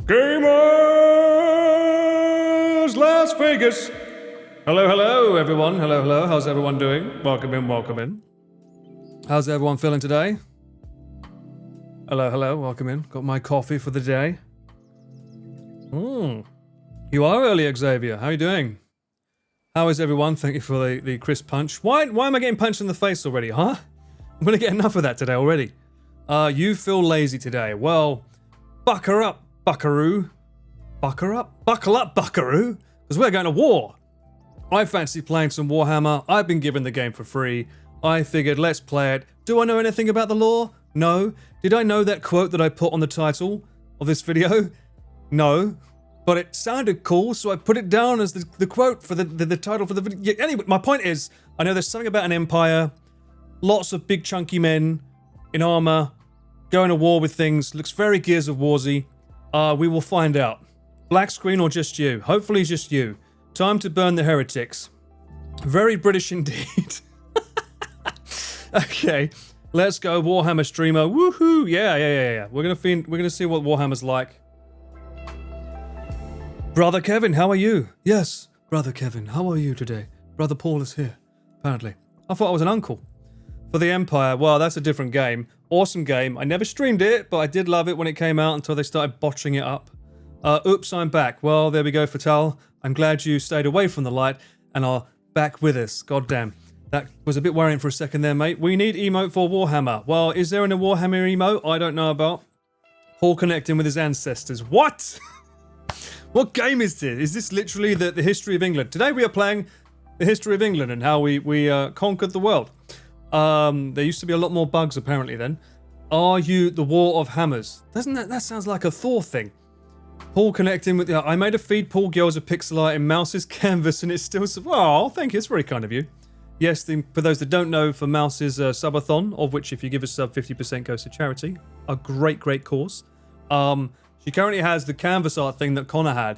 Gamers Las Vegas. Hello, everyone. Hello. How's everyone doing? Welcome in. How's everyone feeling today? Hello, welcome in. Got my coffee for the day. You are early, Xavier. How are you doing? How is everyone? Thank you for the crisp punch. Why am I getting punched in the face already, huh? I'm gonna get enough of that today already. You feel lazy today. Well, bucker up, buckaroo. Buckle up, buckaroo. Because we're going to war. I fancy playing some Warhammer. I've been given the game for free. I figured, let's play it. Do I know anything about the lore? No. Did I know that quote that I put on the title of this video? No. But it sounded cool, so I put it down as the quote for the title for the video. Yeah, anyway, my point is, I know there's something about an empire, lots of big chunky men in armor, going to war with things, looks very Gears of Warsy. We will find out. Black screen or just you? Hopefully just you. Time to burn the heretics. Very British indeed. Okay, let's go Warhammer streamer. Woohoo! Yeah. We're gonna see what Warhammer's like. Brother Kevin, how are you? Yes, Brother Kevin, how are you today? Brother Paul is here, apparently. I thought I was an uncle. For the Empire, well, that's a different game. Awesome game. I never streamed it, but I did love it when it came out until they started botching it up. Oops, I'm back. Well, there we go, Fatal. I'm glad you stayed away from the light and are back with us. God damn. That was a bit worrying for a second there, mate. We need emote for Warhammer. Well, is there a Warhammer emote I don't know about? Paul connecting with his ancestors. What? What game is this? Is this literally the history of England? Today we are playing the history of England and how we conquered the world. There used to be a lot more bugs apparently then. Are you the War of Hammers? Doesn't that sounds like a Thor thing? Paul connecting with I made a feed Paul girls a pixel art in Mouse's canvas and it's still oh, thank you, it's very kind of you. Yes, for those that don't know, for Mouse's subathon, of which if you give a sub 50% goes to charity. A great cause. She currently has the canvas art thing that Connor had,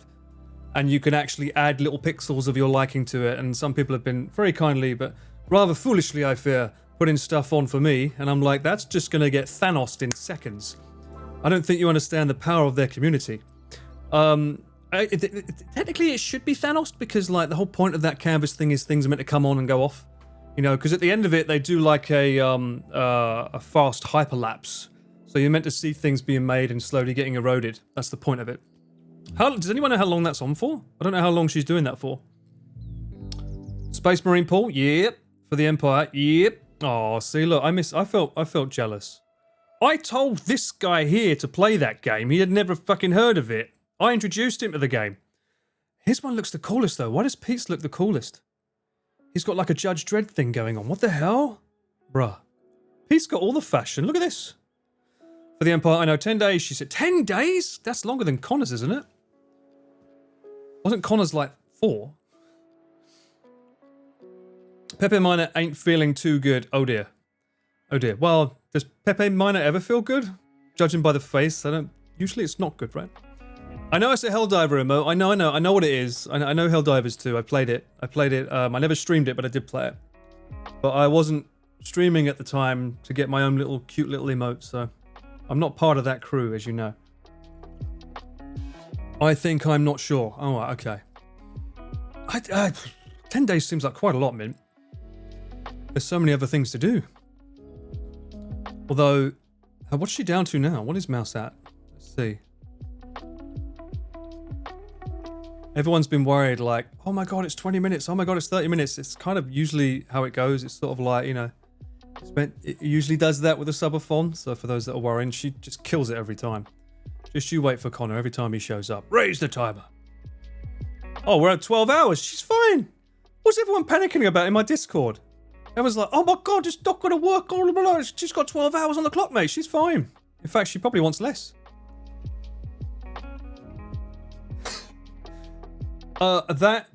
and you can actually add little pixels of your liking to it, and some people have been very kindly, but rather foolishly, I fear, putting stuff on for me, and I'm like, that's just going to get Thanos'd in seconds. I don't think you understand the power of their community. Technically it should be Thanos, because like the whole point of that canvas thing is things are meant to come on and go off. You know, because at the end of it, they do like a fast hyperlapse. So you're meant to see things being made and slowly getting eroded. That's the point of it. Does anyone know how long that's on for? I don't know how long she's doing that for. Space Marine Paul? Yep. For the Empire? Yep. Oh, see, look, I felt jealous. I told this guy here to play that game. He had never fucking heard of it. I introduced him to the game. His one looks the coolest, though. Why does Pete's look the coolest? He's got like a Judge Dredd thing going on. What the hell? Bruh. Pete's got all the fashion. Look at this. For the Empire, I know, 10 days, she said. 10 days? That's longer than Connor's, isn't it? Wasn't Connor's like 4? Pepe Miner ain't feeling too good. Oh dear. Oh dear. Well, does Pepe Miner ever feel good? Judging by the face, usually it's not good, right? I know it's a Helldiver emote. I know what it is. I know Helldivers too. I played it. I never streamed it, but I did play it. But I wasn't streaming at the time to get my own cute little emote, so I'm not part of that crew, as you know. I think I'm not sure. Oh, okay. 10 days seems like quite a lot, Mint. There's so many other things to do. Although, what's she down to now? What is Mouse at? Let's see. Everyone's been worried, like, oh my god, it's 20 minutes. Oh my god, it's 30 minutes. It's kind of usually how it goes. It's sort of like, you know, it usually does that with a subathon. So for those that are worrying, she just kills it every time. Just you wait for Connor every time he shows up. Raise the timer. Oh, we're at 12 hours. She's fine. What's everyone panicking about in my Discord? Everyone's like, oh my god, it's not going to work. She's got 12 hours on the clock, mate. She's fine. In fact, she probably wants less. That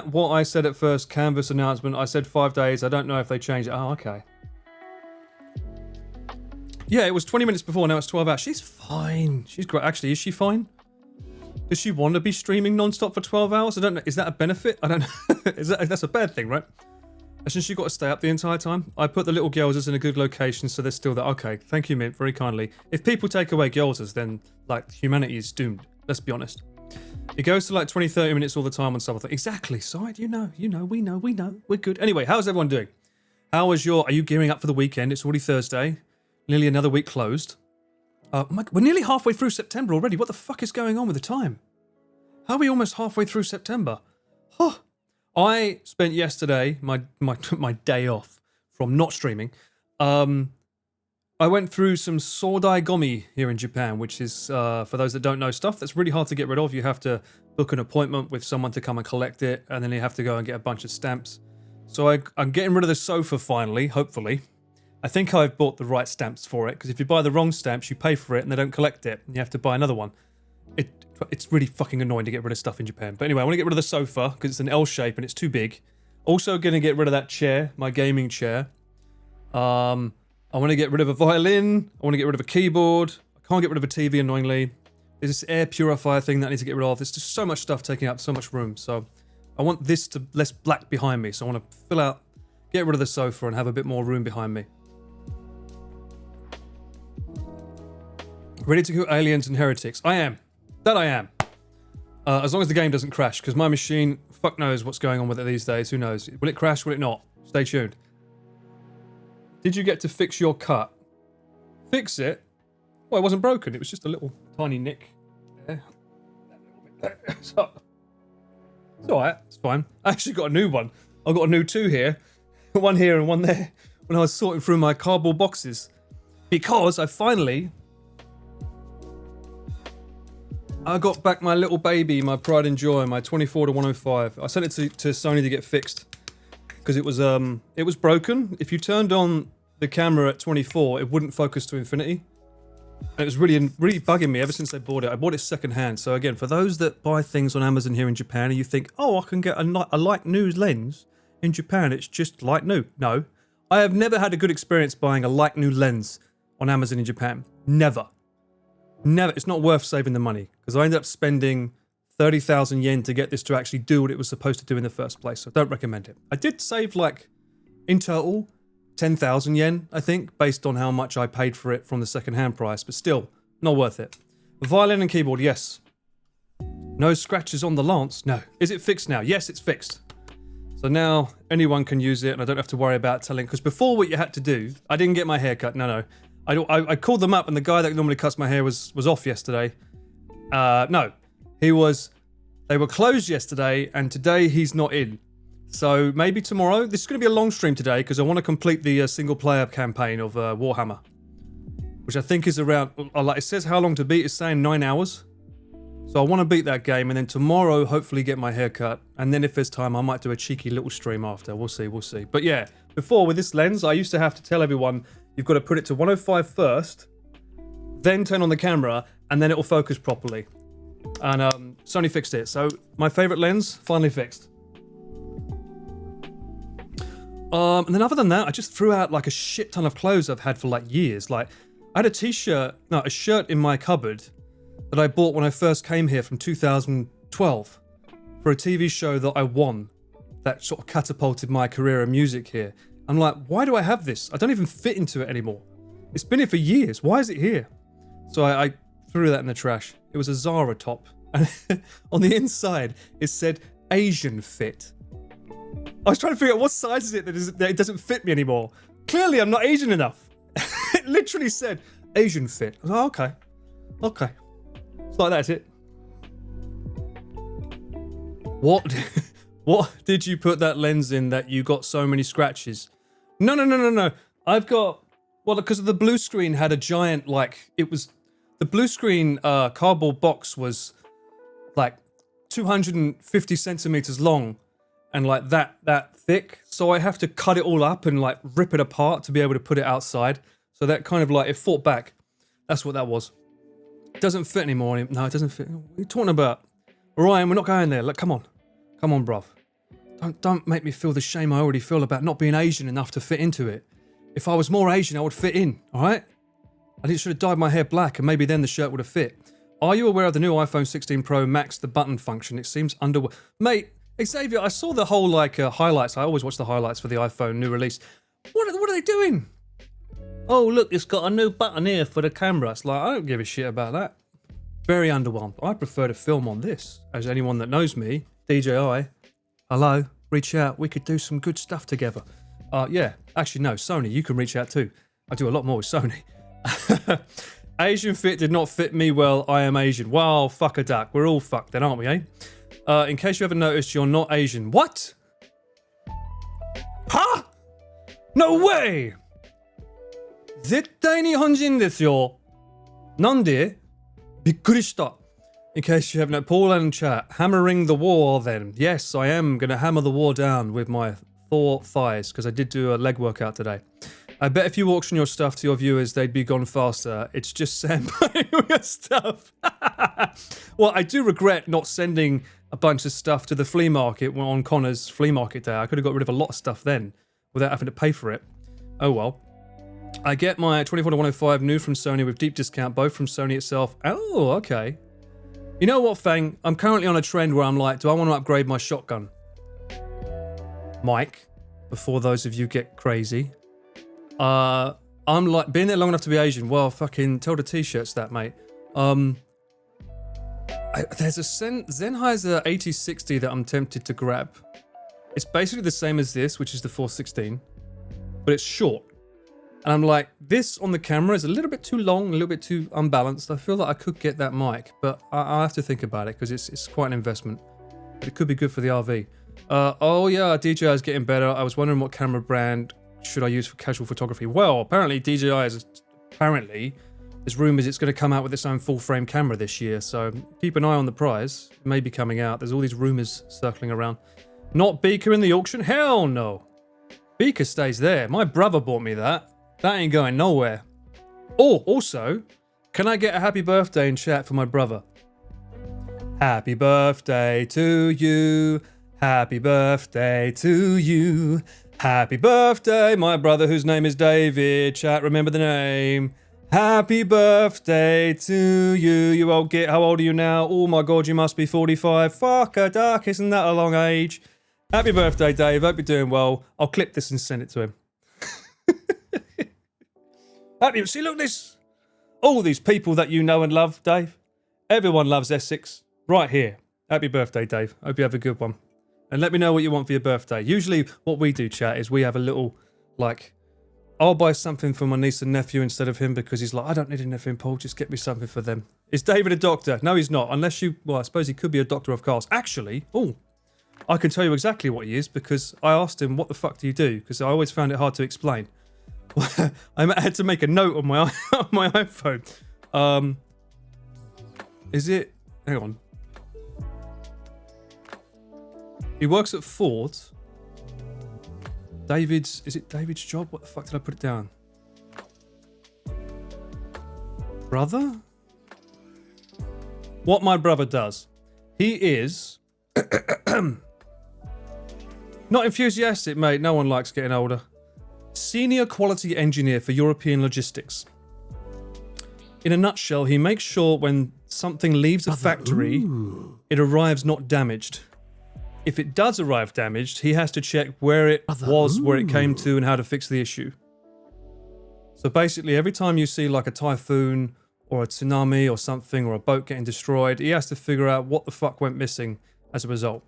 what I said at first, canvas announcement, I said 5 days. I don't know if they changed it. Oh, okay. Yeah, it was 20 minutes before, now it's 12 hours. She's fine. She's great. Actually, is she fine? Does she want to be streaming non-stop for 12 hours? I don't know. Is that a benefit? I don't know. That's a bad thing, right? Hasn't she got to stay up the entire time? I put the little Gyozas in a good location so they're still there. Okay, thank you, Mint, very kindly. If people take away Gyozas, then, like, humanity is doomed. Let's be honest. It goes to like 20, 30 minutes all the time on something. Exactly, side. You know, we know. We're good. Anyway, how's everyone doing? Are you gearing up for the weekend? It's already Thursday. Nearly another week closed. We're nearly halfway through September already. What the fuck is going on with the time? How are we almost halfway through September? Huh. I spent yesterday, my day off from not streaming. I went through some Sordaigami here in Japan, which is, for those that don't know, stuff that's really hard to get rid of. You have to book an appointment with someone to come and collect it, and then you have to go and get a bunch of stamps. So I'm getting rid of the sofa finally, hopefully. I think I've bought the right stamps for it, because if you buy the wrong stamps, you pay for it and they don't collect it, and you have to buy another one. It's really fucking annoying to get rid of stuff in Japan. But anyway, I want to get rid of the sofa, because it's an L shape and it's too big. Also going to get rid of that chair, my gaming chair. I want to get rid of a violin. I want to get rid of a keyboard. I can't get rid of a TV, annoyingly. There's this air purifier thing that I need to get rid of. There's just so much stuff taking up so much room. So I want this to less black behind me. So I want to get rid of the sofa and have a bit more room behind me. Ready to go aliens and heretics? I am. That I am. As long as the game doesn't crash, because my machine, fuck knows what's going on with it these days. Who knows? Will it crash? Will it not? Stay tuned. Did you get to fix your cut? Fix it? Well, it wasn't broken. It was just a little tiny nick there. So, it's alright. It's fine. I actually got a new one. I've got a new two here. One here and one there. When I was sorting through my cardboard boxes. Because I got back my little baby, my pride and joy, my 24 to 105. I sent it to Sony to get fixed. Because it was broken. If you turned on the camera at 24, it wouldn't focus to infinity. And it was really bugging me ever since I bought it. I bought it secondhand. So again, for those that buy things on Amazon here in Japan and you think, oh, I can get a like new lens in Japan, it's just like new. No, I have never had a good experience buying a like new lens on Amazon in Japan. Never. It's not worth saving the money because I ended up spending 30,000 yen to get this to actually do what it was supposed to do in the first place. So don't recommend it. I did save like, in total, 10,000 yen, I think, based on how much I paid for it from the second-hand price, but still, not worth it. Violin and keyboard, yes. No scratches on the lance? No. Is it fixed now? Yes, it's fixed. So now anyone can use it and I don't have to worry about telling, because before what you had to do, I didn't get my hair cut, no. I called them up and the guy that normally cuts my hair was off yesterday. No. They were closed yesterday, and today he's not in. So maybe tomorrow. This is going to be a long stream today because I want to complete the single-player campaign of Warhammer, which I think is around. Like it says, how long to beat? It's saying 9 hours. So I want to beat that game, and then tomorrow, hopefully, get my hair cut. And then if there's time, I might do a cheeky little stream after. We'll see. But yeah, before with this lens, I used to have to tell everyone you've got to put it to 105 first, then turn on the camera, and then it will focus properly. And Sony fixed it. So my favorite lens finally fixed. And then other than that, I just threw out like a shit ton of clothes I've had for like years. Like I had a shirt in my cupboard that I bought when I first came here from 2012 for a TV show that I won that sort of catapulted my career in music here. I'm like, why do I have this? I don't even fit into it anymore. It's been here for years. Why is it here? So I threw that in the trash. It was a Zara top. And on the inside, it said Asian fit. I was trying to figure out what size is it that it doesn't fit me anymore. Clearly, I'm not Asian enough. It literally said Asian fit. I was like, okay. It's like that's it. What did you put that lens in that you got so many scratches? No. I've got, because the blue screen had a giant, the blue screen cardboard box was like 250 centimeters long and like that thick. So I have to cut it all up and like rip it apart to be able to put it outside. So that kind of like, it fought back. That's what that was. It doesn't fit anymore. No, it doesn't fit. What are you talking about? Ryan, we're not going there. Look, come on, bruv. Don't make me feel the shame I already feel about not being Asian enough to fit into it. If I was more Asian, I would fit in, all right? I should have dyed my hair black and maybe then the shirt would have fit. Are you aware of the new iPhone 16 Pro Max, the button function? It seems Mate, Xavier, I saw the whole highlights. I always watch the highlights for the iPhone new release. What are they doing? Oh, look, it's got a new button here for the camera. It's like, I don't give a shit about that. Very underwhelmed. I prefer to film on this. As anyone that knows me, DJI, hello, reach out. We could do some good stuff together. Yeah, actually, no, Sony, you can reach out too. I do a lot more with Sony. Asian fit did not fit me well. I am Asian. Well, fuck a duck. We're all fucked then, aren't we, eh? In case you haven't noticed, you're not Asian. What? Huh? No way! 絶対日本人ですよ。なんで? びっくりした. In case you haven't known, Paul and chat, hammering the wall then. Yes, I am going to hammer the wall down with my Thor thighs, because I did do a leg workout today. I bet if you auction your stuff to your viewers, they'd be gone faster. It's just Sam playing with your stuff. Well, I do regret not sending a bunch of stuff to the flea market on Connor's flea market day. I could have got rid of a lot of stuff then without having to pay for it. Oh well. I get my 24-105 new from Sony with deep discount, both from Sony itself. Oh, okay. You know what, Fang? I'm currently on a trend where I'm like, do I want to upgrade my shotgun? Mike, before those of you get crazy. I'm like, being there long enough to be Asian. Well, fucking tell the t-shirts that, mate. There's a Sennheiser 8060 that I'm tempted to grab. It's basically the same as this, which is the 416, but it's short. And I'm like, this on the camera is a little bit too long, a little bit too unbalanced. I feel like I could get that mic, but I'll have to think about it because it's quite an investment. But it could be good for the RV. Oh yeah, DJI is getting better. I was wondering what camera brand should I use for casual photography. Well, apparently DJI is, there's rumours it's going to come out with its own full frame camera this year. So keep an eye on the prize. It may be coming out. There's all these rumours circling around. Not Beaker in the auction? Hell no. Beaker stays there. My brother bought me that. That ain't going nowhere. Oh, also, can I get a happy birthday in chat for my brother? Happy birthday to you. Happy birthday to you. Happy birthday, my brother whose name is David. Chat, remember the name. Happy birthday to you. You old git. How old are you now? Oh my god, you must be 45. Fuck a duck, isn't that a long age? Happy birthday, Dave. Hope you're doing well. I'll clip this and send it to him. Happy, see, look this. All these people that you know and love, Dave. Everyone loves Essex. Right here. Happy birthday, Dave. Hope you have a good one. And let me know what you want for your birthday. Usually what we do, chat, is we have a little, like, I'll buy something for my niece and nephew instead of him because he's like, I don't need anything, Paul. Just get me something for them. Is David a doctor? No, he's not. Unless you, well, I suppose he could be a doctor of cars. Actually, I can tell you exactly what he is because I asked him, what the fuck do you do? Because I always found it hard to explain. I had to make a note on my on my iPhone. Is it? Hang on. He works at Ford. Is it David's job? What the fuck did I put it down? Brother? What my brother does. He is not enthusiastic, mate. No one likes getting older. Senior quality engineer for European logistics. In a nutshell, he makes sure when something leaves a factory, it arrives not damaged. If it does arrive damaged, he has to check where it was, where it came to, and how to fix the issue. So basically, every time you see like a typhoon or a tsunami or something, or a boat getting destroyed, he has to figure out what the fuck went missing as a result.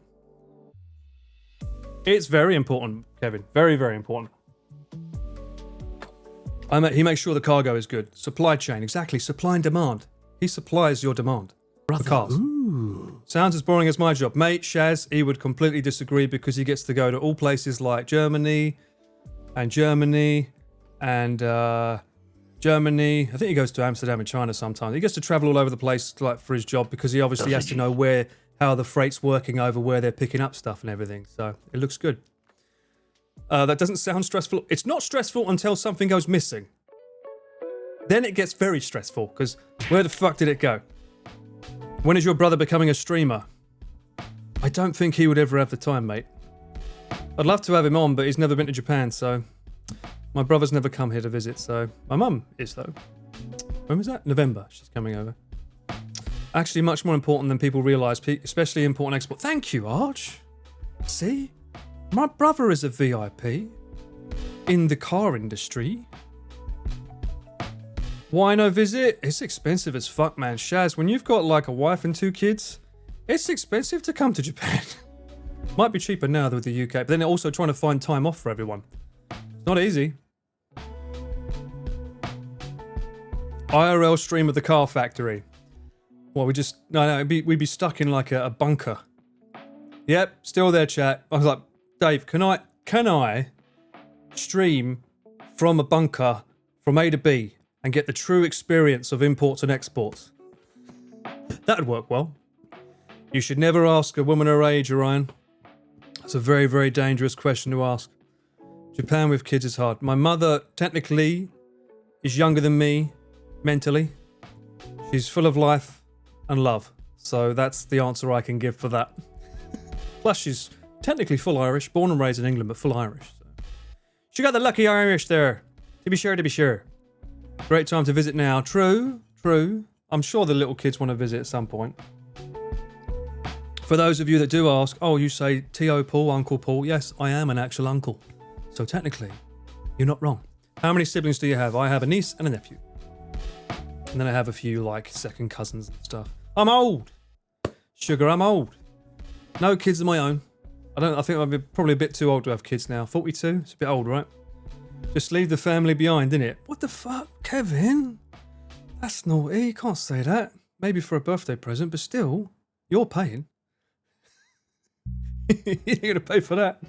It's very important, Kevin. Very, very important. He makes sure the cargo is good. Supply chain, exactly. Supply and demand. He supplies your demand for cars. Sounds as boring as my job. Mate, Shaz, he would completely disagree because he gets to go to all places like Germany. I think he goes to Amsterdam and China sometimes. He gets to travel all over the place like for his job because he obviously has to know how the freight's working over where they're picking up stuff and everything. So it looks good. That doesn't sound stressful. It's not stressful until something goes missing. Then it gets very stressful because where the fuck did it go? When is your brother becoming a streamer? I don't think he would ever have the time, mate. I'd love to have him on, but he's never been to Japan, so... My brother's never come here to visit, so... My mum is, though. When was that? November. She's coming over. Actually, much more important than people realise, especially import and export. Thank you, Arch. See? My brother is a VIP in the car industry. Why no visit? It's expensive as fuck, man. Shaz, when you've got like a wife and 2 kids, it's expensive to come to Japan. Might be cheaper now with the UK, but then they're also trying to find time off for everyone. It's not easy. IRL stream of the car factory. Well, we'd be stuck in like a bunker. Yep, still there, chat. I was like, Dave, can I stream from a bunker from A to B and get the true experience of imports and exports? That'd work well. You should never ask a woman her age, Orion. It's a very, very dangerous question to ask. Japan with kids is hard. My mother, technically, is younger than me, mentally. She's full of life and love. So that's the answer I can give for that. Plus, she's technically full Irish, born and raised in England, but full Irish. So. She got the lucky Irish there. To be sure. Great time to visit now. True. I'm sure the little kids want to visit at some point. For those of you that do ask, oh, you say T.O. Paul, Uncle Paul. Yes, I am an actual uncle. So technically, you're not wrong. How many siblings do you have? I have a niece and a nephew. And then I have a few, like, second cousins and stuff. I'm old. Sugar, I'm old. No kids of my own. I think I'm probably a bit too old to have kids now. 42? It's a bit old, right? Just leave the family behind, innit? What the fuck, Kevin? That's naughty. You can't say that. Maybe for a birthday present, but still, you're paying. You're going to pay for that.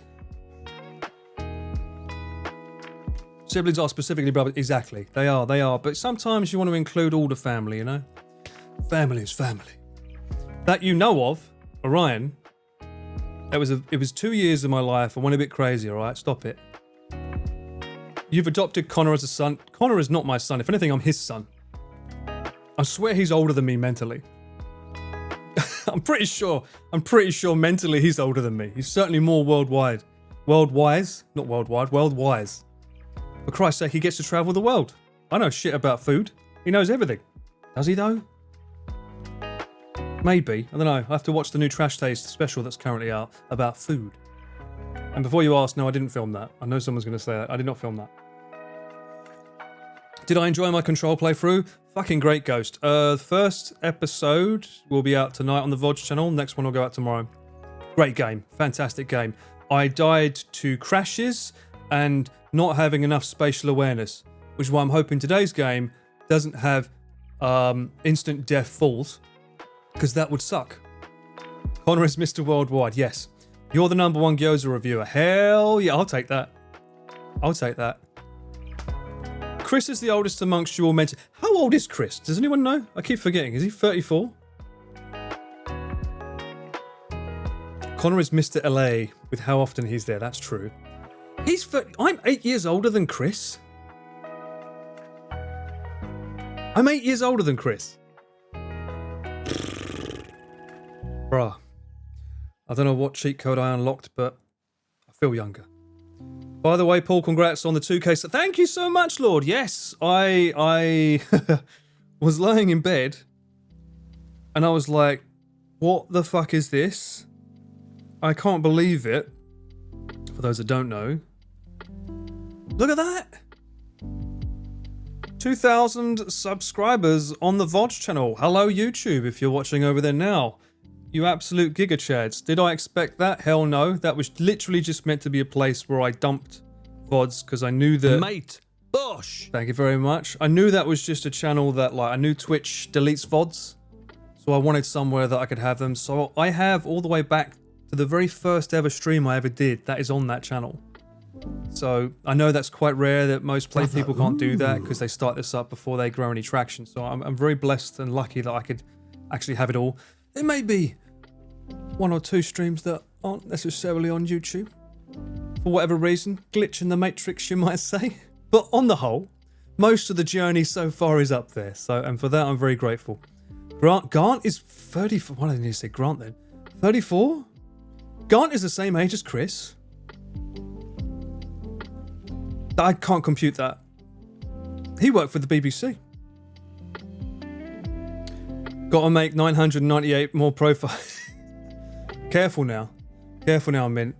Siblings are specifically brothers. Exactly. They are. But sometimes you want to include all the family, you know? Family is family. That you know of, Orion, it was 2 years of my life. I went a bit crazy, all right? Stop it. You've adopted Connor as a son. Connor is not my son. If anything, I'm his son. I swear he's older than me mentally. I'm pretty sure mentally he's older than me. He's certainly more worldwide. Worldwise? Not worldwide, worldwise. For Christ's sake, he gets to travel the world. I know shit about food. He knows everything. Does he though? Maybe. I don't know. I have to watch the new Trash Taste special that's currently out about food. And before you ask, no, I didn't film that. I know someone's going to say that. I did not film that. Did I enjoy my Control playthrough? Fucking great, Ghost. First episode will be out tonight on the VOD channel. Next one will go out tomorrow. Great game. Fantastic game. I died to crashes and not having enough spatial awareness, which is why I'm hoping today's game doesn't have instant death falls, because that would suck. Connor is Mr. Worldwide. Yes. You're the #1 Gyoza reviewer. Hell yeah, I'll take that. Chris is the oldest amongst you all mentioned. How old is Chris? Does anyone know? I keep forgetting. Is he 34? Connor is Mr. LA with how often he's there. That's true. I'm 8 years older than Chris. I'm 8 years older than Chris. Bruh. I don't know what cheat code I unlocked, but I feel younger. By the way, Paul, congrats on the 2K. So thank you so much, Lord. Yes, I was lying in bed and I was like, what the fuck is this? I can't believe it. For those that don't know. Look at that. 2,000 subscribers on the VOD channel. Hello, YouTube, if you're watching over there now. You absolute giga chads. Did I expect that? Hell no. That was literally just meant to be a place where I dumped VODs because I knew that... Mate, Bosh! Thank you very much. I knew that was just a channel that, like, I knew Twitch deletes VODs. So I wanted somewhere that I could have them. So I have all the way back to the very first ever stream I ever did. That is on that channel. So I know that's quite rare that most play people can't do that because they start this up before they grow any traction. So I'm very blessed and lucky that I could actually have it all. There may be 1 or 2 streams that aren't necessarily on YouTube. For whatever reason, glitch in the matrix, you might say. But on the whole, most of the journey so far is up there. So, and for that, I'm very grateful. Grant is 34. Why didn't you say Grant then? 34? Grant is the same age as Chris. I can't compute that. He worked for the BBC. Gotta make 998 more profiles. Careful now, Mint.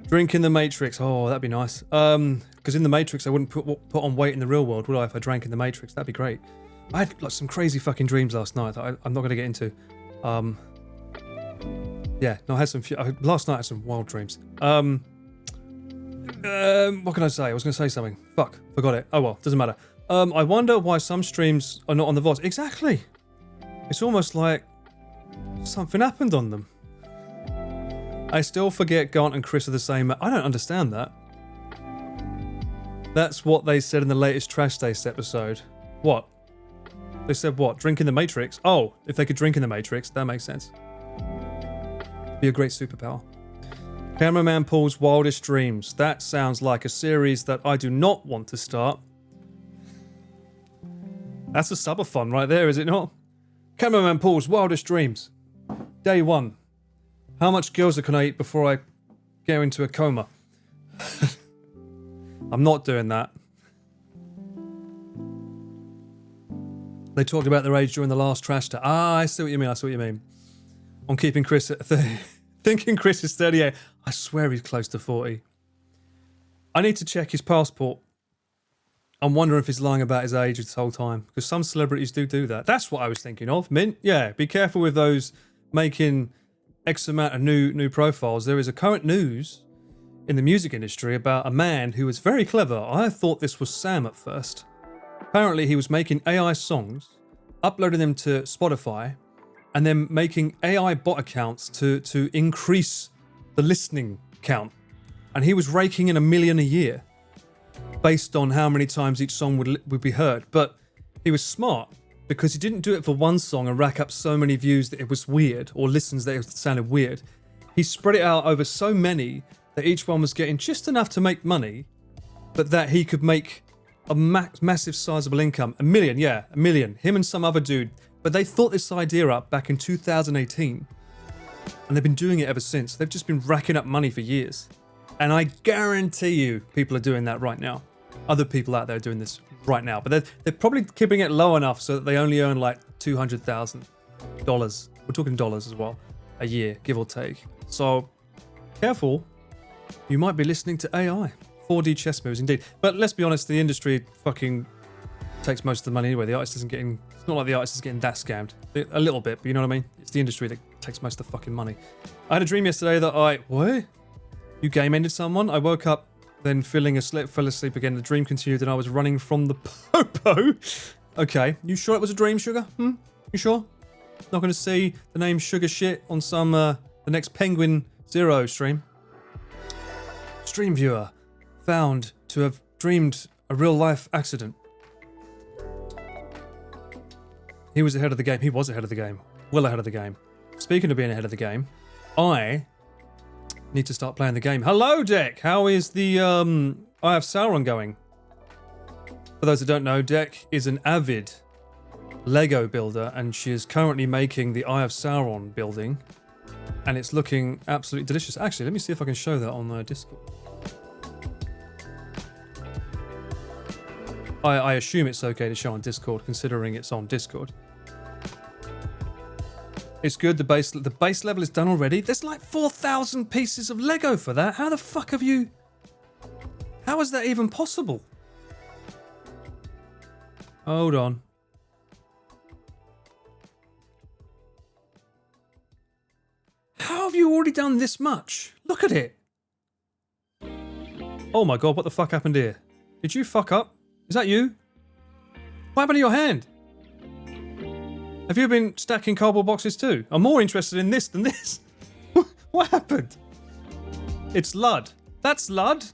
Drink in the Matrix. Oh, that'd be nice. Because in the Matrix, I wouldn't put on weight in the real world, would I? If I drank in the Matrix, that'd be great. I had like some crazy fucking dreams last night that I'm not going to get into. Yeah, no, I had some. Last night I had some wild dreams. What can I say? I was going to say something. Fuck, forgot it. Oh well, doesn't matter. I wonder why some streams are not on the VODs. Exactly. It's almost like something happened on them. I still forget Grant and Chris are the same. I don't understand that. That's what they said in the latest Trash Taste episode. What? They said what? Drink in the Matrix? Oh, if they could drink in the Matrix, that makes sense. Be a great superpower. Cameraman Paul's Wildest Dreams. That sounds like a series that I do not want to start. That's a subathon right there, is it not? Cameraman Paul's Wildest Dreams. Day 1. How much gyoza can I eat before I go into a coma? I'm not doing that. They talked about their age during the last Trash Taste. Ah, I see what you mean. On keeping Chris at 30. Thinking Chris is 38. I swear he's close to 40. I need to check his passport. I'm wondering if he's lying about his age this whole time. Because some celebrities do that. That's what I was thinking of. Mint, yeah, be careful with those making X amount of new profiles. There is a current news in the music industry about a man who was very clever. I thought this was Sam at first. Apparently he was making AI songs, uploading them to Spotify, and then making AI bot accounts to increase the listening count. And he was raking in $1 million a year based on how many times each song would be heard. But he was smart because he didn't do it for one song and rack up so many views that it was weird, or listens that it sounded weird. He spread it out over so many that each one was getting just enough to make money, but that he could make a massive sizable income. $1 million, yeah, $1 million. Him and some other dude. But they thought this idea up back in 2018. And they've been doing it ever since. They've just been racking up money for years. And I guarantee you people are doing that right now. Other people out there are doing this right now. But they're probably keeping it low enough so that they only earn like $200,000. We're talking dollars as well. A year, give or take. So, careful. You might be listening to AI. 4D chess moves, indeed. But let's be honest, the industry fucking takes most of the money anyway. The artist isn't getting... It's not like the artist is getting that scammed. A little bit, but you know what I mean? It's the industry that takes most of the fucking money. I had a dream yesterday that What? You game-ended someone? I woke up, then fell asleep again. The dream continued and I was running from the popo. Okay. You sure it was a dream, Sugar? You sure? Not going to see the name Sugar Shit on some, the next Penguin Zero stream. Stream viewer found to have dreamed a real-life accident. He was ahead of the game. He was ahead of the game. Well ahead of the game. Speaking of being ahead of the game, I need to start playing the game. Hello, Deck! How is the, Eye of Sauron going? For those that don't know, Deck is an avid Lego builder, and she is currently making the Eye of Sauron building, and it's looking absolutely delicious. Actually, let me see if I can show that on Discord. I assume it's okay to show on Discord, considering it's on Discord. It's good. The base level is done already. There's like 4,000 pieces of Lego for that. How the fuck have you... How is that even possible? Hold on. How have you already done this much? Look at it. Oh my god, what the fuck happened here? Did you fuck up? Is that you? What happened to your hand? Have you been stacking cardboard boxes too? I'm more interested in this than this. What happened? It's Lud. That's Lud?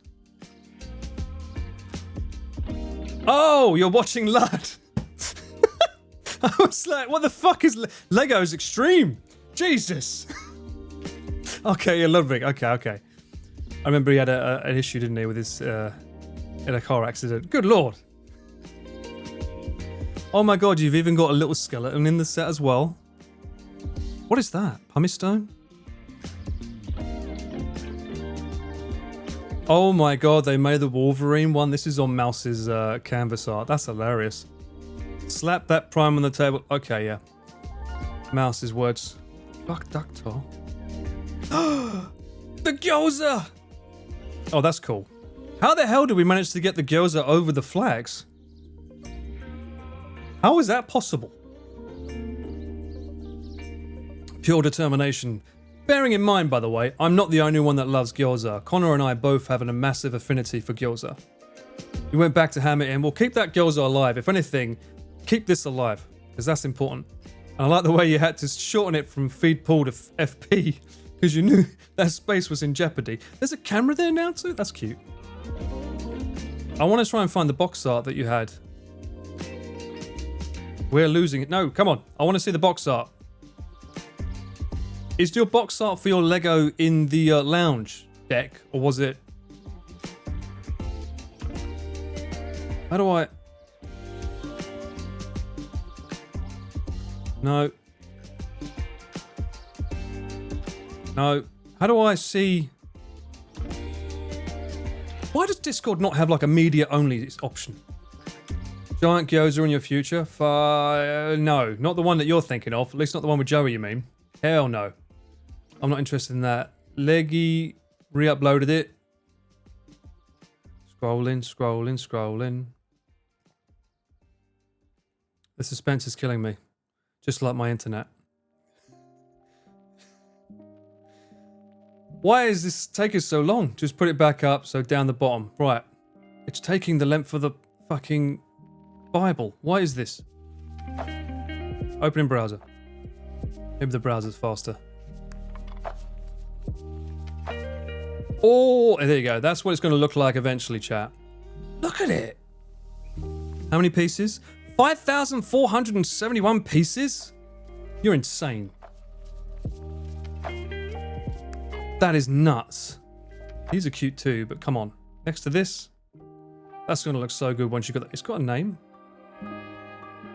Oh, you're watching Lud. I was like, what the fuck is... Lego's extreme. Jesus. Okay, yeah, Ludwig. Okay. I remember he had an issue, didn't he, with his... in a car accident. Good lord. Oh my god, you've even got a little skeleton in the set as well. What is that? Pumice stone? Oh my god, they made the Wolverine one. This is on Mouse's canvas art. That's hilarious. Slap that prime on the table. Okay, yeah. Mouse's words. Fuck ductile. The gyoza! Oh, that's cool. How the hell did we manage to get the gyoza over the flags? How is that possible? Pure determination. Bearing in mind, by the way, I'm not the only one that loves gyoza. Connor and I both have a massive affinity for gyoza. We went back to ham it in. We'll keep that gyoza alive. If anything, keep this alive, because that's important. And I like the way you had to shorten it from feed pool to FP, because you knew that space was in jeopardy. There's a camera there now too? That's cute. I want to try and find the box art that you had. We're losing it. No, come on. I want to see the box art. Is your box art for your Lego in the lounge deck, or was it... How do I... No. No. How do I see... Why does Discord not have like a media only option? Giant gyoza in your future? No, not the one that you're thinking of. At least not the one with Joey, you mean? Hell no. I'm not interested in that. Leggy re-uploaded it. Scrolling. The suspense is killing me. Just like my internet. Why is this taking so long? Just put it back up, so down the bottom. Right. It's taking the length of the fucking Bible. Why is this? Opening browser. Maybe the browser's faster. Oh, there you go. That's what it's going to look like eventually, chat. Look at it. How many pieces? 5,471 pieces? You're insane. That is nuts. These are cute too, but come on. Next to this, that's going to look so good once you got that. It's got a name.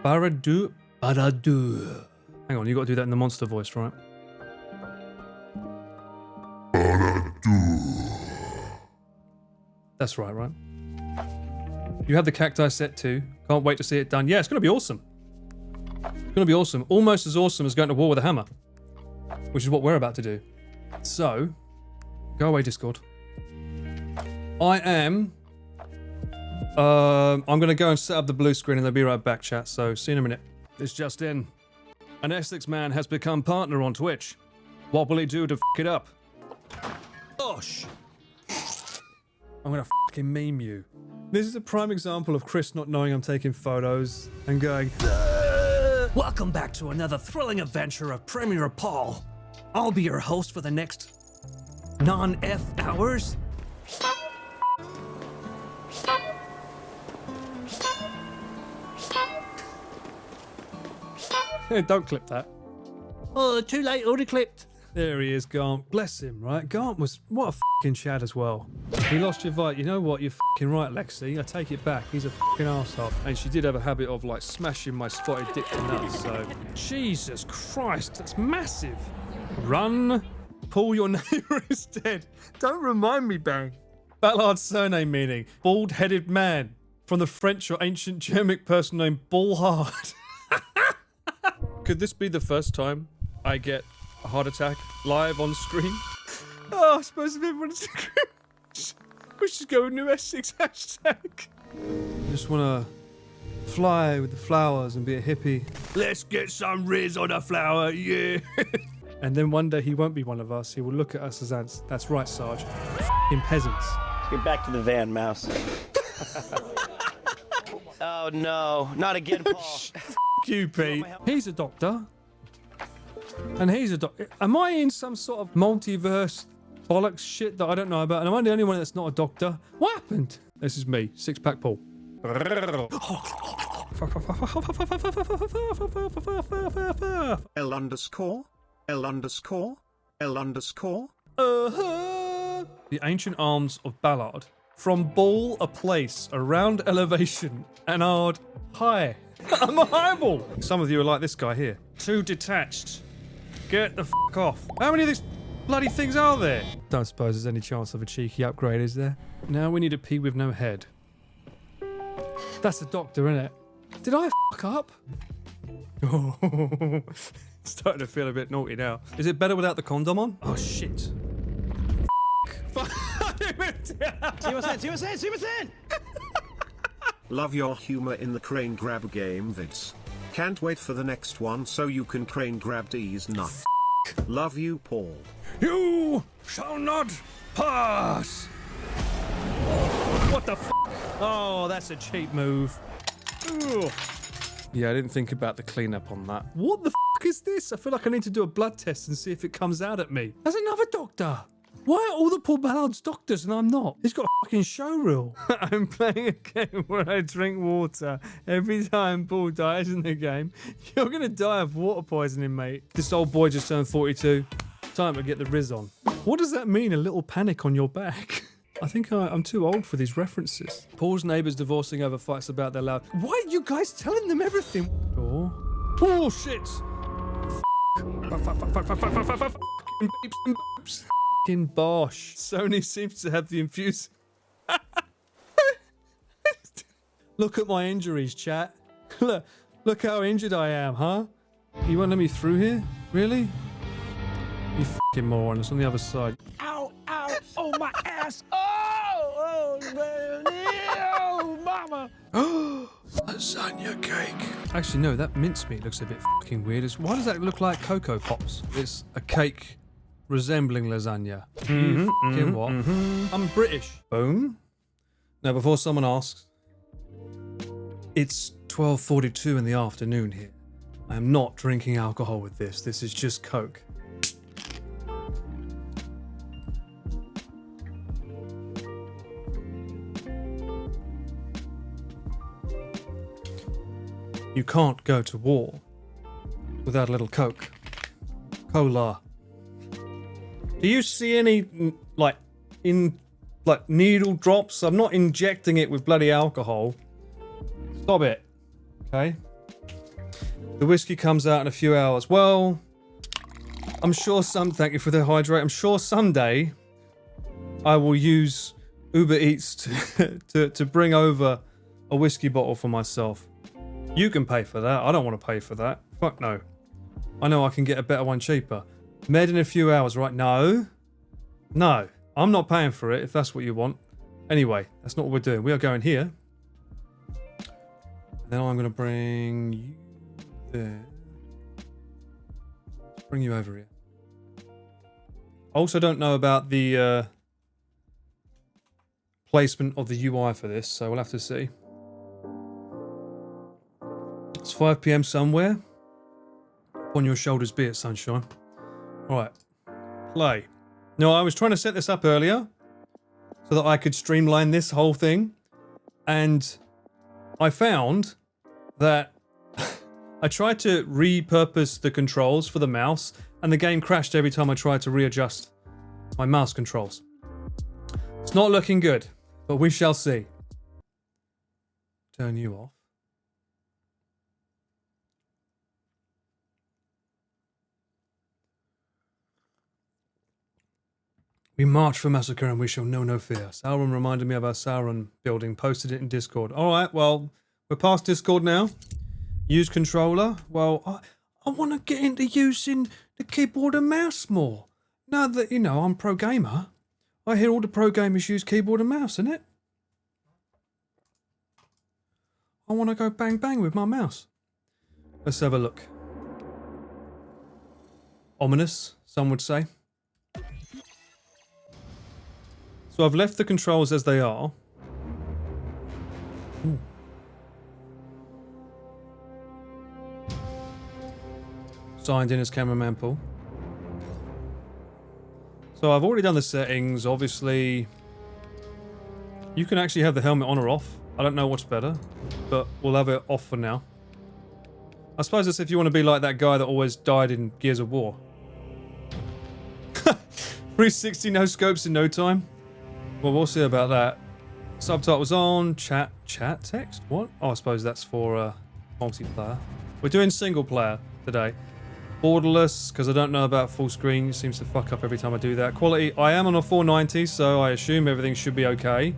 Baradu. Hang on, you got to do that in the monster voice, right? That's right? You have the cacti set too. Can't wait to see it done. Yeah, it's going to be awesome. It's going to be awesome. Almost as awesome as going to war with a hammer. Which is what we're about to do. So, go away, Discord. I am... I'm going to go and set up the blue screen and I'll be right back, chat. So, see you in a minute. This just in. An Essex man has become partner on Twitch. What will he do to f*** it up? Gosh! I'm going to f***ing meme you. This is a prime example of Chris not knowing I'm taking photos and going... Welcome back to another thrilling adventure of Premier Paul. I'll be your host for the next non-F hours. Hey, don't clip that. Oh, too late, already clipped. There he is, Gaunt. Bless him, right? Gaunt was, what a f***ing Chad as well. He lost your fight. You know what? You're f***ing right, Lexi. I take it back. He's a f***ing arsehole. And she did have a habit of, like, smashing my spotted dick to nuts, so... Jesus Christ, that's massive. Run. Paul, your neighbour is dead. Don't remind me, Bang. Ballard's surname meaning bald-headed man. From the French or ancient Germanic person named Bullhard. Could this be the first time I get a heart attack live on screen? Oh, I suppose if everyone's we should go with New Essex hashtag. I just want to fly with the flowers and be a hippie. Let's get some riz on a flower, yeah. And then one day he won't be one of us. He will look at us as ants. That's right, Sarge. In peasants. Get back to the van, Mouse. Oh no, not again, Paul. You, Pete. He's a doctor. And he's a doctor. Am I in some sort of multiverse bollocks shit that I don't know about? And am I the only one that's not a doctor? What happened? This is me, six-pack Paul. L_L_L_L_. The ancient arms of Ballard. From Ball, a place around elevation, and ard high. I'm a highball. Some of you are like this guy here. Too detached. Get the f*** off. How many of these bloody things are there? Don't suppose there's any chance of a cheeky upgrade, is there? Now we need a pea with no head. That's the doctor, innit? Did I f*** up? Oh, starting to feel a bit naughty now. Is it better without the condom on? Oh, shit. See what's in, see what's in, see what's in! Love your humor in the crane grab game vids. Can't wait for the next one so you can crane grab these nuts. Love you, Paul. You shall not pass! What the f? Oh, that's a cheap move. Ugh. Yeah, I didn't think about the cleanup on that. What the f is this? I feel like I need to do a blood test and see if it comes out at me. There's another doctor. Why are all the Paul Ballard's doctors and I'm not? He's got a fucking show reel. I'm playing a game where I drink water every time Paul dies in the game. You're gonna die of water poisoning, mate. This old boy just turned 42. Time to get the Riz on. What does that mean, a little panic on your back? I think I'm too old for these references. Paul's neighbours divorcing over fights about their loud. Why are you guys telling them everything? Oh shit! Fucking Bosch. Sony seems to have the infuse. Look at my injuries, chat. Look how injured I am, huh? You won't let me through here? Really? You fucking moron. It's on the other side. Ow, ow, oh my ass. Oh, oh, mama. Lasagna cake. Actually, no, that mincemeat looks a bit fucking weird. Why does that look like Cocoa Pops? It's a cake resembling lasagna. What? I'm British. Boom. Now, before someone asks, it's 12:42 in the afternoon here. I am not drinking alcohol with this. This is just Coke. You can't go to war without a little Coke. Cola. Do you see any, needle drops? I'm not injecting it with bloody alcohol. Stop it. Okay? The whiskey comes out in a few hours. Well, I'm sure thank you for the hydrate. I'm sure someday I will use Uber Eats to bring over a whiskey bottle for myself. You can pay for that. I don't want to pay for that. Fuck no. I know I can get a better one cheaper. Made in a few hours, right? No. No. I'm not paying for it if that's what you want. Anyway, that's not what we're doing. We are going here. Then I'm going to bring you there. Bring you over here. I also don't know about the placement of the UI for this, so we'll have to see. It's 5 PM somewhere. On your shoulders be it, sunshine. Alright. Play. No, I was trying to set this up earlier so that I could streamline this whole thing. And I found that I tried to repurpose the controls for the mouse and the game crashed every time I tried to readjust my mouse controls. It's not looking good, but we shall see. Turn you off. We march for massacre and we shall know no fear. Sauron reminded me of our Sauron building, posted it in Discord. Alright, well, we're past Discord now. Use controller. Well, I want to get into using the keyboard and mouse more. Now that, you know, I'm pro gamer, I hear all the pro gamers use keyboard and mouse, innit? I want to go bang bang with my mouse. Let's have a look. Ominous, some would say. So I've left the controls as they are. Ooh. Signed in as cameraman Paul. So I've already done the settings, obviously. You can actually have the helmet on or off. I don't know what's better, but we'll have it off for now. I suppose it's if you want to be like that guy that always died in Gears of War. 360 no scopes in no time. Well, we'll see about that. Subtitles on, chat text? What? Oh, I suppose that's for multiplayer. We're doing single player today. Borderless, because I don't know about full screen. It seems to fuck up every time I do that. Quality, I am on a 490, so I assume everything should be okay.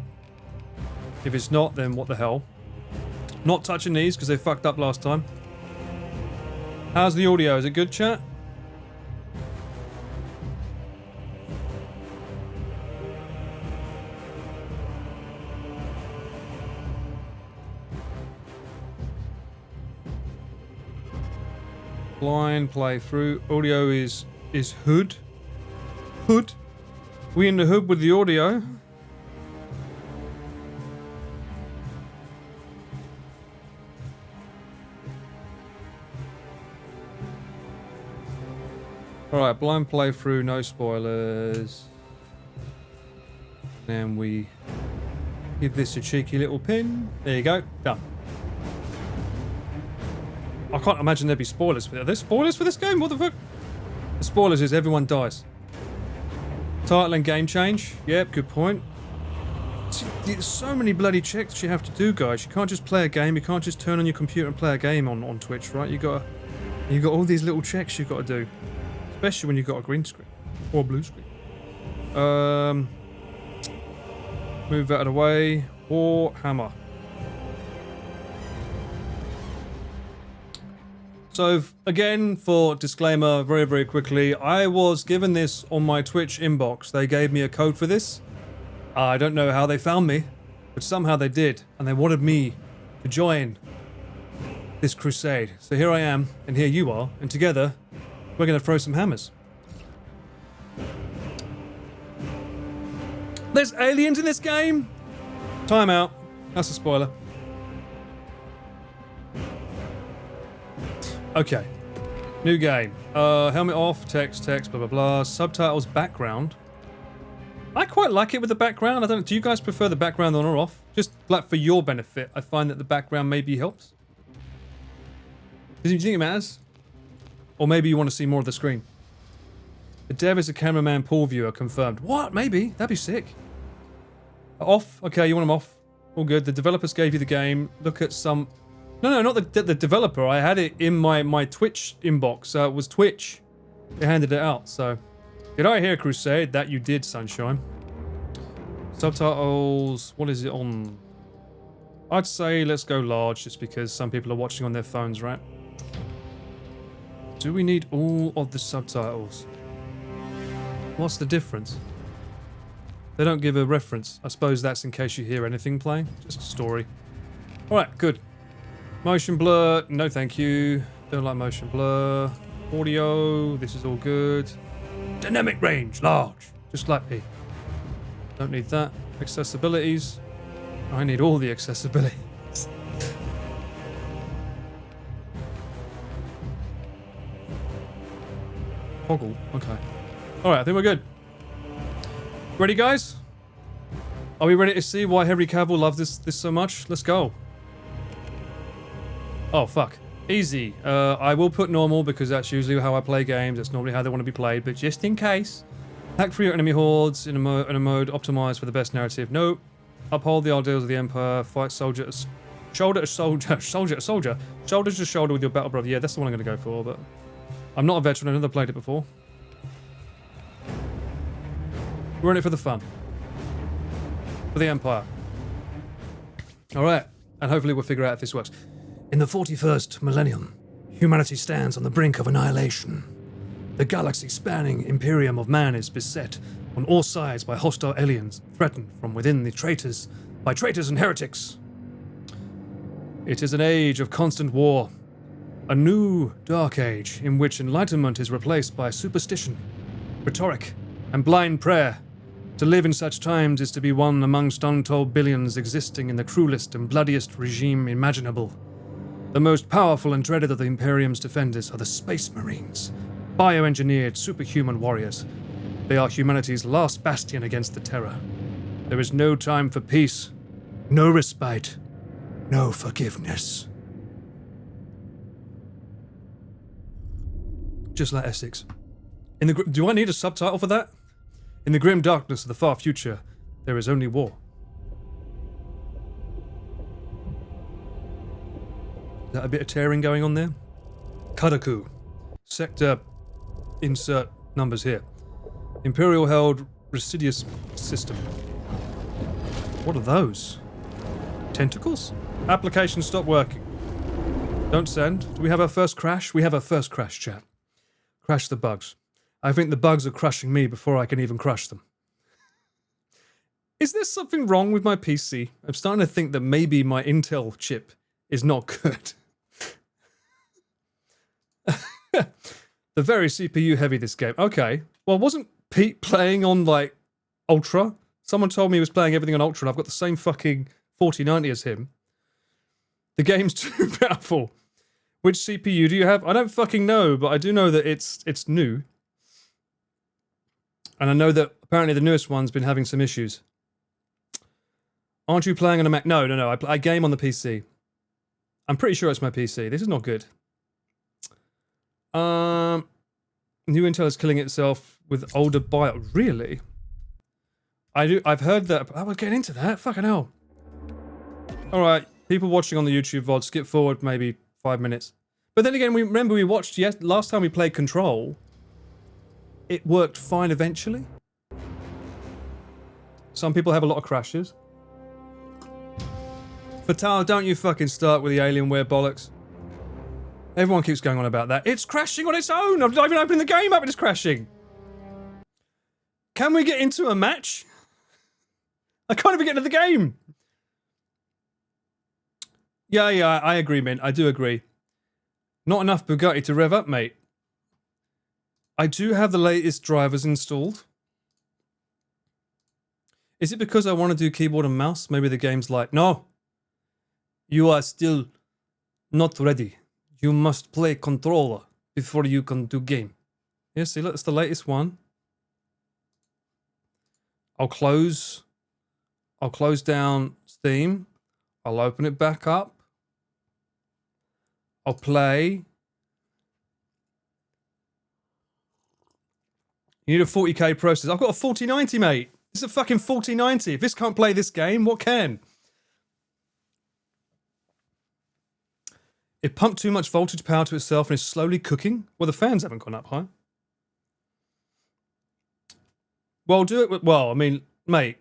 If it's not, then what the hell? Not touching these, because they fucked up last time. How's the audio? Is it good, chat? Blind playthrough. Audio is hood. Hood. We in the hood with the audio. Alright, blind playthrough, no spoilers. Then we give this a cheeky little pin. There you go, done. I can't imagine there'd be spoilers for this. Are there spoilers for this game? What the fuck? The spoilers is everyone dies. Title and game change. Yep, good point. See, there's so many bloody checks you have to do, guys. You can't just play a game. You can't just turn on your computer and play a game on Twitch, right? You got all these little checks you've got to do. Especially when you've got a green screen. Or a blue screen. Move that out of the way. War hammer. So, again, for disclaimer, very, very quickly, I was given this on my Twitch inbox. They gave me a code for this. I don't know how they found me, but somehow they did. And they wanted me to join this crusade. So here I am, and here you are, and together, we're going to throw some hammers. There's aliens in this game? Time out. That's a spoiler. Okay. New game. Helmet off, text, blah, blah, blah. Subtitles, background. I quite like it with the background. I don't know. Do you guys prefer the background on or off? Just like for your benefit, I find that the background maybe helps. Do you think it matters? Or maybe you want to see more of the screen. The dev is a cameraman pool viewer, confirmed. What? Maybe. That'd be sick. Off. Okay, you want them off. All good. The developers gave you the game. Look at some... No, not the developer. I had it in my Twitch inbox. It was Twitch. They handed it out, so... Did I hear, Crusade? That you did, Sunshine. Subtitles... What is it on? I'd say let's go large, just because some people are watching on their phones, right? Do we need all of the subtitles? What's the difference? They don't give a reference. I suppose that's in case you hear anything playing. Just a story. Alright, good. Motion blur. No, thank you. Don't like motion blur. Audio. This is all good. Dynamic range. Large. Just like me. Don't need that. Accessibilities. I need all the accessibilities. Toggle. Okay. Alright, I think we're good. Ready, guys? Are we ready to see why Henry Cavill loves this so much? Let's go. Oh, fuck. Easy. I will put normal because that's usually how I play games. That's normally how they want to be played. But just in case, hack through your enemy hordes in a mode optimized for the best narrative. Nope. Uphold the ideals of the Empire. Fight shoulder to shoulder. Shoulder to shoulder with your battle brother. Yeah, that's the one I'm going to go for. But I'm not a veteran. I've never played it before. We're in it for the fun. For the Empire. Alright. And hopefully we'll figure out if this works. In the 41st millennium, humanity stands on the brink of annihilation. The galaxy-spanning Imperium of Man is beset on all sides by hostile aliens, threatened from within by traitors and heretics. It is an age of constant war. A new dark age in which enlightenment is replaced by superstition, rhetoric, and blind prayer. To live in such times is to be one amongst untold billions existing in the cruelest and bloodiest regime imaginable. The most powerful and dreaded of the Imperium's defenders are the Space Marines, bioengineered superhuman warriors. They are humanity's last bastion against the Terror. There is no time for peace, no respite, no forgiveness. Just like Essex. Do I need a subtitle for that? In the grim darkness of the far future, there is only war. Is that a bit of tearing going on there? Kadaku. Sector. Insert numbers here. Imperial held Residius system. What are those? Tentacles? Application stopped working. Don't send. Do we have our first crash? We have our first crash, chat. Crash the bugs. I think the bugs are crushing me before I can even crush them. Is there something wrong with my PC? I'm starting to think that maybe my Intel chip is not good. They're very CPU heavy, this game. Okay. Well, wasn't Pete playing on, like, Ultra? Someone told me he was playing everything on Ultra, and I've got the same fucking 4090 as him. The game's too powerful. Which CPU do you have? I don't fucking know, but I do know that it's new. And I know that apparently the newest one's been having some issues. Aren't you playing on a Mac? No. I game on the PC. I'm pretty sure it's my PC. This is not good. New Intel is killing itself with older BIOS. Really? I've heard that. I was getting into that. Fucking hell. All right, people watching on the YouTube VOD, skip forward maybe 5 minutes. But then again, we watched last time we played Control. It worked fine eventually. Some people have a lot of crashes. Fatal, don't you fucking start with the Alienware bollocks. Everyone keeps going on about that. It's crashing on its own. I'm not even opening the game up and it's crashing. Can we get into a match? I can't even get into the game. Yeah, I agree, Mint. I do agree. Not enough Bugatti to rev up, mate. I do have the latest drivers installed. Is it because I want to do keyboard and mouse? Maybe the game's like, no. You are still not ready. You must play controller before you can do game. Yeah, see, look, it's the latest one. I'll close down Steam. I'll open it back up. I'll play. You need a 40k processor. I've got a 4090, mate. It's a fucking 4090. If this can't play this game, what can? It pumped too much voltage power to itself and is slowly cooking. Well, the fans haven't gone up high. Well, do it with... Well, I mean, mate,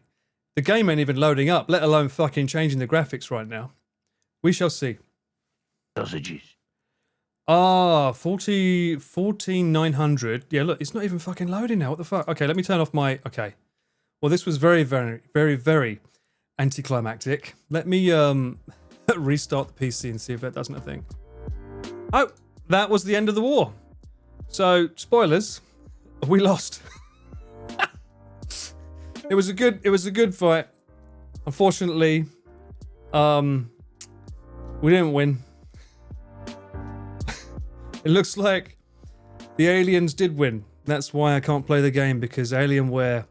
the game ain't even loading up, let alone fucking changing the graphics right now. We shall see. Sausages. 14900. Yeah, look, it's not even fucking loading now. What the fuck? Okay, let me turn off my... Okay. Well, this was very, very, very, very anticlimactic. Let me restart the PC and see if that does anything. Oh, that was the end of the war. So, spoilers, we lost. It was a good fight. Unfortunately, we didn't win. It looks like the aliens did win. That's why I can't play the game, because Alienware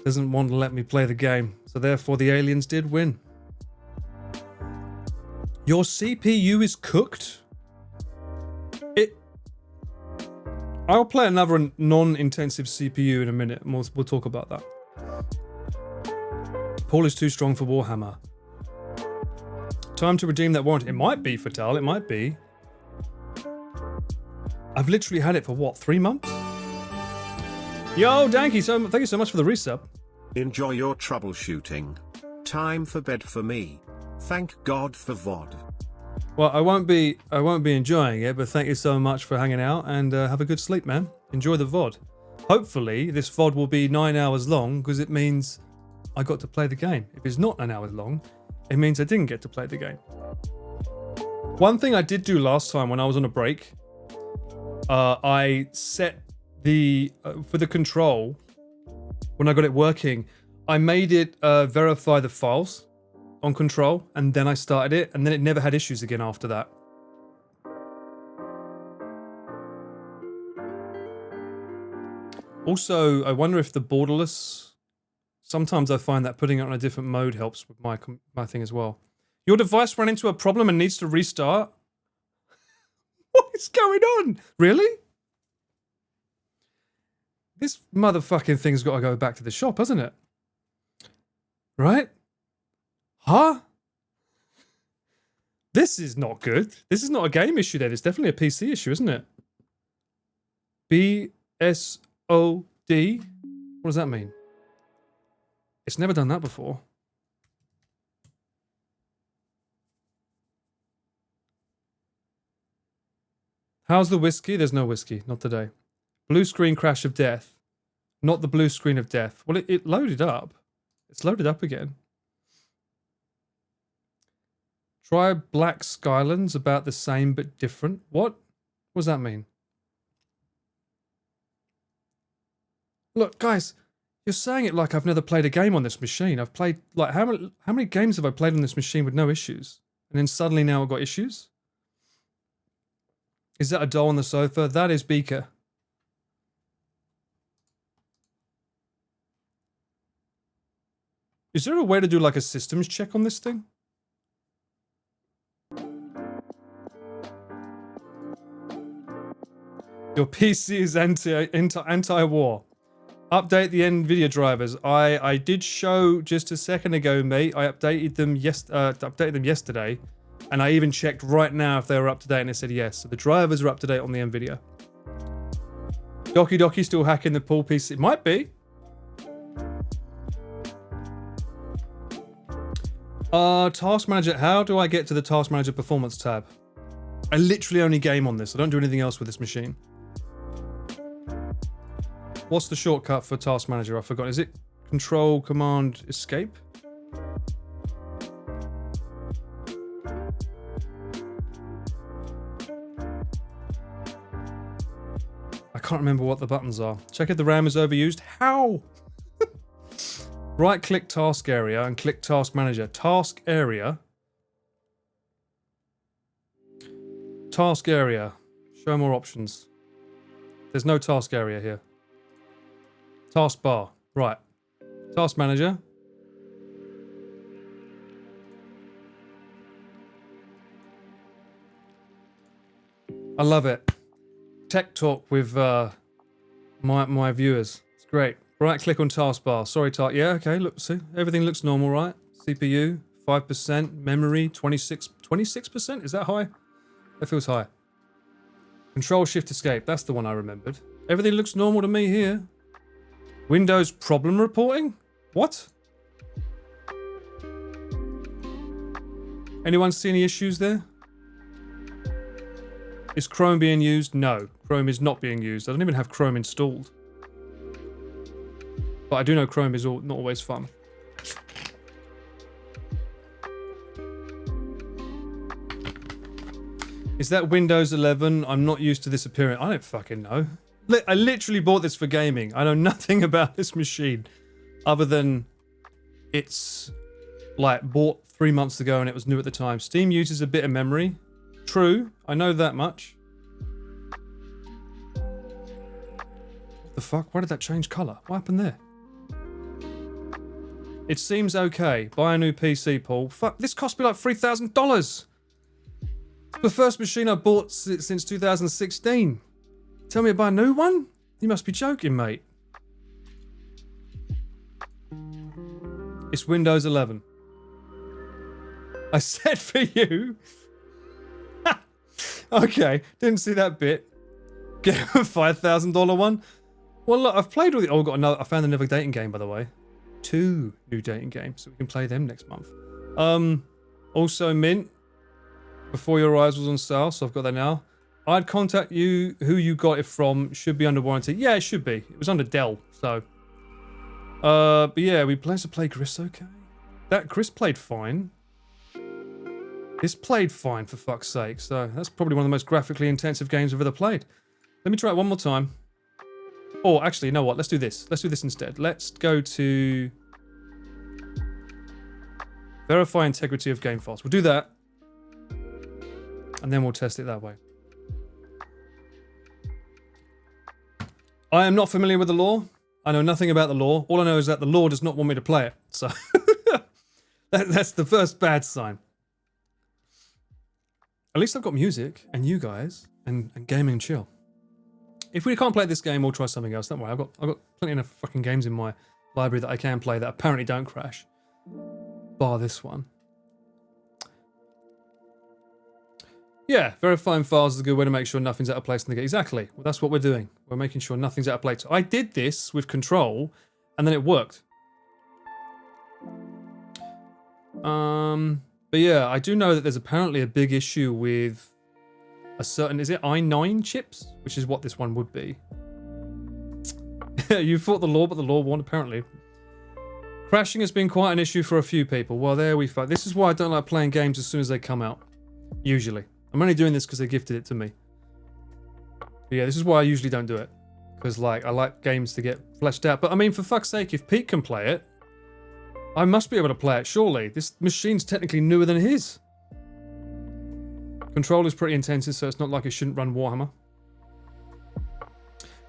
doesn't want to let me play the game. So therefore the aliens did win. Your CPU is cooked? I'll play another non-intensive CPU in a minute, and we'll talk about that. Paul is too strong for Warhammer. Time to redeem that warranty. It might be, Fatal, it might be. I've literally had it for what, 3 months? Yo, Danky, thank you so much for the resub. Enjoy your troubleshooting. Time for bed for me. Thank God for VOD. Well, I won't be enjoying it, but thank you so much for hanging out, and have a good sleep, man. Enjoy the VOD. Hopefully, this VOD will be 9 hours long, because it means I got to play the game. If it's not 9 hours long, it means I didn't get to play the game. One thing I did do last time when I was on a break, I set the for the control, when I got it working, I made it verify the files on control, and then I started it, and then it never had issues again after that. Also, I wonder if the borderless, sometimes I find that putting it on a different mode helps with my thing as well. Your device ran into a problem and needs to restart? What is going on? Really? This motherfucking thing's got to go back to the shop, hasn't it? Right? Huh? This is not good. This is not a game issue then. It's definitely a PC issue, isn't it? BSOD? What does that mean? It's never done that before. How's the whiskey? There's no whiskey. Not today. Blue screen crash of death. Not the blue screen of death. Well, it loaded up. It's loaded up again. Try Black Skylands, about the same but different. What does that mean? Look, guys, you're saying it like I've never played a game on this machine. I've played, like, how many games have I played on this machine with no issues? And then suddenly now I've got issues? Is that a doll on the sofa? That is Beaker. Is there a way to do like a systems check on this thing? Your PC is anti-war. Update the NVIDIA drivers. I did show just a second ago, mate. I updated them yesterday, and I even checked right now if they were up to date, and it said yes. So the drivers are up to date on the NVIDIA. Doki Doki still hacking the pool PC. It might be. Task Manager. How do I get to the Task Manager Performance tab? I literally only game on this. I don't do anything else with this machine. What's the shortcut for Task Manager? I forgot. Is it Control, Command, Escape? I can't remember what the buttons are. Check if the RAM is overused. How? Right-click Task Area and click Task Manager. Task Area. Task Area. Show more options. There's no Task Area here. Task Bar. Right. Task Manager. I love it. Tech talk with my viewers. It's great. Right click on taskbar. Sorry, yeah, okay, look, see, everything looks normal, right? CPU, 5%, memory, 26%? Is that high? That feels high. Control Shift Escape, that's the one I remembered. Everything looks normal to me here. Windows problem reporting? What? Anyone see any issues there? Is Chrome being used? No, Chrome is not being used. I don't even have Chrome installed. But I do know Chrome is not always fun. Is that Windows 11? I'm not used to this appearance. I don't fucking know. I literally bought this for gaming. I know nothing about this machine. Other than it's like bought 3 months ago and it was new at the time. Steam uses a bit of memory. True, I know that much. What the fuck? Why did that change colour? What happened there? It seems okay. Buy a new PC, Paul. Fuck, this cost me like $3,000. The first machine I bought since 2016. Tell me to buy a new one? You must be joking, mate. It's Windows 11. I said for you. Okay, didn't see that bit. Get a $5,000 one. Well, look, I've played all the. Oh, I found another dating game, by the way. 2 new dating games, so we can play them next month. Also Mint. Before Your Eyes was on sale, so I've got that now. I'd contact you. Who you got it from should be under warranty. Yeah, it should be. It was under Dell, so. But yeah, we planned to play Chris. Okay, that Chris played fine. This played fine, for fuck's sake. So that's probably one of the most graphically intensive games I've ever played. Let me try it one more time. Oh, actually, you know what? Let's do this. Let's do this instead. Let's go to verify integrity of game files. We'll do that. And then we'll test it that way. I am not familiar with the law. I know nothing about the law. All I know is that the law does not want me to play it. So that's the first bad sign. At least I've got music and you guys and gaming and chill. If we can't play this game, we'll try something else. Don't worry, I've got plenty of fucking games in my library that I can play that apparently don't crash. Bar this one. Yeah, verifying files is a good way to make sure nothing's out of place in the game. Exactly. Well, that's what we're doing. We're making sure nothing's out of place. I did this with Control, and then it worked. But yeah, I do know that there's apparently a big issue with a certain, is it i9 chips? Which is what this one would be. You fought the law, but the law won, apparently. Crashing has been quite an issue for a few people. Well, there we go. This is why I don't like playing games as soon as they come out. Usually. I'm only doing this because they gifted it to me. But yeah, this is why I usually don't do it. Because, like, I like games to get fleshed out. But, I mean, for fuck's sake, if Pete can play it, I must be able to play it, surely. This machine's technically newer than his. Control is pretty intensive, so it's not like it shouldn't run Warhammer.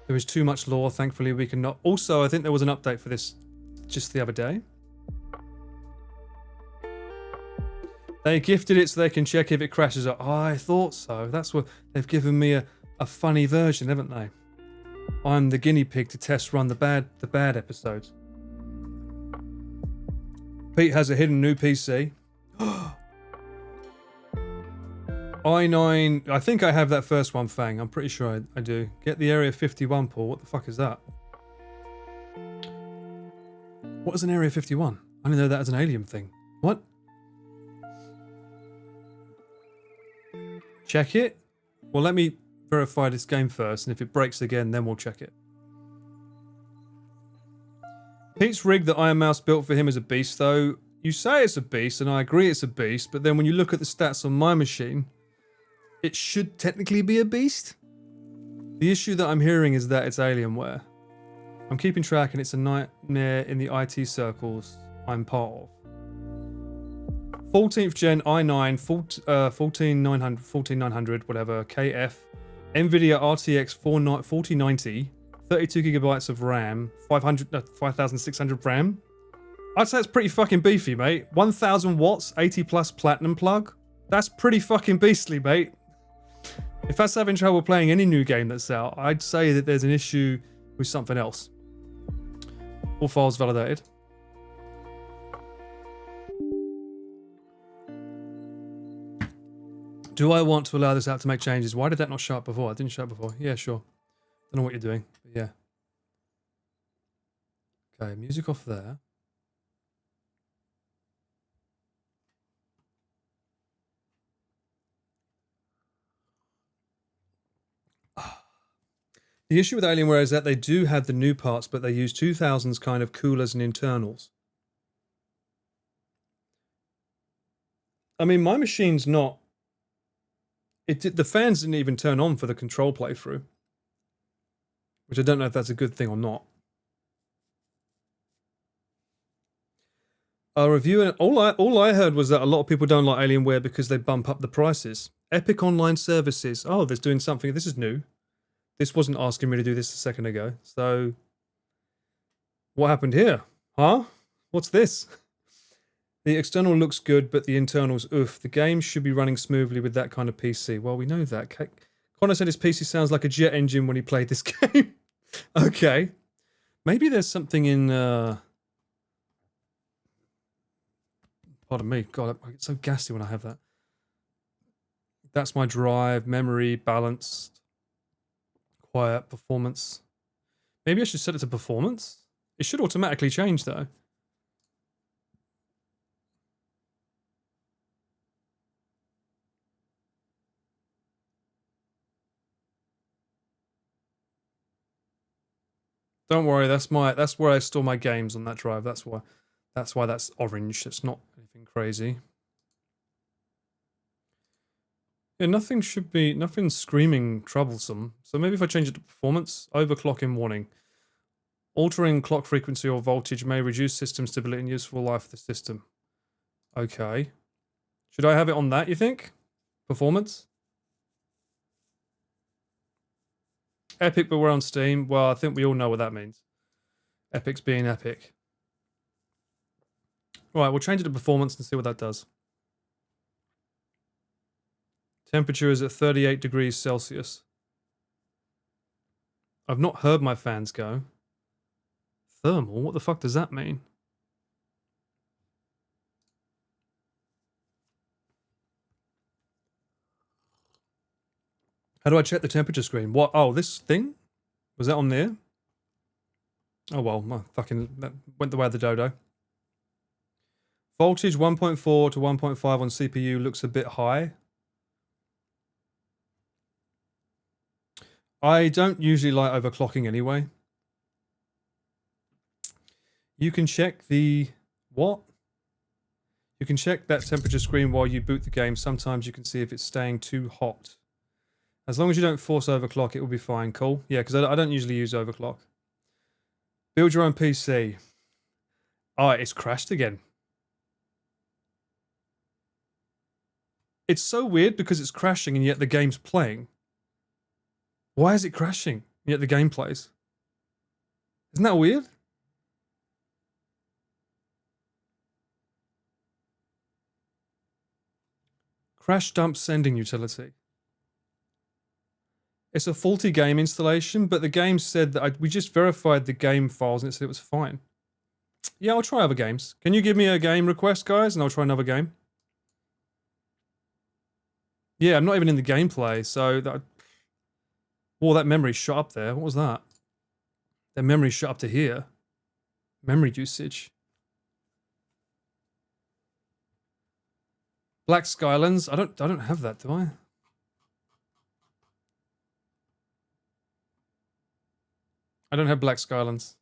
There is too much lore. Thankfully, we can not... Also, I think there was an update for this just the other day. They gifted it so they can check if it crashes. Oh, I thought so. That's what... They've given me a funny version, haven't they? I'm the guinea pig to test run the bad episodes. Pete has a hidden new PC. i9... I think I have that first one, Fang. I'm pretty sure I do. Get the Area 51, Paul. What the fuck is that? What is an Area 51? I didn't know that as an alien thing. What? Check it? Well, let me verify this game first, and if it breaks again, then we'll check it. Pete's rig that Iron Mouse built for him is a beast, though. You say it's a beast, and I agree it's a beast, but then when you look at the stats on my machine, it should technically be a beast. The issue that I'm hearing is that it's Alienware. I'm keeping track, and it's a nightmare in the IT circles I'm part of. 14th gen i9, 14900, whatever, KF, NVIDIA RTX 4090, 32 gigabytes of RAM, 5600 RAM. I'd say it's pretty fucking beefy, mate. 1000 watts, 80 plus platinum plug. That's pretty fucking beastly, mate. If that's having trouble playing any new game that's out, I'd say that there's an issue with something else. All files validated. Do I want to allow this app to make changes? Why did that not show up before? I didn't show up before. Yeah, sure. Don't know what you're doing, but yeah. Okay, music off there. The issue with Alienware is that they do have the new parts, but they use 2000s kind of coolers and internals. I mean, my machine's not... The fans didn't even turn on for the control playthrough. Which I don't know if that's a good thing or not. A review, and all I heard was that a lot of people don't like Alienware because they bump up the prices. Epic Online Services. Oh, they're doing something. This is new. This wasn't asking me to do this a second ago. So, what happened here? Huh? What's this? The external looks good, but the internals, oof. The game should be running smoothly with that kind of PC. Well, we know that. Connor said his PC sounds like a jet engine when he played this game. Okay. Maybe there's something in... Pardon me. God, I get so gassy when I have that. That's my drive, memory, balanced, quiet, performance. Maybe I should set it to performance? It should automatically change, though. Don't worry, that's where I store my games on that drive. That's why that's orange. It's not anything crazy. Yeah, nothing's screaming troublesome. So maybe if I change it to performance, overclocking warning. Altering clock frequency or voltage may reduce system stability and useful life of the system. Okay. Should I have it on that, you think? Performance? Epic, but we're on Steam. Well, I think we all know what that means. Epic's being epic. Right, we'll change it to performance and see what that does. Temperature is at 38 degrees Celsius. I've not heard my fans go. Thermal? What the fuck does that mean? How do I check the temperature screen? What? Oh, this thing? Was that on there? Oh well, that went the way of the dodo. Voltage 1.4 to 1.5 on CPU looks a bit high. I don't usually like overclocking anyway. You can check the... What? You can check that temperature screen while you boot the game. Sometimes you can see if it's staying too hot. As long as you don't force overclock, it will be fine. Cool. Yeah, because I don't usually use overclock. Build your own PC. Oh, it's crashed again. It's so weird because it's crashing and yet the game's playing. Why is it crashing and yet the game plays? Isn't that weird? Crash dump sending utility. It's a faulty game installation, but the game said that we just verified the game files and it said it was fine. Yeah, I'll try other games. Can you give me a game request, guys, and I'll try another game? Yeah, I'm not even in the gameplay, so that... Oh, that memory shot up there. What was that? That memory shot up to here. Memory usage. Black Skylands. I don't have that, do I? I don't have Black Skylands.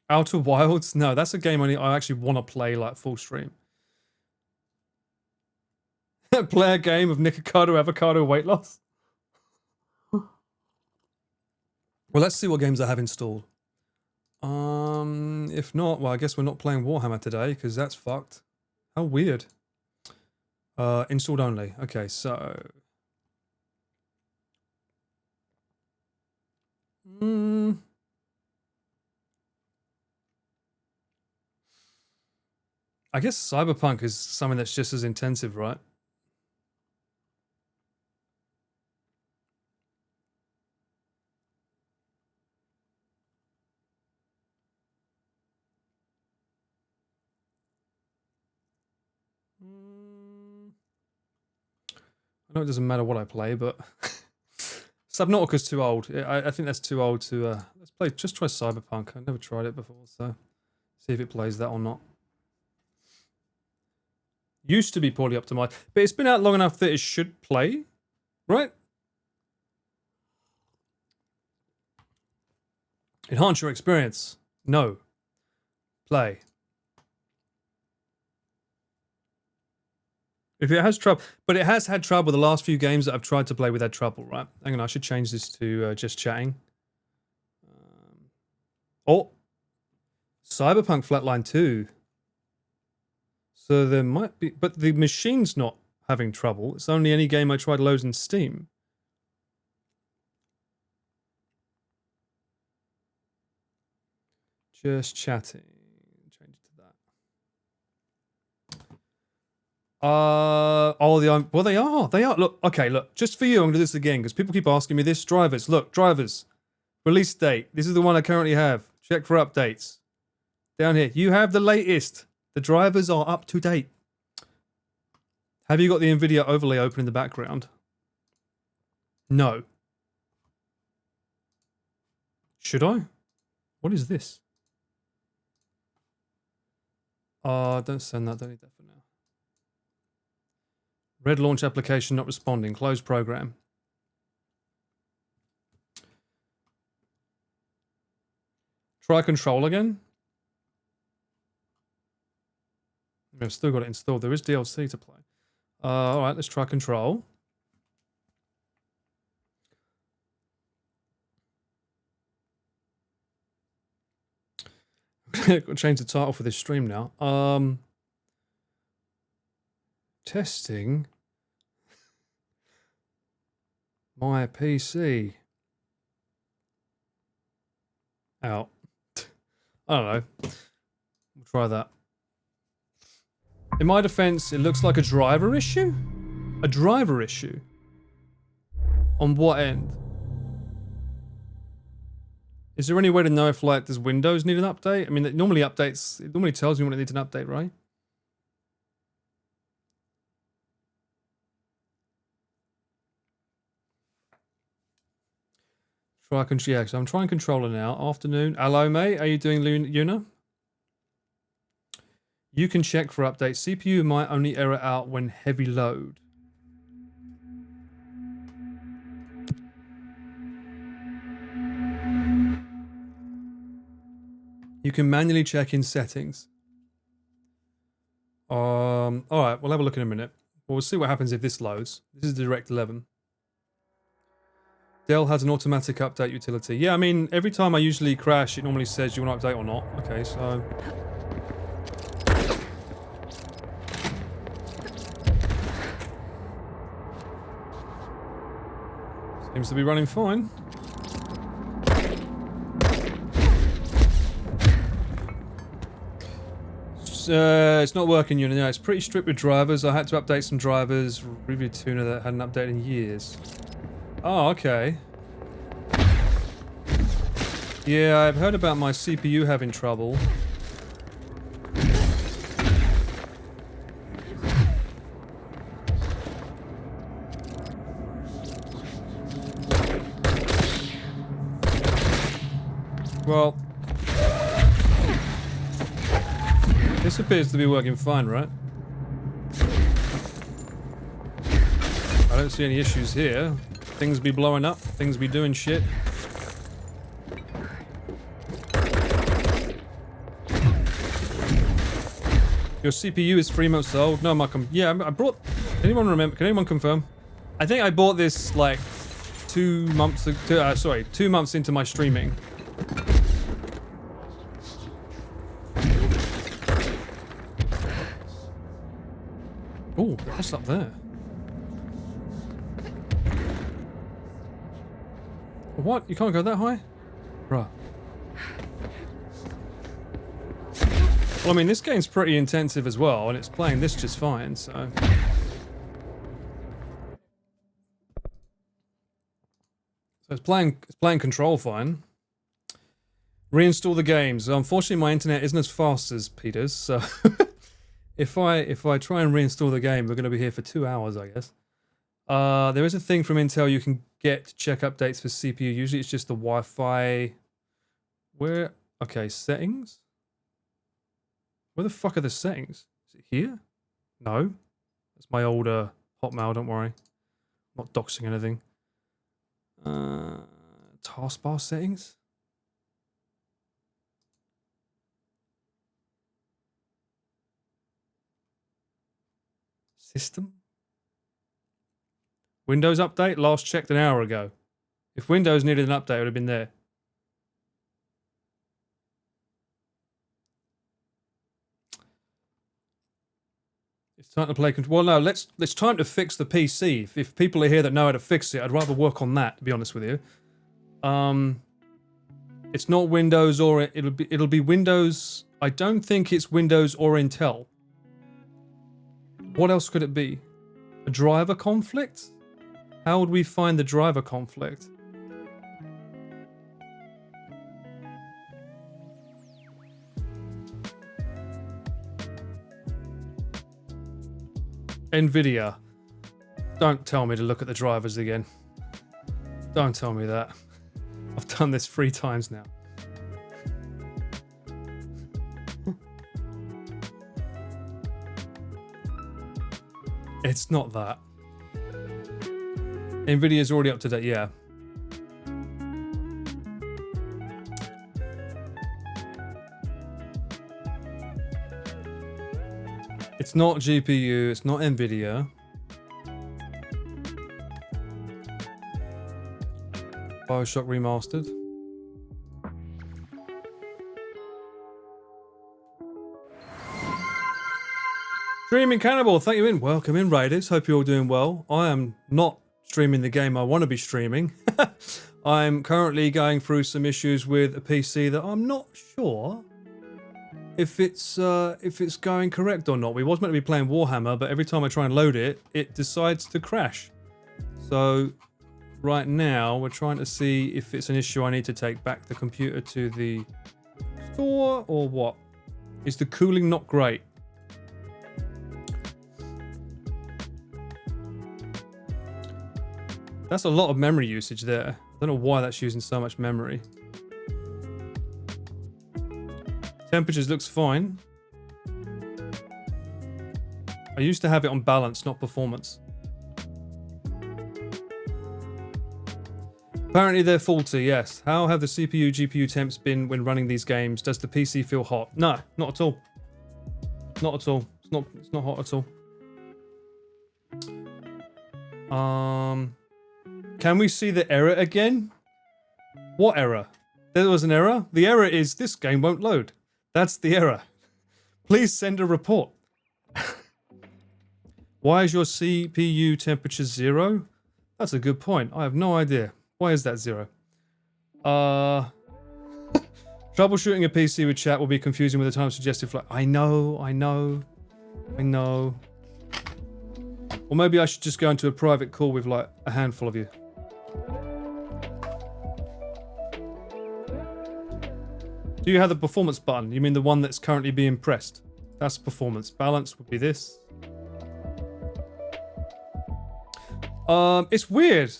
Outer Wilds? No, that's a game I actually want to play like full stream. Play a game of Nikocado Avocado weight loss. Well, let's see what games I have installed. If not, well, I guess we're not playing Warhammer today because that's fucked. How weird. Installed only. Okay, so. I guess Cyberpunk is something that's just as intensive, right? I know it doesn't matter what I play, but Subnautica's too old. I think that's too old to. Let's play. Just try Cyberpunk. I've never tried it before, so see if it plays that or not. Used to be poorly optimized, but it's been out long enough that it should play, right? Enhance your experience. No. Play. If it has trouble, but it has had trouble. The last few games that I've tried to play with had trouble, right? Hang on, I should change this to just chatting. Oh, Cyberpunk Flatline 2. So there might be, but the machine's not having trouble. It's only any game I tried loads in Steam. Just chatting. Change it to that. Oh, well, they are. Look, okay, look, just for you, I'm gonna do this again because people keep asking me this. Drivers, look, drivers, release date. This is the one I currently have. Check for updates. Down here, you have the latest. The drivers are up to date. Have you got the NVIDIA overlay open in the background? No. Should I? What is this? Don't send that. Don't need that for now. Red launch application not responding. Close program. Try control again. I've still got it installed. There is DLC to play. All right, let's try control. Got to change the title for this stream now. Testing my PC. Out. I don't know. We'll try that. In my defense, it looks like a driver issue? A driver issue? On what end? Is there any way to know if, like, does Windows need an update? I mean, it normally updates, it normally tells me when it needs an update, right? Yeah, so I'm trying controller now. Afternoon. Hello, mate. How you doing, Una? You can check for updates. CPU might only error out when heavy load. You can manually check in settings. All right, we'll have a look in a minute. We'll see what happens if this loads. This is Direct 11. Dell has an automatic update utility. Yeah, I mean, every time I usually crash, it normally says you want to update or not. Okay, so... Seems to be running fine. It's not working, you know. It's pretty strict with drivers. I had to update some drivers. Review tuner that hadn't updated in years. Oh, okay. Yeah, I've heard about my CPU having trouble. Well, this appears to be working fine, right? I don't see any issues here. Things be blowing up, things be doing shit. Your CPU is 3 months old. No, Markham. Yeah, I brought... Anyone remember? Can anyone confirm? I think I bought this like 2 months... 2 months into my streaming. Oh, what's up there? What? You can't go that high? Bruh. Well, I mean, this game's pretty intensive as well, and it's playing this just fine, so... So it's playing Control fine. Reinstall the games. Unfortunately, my internet isn't as fast as Peter's, so... If I try and reinstall the game, we're going to be here for 2 hours, I guess. There is a thing from Intel you can get to check updates for CPU. Usually it's just the Wi-Fi. Where? Okay, settings? Where the fuck are the settings? Is it here? No. That's my older Hotmail, don't worry. I'm not doxing anything. Taskbar settings? System? Windows update? Last checked an hour ago. If Windows needed an update, it would have been there. It's time to play control. Well, no, it's time to fix the PC. If people are here that know how to fix it, I'd rather work on that, to be honest with you. It's not Windows or it'll be Windows. I don't think it's Windows or Intel. What else could it be? A driver conflict? How would we find the driver conflict? Nvidia. Don't tell me to look at the drivers again. Don't tell me that. I've done this 3 times now. It's not that. Nvidia's already up to date, yeah. It's not GPU, it's not Nvidia. BioShock Remastered. Streaming Cannibal, thank you in. Welcome in, Raiders. Hope you're all doing well. I am not streaming the game I want to be streaming. I'm currently going through some issues with a PC that I'm not sure if it's going correct or not. We was meant to be playing Warhammer, but every time I try and load it, it decides to crash. So right now we're trying to see if it's an issue I need to take back the computer to the store or what. Is the cooling not great? That's a lot of memory usage there. I don't know why that's using so much memory. Temperatures looks fine. I used to have it on balance, not performance. Apparently they're faulty, yes. How have the CPU, GPU temps been when running these games? Does the PC feel hot? No, not at all. Not at all. It's not hot at all. Can we see the error again? What error? There was an error. The error is this game won't load. That's the error. Please send a report. Why is your CPU temperature 0? That's a good point. I have no idea. Why is that 0? Troubleshooting a PC with chat will be confusing with the time suggested flight. I know. Or maybe I should just go into a private call with like a handful of you. Do you have the performance button? You mean the one that's currently being pressed? That's performance. Balance would be this. It's weird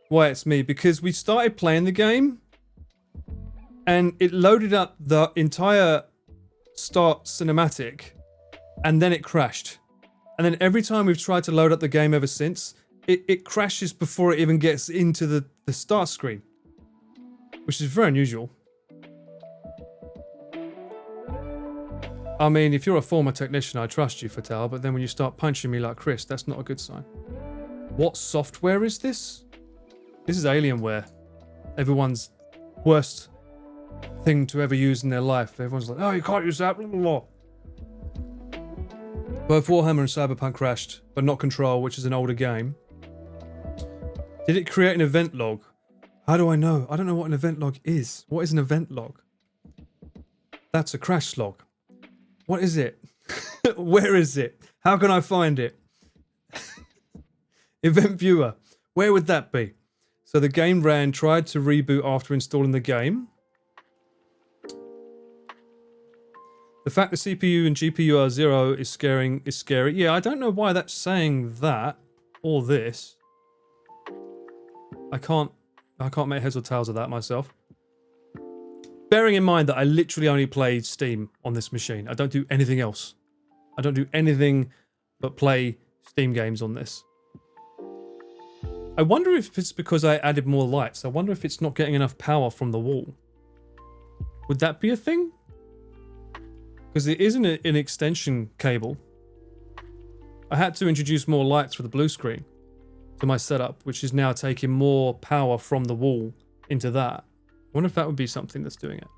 why it's me, because we started playing the game and it loaded up the entire start cinematic and then it crashed. And then every time we've tried to load up the game ever since, it crashes before it even gets into the start screen, which is very unusual. I mean, if you're a former technician, I trust you, Fatal, but then when you start punching me like Chris, that's not a good sign. What software is this? This is Alienware. Everyone's worst thing to ever use in their life. Everyone's like, oh, you can't use that, blah, blah, blah. Both Warhammer and Cyberpunk crashed, but not Control, which is an older game. Did it create an event log? How do I know? I don't know what an event log is. What is an event log? That's a crash log. What is it? Where is it? How can I find it? Event viewer. Where would that be? So the game ran, tried to reboot after installing the game. The fact the CPU and GPU are 0 is scary. Yeah, I don't know why that's saying that or this. I can't make heads or tails of that myself. Bearing in mind that I literally only play Steam on this machine. I don't do anything else. I don't do anything but play Steam games on this. I wonder if it's because I added more lights. I wonder if it's not getting enough power from the wall. Would that be a thing? Because it isn't an extension cable. I had to introduce more lights for the blue screen to my setup, which is now taking more power from the wall into that. I wonder if that would be something that's doing it.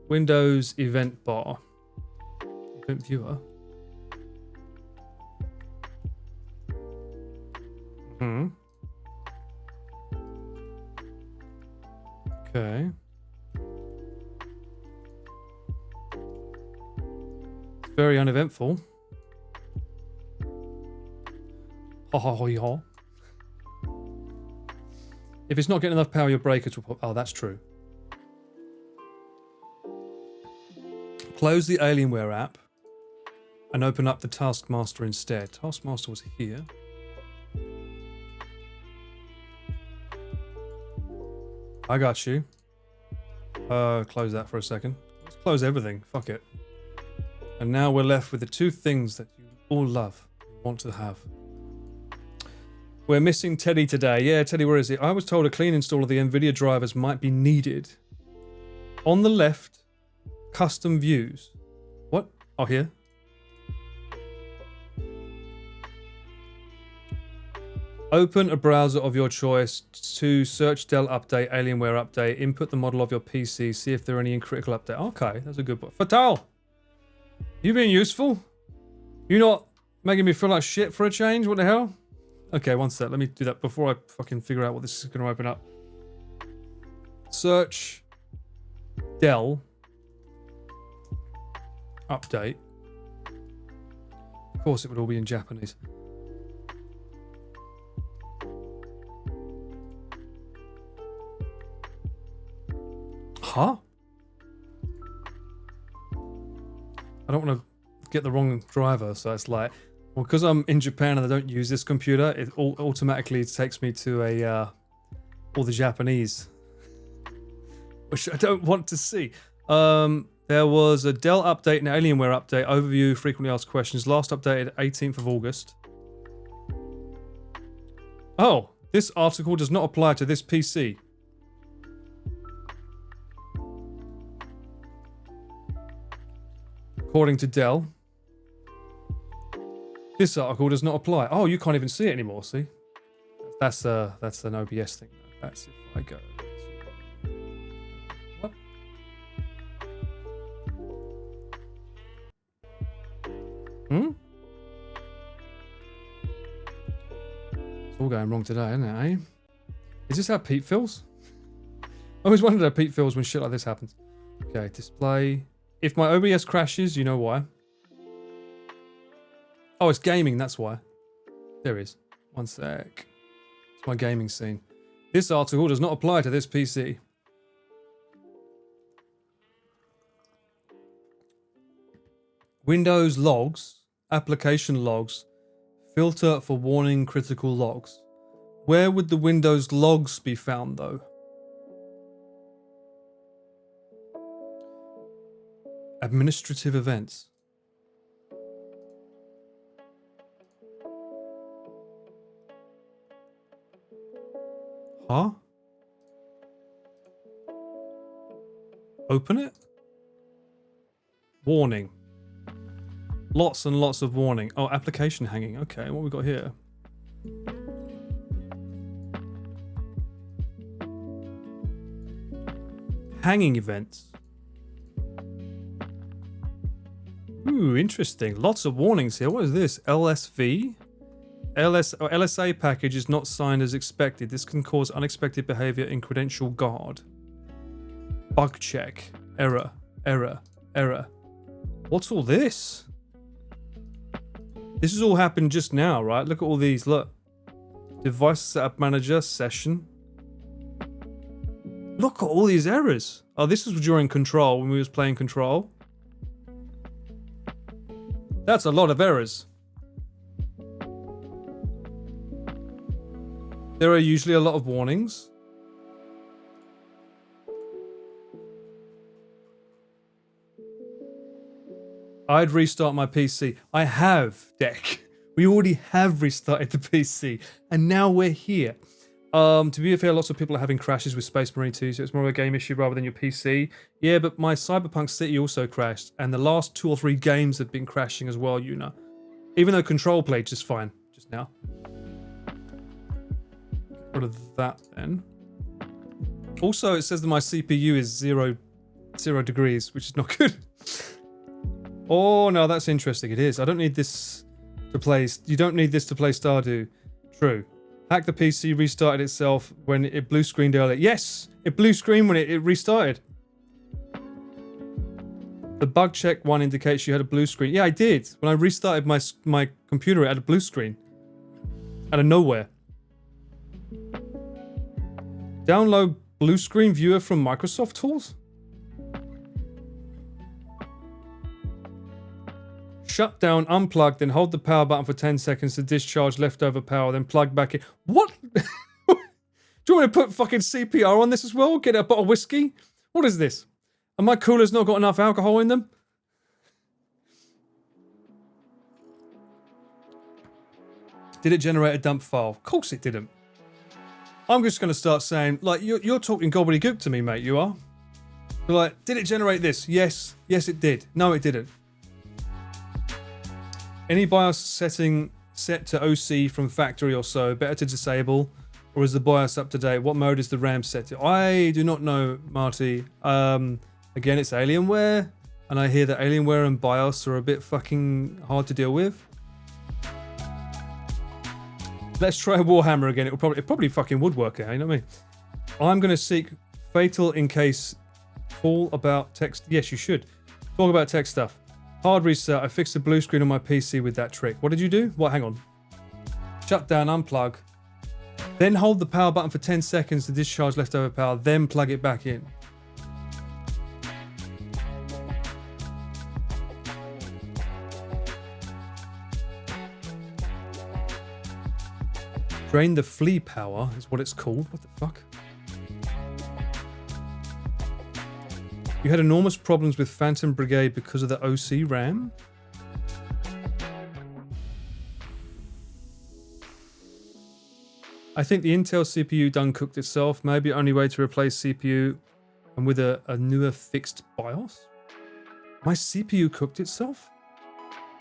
Windows event bar. Event viewer. Okay. Very uneventful. Ha ha ha ha. If it's not getting enough power, your breakers will pop. Oh, that's true. Close the Alienware app and open up the Taskmaster instead. Taskmaster was here. I got you. Close that for a second. Let's close everything. Fuck it. And now we're left with the two things that you all love, want to have. We're missing Teddy today. Yeah, Teddy, where is he? I was told a clean install of the NVIDIA drivers might be needed. On the left, custom views. What? Oh, here. Open a browser of your choice to search Dell Update, Alienware Update, input the model of your PC, see if there are any in critical update. Okay, that's a good one. Fatal! You being useful? You not making me feel like shit for a change? What the hell? Okay, one sec. Let me do that before I fucking figure out what this is going to open up. Search Dell Update. Of course it would all be in Japanese. Huh? I don't want to get the wrong driver, so it's like, well, because I'm in Japan and I don't use this computer, it automatically takes me to all the Japanese, which I don't want to see. There was a Dell update and Alienware update, overview, frequently asked questions, last updated 18th of August. Oh, this article does not apply to this PC. According to Dell. This article does not apply. Oh, you can't even see it anymore, see? That's an OBS thing. That's if I go to... What? Hmm? It's all going wrong today, isn't it, eh? Is this how Pete feels? I always wondered how Pete feels when shit like this happens. Okay, display. If my OBS crashes, you know why. Oh, it's gaming, that's why. There it is. One sec. It's my gaming scene. This article does not apply to this PC. Windows logs, application logs, filter for warning critical logs. Where would the Windows logs be found though? Administrative events. Huh? Open it? Warning. Lots and lots of warning. Oh, application hanging. Okay, what we got here? Hanging events. Ooh, interesting. Lots of warnings here. What is this? LSV? LSA package is not signed as expected. This can cause unexpected behavior in credential guard. Bug check. Error. Error. Error. What's all this? This has all happened just now, right? Look at all these. Look. Device setup manager session. Look at all these errors. Oh, this was during Control when we was playing Control. That's a lot of errors. There are usually a lot of warnings. I'd restart my PC. I have, Deck. We already have restarted the PC. And now we're here. To be fair, lots of people are having crashes with Space Marine 2, so it's more of a game issue rather than your PC. Yeah, but my Cyberpunk City also crashed. And the last 2 or 3 games have been crashing as well, you know. Even though Control played just fine just now. Rid of that then. Also, it says that my CPU is 0 degrees, which is not good. Oh, no, that's interesting. It is. I don't need this to play... You don't need this to play Stardew. True. Hack the PC restarted itself when it blue screened earlier. Yes! It blue screened when it restarted. The bug check one indicates you had a blue screen. Yeah, I did. When I restarted my computer, it had a blue screen. Out of nowhere. Download blue screen viewer from Microsoft Tools? Shut down, unplug, then hold the power button for 10 seconds to discharge leftover power, then plug back in. What? Do you want me to put fucking CPR on this as well? Get a bottle of whiskey? What is this? And my cooler's not got enough alcohol in them? Did it generate a dump file? Of course it didn't. I'm just going to start saying, like, you're talking gobbledygook to me, mate, you are. You're like, did it generate this? Yes. Yes, it did. No, it didn't. Any BIOS setting set to OC from factory or so, better to disable, or is the BIOS up to date? What mode is the RAM set to? I do not know, Marty. Again, it's Alienware, and I hear that Alienware and BIOS are a bit fucking hard to deal with. Let's try Warhammer again. It probably fucking would work out, you know what I mean? I'm gonna seek fatal in case call about text. Yes, you should. Talk about tech stuff. Hard reset. I fixed the blue screen on my PC with that trick. What did you do? What? Hang on. Shut down, unplug. Then hold the power button for 10 seconds to discharge leftover power, then plug it back in. Drain the flea power is what it's called. What the fuck? You had enormous problems with Phantom Brigade because of the OC RAM? I think the Intel CPU done cooked itself. Maybe only way to replace CPU and with a newer fixed BIOS? My CPU cooked itself?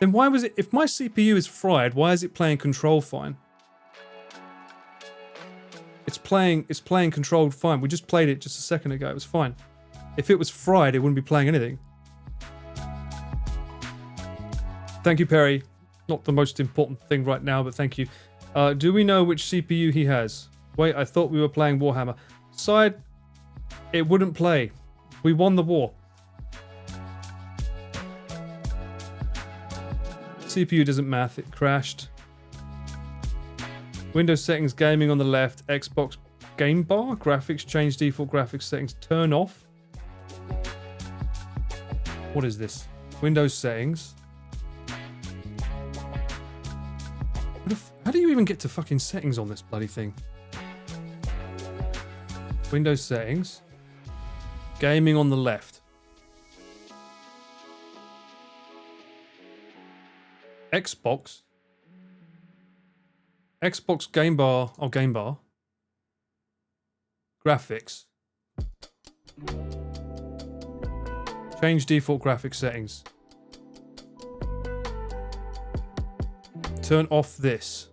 Then why was it... If my CPU is fried, why is it playing control fine? It's playing controlled fine. We just played it just a second ago. It was fine. If it was fried, it wouldn't be playing anything. Thank you, Perry. Not the most important thing right now, but thank you. Do we know which CPU he has? Wait, I thought we were playing Warhammer. Side, it wouldn't play. We won the war. CPU doesn't math, it crashed. Windows settings, gaming on the left, Xbox game bar, graphics, change default graphics settings, turn off. What is this? Windows settings. How do you even get to fucking settings on this bloody thing? Windows settings. Gaming on the left. Xbox. Xbox game bar. Oh, game bar. Graphics. Change default graphics settings. Turn off this.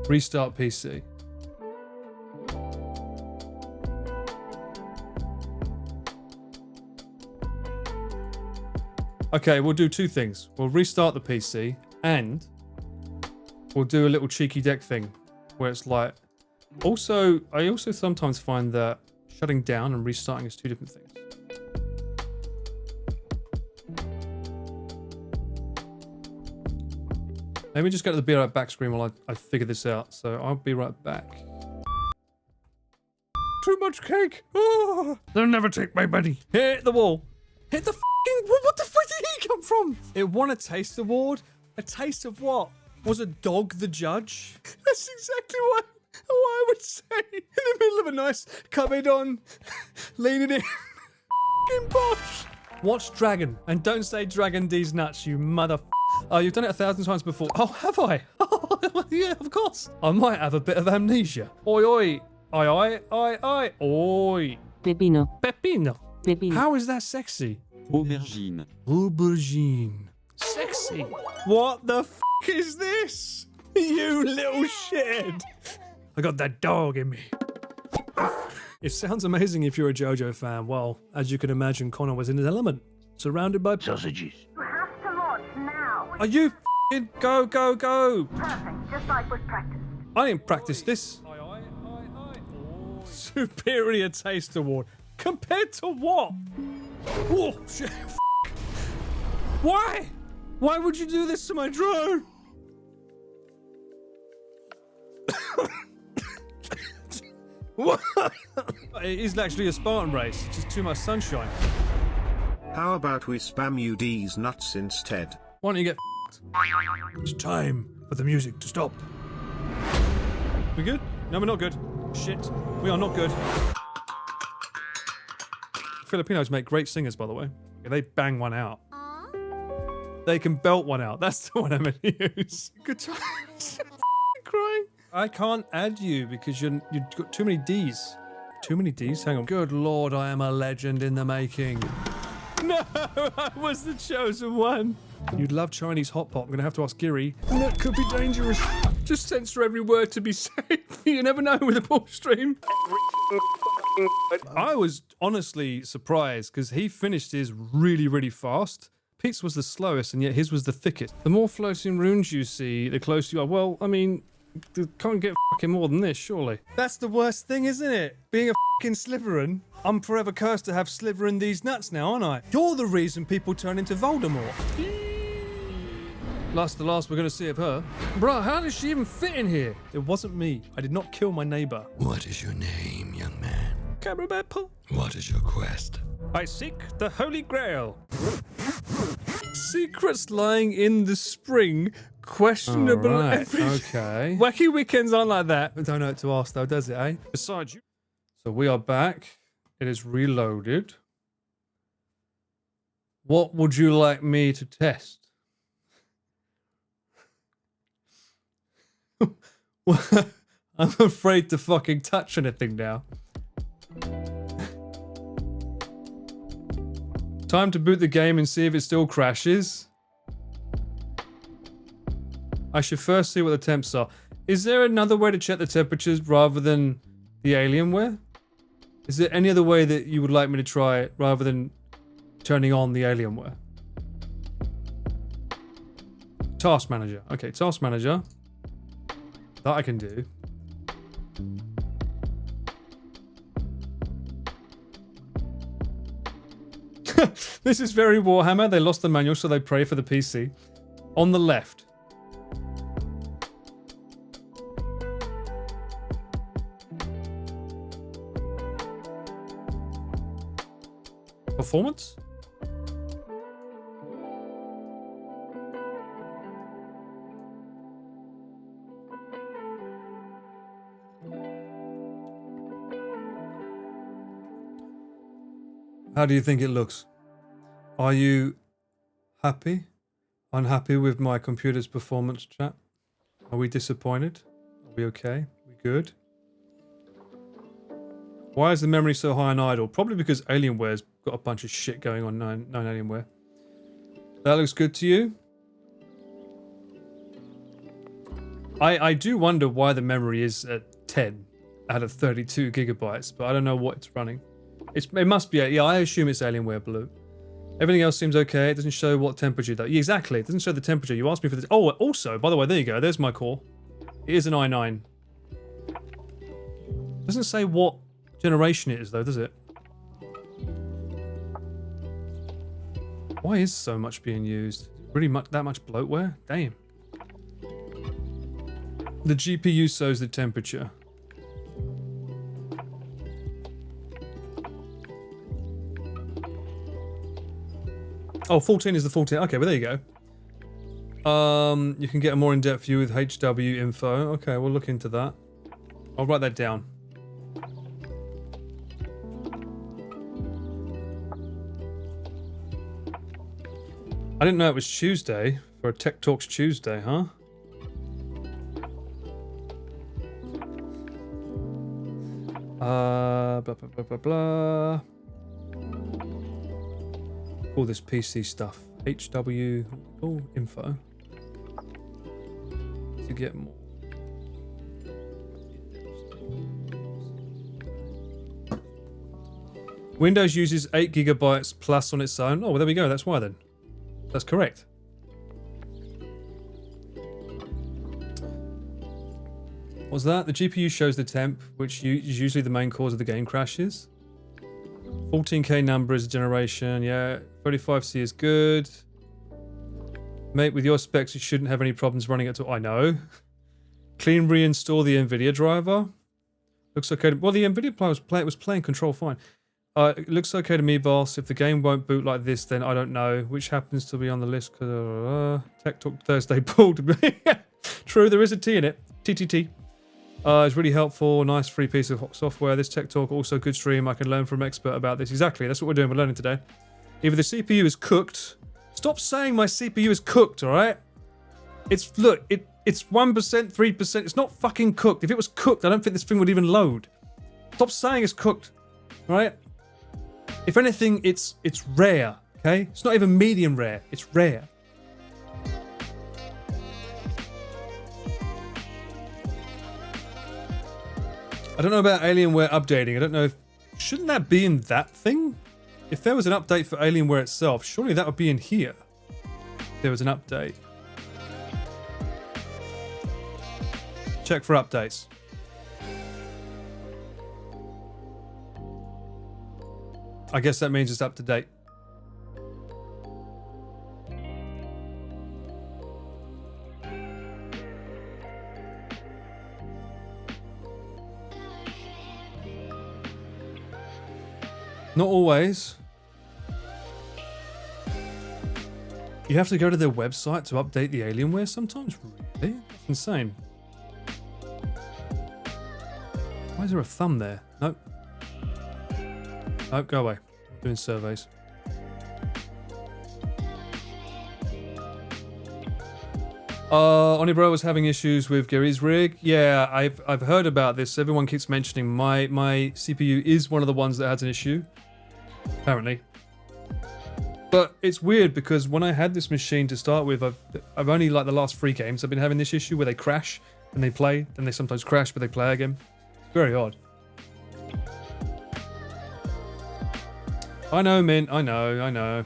Restart PC. Okay, we'll do two things. We'll restart the PC and we'll do a little cheeky deck thing where it's like... Also, I also sometimes find that shutting down and restarting is two different things. Let me just go to the be right back screen while I figure this out. So I'll be right back. Too much cake. Oh, they'll never take my money. Hit the wall. Hit the fucking... What the fuck did he come from? It won a taste award. A taste of what? Was a dog the judge? That's exactly what I would say. In the middle of a nice cupboard on, leaning in. Fucking bosh. Watch Dragon. And don't say Dragon D's nuts, you mother... Oh, you've done it 1,000 times before. Oh, have I? Oh, yeah, of course. I might have a bit of amnesia. Oi, oi. Oi, oi, oi, oi. Oi. Pepino. Pepino. Pepino. How is that sexy? Aubergine. Aubergine. Sexy. What the f*** is this? You little shit. I got that dog in me. It sounds amazing if you're a JoJo fan. Well, as you can imagine, Connor was in his element. Surrounded by sausages. You have to launch now. Are you f***ing go, go, go? Perfect, just like was practiced. I didn't practice this. Superior Taste Award. Compared to what? Whoa, shit. Why? Why would you do this to my drone? What? It is actually a Spartan race. It's just too much sunshine. How about we spam you D's nuts instead? Why don't you get f***ed? It's time for the music to stop. We good? No, we're not good. Shit. We are not good. Filipinos make great singers, by the way. Yeah, they bang one out. They can belt one out. That's the one I'm going to use. Good times. Crying. I can't add you because you've got too many D's. Too many D's? Hang on. Good lord, I am a legend in the making. No, I was the chosen one. You'd love Chinese hot pot. I'm going to have to ask Giri. That could be dangerous. Just censor every word to be safe. You never know with a pull stream. I was honestly surprised because he finished his really, really fast. Pete's was the slowest and yet his was the thickest. The more floating runes you see, the closer you are. Well, I mean, you can't get fucking more than this, surely. That's the worst thing, isn't it? Being a fucking Slytherin. I'm forever cursed to have Slytherin these nuts now, aren't I? You're the reason people turn into Voldemort. That's the last we're going to see of her. Bruh, how does she even fit in here? It wasn't me. I did not kill my neighbor. What is your name, young man? Cameraman Paul. What is your quest? I seek the Holy Grail. Secrets lying in the spring. Questionable. Right, okay. Wacky weekends aren't like that. I don't know what to ask though, does it, eh? Besides you. So we are back. It is reloaded. What would you like me to test? I'm afraid to fucking touch anything now. Time to boot the game and see if it still crashes. I should first see what the temps are. Is there another way to check the temperatures rather than the Alienware? Is there any other way that you would like me to try it rather than turning on the Alienware? Task Manager. Okay, Task Manager. That I can do. This is very Warhammer. They lost the manual, so they pray for the PC. On the left. Performance? How do you think it looks? Are you happy? Unhappy with my computer's performance, chat? Are we disappointed? Are we okay? We good? Why is the memory so high and idle? Probably because Alienware's got a bunch of shit going on, 9 Alienware. That looks good to you? I do wonder why the memory is at 10 out of 32 gigabytes, but I don't know what it's running. It must be, yeah, I assume it's Alienware Blue. Everything else seems okay. It doesn't show what temperature though. Yeah, exactly, it doesn't show the temperature. You asked me for this. Oh, also, by the way, there you go. There's my core. It is an i9. Doesn't say what generation it is though, does it? Why is so much being used? Really much, that much bloatware? Damn. The GPU shows the temperature. Oh, 14 is the 14. Okay, well there you go. You can get a more in-depth view with HW info. Okay, we'll look into that. I'll write that down. I didn't know it was Tuesday for a Tech Talks Tuesday, huh? Blah, blah, blah, blah, blah. All this PC stuff. HW, info. To get more. Windows uses 8 gigabytes plus on its own. Oh, well, there we go. That's why then. That's correct. What's that? The GPU shows the temp, which is usually the main cause of the game crashes. 14K number is a generation. Yeah, 35C is good. Mate, with your specs, you shouldn't have any problems running it. I know. Clean reinstall the NVIDIA driver. Looks okay. Well, the NVIDIA player was playing Control fine. It looks okay to me, boss. If the game won't boot like this, then I don't know. Which happens to be on the list. Tech Talk Thursday pulled me. True, there is a T in it. TTT. It's really helpful. Nice free piece of software. This Tech Talk, also good stream. I can learn from an expert about this. Exactly. That's what we're doing. We're learning today. Either the CPU is cooked. Stop saying my CPU is cooked, all right? It's 1%, 3%. It's not fucking cooked. If it was cooked, I don't think this thing would even load. Stop saying it's cooked, all right? If anything, it's rare, okay? It's not even medium rare. It's rare. I don't know about Alienware updating. I don't know if... Shouldn't that be in that thing? If there was an update for Alienware itself, surely that would be in here. If there was an update. Check for updates. I guess that means it's up to date. Not always. You have to go to their website to update the Alienware sometimes? Really? That's insane. Why is there a thumb there? Nope. Nope, go away. I'm doing surveys. Onibro was having issues with Gary's rig. Yeah, I've heard about this. Everyone keeps mentioning my CPU is one of the ones that has an issue. Apparently. But it's weird because when I had this machine to start with, I've only like the last 3 games I've been having this issue where they crash and they play, then they sometimes crash but they play again. Very odd. I know, Mint. I know.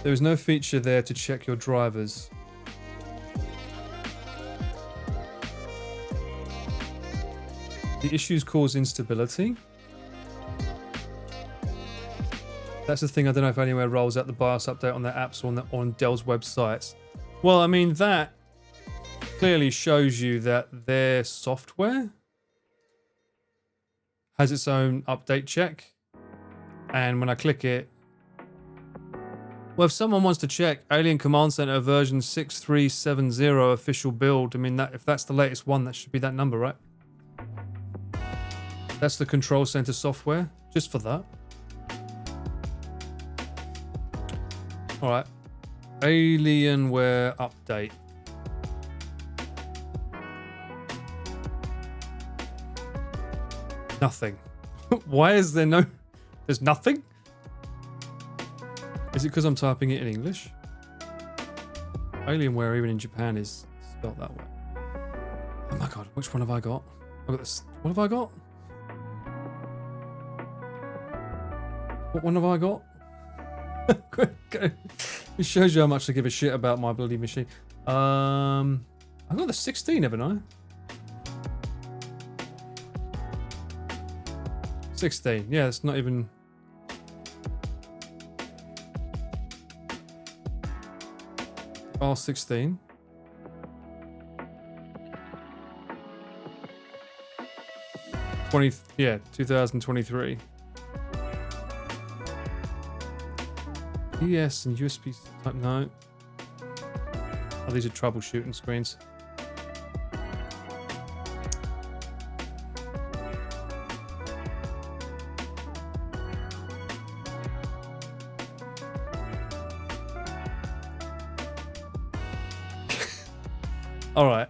There is no feature there to check your drivers. The issues cause instability. That's the thing. I don't know if anywhere rolls out the BIOS update on their apps or on Dell's websites. Well, I mean, that clearly shows you that their software has its own update check. And when I click it, well, if someone wants to check Alien Command Center version 6370 official build, I mean, if that's the latest one, that should be that number, right? That's the control center software, just for that. All right, Alienware update. Nothing. Why is there no... There's nothing? Is it because I'm typing it in English? Alienware, even in Japan, is spelled that way. Oh my god, which one have I got? I've got this. What have I got? What one have I got? It shows you how much I give a shit about my bloody machine. I got the 16, haven't I? 16. Yeah, it's not even... R16. Yeah, 2023. ES and USB type, no. Oh, these are troubleshooting screens. All right,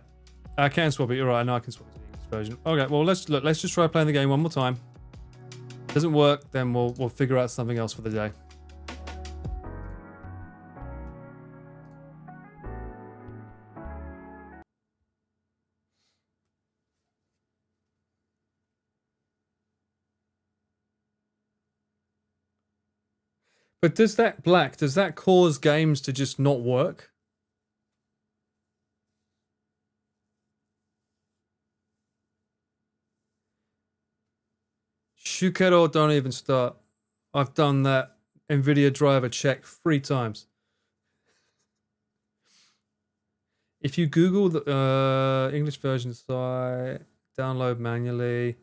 I can swap it. You're right. I know I can swap it to the English version. Okay, well let's just try playing the game one more time. Doesn't work, then we'll figure out something else for the day. But does that cause games to just not work? Shukero, don't even start. I've done that NVIDIA driver check 3 times. If you Google the English version site, download manually,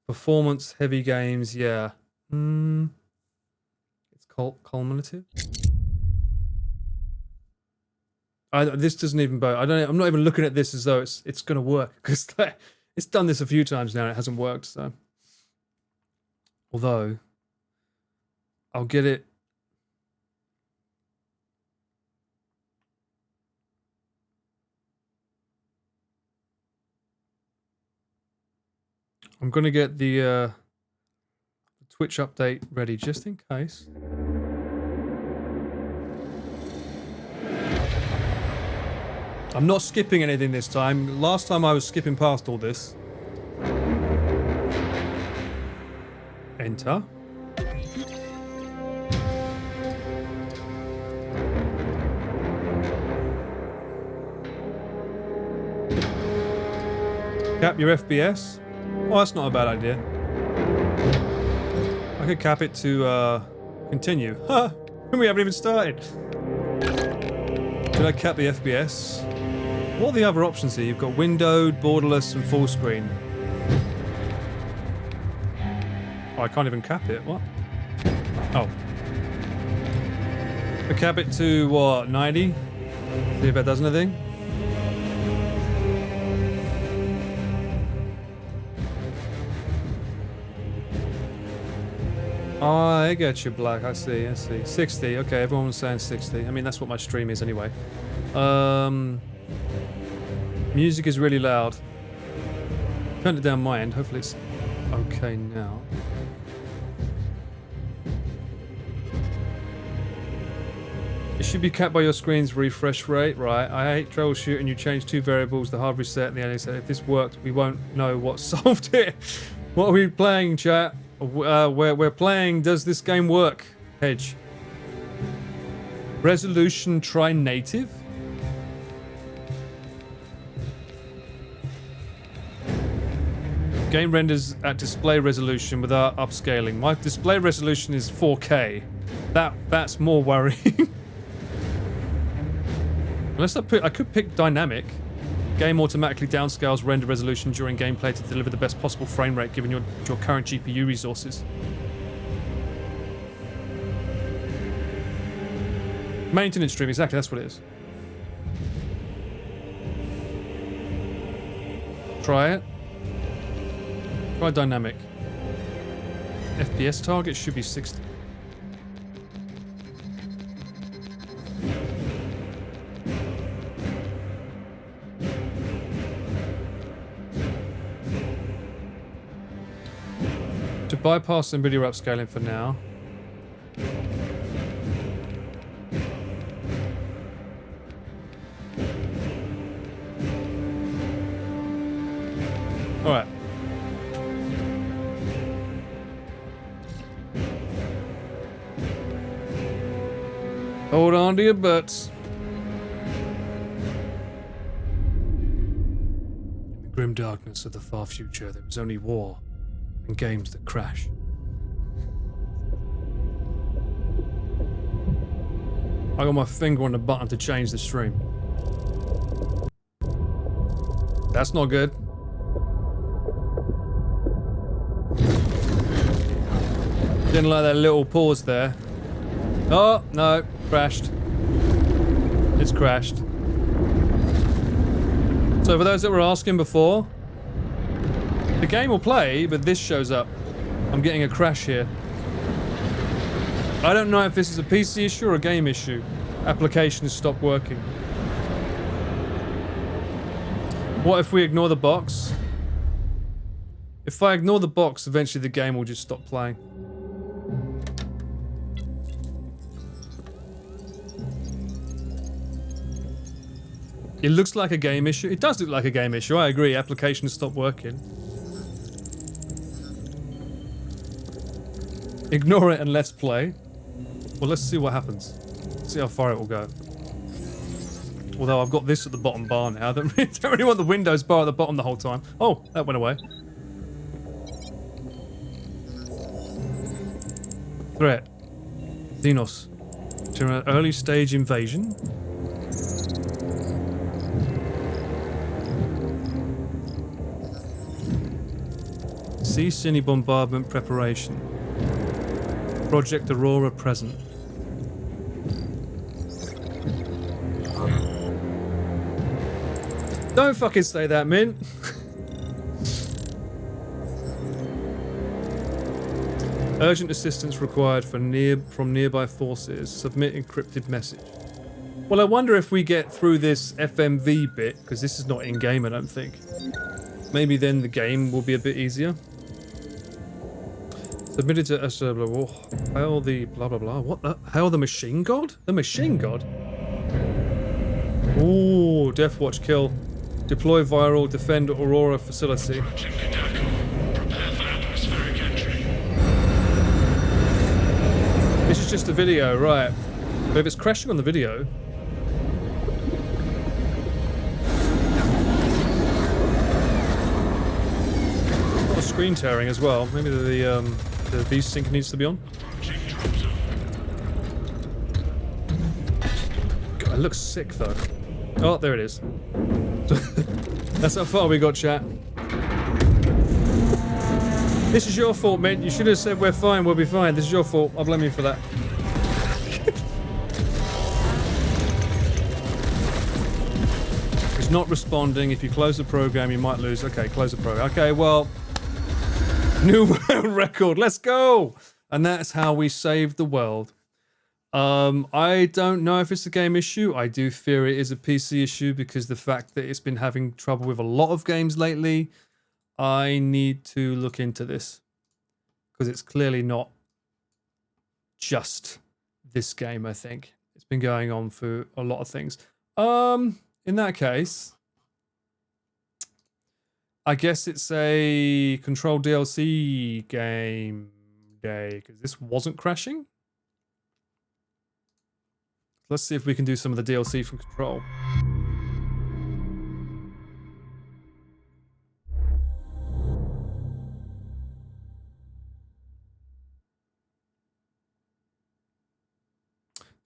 performance heavy games, yeah. It's cumulative. This doesn't even bode. I'm not even looking at this as though it's gonna work, because it's done this a few times now and it hasn't worked, so. Although, I'll get it. I'm going to get the Twitch update ready just in case. I'm not skipping anything this time. Last time I was skipping past all this. Enter. Cap your FPS. Oh, that's not a bad idea. I could cap it to continue. Huh? We haven't even started. Did I cap the FPS? What are the other options here? You've got windowed, borderless, and full screen. Oh, I can't even cap it. What? Oh. I cap it to what? 90? See if that does anything. Oh, I get you, Black. I see. 60. Okay, everyone was saying 60. I mean, that's what my stream is anyway. Music is really loud. Turned it down my end. Hopefully it's okay now. It should be capped by your screen's refresh rate, right? I hate troubleshooting. You change two variables, the hard reset and the NA set. If this worked, we won't know what solved it. What are we playing, chat? We're playing Does This Game Work? Hedge. Resolution try native? Game renders at display resolution without upscaling. My display resolution is 4K. That's more worrying. Unless I could pick dynamic. Game automatically downscales render resolution during gameplay to deliver the best possible frame rate given your current GPU resources. Maintenance stream, exactly, that's what it is. Try it. Try dynamic. FPS target should be 60. To bypass NVIDIA upscaling for now. Alright. Hold on to your butts. In the grim darkness of the far future, there was only war and games that crash. I got my finger on the button to change the stream. That's not good. Didn't like that little pause there. Oh, no. Crashed. It's crashed. So for those that were asking before, the game will play, but this shows up. I'm getting a crash here. I don't know if this is a PC issue or a game issue. Application has stopped working. What if we ignore the box? If I ignore the box, eventually the game will just stop playing. It looks like a game issue. It does look like a game issue, I agree. Application has stopped working. Ignore it and let's play. Well, let's see what happens. See how far it will go. Although I've got this at the bottom bar now. I don't really want the Windows bar at the bottom the whole time. Oh, that went away. Threat. Xenos. To an early stage invasion. Sea Cine bombardment preparation. Project Aurora present. Don't fucking say that, Mint. Urgent assistance required from nearby forces. Submit encrypted message. Well, I wonder if we get through this FMV bit, because this is not in-game, I don't think. Maybe then the game will be a bit easier. Submitted to hail the blah blah blah. What the hell? The machine god? The machine god? Ooh, Death Watch kill. Deploy viral, defend Aurora facility. This is just a video, right? But if it's crashing on the video. A lot of screen tearing as well. Maybe the V-Sync needs to be on. God, it looks sick though. Oh, there it is. That's how far we got, chat. This is your fault, mate. You should have said we're fine, we'll be fine. This is your fault. I blame you for that. It's not responding. If you close the program, you might lose. Okay, close the program. Okay, well... New world record. Let's go! And that's how we saved the world. I don't know if it's a game issue. I do fear it is a PC issue because the fact that it's been having trouble with a lot of games lately. I need to look into this because it's clearly not just this game, I think. It's been going on for a lot of things. In that case, I guess it's a Control DLC game day because this wasn't crashing. Let's see if we can do some of the DLC from Control.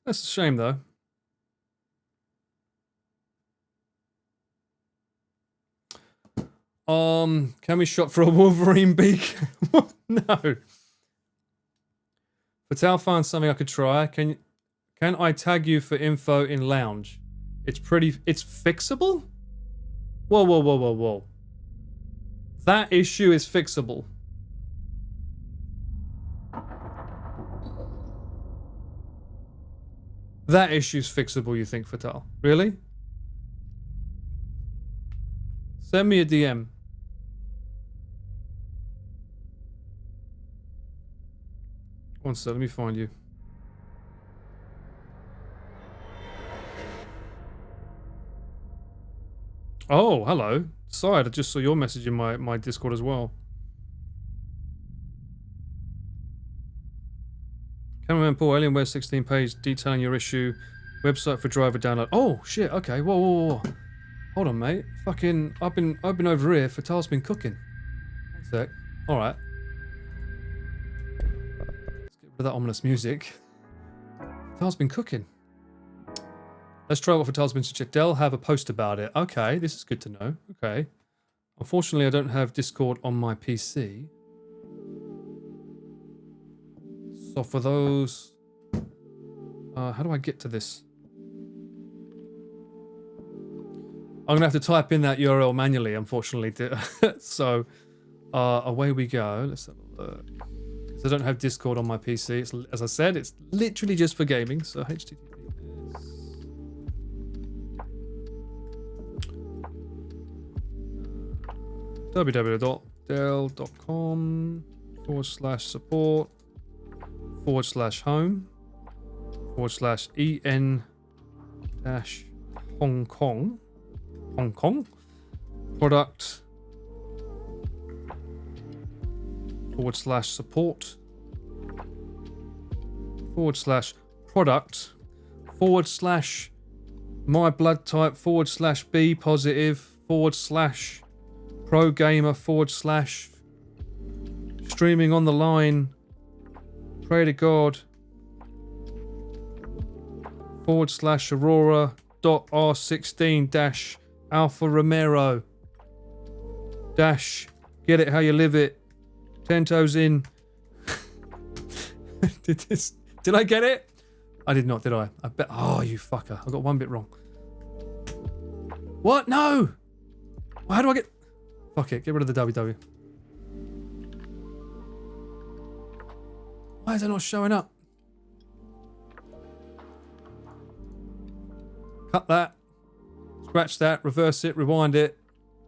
That's a shame, though. Can we shop for a Wolverine beak? No. Fatal finds something I could try. Can I tag you for info in lounge? It's fixable? Whoa, whoa, whoa, whoa, whoa. That issue is fixable. That issue's fixable, you think, Fatal? Really? Send me a DM. One sec, let me find you. Oh, hello. Sorry, I just saw your message in my Discord as well. Cameraman Paul, Alienware 16 page detailing your issue. Website for driver download. Oh shit, okay. Whoa, whoa, whoa. Hold on, mate. Fucking I've been over here. Fatal's been cooking. One sec. Alright. Let's get rid of that ominous music. Fatal's been cooking. Let's try what Fatal's been suggested. Dell have a post about it. Okay, this is good to know. Okay. Unfortunately, I don't have Discord on my PC. So for those... how do I get to this? I'm going to have to type in that URL manually, unfortunately. So, away we go. Let's have a look. Because I don't have Discord on my PC. It's, as I said, it's literally just for gaming. So, HTTPS... www.dell.com/support/home/en-Hong Kong product /support/product/ my blood type /B positive /pro gamer / streaming on the line, pray to God /Aurora.R16 Alpha Romero get it how you live it 10 toes in. Did I get it? I did not, did I? I bet. Oh, you fucker. I got one bit wrong. What? No! Well, how do I get... Fuck it, get rid of the WW. Why is it not showing up? Cut that. Scratch that. Reverse it. Rewind it.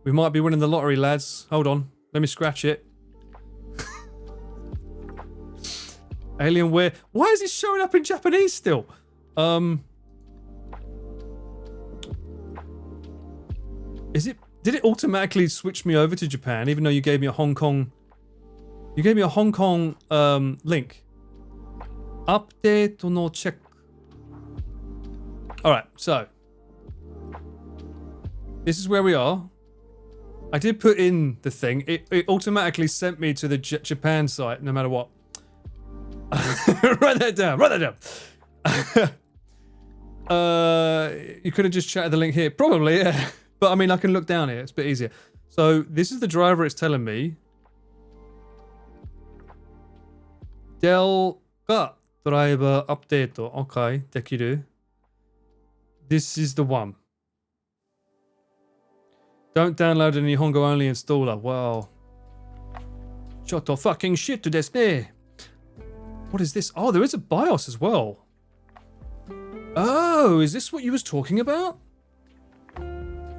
We might be winning the lottery, lads. Hold on. Let me scratch it. Alienware. Why is it showing up in Japanese still? Is it... Did it automatically switch me over to Japan, even though you gave me a Hong Kong... You gave me a Hong Kong link. Update no check. Alright, so. This is where we are. I did put in the thing. It automatically sent me to the Japan site, no matter what. Write that down. Write that down. You could have just chatted the link here. Probably, yeah. But I mean, I can look down here. It's a bit easier. So this is the driver it's telling me. Dell ga driver update. Okay, dekiru. This is the one. Don't download any Nihongo only installer. Wow. Chotto fucking shit to desu. What is this? Oh, there is a BIOS as well. Oh, is this what you was talking about?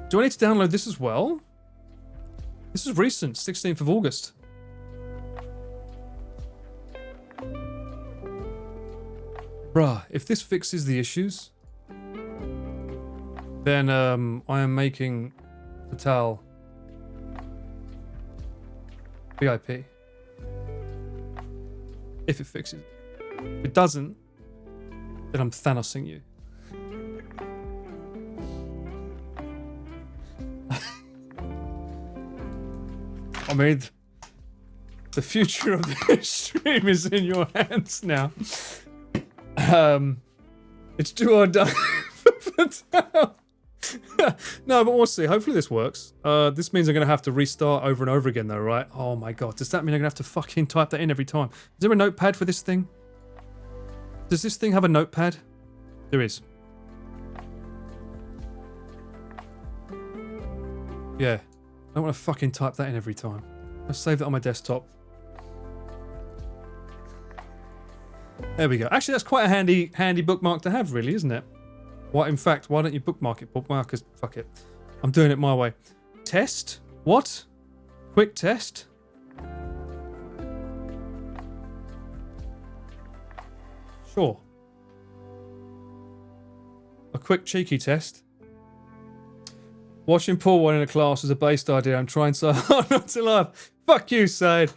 Do I need to download this as well? This is recent, 16th of August. Bruh, if this fixes the issues, then I am making Fatal VIP. If it fixes it. If it doesn't, then I'm Thanosing you. I mean, the future of this stream is in your hands now. It's do or die for Fatal. No, but we'll see. Hopefully this works. This means I'm going to have to restart over and over again though, right? Oh my god. Does that mean I'm going to have to fucking type that in every time? Is there a notepad for this thing? Does this thing have a notepad? There is. Yeah. I don't want to fucking type that in every time. I'll save that on my desktop. There we go. Actually, that's quite a handy bookmark to have, really, isn't it? What, in fact, why don't you bookmark it? Bookmarkers, fuck it. I'm doing it my way. Test? What? Quick test? Sure. A quick cheeky test. Watching Paul one in a class was a based idea. I'm trying so hard not to laugh. Fuck you, Said.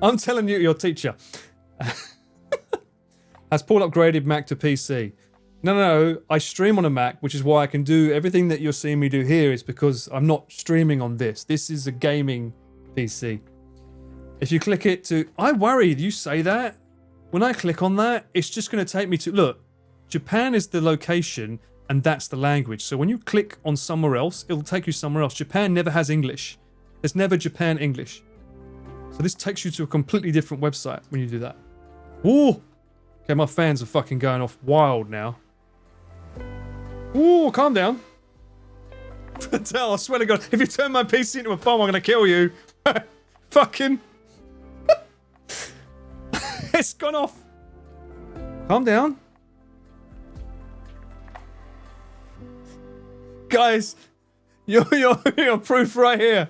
I'm telling you, your teacher. Has Paul upgraded Mac to PC? No. I stream on a Mac, which is why I can do everything that you're seeing me do here is because I'm not streaming on this. This is a gaming PC. If you click it to... I worried you say that. When I click on that, it's just going to take me to... Look, Japan is the location and that's the language. So when you click on somewhere else, it'll take you somewhere else. Japan never has English. There's never Japan English. So this takes you to a completely different website when you do that. Ooh! Okay, my fans are fucking going off wild now. Ooh, calm down. Patel, I swear to God, if you turn my PC into a bomb, I'm gonna kill you. Fucking... It's gone off. Calm down. Guys, you're proof right here.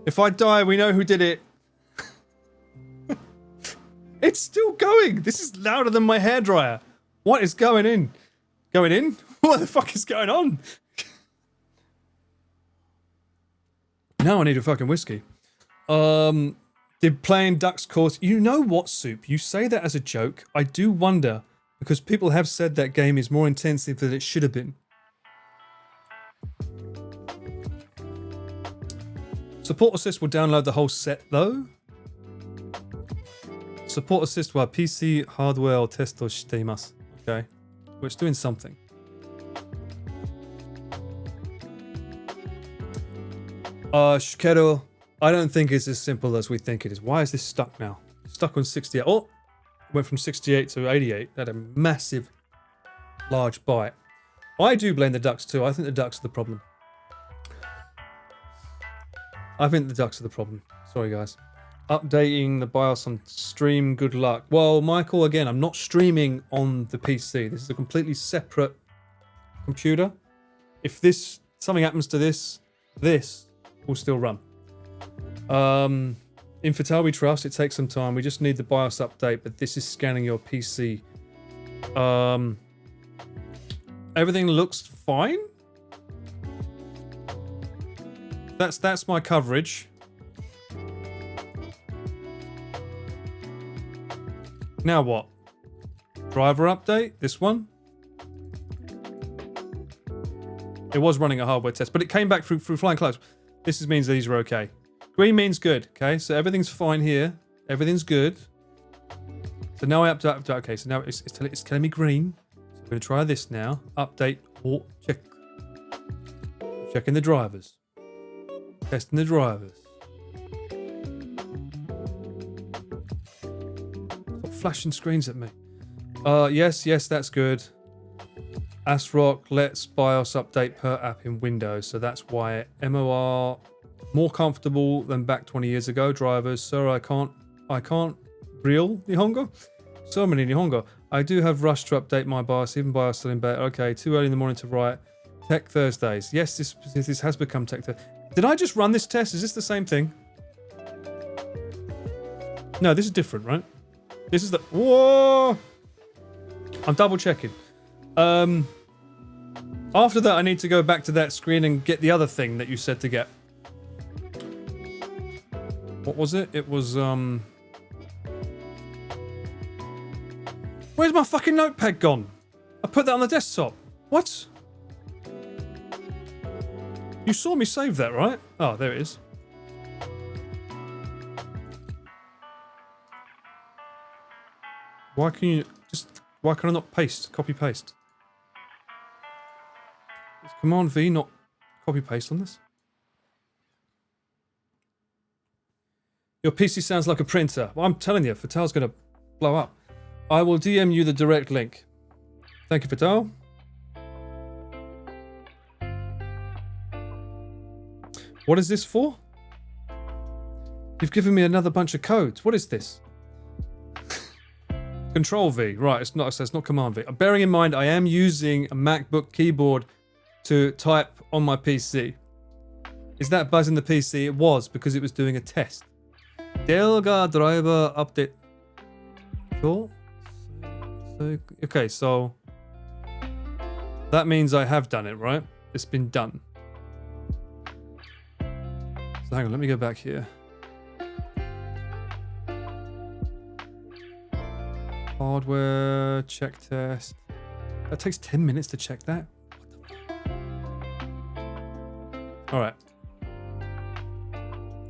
If I die, we know who did it. It's still going. This is louder than my hairdryer. What is going in? Going in? What the fuck is going on? Now I need a fucking whiskey. Did playing ducks cause... You know what, Soup? You say that as a joke. I do wonder, because people have said that game is more intensive than it should have been. Support Assist will download the whole set, though. Support Assist wa PC hardwareをテストしています. Okay. Well, it's doing something. Shikeru, I don't think it's as simple as we think it is. Why is this stuck now? Stuck on 68. Oh! Went from 68 to 88. That had a massive, large bite. I do blame the ducks too. I think the ducks are the problem. I think the ducks are the problem. Sorry, guys. Updating the BIOS on stream, good luck. Well, Michael, again, I'm not streaming on the PC. This is a completely separate computer. If something happens to this will still run. In Fatal we trust, it takes some time. We just need the BIOS update, but this is scanning your PC. Everything looks fine. That's my coverage. Now what? Driver update? This one? It was running a hardware test, but it came back through flying close. This means these are okay. Green means good, okay? So everything's fine here. Everything's good. So now I update. Okay, so now it's telling me green. So I'm going to try this now. Update. Oh, check. Checking the drivers. Testing the drivers. Stop flashing screens at me. Yes, that's good. ASRock lets BIOS update per app in Windows, so that's why MOR more comfortable than back 20 years ago. Drivers, sir, I can't real Nihongo? So many Nihongo. I do have rush to update my BIOS, even BIOS still in bed. Okay, too early in the morning to write. Tech Thursdays. Yes, this has become Tech Thursdays. Did I just run this test? Is this the same thing? No, this is different, right? This is the... Whoa! I'm double checking. After that, I need to go back to that screen and get the other thing that you said to get. What was it? It was, Where's my fucking notepad gone? I put that on the desktop. What? You saw me save that, right? Oh, there it is. Why can you just... Why can I not paste? Copy paste. Is Command V not copy paste on this? Your PC sounds like a printer. Well, I'm telling you, Fatal's gonna blow up. I will DM you the direct link. Thank you, Fatal. What is this for? You've given me another bunch of codes. What is this? Control V. Right, it's not Command V. Bearing in mind, I am using a MacBook keyboard to type on my PC. Is that buzzing the PC? It was, because it was doing a test. Delga driver update. Cool. Okay, so that means I have done it, right? It's been done. So hang on, let me go back here. Hardware, check test. That takes 10 minutes to check that? Alright.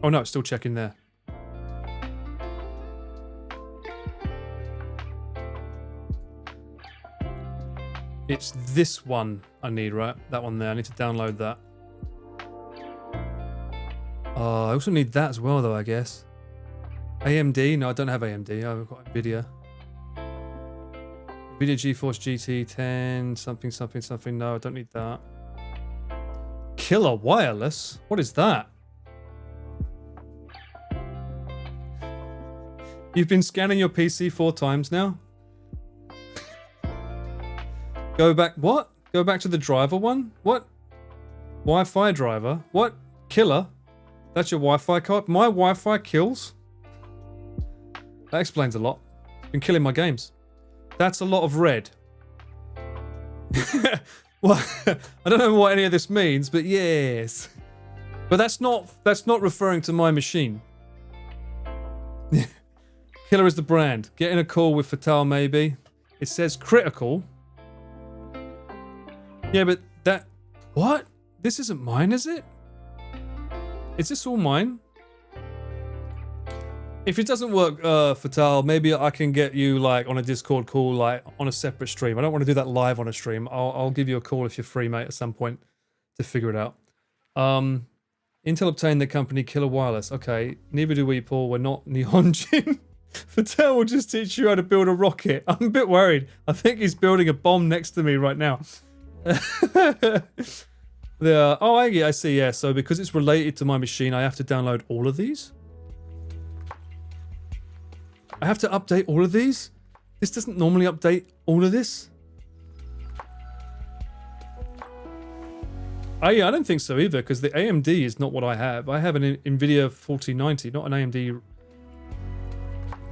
Oh no, it's still checking there. It's this one I need, right? That one there. I need to download that. I also need that as well, though, I guess. AMD? No, I don't have AMD. I've got NVIDIA. NVIDIA GeForce GT 10, something, something, something. No, I don't need that. Killer Wireless? What is that? You've been scanning your PC 4 times now? Go back, what? Go back to the driver one? What? Wi-Fi driver? What? Killer? That's your Wi-Fi card? My Wi-Fi kills? That explains a lot. It's been killing my games. That's a lot of red. Well, I don't know what any of this means, but yes. But that's not referring to my machine. Killer is the brand. Get in a call with Fatal, maybe. It says critical. Yeah, but that... What? This isn't mine, is it? Is this all mine? If it doesn't work, Fatal, maybe I can get you, like, on a Discord call, like, on a separate stream. I don't want to do that live on a stream. I'll give you a call if you're free, mate, at some point to figure it out. Intel obtained the company Killer Wireless. Okay, neither do we, Paul. We're not Nihonjin. Fatal will just teach you how to build a rocket. I'm a bit worried. I think he's building a bomb next to me right now. Oh, I see, yeah. So because it's related to my machine, I have to download all of these? I have to update all of these? This doesn't normally update all of this? Oh yeah, I don't think so either, because the AMD is not what I have. I have an NVIDIA 4090, not an AMD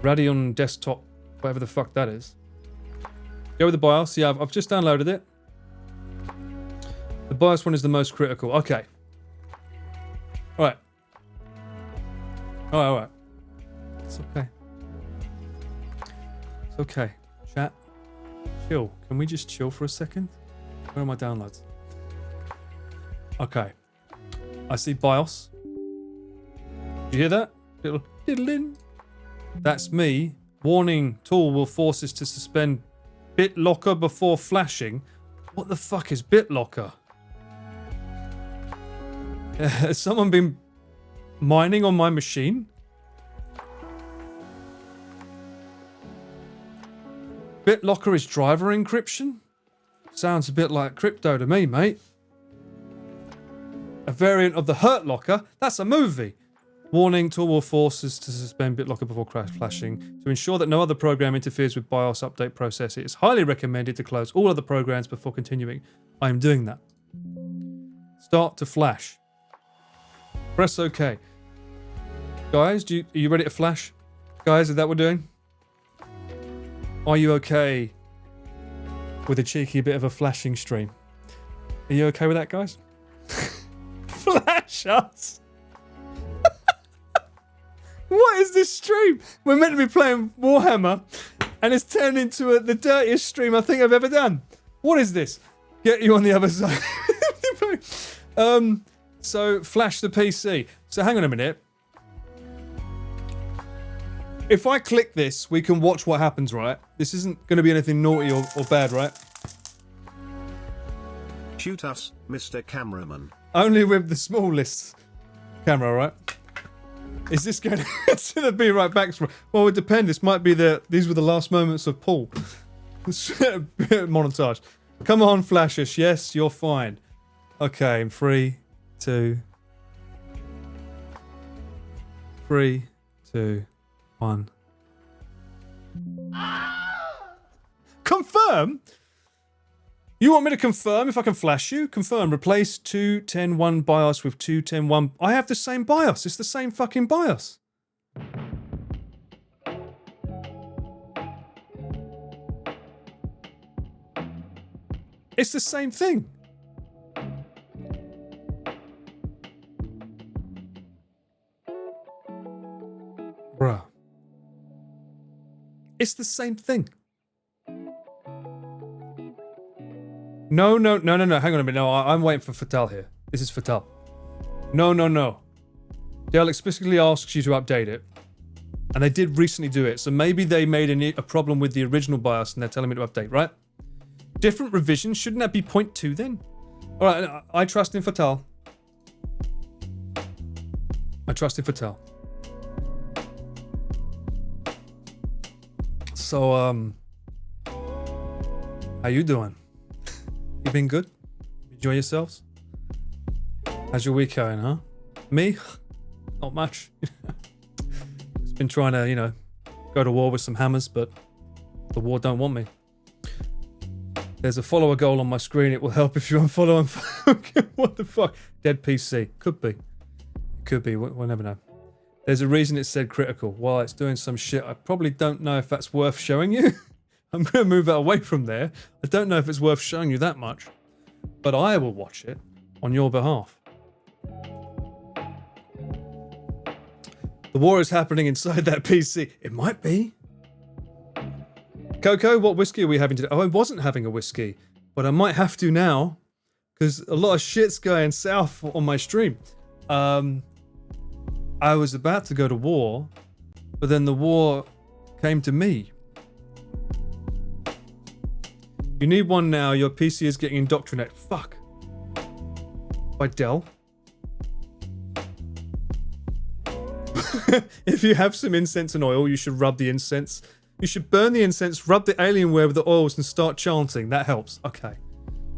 Radeon desktop, whatever the fuck that is. Go with the BIOS. Yeah, I've just downloaded it. The BIOS one is the most critical. Okay. Alright. Alright. It's okay. It's okay. Chat. Chill. Can we just chill for a second? Where are my downloads? Okay. I see BIOS. Did you hear that? Little diddling. That's me. Warning, tool will force us to suspend BitLocker before flashing. What the fuck is BitLocker? Has someone been mining on my machine? BitLocker is driver encryption? Sounds a bit like crypto to me, mate. A variant of the Hurt Locker? That's a movie. Warning, tool will force us to suspend BitLocker before crash flashing. To ensure that no other program interferes with BIOS update process, it is highly recommended to close all other programs before continuing. I am doing that. Start to flash. Press OK. Guys, are you ready to flash? Guys, is that what we're doing? Are you okay with a cheeky bit of a flashing stream? Are you okay with that, guys? Flash us! What is this stream? We're meant to be playing Warhammer, and it's turned into the dirtiest stream I think I've ever done. What is this? Get you on the other side. So flash the PC. So hang on a minute. If I click this, we can watch what happens, right? This isn't going to be anything naughty or bad, right? Shoot us, Mr. Cameraman. Only with the smallest camera, right? Is this going to be right back? Well, it depends. This might be these were the last moments of Paul. Montage. Come on, flash us. Yes, you're fine. Okay, in 3, 2, 3, 2, 1. Confirm? You want me to confirm if I can flash you? Confirm. Replace 2.10.1 BIOS with 2.10.1. I have the same BIOS. It's the same fucking BIOS. It's the same thing. Bruh. It's the same thing. No. Hang on a minute. No, I'm waiting for Fatal here. This is Fatal. No. Dell explicitly asks you to update it. And they did recently do it. So maybe they made a problem with the original BIOS and they're telling me to update, right? Different revisions. Shouldn't that be 0.2 then? Alright, I trust in Fatal. I trust in Fatal. So, how you doing? You been good? Enjoy yourselves? How's your week going, huh? Me? Not much. Just been trying to, go to war with some hammers, but the war don't want me. There's a follower goal on my screen. It will help if you unfollow and what the fuck? Dead PC. Could be. Could be. We'll never know. There's a reason it said critical. While it's doing some shit, I probably don't know if that's worth showing you. I'm going to move that away from there. I don't know if it's worth showing you that much. But I will watch it on your behalf. The war is happening inside that PC. It might be. Coco, what whiskey are we having today? Oh, I wasn't having a whiskey. But I might have to now. Because a lot of shit's going south on my stream. I was about to go to war. But then the war came to me. You need one now. Your PC is getting indoctrinated. Fuck. By Dell. If you have some incense and oil, you should rub the incense. You should burn the incense, rub the Alienware with the oils, and start chanting. That helps. Okay.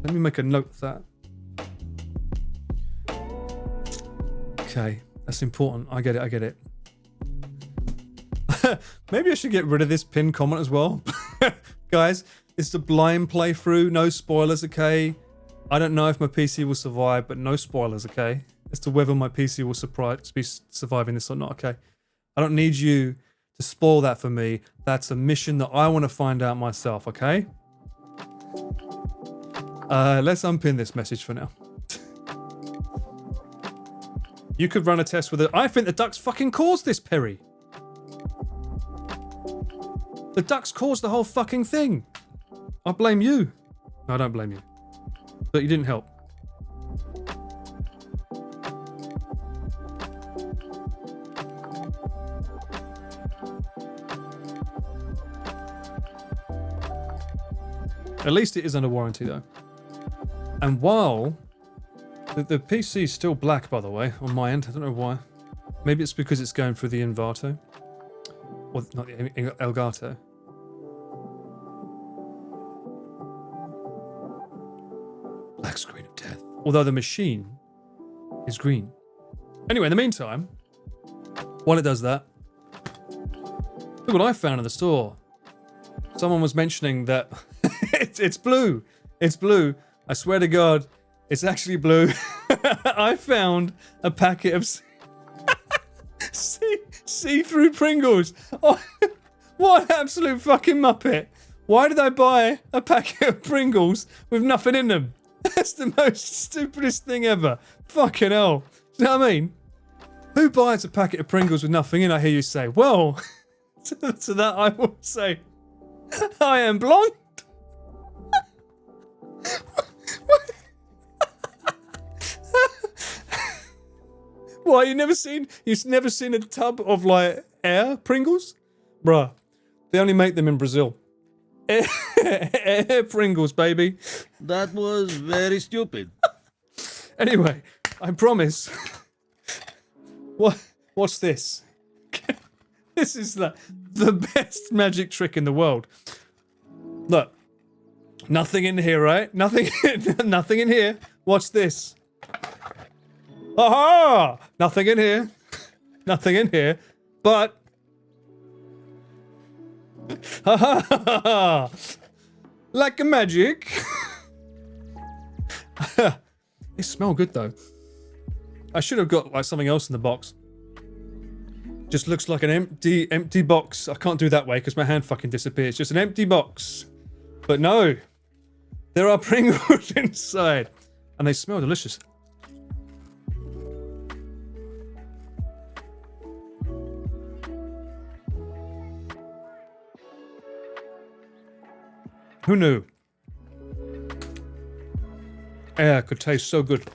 Let me make a note of that. Okay. That's important. I get it. Maybe I should get rid of this pinned comment as well. Guys, it's a blind playthrough. No spoilers, okay? I don't know if my PC will survive, but no spoilers, okay? As to whether my PC will be surviving this or not, okay? I don't need you to spoil that for me. That's a mission that I want to find out myself, okay? Let's unpin this message for now. You could run a test with it. I think the ducks fucking caused this, Perry. The ducks caused the whole fucking thing. I blame you. No, I don't blame you. But you didn't help. At least it is under warranty, though. And while... The PC is still black, by the way, on my end. I don't know why. Maybe it's because it's going through the Invato. Or not the Elgato. Black screen of death. Although the machine is green. Anyway, in the meantime, while it does that, look what I found in the store. Someone was mentioning that it's blue. It's blue. I swear to God, it's actually blue. I found a packet of See-through Pringles. Oh, what an absolute fucking muppet. Why did I buy a packet of Pringles with nothing in them? That's the most stupidest thing ever. Fucking hell. Do you know what I mean? Who buys a packet of Pringles with nothing in? I hear you say. Well, to that I will say, I am blonde. What, you've never seen a tub of like air Pringles? Bruh, they only make them in Brazil. Air Pringles, baby. That was very stupid. Anyway, I promise. What's this? This is the best magic trick in the world. Look, nothing in here, right? Nothing in here. What's this? Aha! Nothing in here. Nothing in here. But ha ha ha ha! Like a magic. They smell good though. I should have got like something else in the box. Just looks like an empty box. I can't do that way because my hand fucking disappears. Just an empty box. But no, there are Pringles inside, and they smell delicious. Who knew? Air could taste so good.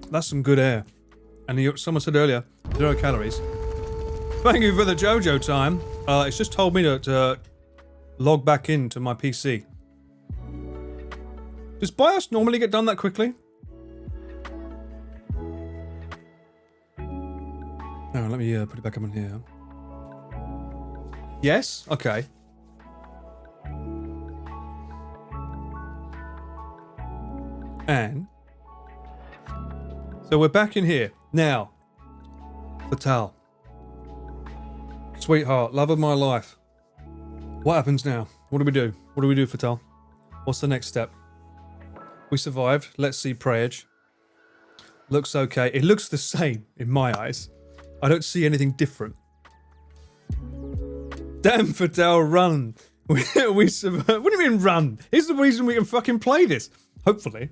That's some good air. And someone said earlier, 0 calories. Thank you for the JoJo time. It's just told me to log back into my PC. Does BIOS normally get done that quickly? Oh, let me put it back up on here. Yes? Okay. And so we're back in here now. Fatal, sweetheart, love of my life. What happens now? What do we do? What do we do, Fatal? What's the next step? We survived. Let's see Prayage. Looks okay. It looks the same in my eyes. I don't see anything different. Damn, Fatal, run. We survived. What do you mean run? Here's the reason we can fucking play this. Hopefully.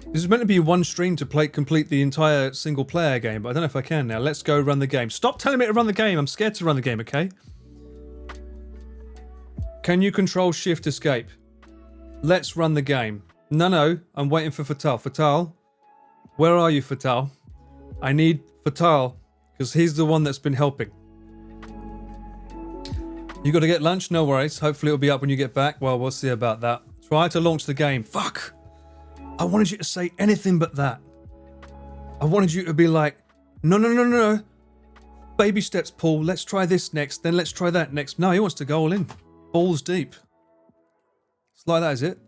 This is meant to be one stream to complete the entire single player game, but I don't know if I can now. Let's go run the game. Stop telling me to run the game. I'm scared to run the game, okay? Can you control shift escape? Let's run the game. No, I'm waiting for Fatal. Fatal, where are you, Fatal? I need Fatal, because he's the one that's been helping. You got to get lunch? No worries. Hopefully it'll be up when you get back. Well, we'll see about that. Try to launch the game. Fuck! I wanted you to say anything but that. I wanted you to be like, no. Baby steps, Paul. Let's try this next. Then let's try that next. No, he wants to go all in. Balls deep. It's like that, is it?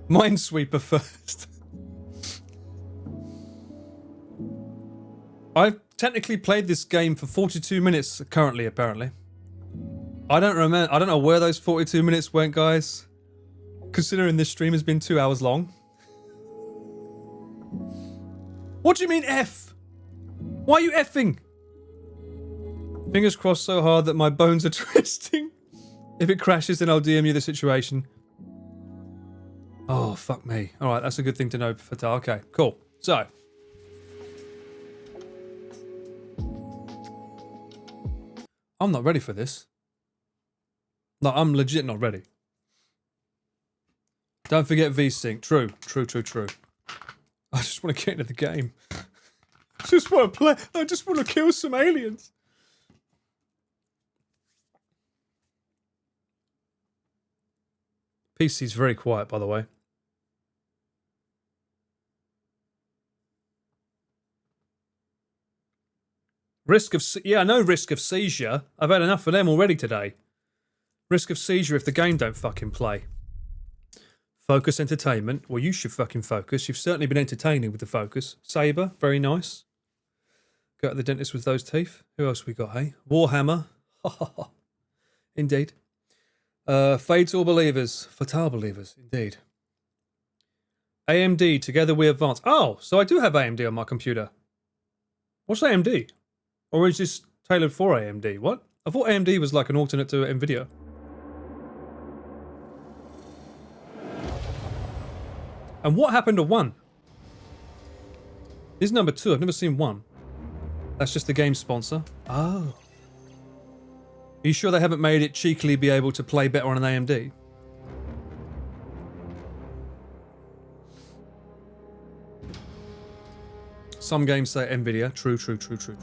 Minesweeper first. I've technically played this game for 42 minutes currently, apparently. I don't remember. I don't know where those 42 minutes went, guys. Considering this stream has been 2 hours long. What do you mean F? Why are you effing? Fingers crossed so hard that my bones are twisting. If it crashes, then I'll DM you the situation. Oh, fuck me. Alright, that's a good thing to know, Fatal. Okay, cool. So. I'm not ready for this. No, I'm legit not ready. Don't forget VSync. True. I just want to get into the game. I just want to play. I just want to kill some aliens. PC's very quiet, by the way. I know risk of seizure. I've had enough of them already today. Risk of seizure if the game don't fucking play. Focus entertainment. Well, you should fucking focus. You've certainly been entertaining with the focus. Saber, very nice. Go to the dentist with those teeth. Who else we got, hey? Warhammer. Indeed. Fatal believers. Fatal believers, indeed. AMD, together we advance. Oh, so I do have AMD on my computer. What's AMD? Or is this tailored for AMD? What? I thought AMD was like an alternate to NVIDIA. And what happened to 1? This is number 2. I've never seen 1. That's just the game sponsor. Oh. Are you sure they haven't made it cheekily be able to play better on an AMD? Some games say NVIDIA. True, true, true, true.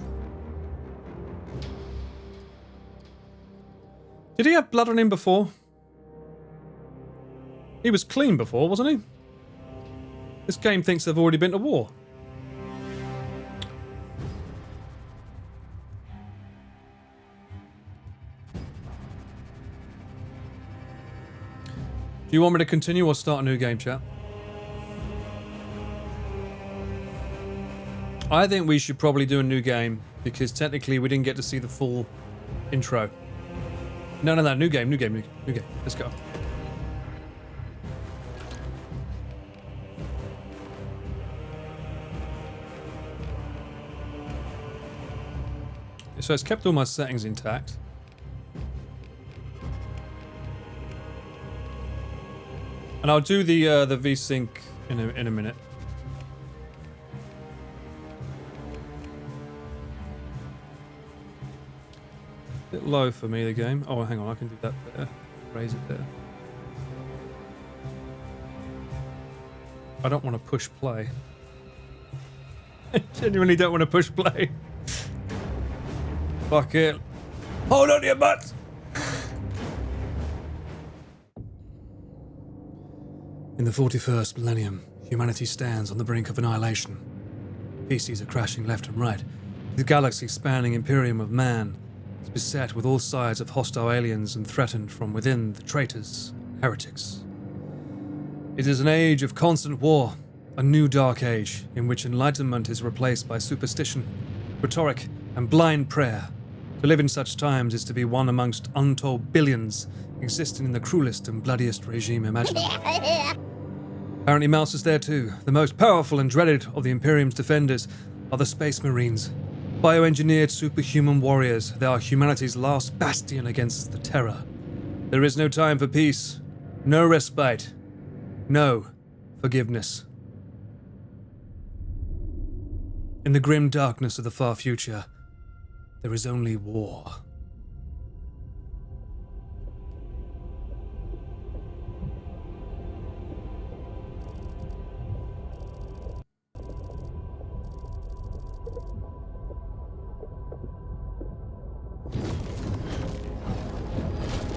Did he have blood on him before? He was clean before, wasn't he? This game thinks they've already been to war. Do you want me to continue or start a new game, chat? I think we should probably do a new game because technically we didn't get to see the full intro. No, new game. Let's go. So it's kept all my settings intact. And I'll do the VSync in a minute. Bit low for me, the game. Oh, hang on, I can do that there. Raise it there. I don't want to push play. I genuinely don't want to push play. Fuck it. Hold on to your butts! In the 41st millennium, humanity stands on the brink of annihilation. Species are crashing left and right. The galaxy-spanning imperium of man is beset with all sides of hostile aliens and threatened from within the traitors and heretics. It is an age of constant war, a new dark age in which enlightenment is replaced by superstition, rhetoric, and blind prayer. To live in such times is to be one amongst untold billions existing in the cruelest and bloodiest regime imaginable. Apparently Mouse is there too. The most powerful and dreaded of the Imperium's defenders are the Space Marines. Bioengineered superhuman warriors, they are humanity's last bastion against the terror. There is no time for peace, no respite, no forgiveness. In the grim darkness of the far future, there is only war.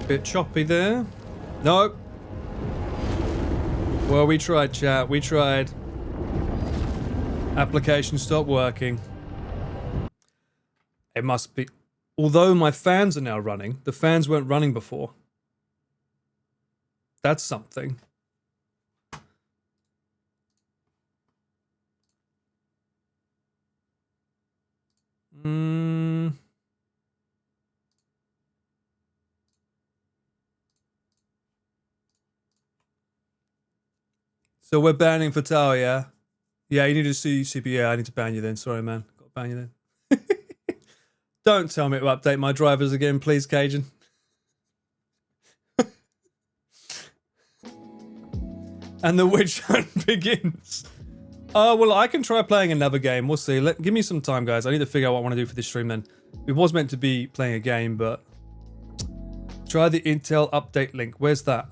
Bit choppy there. Nope. Well, we tried, chat. We tried. Application stopped working. It must be... Although my fans are now running, the fans weren't running before. That's something. So we're banning Fatal, yeah? Yeah, you need to see CP. Yeah, I need to ban you then. Sorry, man. Got to ban you then. Don't tell me to update my drivers again, please, Cajun. And the witch hunt begins. Oh, well, I can try playing another game. We'll see. Give me some time, guys. I need to figure out what I want to do for this stream then. It was meant to be playing a game, but... Try the Intel update link. Where's that?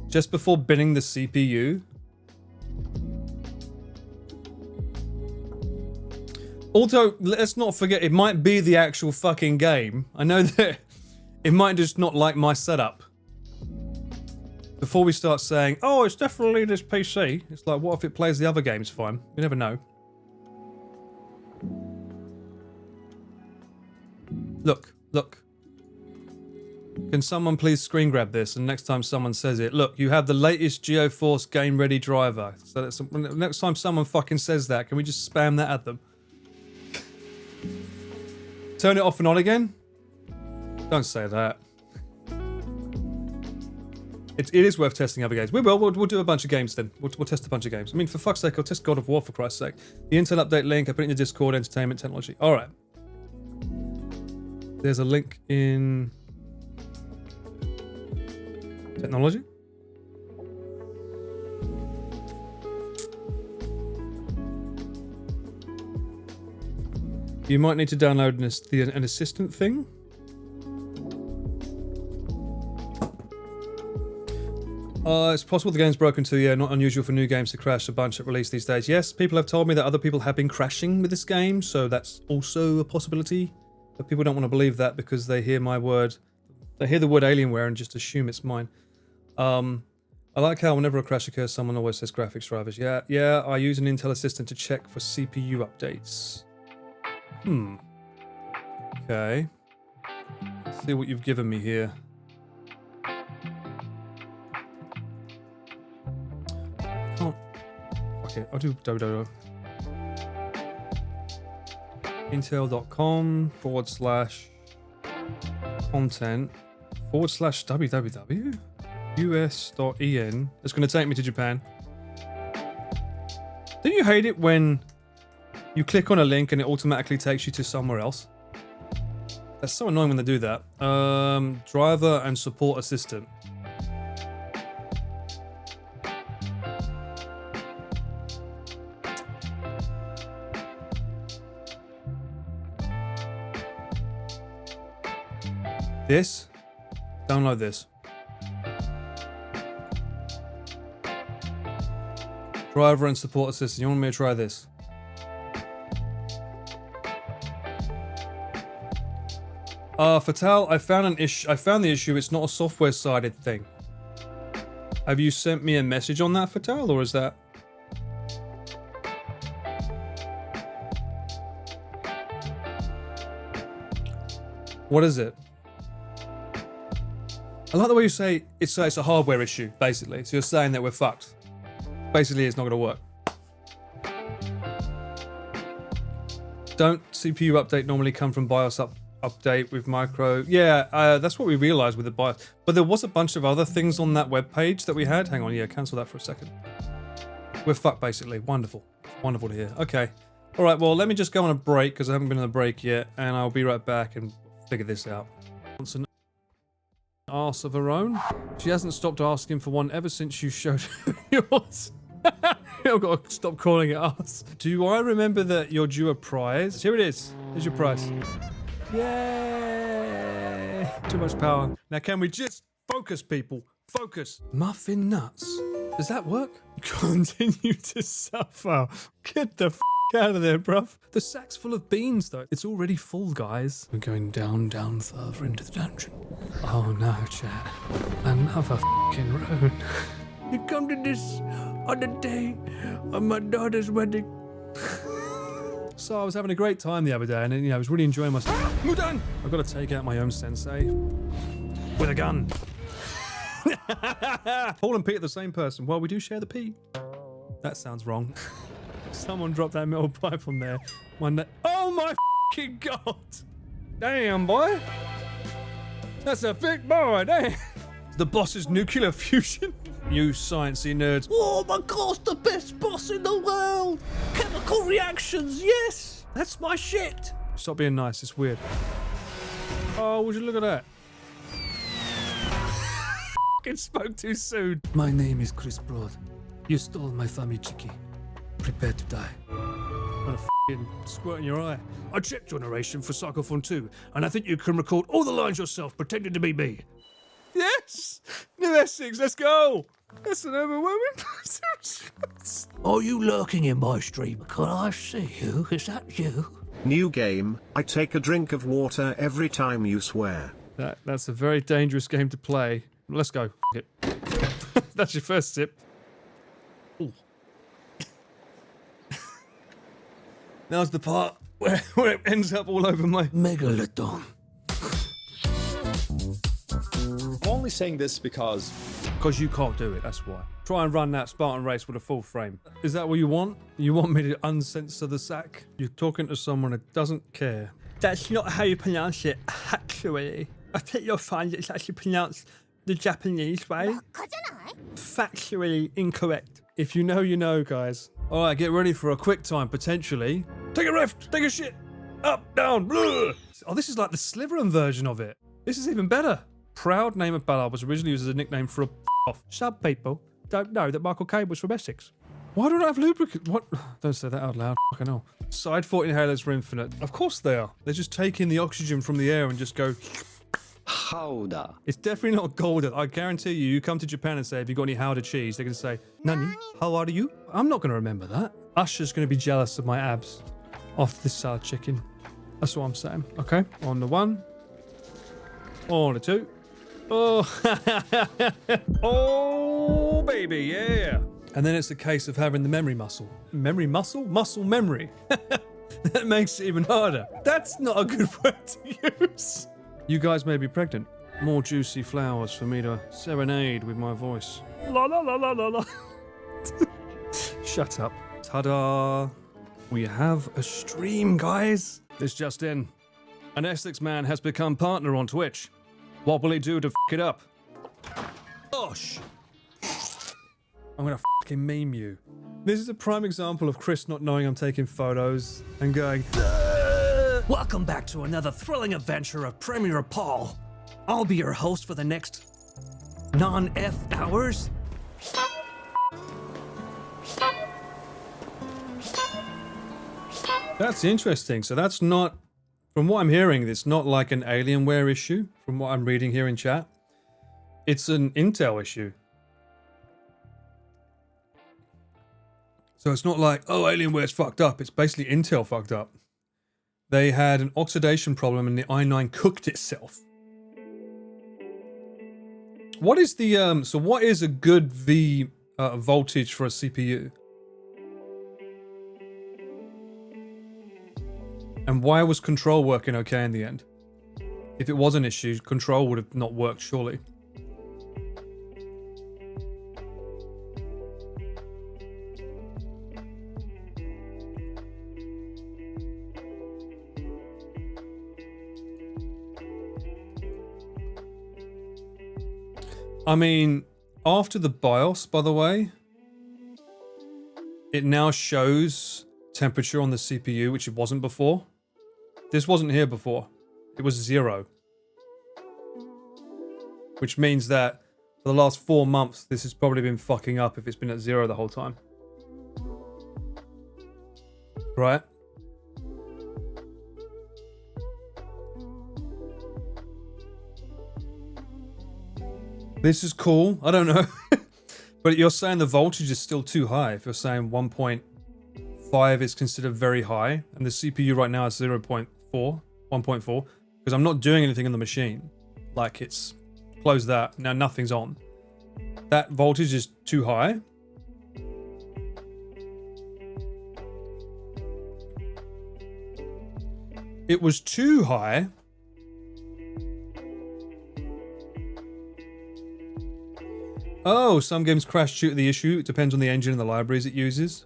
Just before binning the CPU. Also, let's not forget, it might be the actual fucking game. I know that it might just not like my setup. Before we start saying, oh, it's definitely this PC. It's like, what if it plays the other games fine? You never know. Look. Can someone please screen grab this? And next time someone says it, look, you have the latest GeoForce game ready driver. So that's, next time someone fucking says that, can we just spam that at them? Turn it off and on again? Don't say that. It is worth testing other games. We will. We'll do a bunch of games then. We'll test a bunch of games. I mean, for fuck's sake, I'll test God of War for Christ's sake. The Intel update link, I put it in the Discord, entertainment, technology. All right. There's a link in technology. You might need to download an assistant thing. It's possible the game's broken too, yeah, not unusual for new games to crash a bunch at release these days. Yes, people have told me that other people have been crashing with this game, so that's also a possibility. But people don't want to believe that because they hear my word. They hear the word Alienware and just assume it's mine. I like how whenever a crash occurs, someone always says graphics drivers. Yeah, I use an Intel Assistant to check for CPU updates. Okay. Let's see what you've given me here. Okay, I'll do www. Intel.com/content/www us.en. It's going to take me to Japan. Don't you hate it when you click on a link and it automatically takes you to somewhere else? That's so annoying when they do that. Driver and support assistant. This? Download this. Driver and support assistant. You want me to try this? Fatal, I found an issue. I found the issue. It's not a software-sided thing. Have you sent me a message on that, Fatal, or is that? What is it? I like the way you say it's a hardware issue, basically. So you're saying that we're fucked. Basically, it's not going to work. Don't CPU update normally come from BIOS update with micro? Yeah, that's what we realized with the BIOS. But there was a bunch of other things on that web page that we had. Hang on, yeah, cancel that for a second. We're fucked, basically. Wonderful. Wonderful to hear. Okay. All right, well, let me just go on a break because I haven't been on a break yet, and I'll be right back and figure this out. Wants an arse of her own. She hasn't stopped asking for one ever since you showed yours. I've got to stop calling it arse. Do I remember that you're due a prize? Here it is. Here's your prize. Yay! Too much power. Now can we just focus, people? Focus. Muffin nuts. Does that work? Continue to suffer. Get the out of there, bruv. The sack's full of beans, though. It's already full, guys. We're going down further into the dungeon. Oh no, chat. Another fucking road. You come to this on the day of my daughter's wedding. So I was having a great time the other day, and I was really enjoying myself. Mudan! I've got to take out my own sensei with a gun. Paul and Pete are the same person. Well, we do share the P. That sounds wrong. Someone dropped that metal pipe on there. Oh my fucking god! Damn, boy. That's a thick boy, damn. The boss is nuclear fusion. You sciencey nerds. Oh my gosh, the best boss in the world! Chemical reactions, yes! That's my shit! Stop being nice, it's weird. Oh, would you look at that? Fucking spoke too soon. My name is Chris Broad. You stole my family chicky. Prepare to die. I'm gonna f***ing squirt in your eye. I checked your narration for Psychophone 2, and I think you can record all the lines yourself, pretending to be me. Yes! New Essex, let's go! That's an overwhelming percentage. Are you lurking in my stream? Can I see you? Is that you? New game, I take a drink of water every time you swear. That's a very dangerous game to play. Let's go. That's your first sip. Ooh. Now's the part where it ends up all over my megalodon. I'm only saying this because you can't do it, that's why. Try and run that Spartan race with a full frame. Is that what you want? You want me to uncensor the sack? You're talking to someone that doesn't care. That's not how you pronounce it, actually. I think you'll find it's actually pronounced the Japanese way. Factually incorrect. If you know, you know, guys. All right, get ready for a quick time, potentially. Take a rift, take a shit. Up, down, blah. Oh, this is like the Slytherin version of it. This is even better. Proud name of Ballard was originally used as a nickname for a off. Some people don't know that Michael Caine was from Essex. Why don't I have lubricant? What? Don't say that out loud. Fucking hell. Side 40 inhalers for infinite. Of course they are. They just take in the oxygen from the air and just go. Howda. It's definitely not golden. I guarantee you, you come to Japan and say, have you got any Howda cheese? They're going to say, Nani, how are you? I'm not going to remember that. Usher's going to be jealous of my abs after this salad chicken. That's what I'm saying. Okay, on the one. On the two. Oh, oh, baby, yeah. And then it's a case of having the memory muscle. Memory muscle? Muscle memory. That makes it even harder. That's not a good word to use. You guys may be pregnant. More juicy flowers for me to serenade with my voice. La la la la la la. Shut up. Ta-da. We have a stream, guys. This just in. An Essex man has become partner on Twitch. What will he do to f it up? Osh. I'm gonna fucking meme you. This is a prime example of Chris not knowing I'm taking photos and going, welcome back to another thrilling adventure of Premier Paul. I'll be your host for the next non-F hours. That's interesting. So that's not, from what I'm hearing, it's not like an Alienware issue, from what I'm reading here in chat. It's an Intel issue. So it's not like, oh, Alienware's fucked up. It's basically Intel fucked up. They had an oxidation problem and the i9 cooked itself. What is the, so what is a good V voltage for a CPU? And why was control working okay in the end? If it was an issue, control would have not worked, surely. I mean, after the BIOS, by the way, it now shows temperature on the CPU, which it wasn't before. This wasn't here before. It was 0. Which means that for the last 4 months, this has probably been fucking up if it's been at 0 the whole time. Right? This is cool. I don't know. But you're saying the voltage is still too high. If you're saying 1.5 is considered very high, and the CPU right now is 0.4, 1.4, because I'm not doing anything on the machine. Like, it's close that. Now nothing's on. That voltage is too high. It was too high. Oh, some games crash due to the issue. It depends on the engine and the libraries it uses.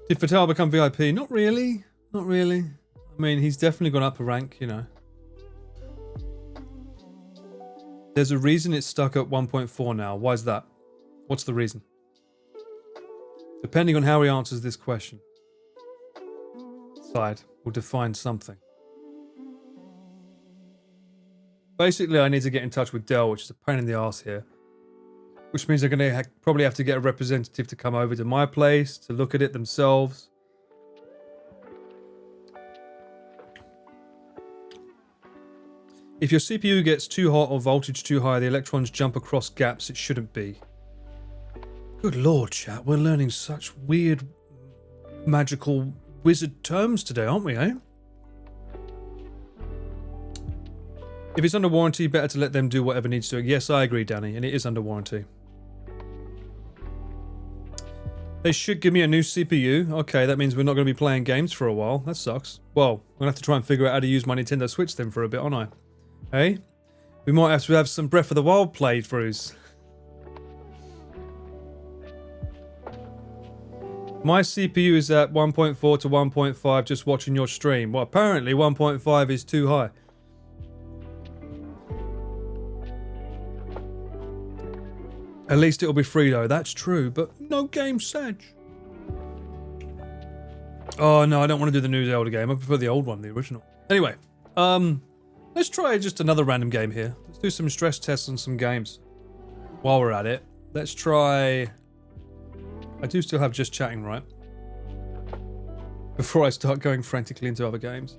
Did Fatal become VIP? Not really. Not really. I mean, he's definitely gone up a rank, you know. There's a reason it's stuck at 1.4 now. Why is that? What's the reason? Depending on how he answers this question. Side will define something. Basically, I need to get in touch with Dell, which is a pain in the ass here. Which means they're going to probably have to get a representative to come over to my place to look at it themselves. If your CPU gets too hot or voltage too high, the electrons jump across gaps it shouldn't be. Good lord, chat. We're learning such weird, magical, wizard terms today, aren't we, eh? If it's under warranty, better to let them do whatever needs to. Yes, I agree, Danny, and it is under warranty. They should give me a new CPU. Okay, that means we're not going to be playing games for a while. That sucks. Well, I'm going to have to try and figure out how to use my Nintendo Switch then for a bit, aren't I? Hey? We might have to have some Breath of the Wild playthroughs. My CPU is at 1.4 to 1.5 just watching your stream. Well, apparently 1.5 is too high. At least it'll be free though, that's true, but no game sedge. Oh no, I don't want to do the new Zelda game. I prefer the old one, the original. Anyway, let's try just another random game here. Let's do some stress tests on some games. While we're at it, let's try... I do still have just chatting, right? Before I start going frantically into other games.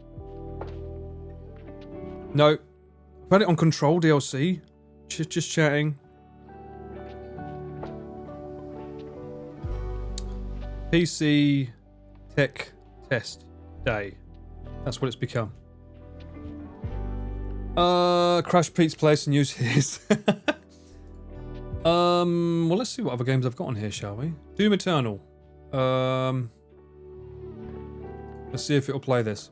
No. I've had it on Control DLC. Just chatting. PC Tech Test Day. That's what it's become. Crash Pete's place and use his. Well, let's see what other games I've got on here, shall we? Doom Eternal. Let's see if it'll play this.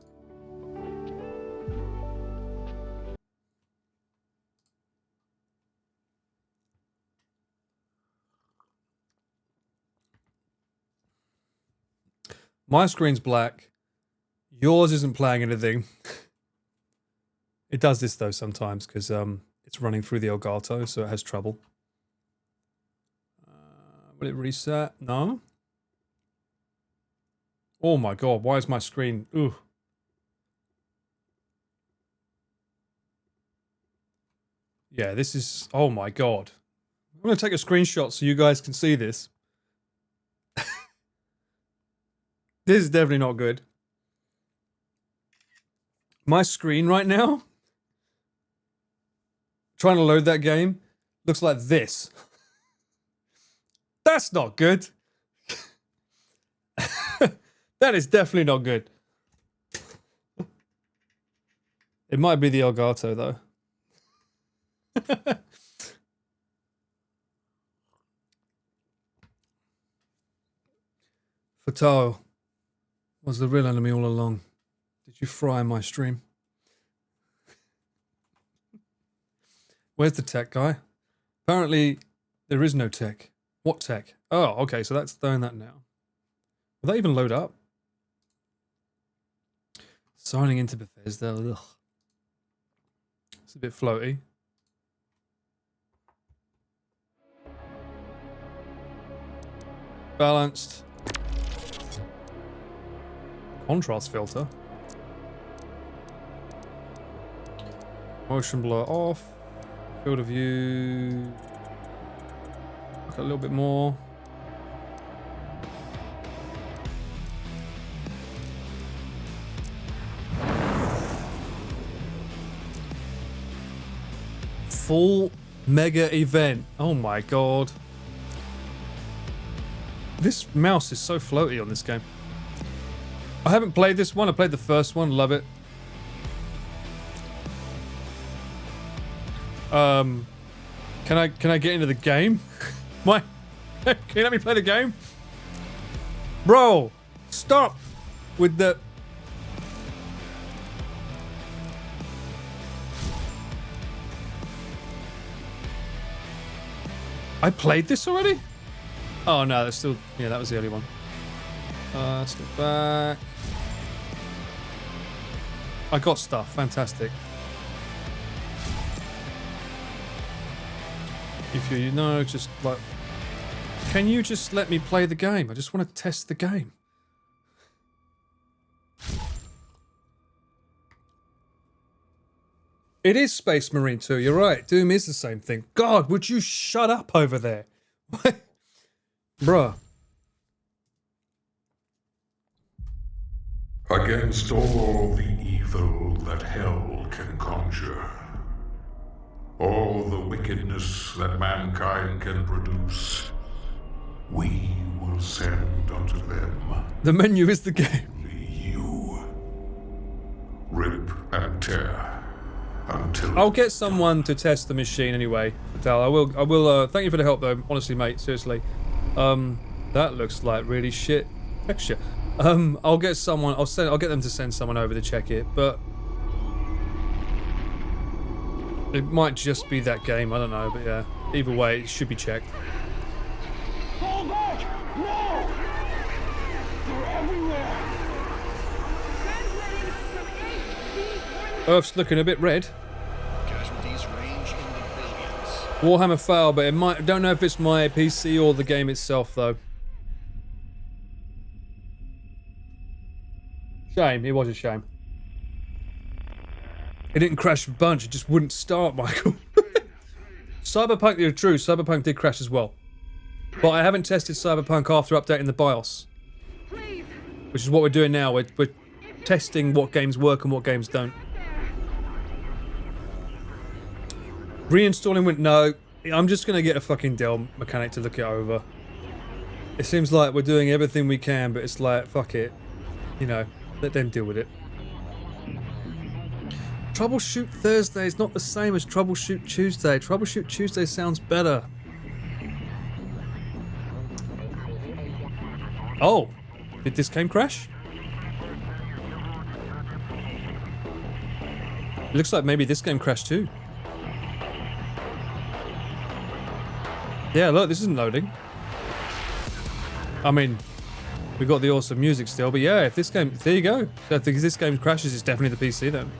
My screen's black. Yours isn't playing anything. It does this though sometimes because it's running through the Elgato, so it has trouble. Will it reset? No. Oh my god, why is my screen... Ooh. Yeah, this is... Oh my god. I'm going to take a screenshot so you guys can see this. This is definitely not good. My screen right now, trying to load that game, looks like this. That's not good. That is definitely not good. It might be the Elgato though. Fatale was the real enemy all along. Did you fry my stream? Where's the tech guy? Apparently there is no tech. What tech? Oh, okay, so that's throwing that now. Will that even load up? Signing into Bethesda. Ugh. It's a bit floaty. Balanced. Contrast filter. Motion blur off. Field of view. Look a little bit more. Full mega event. Oh my god. This mouse is so floaty on this game. I haven't played this one. I played the first one. Love it. Can I get into the game? Can you let me play the game? Bro, stop with the... I played this already? Oh no, that's still... Yeah, that was the early one. Let's go back. I got stuff. Fantastic. If you know, just like... Can you just let me play the game? I just want to test the game. It is Space Marine 2, you're right. Doom is the same thing. God, would you shut up over there? Bruh. Against all the evil that hell can conjure, all the wickedness that mankind can produce, we will send unto them. The menu is the game. You. Rip and tear until... I'll get someone to test the machine anyway, Fatal. I will, thank you for the help though, honestly mate, seriously. That looks like really shit texture. I'll get someone, I'll get them to send someone over to check it, but it might just be that game, I don't know, but yeah. Either way, it should be checked. Fall back! No! Earth's looking a bit red. Casualties range in the billions. Warhammer failed, but it might. Don't know if it's my PC or the game itself, though. Shame. It was a shame. It didn't crash a bunch. It just wouldn't start, Michael. Cyberpunk, you're true. Cyberpunk did crash as well. But I haven't tested Cyberpunk after updating the BIOS. Which is what we're doing now. We're testing what games work and what games don't. Reinstalling no. I'm just going to get a fucking Dell mechanic to look it over. It seems like we're doing everything we can, but it's like, fuck it. You know, let them deal with it. Troubleshoot Thursday is not the same as Troubleshoot Tuesday. Troubleshoot Tuesday sounds better. Oh, did this game crash? It looks like maybe this game crashed too. Yeah, look, this isn't loading. I mean, we got the awesome music still, but yeah, if this game, there you go. So if this game crashes, it's definitely the PC then.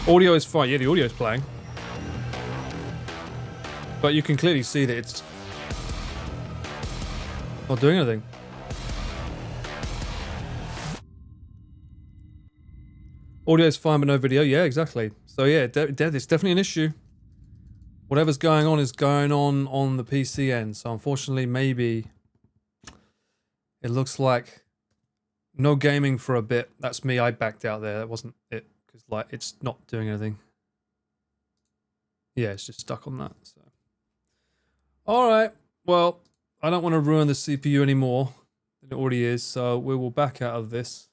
Audio is fine. Yeah, the audio is playing. But you can clearly see that it's not doing anything. Audio is fine, but no video. Yeah, exactly. So yeah, it's definitely an issue. Whatever's going on is going on the PC end. So unfortunately, maybe it looks like no gaming for a bit. That's me. I backed out there. That wasn't it. Because like it's not doing anything. Yeah, it's just stuck on that. So, all right. Well, I don't want to ruin the CPU anymore than it already is. So we will back out of this,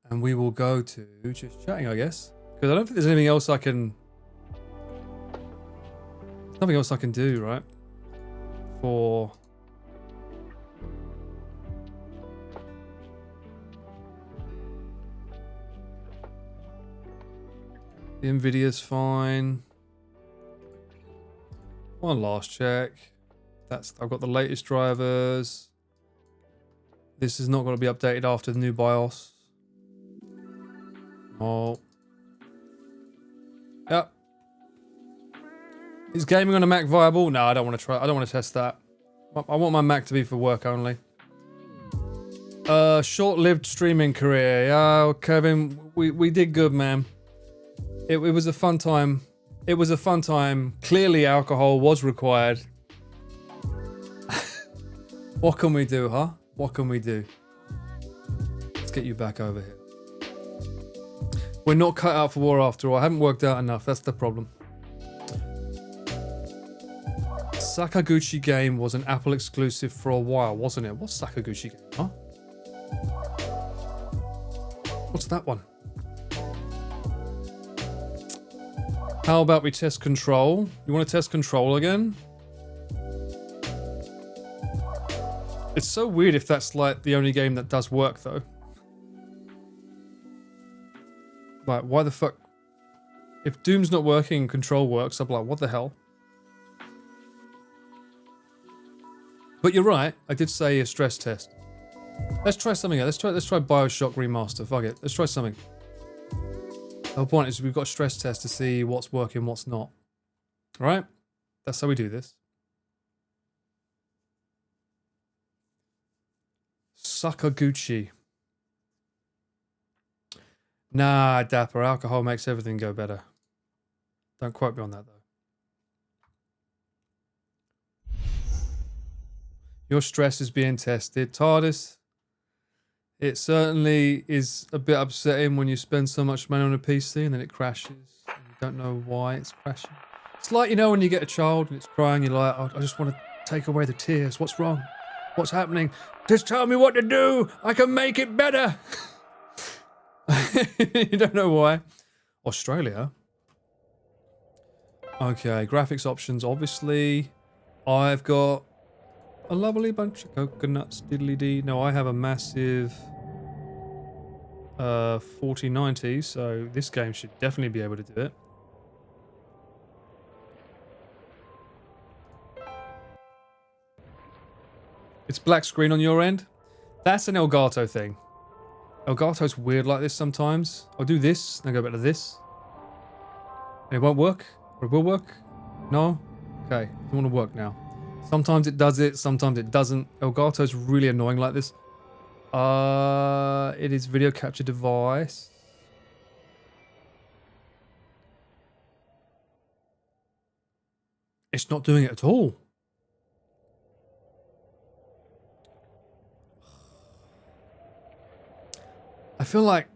and we will go to just chatting, I guess, because I don't think there's anything else I can. There's nothing else I can do, right? For the Nvidia's fine. One last check. I've got the latest drivers. This is not going to be updated after the new BIOS. Oh. Yep. Is gaming on a Mac viable? No, I don't want to try. I don't want to test that. I want my Mac to be for work only. Short-lived streaming career. Yeah, Kevin, we did good, man. It was a fun time. It was a fun time. Clearly, alcohol was required. What can we do, huh? What can we do? Let's get you back over here. We're not cut out for war after all. I haven't worked out enough. That's the problem. Sakaguchi game was an Apple exclusive for a while, wasn't it? What's Sakaguchi game, huh? What's that one? How about we test Control? You want to test Control again? It's so weird if that's like the only game that does work though. Like, why the fuck? If Doom's not working and Control works, I'm like, what the hell? But you're right, I did say a stress test. Let's try something else. Let's try BioShock Remaster. Fuck it. Let's try something. The whole point is we've got a stress test to see what's working, what's not. Alright? That's how we do this. Sakaguchi. Nah, Dapper. Alcohol makes everything go better. Don't quote me on that, though. Your stress is being tested. TARDIS. It certainly is a bit upsetting when you spend so much money on a PC and then it crashes. And you don't know why it's crashing. It's like, you know, when you get a child and it's crying, you're like, oh, I just want to take away the tears. What's wrong? What's happening? Just tell me what to do. I can make it better. You don't know why. Australia. Okay, graphics options. Obviously, I've got a lovely bunch of coconuts, diddly-dee. No, I have a massive 4090, so this game should definitely be able to do it. It's black screen on your end. That's an Elgato thing. Elgato's weird like this sometimes. I'll do this, then go back to this. And it won't work? Or it will work? No? Okay, it doesn't want to work now. Sometimes it does it, sometimes it doesn't. Elgato's really annoying like this. It is video capture device. It's not doing it at all. I feel like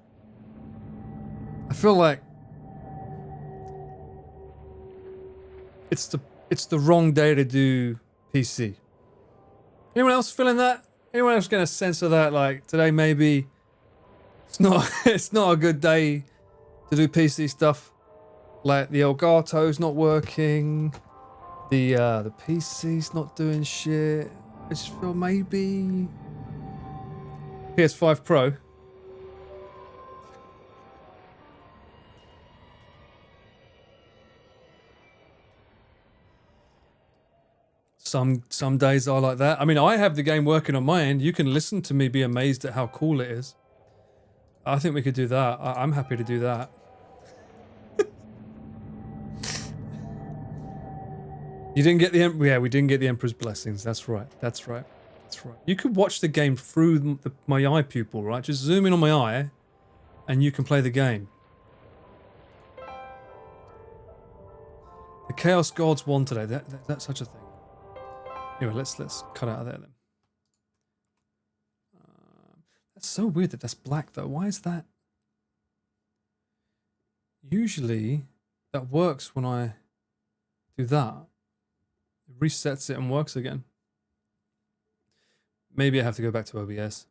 it's the wrong day to do PC. Anyone else feeling that? Anyone else gonna censor that? Like today maybe it's not it's not a good day to do PC stuff. Like the Elgato's not working. The PC's not doing shit. I just feel maybe PS5 Pro. Some days are like that. I mean, I have the game working on my end. You can listen to me be amazed at how cool it is. I think we could do that. I'm happy to do that. You didn't get the yeah, we didn't get the Emperor's blessings. That's right. That's right. That's right. You could watch the game through my eye pupil, right? Just zoom in on my eye, and you can play the game. The Chaos Gods won today. That's such a thing. Anyway, let's cut out of there then. That's so weird that that's black though. Why is that? Usually, that works when I do that. It resets it and works again. Maybe I have to go back to OBS.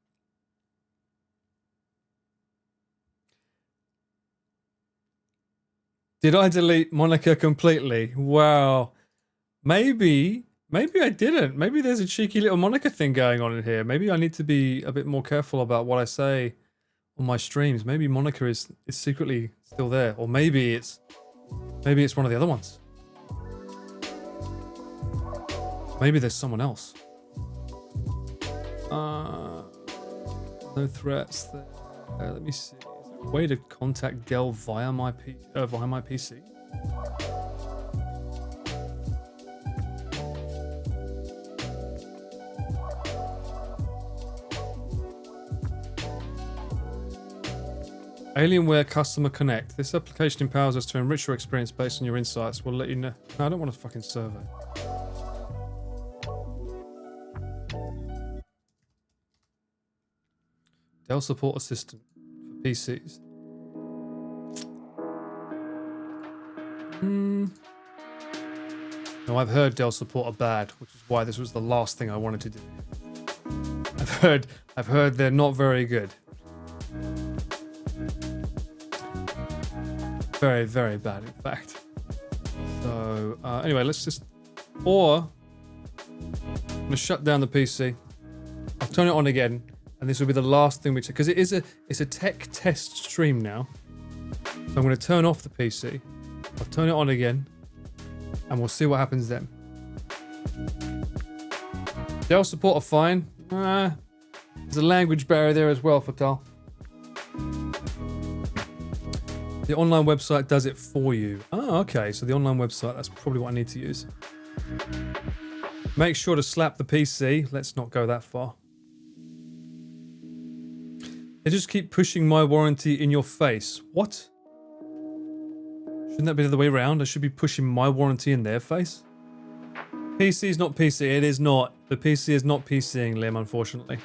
Did I delete Monica completely? Wow. Maybe I didn't. Maybe there's a cheeky little Monica thing going on in here. Maybe I need to be a bit more careful about what I say on my streams. Maybe Monica is secretly still there. Or maybe it's one of the other ones. Maybe there's someone else. No threats there. Let me see. Is there a way to contact Dell via my PC? Alienware Customer Connect. This application empowers us to enrich your experience based on your insights. We'll let you know. No, I don't want a fucking survey. Dell Support Assistant for PCs. No, I've heard Dell Support are bad, which is why this was the last thing I wanted to do. I've heard they're not very good. Very, very bad, in fact. So, anyway, let's just... Or, I'm going to shut down the PC. I'll turn it on again, and this will be the last thing we check. Because it's a tech test stream now. So I'm going to turn off the PC. I'll turn it on again, and we'll see what happens then. Dell Support are fine. There's a language barrier there as well, Fatal. The online website does it for you. Oh, okay. So the online website, that's probably what I need to use. Make sure to slap the PC. Let's not go that far. They just keep pushing my warranty in your face. What? Shouldn't that be the other way around? I should be pushing my warranty in their face? PC is not PC. It is not. The PC is not PCing, Liam, unfortunately.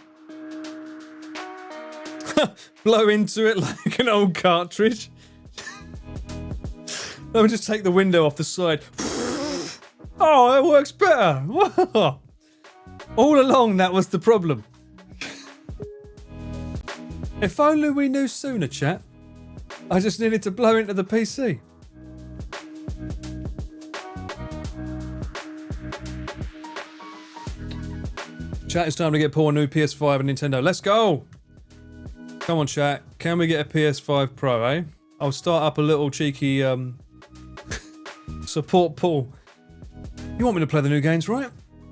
Blow into it like an old cartridge. Let me just take the window off the side. Oh, that works better. All along, that was the problem. If only we knew sooner, chat. I just needed to blow into the PC. Chat, it's time to get Paul a new PS5 and Nintendo. Let's go. Come on, chat. Can we get a PS5 Pro, eh? I'll start up a little cheeky support pool. You want me to play the new games, right?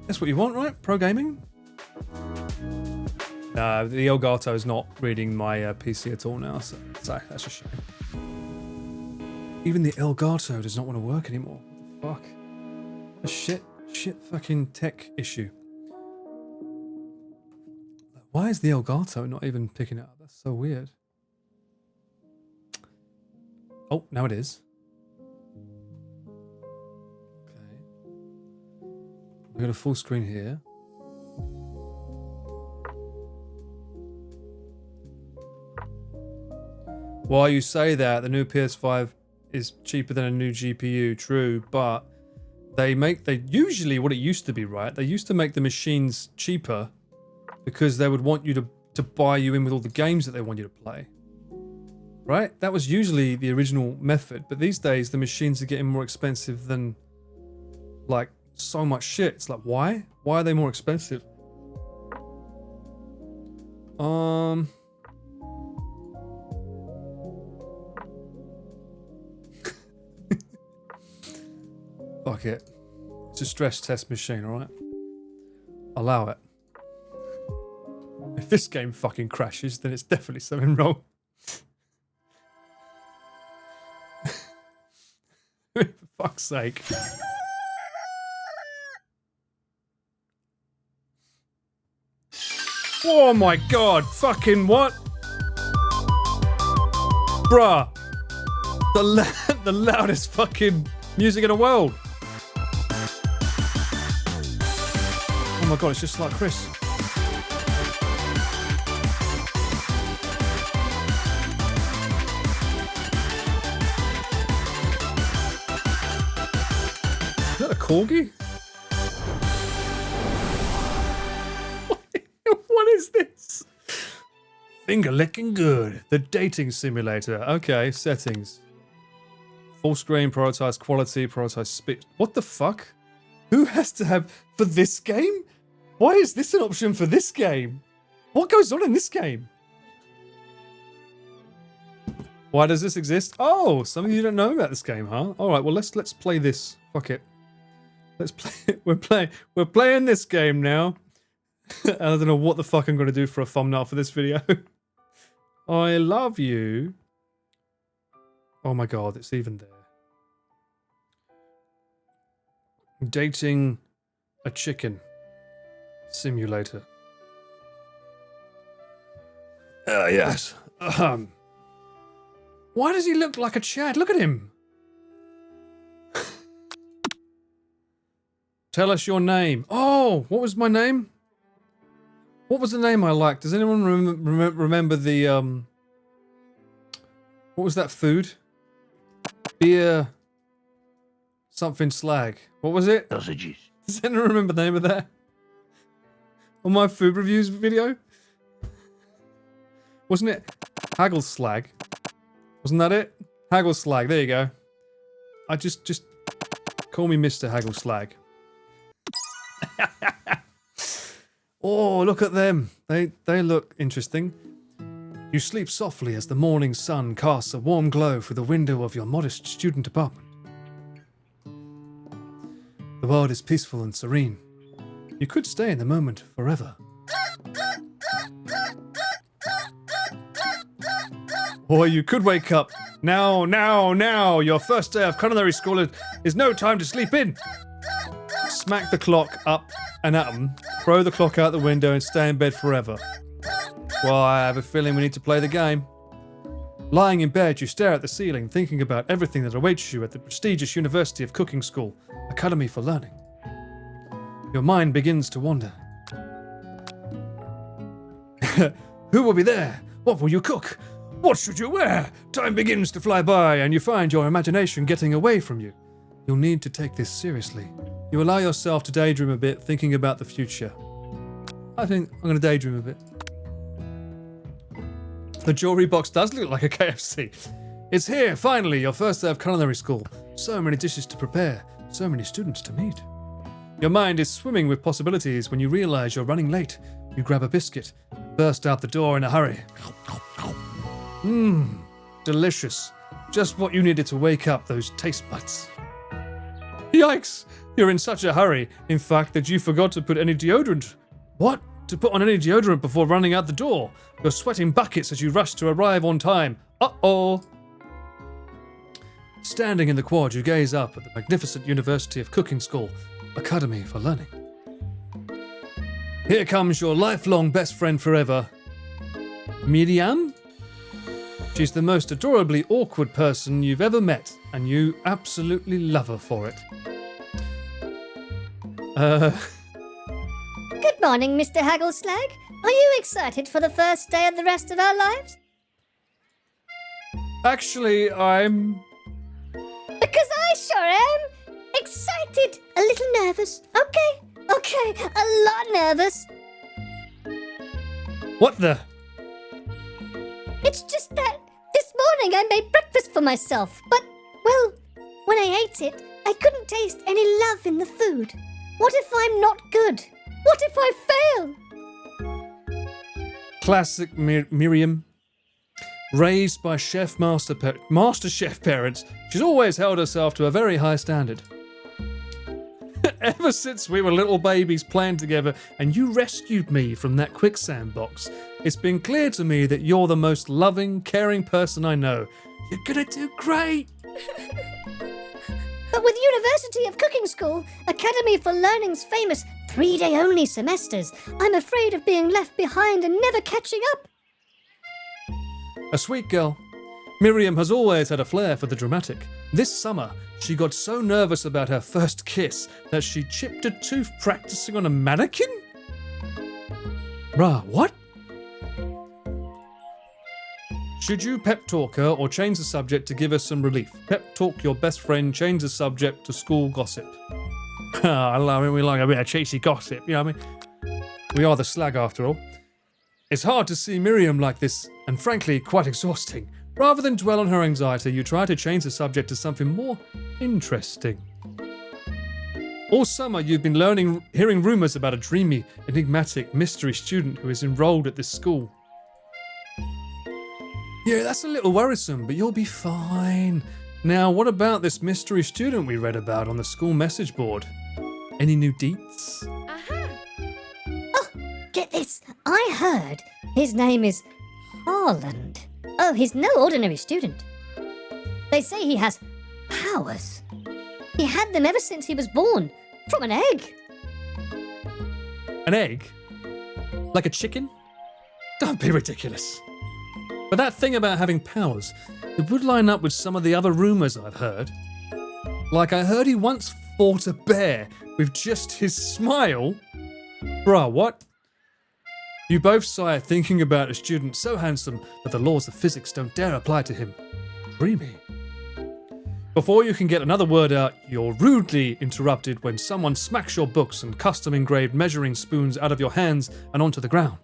That's what you want, right? Pro gaming? The Elgato is not reading my PC at all now, so that's a shame. Even the Elgato does not want to work anymore. What the fuck? A shit fucking tech issue. Why is the Elgato not even picking it up? That's so weird. Oh, now it is. Okay. We've got a full screen here. While you say that, the new PS5 is cheaper than a new GPU, true, but they usually, what it used to be, right? They used to make the machines cheaper because they would want you to buy you in with all the games that they want you to play. Right? That was usually the original method, but these days the machines are getting more expensive than like so much shit. It's like, why? Why are they more expensive? Fuck it. It's a stress test machine, alright? Allow it. If this game fucking crashes, then it's definitely something wrong. For fuck's sake. Oh my god, fucking what? Bruh. The loudest fucking music in the world. Oh my god, it's just like Chris. Is that a corgi? What is this? Finger licking good. The dating simulator. Okay, settings. Full screen, prioritize quality, prioritize speed. What the fuck? Who has to have for this game? Why is this an option for this game? What goes on in this game? Why does this exist? Oh, some of you don't know about this game, huh? All right, well let's play this. Fuck it. Let's play it. We're playing this game now. I don't know what the fuck I'm going to do for a thumbnail for this video. I love you. Oh my god, it's even there. Dating a chicken simulator. Yes. Why does he look like a Chad? Look at him. Tell us your name. Oh, what was my name? What was the name I liked? Does anyone remember the what was that food? Beer something slag. What was it? Sausages. Does anyone remember the name of that? On my food reviews video? Wasn't it Haggle Slag? Wasn't that it? Haggle Slag, there you go. I just call me Mr. Haggle Slag. Oh, look at them. They look interesting. You sleep softly as the morning sun casts a warm glow through the window of your modest student apartment. The world is peaceful and serene. You could stay in the moment forever. Or you could wake up. Now. Your first day of culinary school is no time to sleep in. Smack the clock up and at 'em, throw the clock out the window and stay in bed forever. Well, I have a feeling we need to play the game. Lying in bed, you stare at the ceiling, thinking about everything that awaits you at the prestigious University of Cooking School, Academy for Learning. Your mind begins to wander. Who will be there? What will you cook? What should you wear? Time begins to fly by and you find your imagination getting away from you. You'll need to take this seriously. You allow yourself to daydream a bit, thinking about the future. I think I'm going to daydream a bit. The jewelry box does look like a KFC. It's here, finally, your first day of culinary school. So many dishes to prepare, so many students to meet. Your mind is swimming with possibilities when you realize you're running late. You grab a biscuit, burst out the door in a hurry. Mmm, delicious. Just what you needed to wake up those taste buds. Yikes! You're in such a hurry, in fact, that you forgot to put any deodorant. What? to put on any deodorant before running out the door. You're sweating buckets as you rush to arrive on time. Uh-oh. Standing in the quad, you gaze up at the magnificent University of Cooking School, Academy for Learning. Here comes your lifelong best friend forever, Miriam. She's the most adorably awkward person you've ever met, and you absolutely love her for it. Good morning, Mr. Haggleslag. Are you excited for the first day of the rest of our lives? Actually, I'm... Because I sure am. Excited. A little nervous. Okay. A lot nervous. What the... It's just that this morning I made breakfast for myself, but, well, when I ate it, I couldn't taste any love in the food. What if I'm not good? What if I fail? Classic Miriam. Raised by master chef parents, she's always held herself to a very high standard. Ever since we were little babies playing together and you rescued me from that quicksand box, it's been clear to me that you're the most loving, caring person I know. You're gonna do great! But with University of Cooking School, Academy for Learning's famous 3-day-only semesters, I'm afraid of being left behind and never catching up. A sweet girl. Miriam has always had a flair for the dramatic. This summer, she got so nervous about her first kiss that she chipped a tooth practicing on a mannequin? Bruh, what? Should you pep talk her or change the subject to give her some relief? Pep talk your best friend, change the subject to school gossip. I love it, we like a bit of cheesy gossip, you know what I mean? We are the slag after all. It's hard to see Miriam like this, and frankly, quite exhausting. Rather than dwell on her anxiety, you try to change the subject to something more interesting. All summer, you've been hearing rumours about a dreamy, enigmatic, mystery student who is enrolled at this school. Yeah, that's a little worrisome, but you'll be fine. Now, what about this mystery student we read about on the school message board? Any new deets? Oh, get this. I heard his name is Harland. Oh, he's no ordinary student. They say he has powers. He had them ever since he was born, from an egg. An egg? Like a chicken? Don't be ridiculous. But that thing about having powers, it would line up with some of the other rumours I've heard. Like I heard he once fought a bear with just his smile. Bruh, what? You both sigh thinking about a student so handsome that the laws of physics don't dare apply to him. Dreamy. Before you can get another word out, you're rudely interrupted when someone smacks your books and custom-engraved measuring spoons out of your hands and onto the ground.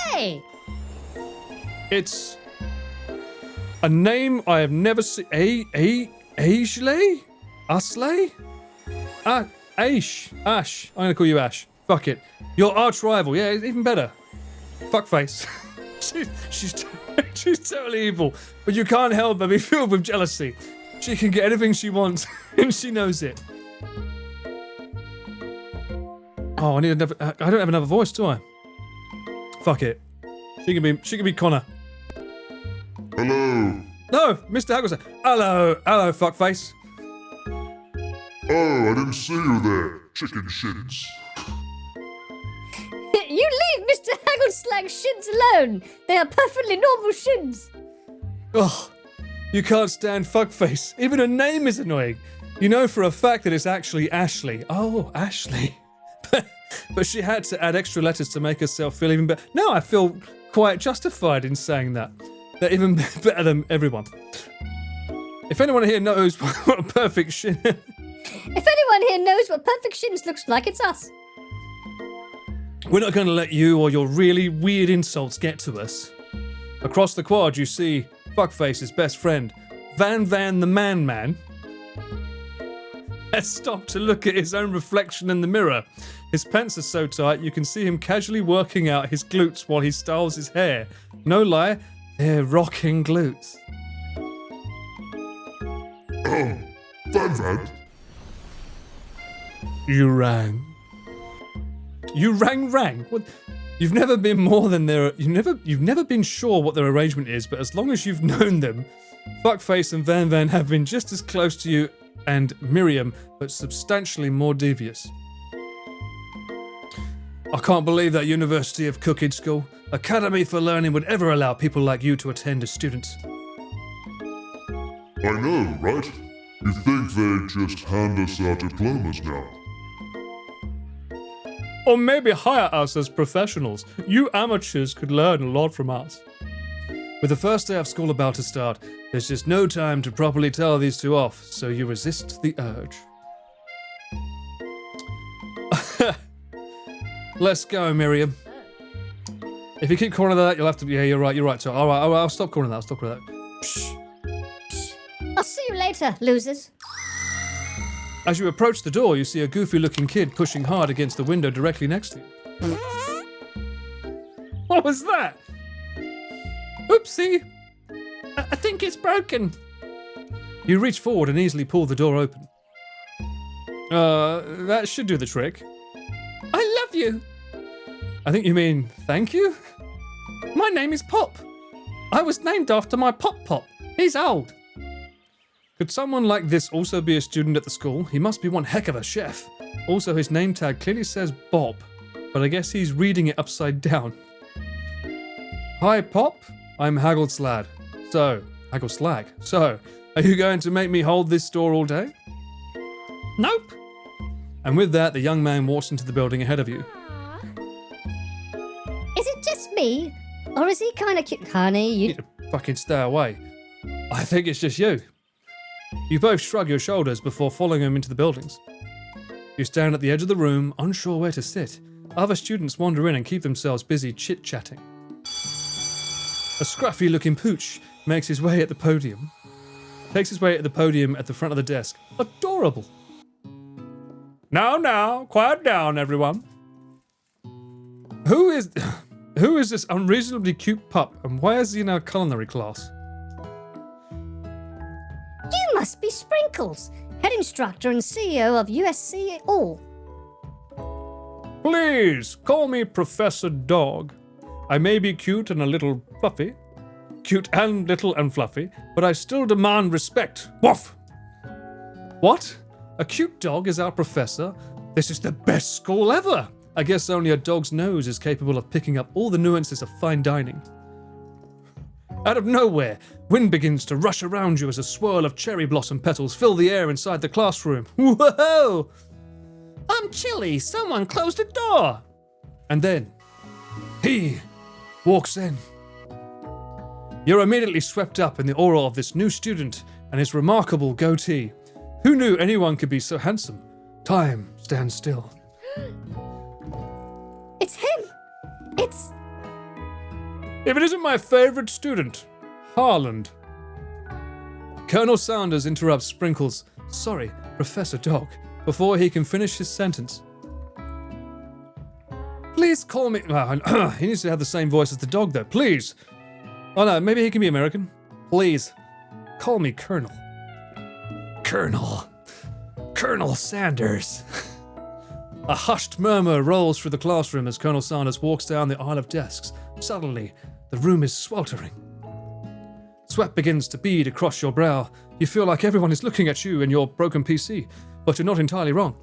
Hey! It's a name I have never seen. Ashley? Asley? Ash. I'm gonna call you Ash. Fuck it. Your arch rival. Yeah, even better. Fuckface. she's totally evil, but you can't help but be filled with jealousy. She can get anything she wants, and she knows it. Oh, I don't have another voice, do I? Fuck it. She can be Connor. Hello. No, Mr. Haggleston. Hello, fuckface. Oh, I didn't see you there, chicken shins. You leave Mr. Haggleslag's shins alone. They are perfectly normal shins. Ugh, you can't stand fuckface. Even her name is annoying. You know for a fact that it's actually Ashley. Oh, Ashley. But she had to add extra letters to make herself feel even better. No, I feel quite justified in saying that. They're even better than everyone. If anyone here knows what a perfect shin... If anyone here knows what perfect shins looks like, it's us. We're not going to let you or your really weird insults get to us. Across the quad, you see Fuckface's best friend, Van the Man, has stopped to look at his own reflection in the mirror. His pants are so tight, you can see him casually working out his glutes while he styles his hair. No lie, they're rocking glutes. Oh, Van. You rang. You rang. What? You've never been more than their. You've never been sure what their arrangement is, but as long as you've known them, Fuckface and Van Van have been just as close to you and Miriam, but substantially more devious. I can't believe that University of Cooking School, Academy for Learning, would ever allow people like you to attend as students. I know, right? You think they'd just hand us our diplomas now? Or maybe hire us as professionals. You amateurs could learn a lot from us. With the first day of school about to start, there's just no time to properly tell these two off, so you resist the urge. Let's go, Miriam. If you keep calling that, you'll have to... Yeah, you're right. So, all right, I'll stop calling that. Psh. I'll see you later, losers. As you approach the door, you see a goofy-looking kid pushing hard against the window directly next to you. What was that? Oopsie! I think it's broken. You reach forward and easily pull the door open. That should do the trick. I love you. I think you mean thank you? My name is Pop. I was named after my Pop. He's old. Could someone like this also be a student at the school? He must be one heck of a chef. Also, his name tag clearly says Bob, but I guess he's reading it upside down. Hi, Pop. I'm Haggleslag. So, are you going to make me hold this store all day? Nope. And with that, the young man walks into the building ahead of you. Is it just me? Or is he kind of cute? Honey, You need to fucking stay away. I think it's just you. You both shrug your shoulders before following him into the buildings. You stand at the edge of the room, unsure where to sit. Other students wander in and keep themselves busy chit-chatting. A scruffy-looking pooch takes his way at the podium at the front of the desk. Adorable. Now, quiet down, everyone. Who is this unreasonably cute pup, and why is he in our culinary class? You must be Sprinkles, head instructor and CEO of USC All. Please, call me Professor Dog. I may be cute and little and fluffy, but I still demand respect. Woof! What? A cute dog is our professor? This is the best school ever! I guess only a dog's nose is capable of picking up all the nuances of fine dining. Out of nowhere, wind begins to rush around you as a swirl of cherry blossom petals fill the air inside the classroom. Whoa! I'm chilly. Someone closed the door. And then, he walks in. You're immediately swept up in the aura of this new student and his remarkable goatee. Who knew anyone could be so handsome? Time stands still. It's him. It's... If it isn't my favorite student, Harland. Colonel Saunders interrupts Sprinkles, sorry, Professor Dog, before he can finish his sentence. Please call me... he needs to have the same voice as the dog, though. Please. Oh, no, maybe he can be American. Please. Call me Colonel. Colonel Sanders. A hushed murmur rolls through the classroom as Colonel Sanders walks down the aisle of desks. Suddenly, the room is sweltering. Sweat begins to bead across your brow. You feel like everyone is looking at you and your broken PC, but you're not entirely wrong.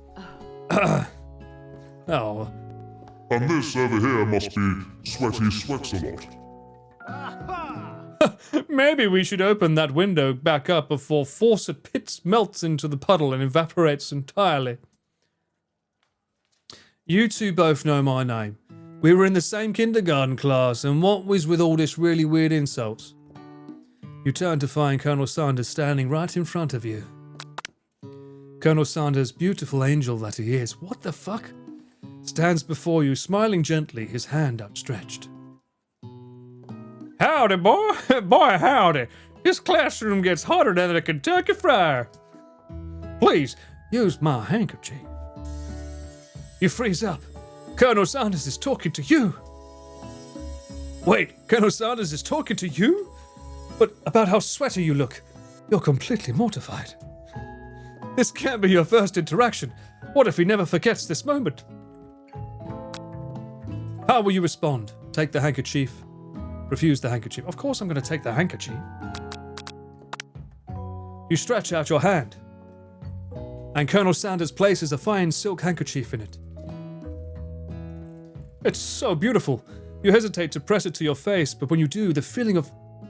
Oh. And this over here must be Sweaty Sweats a lot. Maybe we should open that window back up before Fawcett Pitts melts into the puddle and evaporates entirely. You two both know my name. We were in the same kindergarten class, and what was with all this really weird insults? You turn to find Colonel Saunders standing right in front of you. Colonel Saunders, beautiful angel that he is, what the fuck? Stands before you, smiling gently, his hand outstretched. Howdy, boy. Boy, howdy. This classroom gets hotter than a Kentucky fryer. Please, use my handkerchief. You freeze up. Colonel Saunders is talking to you. Wait, Colonel Saunders is talking to you? But about how sweaty you look. You're completely mortified. This can't be your first interaction. What if he never forgets this moment? How will you respond? Take the handkerchief? Refuse the handkerchief? Of course I'm going to take the handkerchief. You stretch out your hand, and Colonel Saunders places a fine silk handkerchief in it. It's so beautiful. You hesitate to press it to your face, but when you do, the feeling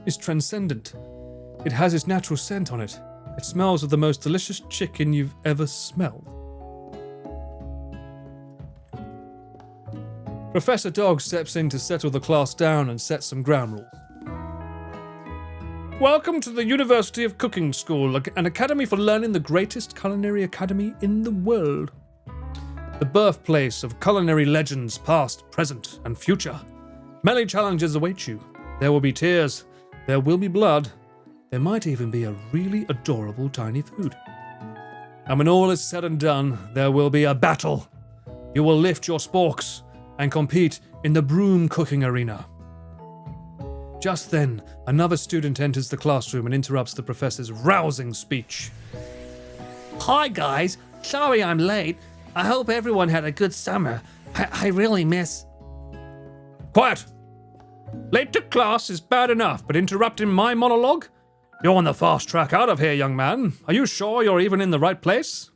is transcendent. It has its natural scent on it. It smells of the most delicious chicken you've ever smelled. Professor Dog steps in to settle the class down and set some ground rules. Welcome to the University of Cooking School, an academy for learning, the greatest culinary academy in the world. The birthplace of culinary legends past, present, and future. Many challenges await you. There will be tears. There will be blood. There might even be a really adorable tiny food. And when all is said and done, there will be a battle. You will lift your sporks and compete in the broom cooking arena. Just then, another student enters the classroom and interrupts the professor's rousing speech. Hi guys, sorry I'm late. I hope everyone had a good summer. I really miss... Quiet! Late to class is bad enough, but interrupting my monologue? You're on the fast track out of here, young man. Are you sure you're even in the right place?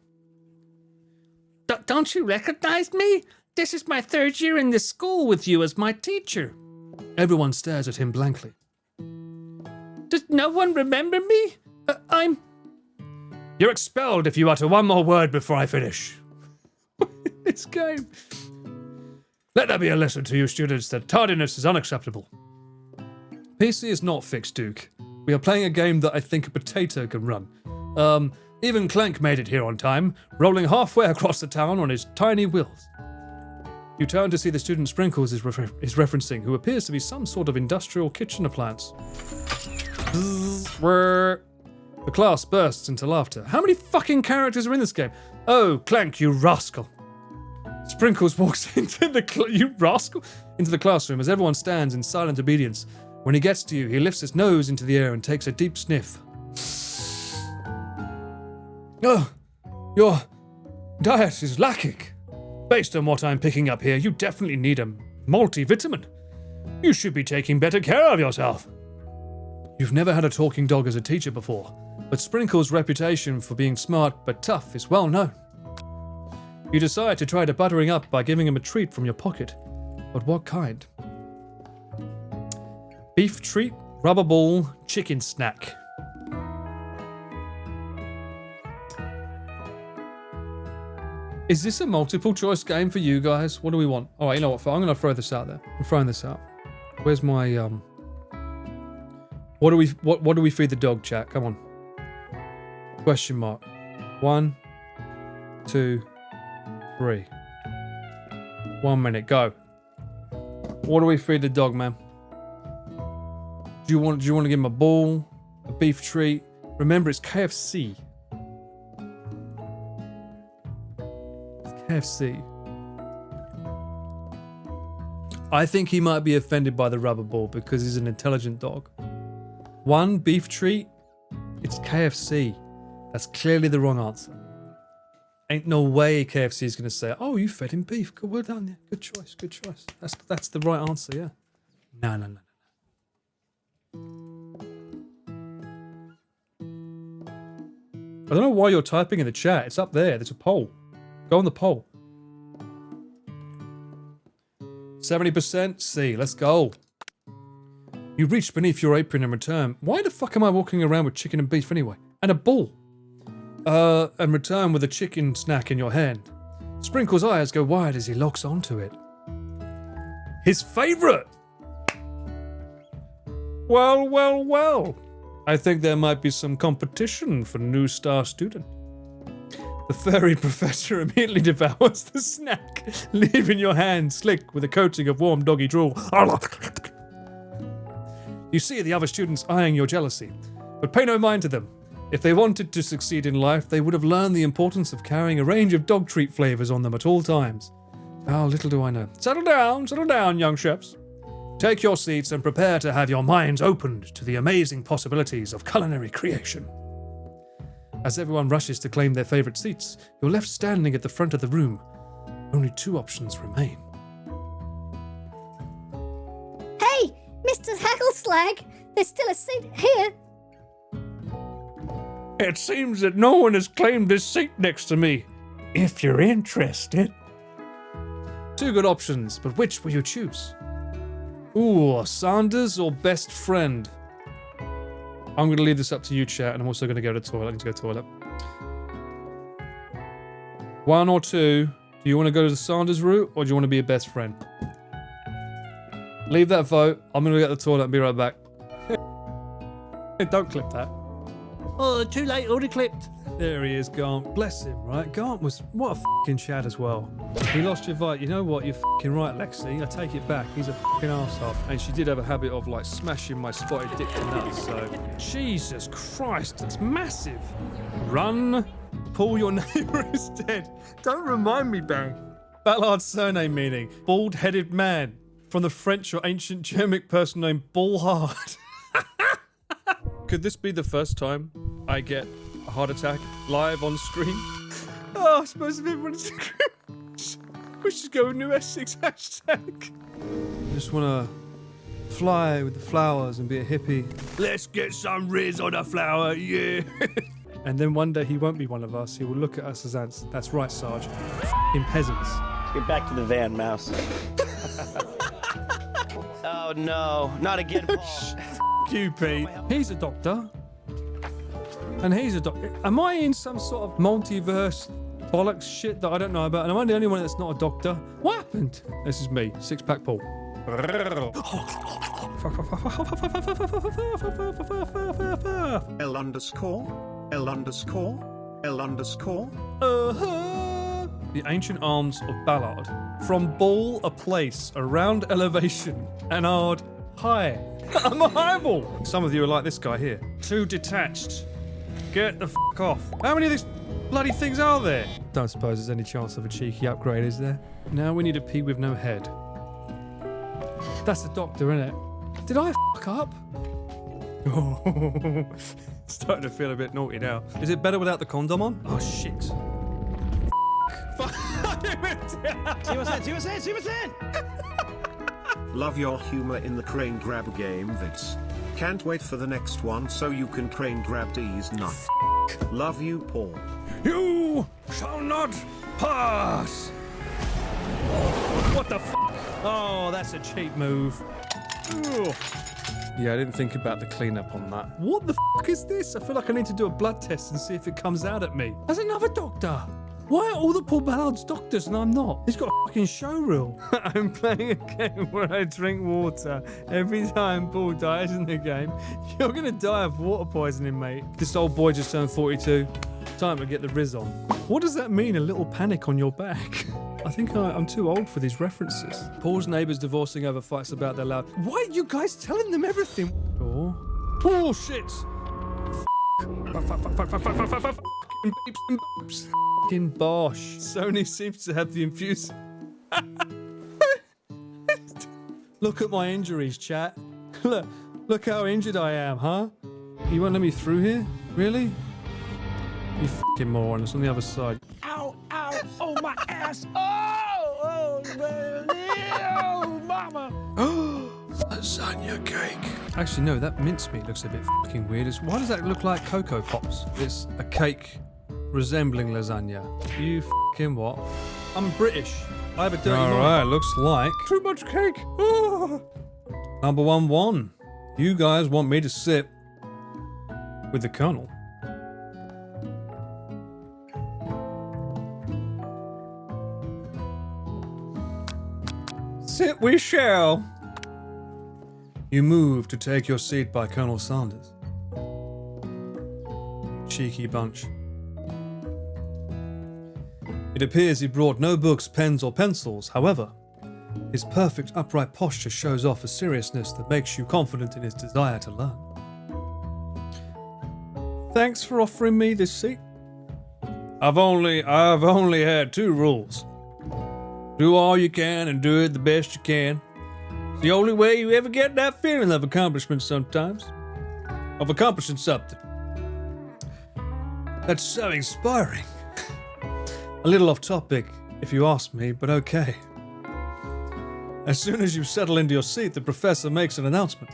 Don't you recognize me? This is my 3rd year in this school with you as my teacher. Everyone stares at him blankly. Does no one remember me? You're expelled if you utter one more word before I finish. This game. Let that be a lesson to you students that tardiness is unacceptable. PC is not fixed, Duke. We are playing a game that I think a potato can run. Even Clank made it here on time, rolling halfway across the town on his tiny wheels. You turn to see the student Sprinkles is referencing, who appears to be some sort of industrial kitchen appliance. The class bursts into laughter. How many fucking characters are in this game? Oh, Clank, you rascal. Sprinkles walks into the classroom as everyone stands in silent obedience. When he gets to you, he lifts his nose into the air and takes a deep sniff. Oh, your diet is lacking. Based on what I'm picking up here, you definitely need a multivitamin. You should be taking better care of yourself. You've never had a talking dog as a teacher before, but Sprinkles' reputation for being smart but tough is well known. You decide to try to butter him up by giving him a treat from your pocket. But what kind? Beef treat, rubber ball, chicken snack. Is this a multiple choice game for you guys? What do we want? All right, you know what? I'm going to throw this out there. I'm throwing this out. Where's my What do we feed the dog, chat? Come on. Question mark. 1, 2, 3. 1 minute. Go. What do we feed the dog, man? Do you want to give him a ball, a beef treat? Remember, it's KFC. KFC. I think he might be offended by the rubber ball because he's an intelligent dog. 1 beef treat, it's KFC. That's clearly the wrong answer. Ain't no way KFC is going to say, "Oh, you fed him beef. Good, well done. Yeah, good choice. Good choice." That's the right answer. Yeah. No. I don't know why you're typing in the chat. It's up there. There's a poll. Go on the poll. 70% C. Let's go. You reach beneath your apron and return. Why the fuck am I walking around with chicken and beef anyway? And a ball. And return with a chicken snack in your hand. Sprinkle's eyes go wide as he locks onto it. His favorite! Well. I think there might be some competition for new star student. The furry professor immediately devours the snack, leaving your hand slick with a coating of warm doggy drool. You see the other students eyeing your jealousy, but pay no mind to them. If they wanted to succeed in life, they would have learned the importance of carrying a range of dog treat flavors on them at all times. How little do I know. Settle down, young chefs. Take your seats and prepare to have your minds opened to the amazing possibilities of culinary creation. As everyone rushes to claim their favorite seats, you're left standing at the front of the room. Only 2 options remain. slag. There's still a seat here. It seems that no one has claimed this seat next to me. If you're interested. Two good options, but which will you choose? Ooh, Saunders or best friend? I'm going to leave this up to you, chat, and I'm also going to go to the toilet. I need to go to the toilet. One or two. Do you want to go to the Saunders route, or do you want to be a best friend? Leave that vote. I'm going to go to the toilet and be right back. Don't clip that. Oh, too late, already clipped. There he is, Gant. Bless him, right? Gant was... What a f***ing Chad as well. He lost your vote. You know what? You're f***ing right, Lexi. I take it back. He's a f***ing arsehole. And she did have a habit of, like, smashing my spotted dick to nuts, so... Jesus Christ, that's massive. Run. Paul, your neighbour is dead. Don't remind me, Bang. Ballard's surname meaning bald-headed man. From the French or ancient Germanic person named Bullhard. Could this be the first time I get a heart attack live on screen? Oh, I suppose if everyone is we should go with New Essex hashtag. I just want to fly with the flowers and be a hippie. Let's get some Riz on a flower, yeah. And then one day he won't be one of us. He will look at us as ants. That's right, Sarge. In peasants. Get back to the van, Mouse. Oh no, not again, Paul. You, Pete. He's a doctor. And he's a doctor. Am I in some sort of multiverse bollocks shit that I don't know about? And am I the only one that's not a doctor? What happened? This is me, six-pack Paul. L underscore? L underscore? L underscore? The ancient arms of Ballard. From Ball, a place, around elevation, and ard high. I'm a highball. Some of you are like this guy here. Too detached. Get the f*** off. How many of these bloody things are there? Don't suppose there's any chance of a cheeky upgrade, is there? Now we need a pea with no head. That's the doctor, innit? Did I f*** up? Oh, starting to feel a bit naughty now. Is it better without the condom on? Oh, shit. See what's in! Love your humor in the crane grab game vids. Can't wait for the next one so you can crane grab these nuts. Love you, Paul. You shall not pass! What the f***? Oh, that's a cheap move. Ugh. Yeah, I didn't think about the cleanup on that. What the f*** is this? I feel like I need to do a blood test and see if it comes out at me. There's another doctor! Why are all the Paul Ballard's doctors and I'm not? He's got a fucking show reel. I'm playing a game where I drink water every time Paul dies in the game. You're gonna die of water poisoning, mate. This old boy just turned 42. Time to get the Riz on. What does that mean, a little panic on your back? I think I'm too old for these references. Paul's neighbours divorcing over fights about their loud. Why are you guys telling them everything? Oh shit! Fucking Bosh. Sony seems to have the infuse. Look at my injuries, chat. Look how injured I am, huh? You won't let me through here? Really? You fucking moron. It's on the other side. Ow, ow, oh my ass. Oh, oh, mama. Lasagna cake. Actually, no, that mincemeat looks a bit fucking weird. Why does that look like Cocoa Pops? It's a cake resembling lasagna. You fucking what? I'm British. I have a dirty mind. Alright, looks like too much cake. Oh. Number 1-1. You guys want me to sit with the Colonel. Sit we shall. You move to take your seat by Colonel Saunders. Cheeky bunch. It appears he brought no books, pens, or pencils. However, his perfect upright posture shows off a seriousness that makes you confident in his desire to learn. Thanks for offering me this seat. I've only had 2 rules. Do all you can and do it the best you can. It's the only way you ever get that feeling of accomplishment sometimes. Of accomplishing something. That's so inspiring. A little off topic, if you ask me, but okay. As soon as you settle into your seat, the professor makes an announcement.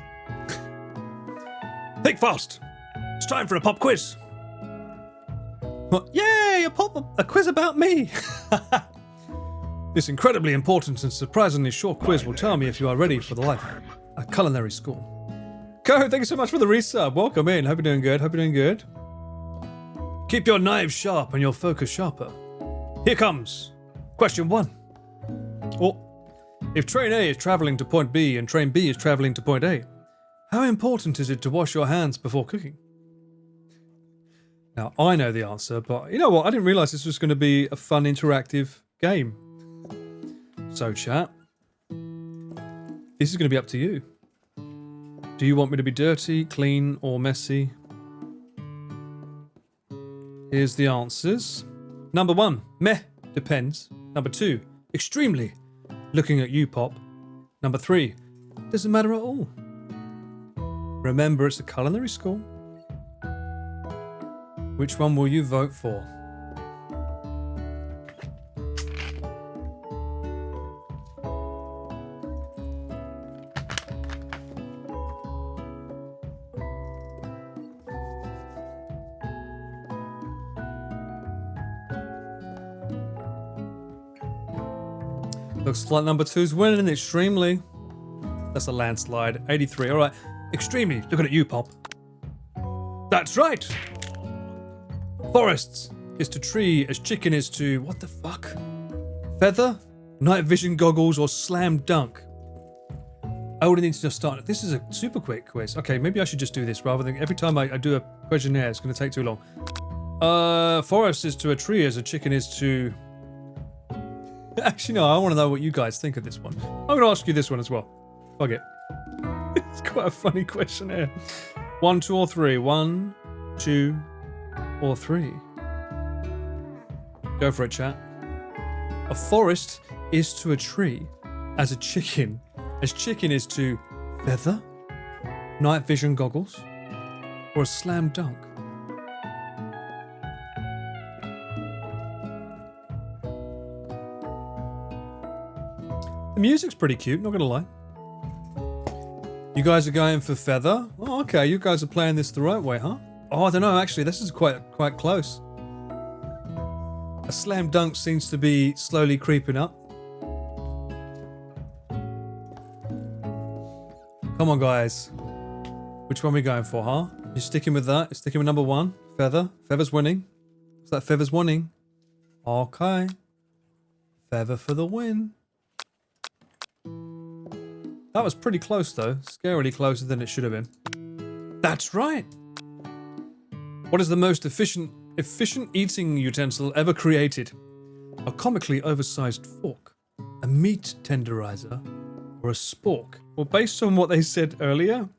Think fast. It's time for a pop quiz. What? Yay! A quiz about me. This incredibly important and surprisingly short quiz will tell me if you are ready for the life at culinary school. Co, thank you so much for the resub. Welcome in. Hope you're doing good. Hope you're doing good. Keep your knives sharp and your focus sharper. Here comes question 1. Oh, if train A is traveling to point B and train B is traveling to point A, how important is it to wash your hands before cooking? Now, I know the answer, but you know what? I didn't realize this was going to be a fun interactive game. So, chat, this is going to be up to you. Do you want me to be dirty, clean, or messy? Here's the answers. Number 1, meh, depends. Number 2, extremely, looking at you, Pop. Number 3, doesn't matter at all. Remember, it's a culinary school. Which one will you vote for? Looks like number 2's winning extremely. That's a landslide. 83. All right. Extremely. Looking at you, Pop. That's right. Forests is to tree as chicken is to... What the fuck? Feather, night vision goggles, or slam dunk? I would need to just start... This is a super quick quiz. Okay, maybe I should just do this rather than... Every time I do a questionnaire, it's going to take too long. Forest is to a tree as a chicken is to... Actually, no, I want to know what you guys think of this one. I'm going to ask you this one as well. Fuck it. It's quite a funny questionnaire. 1, 2, or 3. 1, 2, or 3. Go for it, chat. A forest is to a tree as chicken is to feather, night vision goggles, or a slam dunk. The music's pretty cute, not gonna lie. You guys are going for feather? Oh, okay, you guys are playing this the right way, huh? Oh, I don't know, actually, this is quite close. A slam dunk seems to be slowly creeping up. Come on, guys. Which one are we going for, huh? You sticking with that? You're sticking with number 1? Feather? Feather's winning. Is that Feather's winning? Okay. Feather for the win. That was pretty close, though. Scarily closer than it should have been. That's right. What is the most efficient eating utensil ever created? A comically oversized fork, a meat tenderizer, or a spork? Well, based on what they said earlier,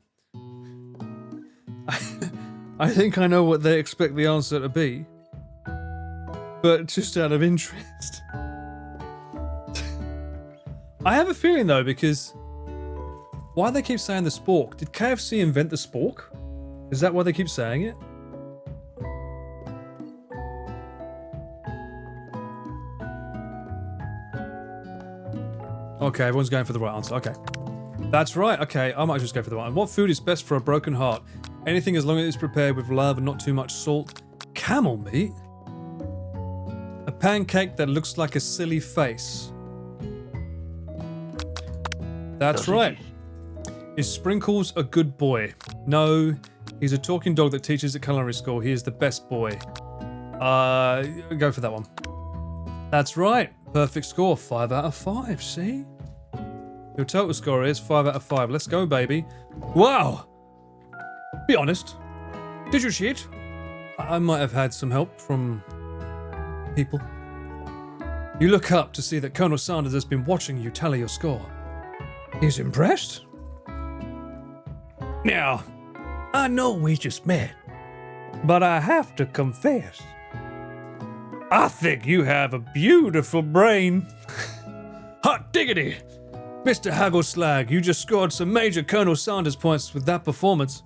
I think I know what they expect the answer to be. But just out of interest. I have a feeling, though, because... Why do they keep saying the spork? Did KFC invent the spork? Is that why they keep saying it? Okay, everyone's going for the right answer. Okay. That's right. Okay, I might just go for the right one. What food is best for a broken heart? Anything as long as it's prepared with love and not too much salt. Camel meat? A pancake that looks like a silly face. That's right. Is Sprinkles a good boy? No, he's a talking dog that teaches at culinary school. He is the best boy. Go for that one. That's right. Perfect score. 5 out of 5. See? Your total score is 5 out of 5. Let's go, baby. Wow. Be honest. Did you cheat? I might have had some help from people. You look up to see that Colonel Saunders has been watching you tally your score. He's impressed? Now, I know we just met, but I have to confess, I think you have a beautiful brain. Hot diggity! Mr. Haggleslag, you just scored some major Colonel Saunders points with that performance.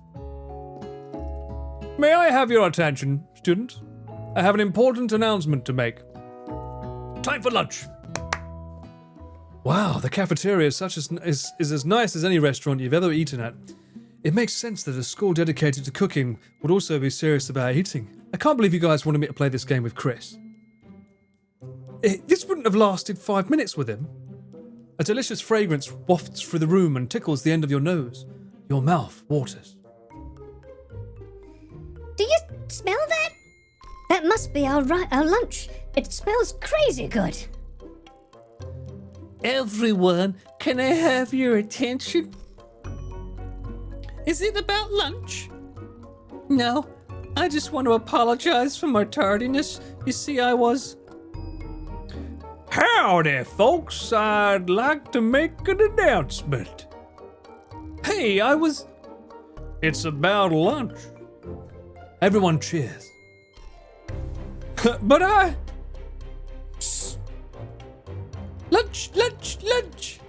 May I have your attention, students? I have an important announcement to make. Time for lunch. Wow, the cafeteria is as nice as any restaurant you've ever eaten at. It makes sense that a school dedicated to cooking would also be serious about eating. I can't believe you guys wanted me to play this game with Chris. This wouldn't have lasted 5 minutes with him. A delicious fragrance wafts through the room and tickles the end of your nose. Your mouth waters. Do you smell that? That must be our lunch. It smells crazy good. Everyone, can I have your attention? Is it about lunch? No, I just want to apologize for my tardiness. You see, I was... Howdy, folks. I'd like to make an announcement. Hey, I was... It's about lunch. Everyone cheers. But I... Lunch, lunch, lunch.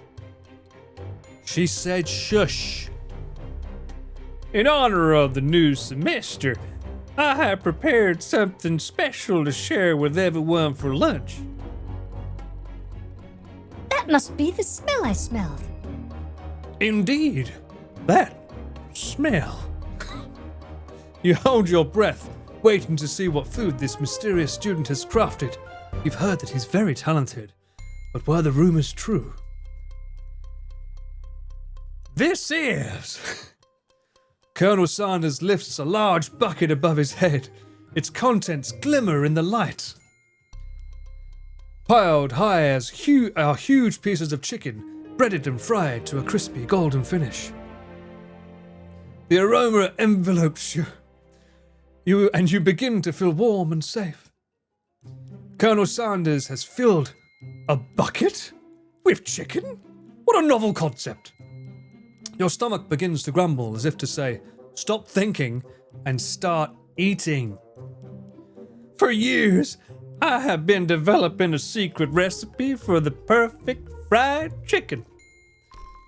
She said shush. In honor of the new semester, I have prepared something special to share with everyone for lunch. That must be the smell I smelled. Indeed. That smell. You hold your breath, waiting to see what food this mysterious student has crafted. You've heard that he's very talented, but were the rumors true? This is... Colonel Saunders lifts a large bucket above his head. Its contents glimmer in the light. Piled high are huge pieces of chicken, breaded and fried to a crispy golden finish. The aroma envelopes you, and you begin to feel warm and safe. Colonel Saunders has filled a bucket with chicken? What a novel concept! Your stomach begins to grumble as if to say, stop thinking and start eating. For years, I have been developing a secret recipe for the perfect fried chicken.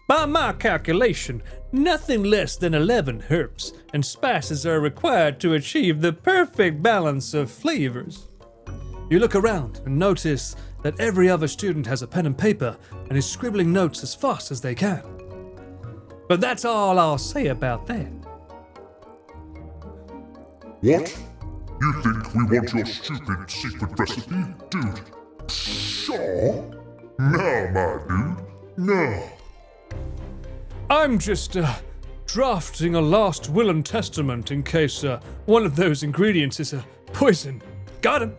By my calculation, nothing less than 11 herbs and spices are required to achieve the perfect balance of flavors. You look around and notice that every other student has a pen and paper and is scribbling notes as fast as they can. But that's all I'll say about that. What? You think we want your stupid secret recipe, dude? Pshaw! No, my dude, no. I'm just, drafting a last will and testament in case, one of those ingredients is, poison. Got him!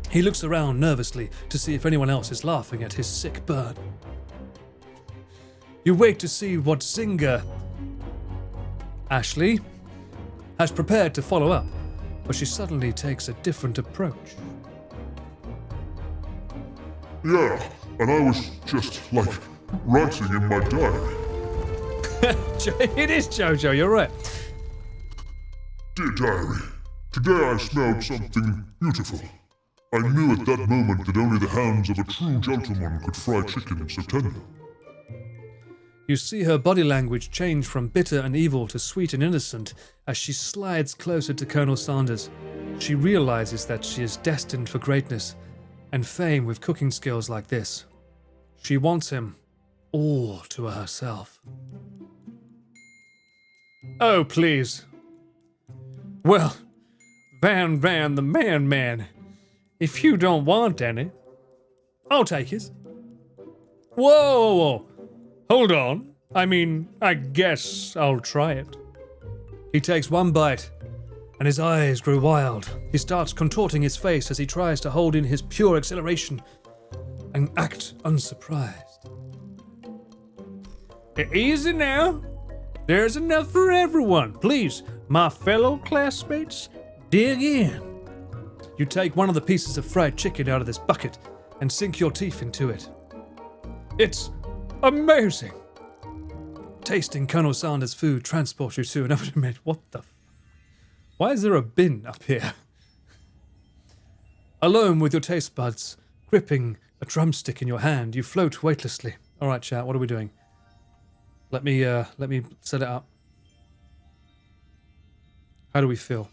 He looks around nervously to see if anyone else is laughing at his sick burn. You wait to see what Zinger, Ashley, has prepared to follow up, but she suddenly takes a different approach. Yeah, and I was just, writing in my diary. It is Jojo, you're right. Dear diary, today I smelled something beautiful. I knew at that moment that only the hands of a true gentleman could fry chicken so tender. You see her body language change from bitter and evil to sweet and innocent as she slides closer to Colonel Saunders. She realizes that she is destined for greatness and fame with cooking skills like this. She wants him all to herself. Oh, please. Well, Van the man, if you don't want any, I'll take it. Whoa. Hold on. I mean, I guess I'll try it. He takes one bite, and his eyes grow wild. He starts contorting his face as he tries to hold in his pure exhilaration and act unsurprised. Easy now. There's enough for everyone. Please, my fellow classmates, dig in. You take one of the pieces of fried chicken out of this bucket and sink your teeth into it. It's amazing. Tasting Colonel Saunders' food transports you to another dimension. What the Why is there a bin up here? Alone with your taste buds, gripping a drumstick in your hand, you float weightlessly. All right, chat, what are we doing? Let me set it up. How do we feel?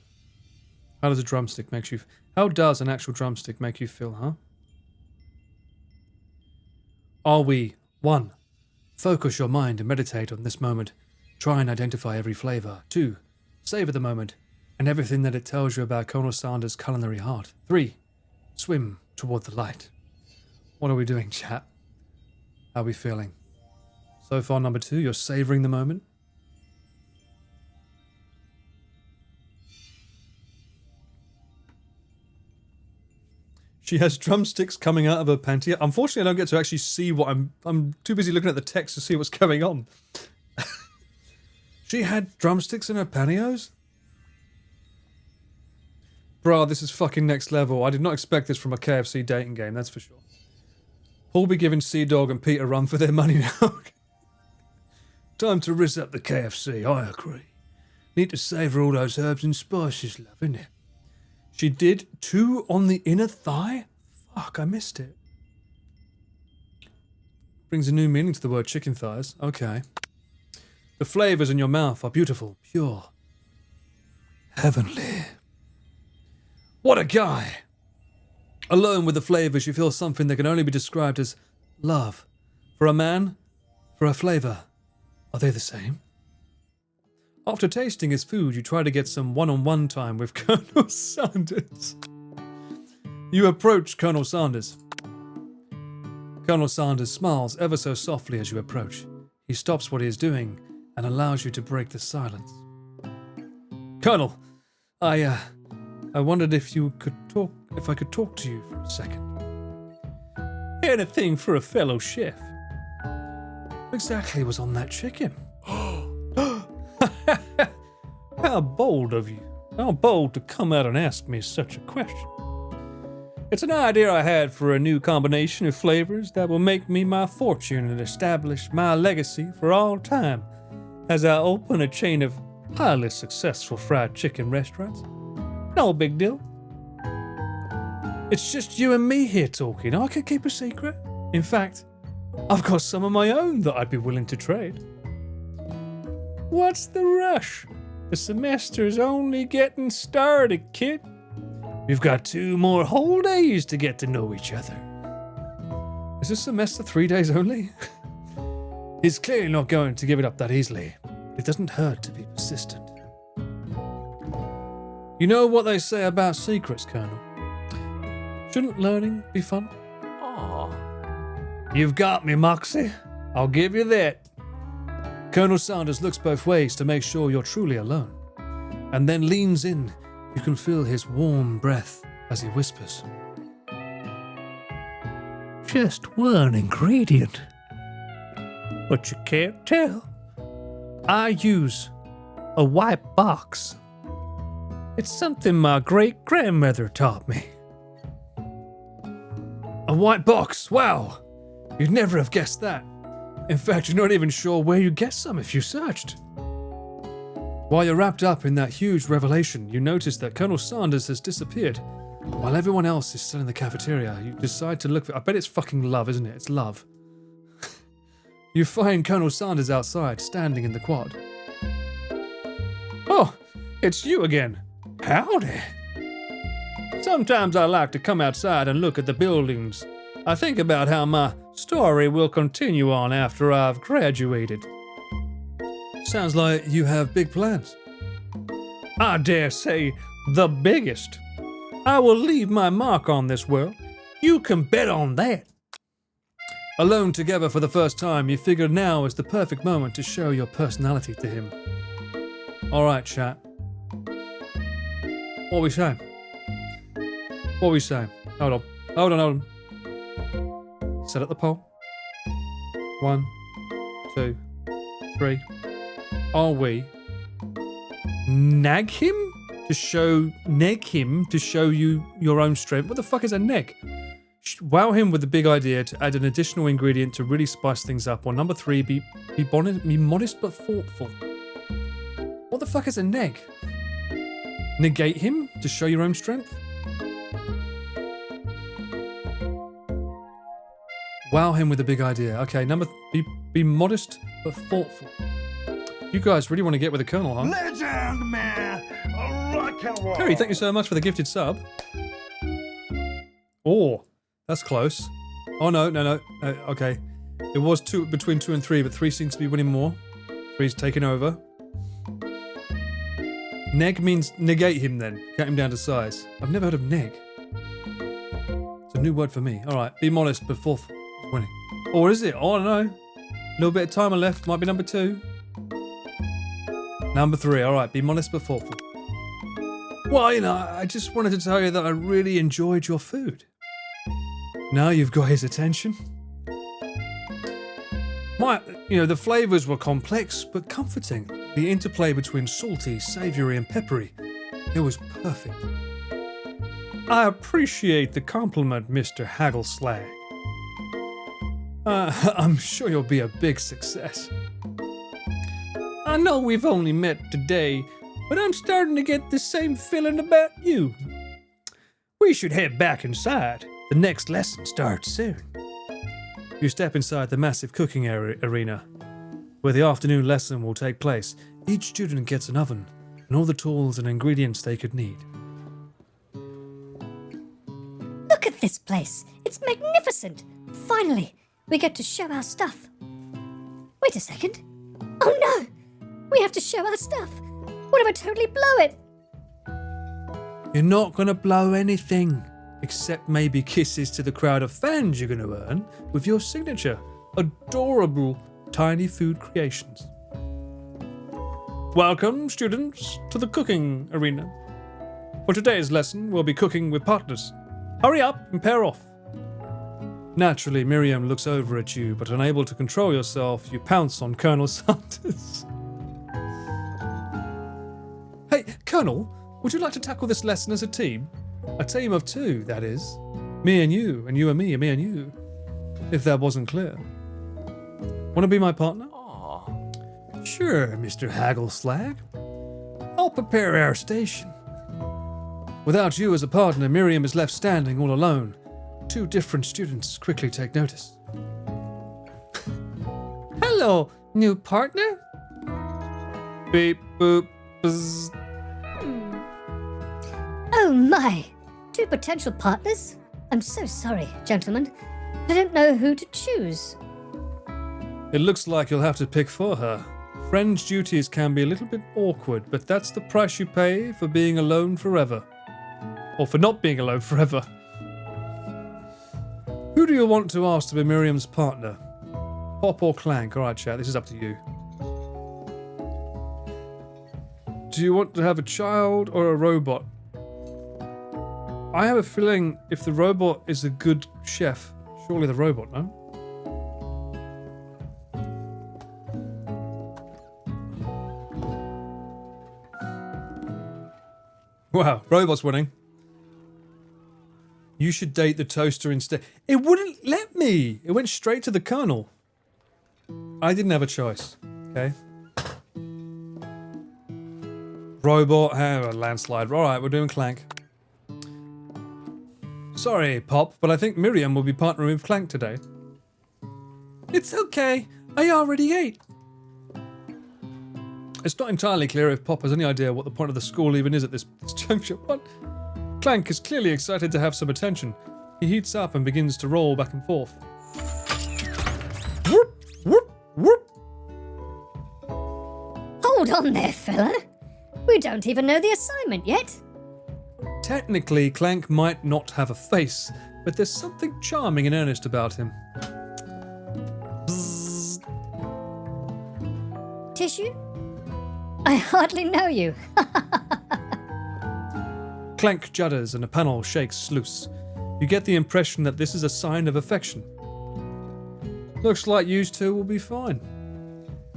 How does a drumstick make you... How does an actual drumstick make you feel, huh? Are we... 1. Focus your mind and meditate on this moment. Try and identify every flavor. 2. Savor the moment and everything that it tells you about Colonel Saunders' culinary heart. 3. Swim toward the light. What are we doing, chat? How are we feeling? So far, number 2, you're savoring the moment. She has drumsticks coming out of her panty. Unfortunately, I don't get to actually see what I'm too busy looking at the text to see what's going on. She had drumsticks in her pantyhose? Bro, this is fucking next level. I did not expect this from a KFC dating game, that's for sure. Paul be giving Sea Dog and Pete a run for their money now. Time to rizz up the KFC, I agree. Need to savour all those herbs and spices, love, innit? She did 2 on the inner thigh? Fuck, I missed it. Brings a new meaning to the word chicken thighs. Okay. The flavours in your mouth are beautiful, pure, heavenly. What a guy! Alone with the flavours, you feel something that can only be described as love. For a man, for a flavour, are they the same? After tasting his food, you try to get some one-on-one time with Colonel Saunders. You approach Colonel Saunders. Colonel Saunders smiles ever so softly as you approach. He stops what he is doing and allows you to break the silence. Colonel, I wondered if I could talk to you for a second. Anything for a fellow chef. What exactly was on that chicken? How bold of you. How bold to come out and ask me such a question. It's an idea I had for a new combination of flavors that will make me my fortune and establish my legacy for all time as I open a chain of highly successful fried chicken restaurants. No big deal. It's just you and me here talking. I could keep a secret. In fact, I've got some of my own that I'd be willing to trade. What's the rush? The semester's only getting started, kid. We've got 2 more whole days to get to know each other. Is this semester 3 days only? He's clearly not going to give it up that easily. It doesn't hurt to be persistent. You know what they say about secrets, Colonel? Shouldn't learning be fun? You've got me, Moxie. I'll give you that. Colonel Saunders looks both ways to make sure you're truly alone, and then leans in. You can feel his warm breath as he whispers. Just one ingredient. But you can't tell. I use a white box. It's something my great-grandmother taught me. A white box, wow! You'd never have guessed that. In fact, you're not even sure where you'd get some if you searched. While you're wrapped up in that huge revelation, you notice that Colonel Saunders has disappeared. While everyone else is still in the cafeteria, you decide to look for... I bet it's fucking love, isn't it? It's love. You find Colonel Saunders outside, standing in the quad. Oh, it's you again. Howdy. Sometimes I like to come outside and look at the buildings. I think about how my story will continue on after I've graduated. Sounds like you have big plans. I dare say the biggest. I will leave my mark on this world. You can bet on that. Alone together for the first time, you figure now is the perfect moment to show your personality to him. Alright, chat. What are we saying? What are we saying? Hold on. Set up the poll. 1, 2, 3. Are we nag him to show you your own strength? What the fuck is a neg? Wow him with the big idea to add an additional ingredient to really spice things up. Or number 3, be modest but thoughtful. What the fuck is a neg? Negate him to show your own strength? Wow him with a big idea. Okay, be modest but thoughtful. You guys really want to get with the Colonel, huh? Legend, man! Rock and roll! Terry, thank you so much for the gifted sub. Oh, that's close. Oh, no. Okay. It was between 2 and 3, but 3 seems to be winning more. Three's taking over. Neg means negate him then. Cut him down to size. I've never heard of neg. It's a new word for me. Alright, be modest, but fourth is winning. Or is it? Oh, I don't know. A little bit of timer left. Might be number 2. Number 3. Alright, be modest, but fourth. Well, you know, I just wanted to tell you that I really enjoyed your food. Now you've got his attention. The flavours were complex but comforting. The interplay between salty, savoury and peppery. It was perfect. I appreciate the compliment, Mr. Haggleslag. I'm sure you'll be a big success. I know we've only met today, but I'm starting to get the same feeling about you. We should head back inside. The next lesson starts soon. You step inside the massive cooking arena, where the afternoon lesson will take place. Each student gets an oven and all the tools and ingredients they could need. Look at this place. It's magnificent. Finally, we get to show our stuff. Wait a second. Oh no! We have to show our stuff. What if I totally blow it? You're not going to blow anything, except maybe kisses to the crowd of fans you're going to earn with your signature. Adorable tiny food creations. Welcome, students, to the cooking arena. For today's lesson, we'll be cooking with partners. Hurry up and pair off. Naturally, Miriam looks over at you, but unable to control yourself, you pounce on Colonel Saunders. Hey, Colonel, would you like to tackle this lesson as a team? A team of 2, that is. Me and you and me and you. If that wasn't clear. Want to be my partner? Aww. Sure, Mr. Haggleslag. I'll prepare our station. Without you as a partner, Miriam is left standing all alone. 2 different students quickly take notice. Hello, new partner? Beep, boop, buzz. Oh my! 2 potential partners? I'm so sorry, gentlemen. I don't know who to choose. It looks like you'll have to pick for her. Friends' duties can be a little bit awkward, but that's the price you pay for being alone forever. Or for not being alone forever. Who do you want to ask to be Miriam's partner? Pop or Clank? Alright, chat, this is up to you. Do you want to have a child or a robot? I have a feeling if the robot is a good chef, surely the robot, no? Wow, robot's winning. You should date the toaster instead. It wouldn't let me. It went straight to the Colonel. I didn't have a choice. Okay. Robot, a landslide. Alright, we're doing Clank. Sorry, Pop, but I think Miriam will be partnering with Clank today. It's okay. I already ate. It's not entirely clear if Pop has any idea what the point of the school even is at this juncture, but Clank is clearly excited to have some attention. He heats up and begins to roll back and forth. Whoop, whoop, whoop. Hold on there, fella. We don't even know the assignment yet. Technically, Clank might not have a face, but there's something charming and earnest about him. Bzzz. Tissue? I hardly know you. Clank judders and a panel shakes loose. You get the impression that this is a sign of affection. Looks like you two will be fine.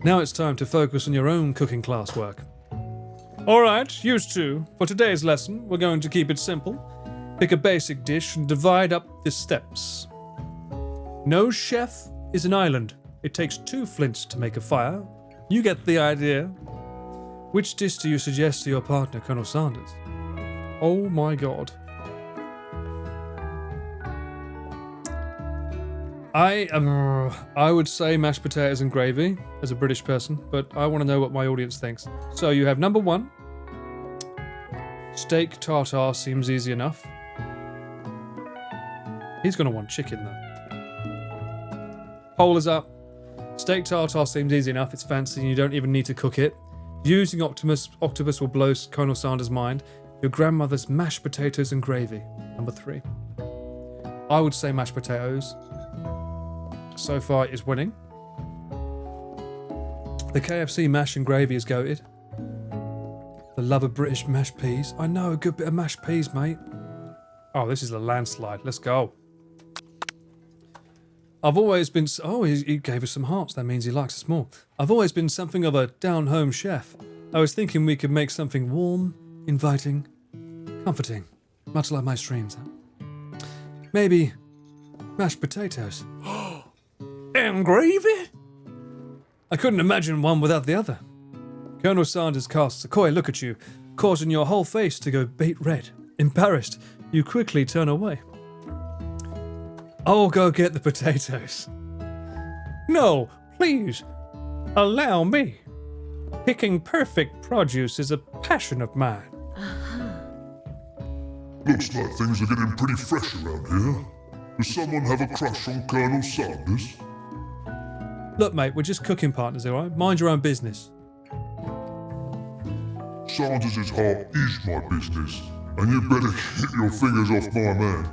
Now it's time to focus on your own cooking classwork. Alright, you two. For today's lesson, we're going to keep it simple. Pick a basic dish and divide up the steps. No chef is an island. It takes 2 flints to make a fire. You get the idea. Which dish do you suggest to your partner, Colonel Saunders? Oh my god. I would say mashed potatoes and gravy as a British person, but I want to know what my audience thinks. So you have number 1. Steak tartare seems easy enough. He's going to want chicken though. Poll is up. Steak tartare seems easy enough. It's fancy and you don't even need to cook it. Using octopus will blow Colonel Saunders' mind. Your grandmother's mashed potatoes and gravy. Number 3. I would say mashed potatoes. So far it is winning. The KFC mash and gravy is goated. The love of British mashed peas. I know a good bit of mashed peas, mate. Oh, this is a landslide. Let's go. I've always been... Oh, he gave us some hearts. That means he likes us more. I've always been something of a down-home chef. I was thinking we could make something warm, inviting, comforting. Much like my streams, huh? Maybe mashed potatoes. And gravy? I couldn't imagine one without the other. Colonel Saunders casts a coy look at you, causing your whole face to go beet red. Embarrassed, you quickly turn away. I'll go get the potatoes. No, please. Allow me. Picking perfect produce is a passion of mine. Looks like things are getting pretty fresh around here. Does someone have a crush on Colonel Saunders? Look, mate, we're just cooking partners, alright? Mind your own business. Saunders' heart is my business, and you better keep your fingers off my man.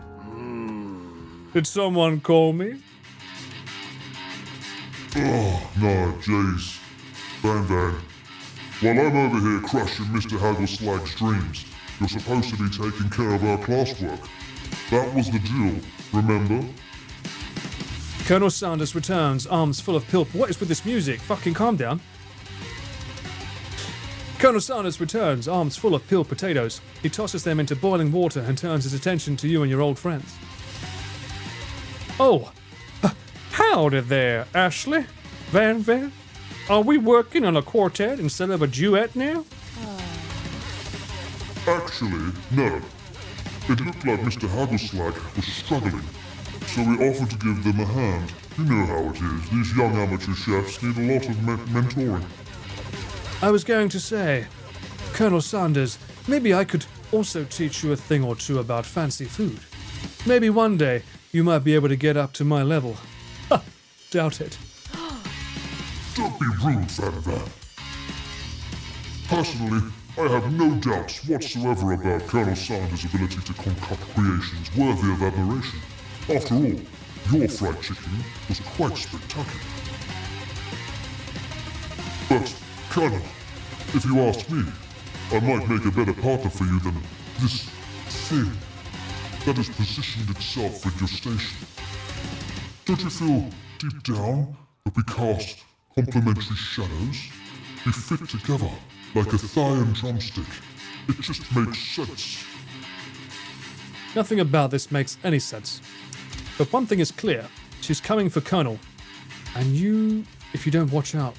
Did someone call me? Oh, no, jeez. Van, while I'm over here crushing Mr. Haggleslag's dreams, you're supposed to be taking care of our classwork. That was the deal, remember? Colonel Saunders returns, arms full of pilp. What is with this music? Fucking calm down. Colonel Saunders returns, arms full of peeled potatoes. He tosses them into boiling water and turns his attention to you and your old friends. Oh, howdy there, Ashley. Van. Are we working on a quartet instead of a duet now? Actually, no. It looked like Mr. Haggleslag was struggling, so we offered to give them a hand. You know how it is. These young amateur chefs need a lot of mentoring. I was going to say, Colonel Saunders, maybe I could also teach you a thing or two about fancy food. Maybe one day you might be able to get up to my level. Ha! Doubt it. Don't be rude, Van. Personally, I have no doubts whatsoever about Colonel Saunders' ability to concoct creations worthy of admiration. After all, your fried chicken was quite spectacular. But, Colonel, if you ask me, I might make a better partner for you than this thing that has positioned itself at your station. Don't you feel deep down that we cast complementary shadows? We fit together like a thigh and drumstick. It just makes sense. Nothing about this makes any sense. But one thing is clear. She's coming for Colonel. And you, if you don't watch out.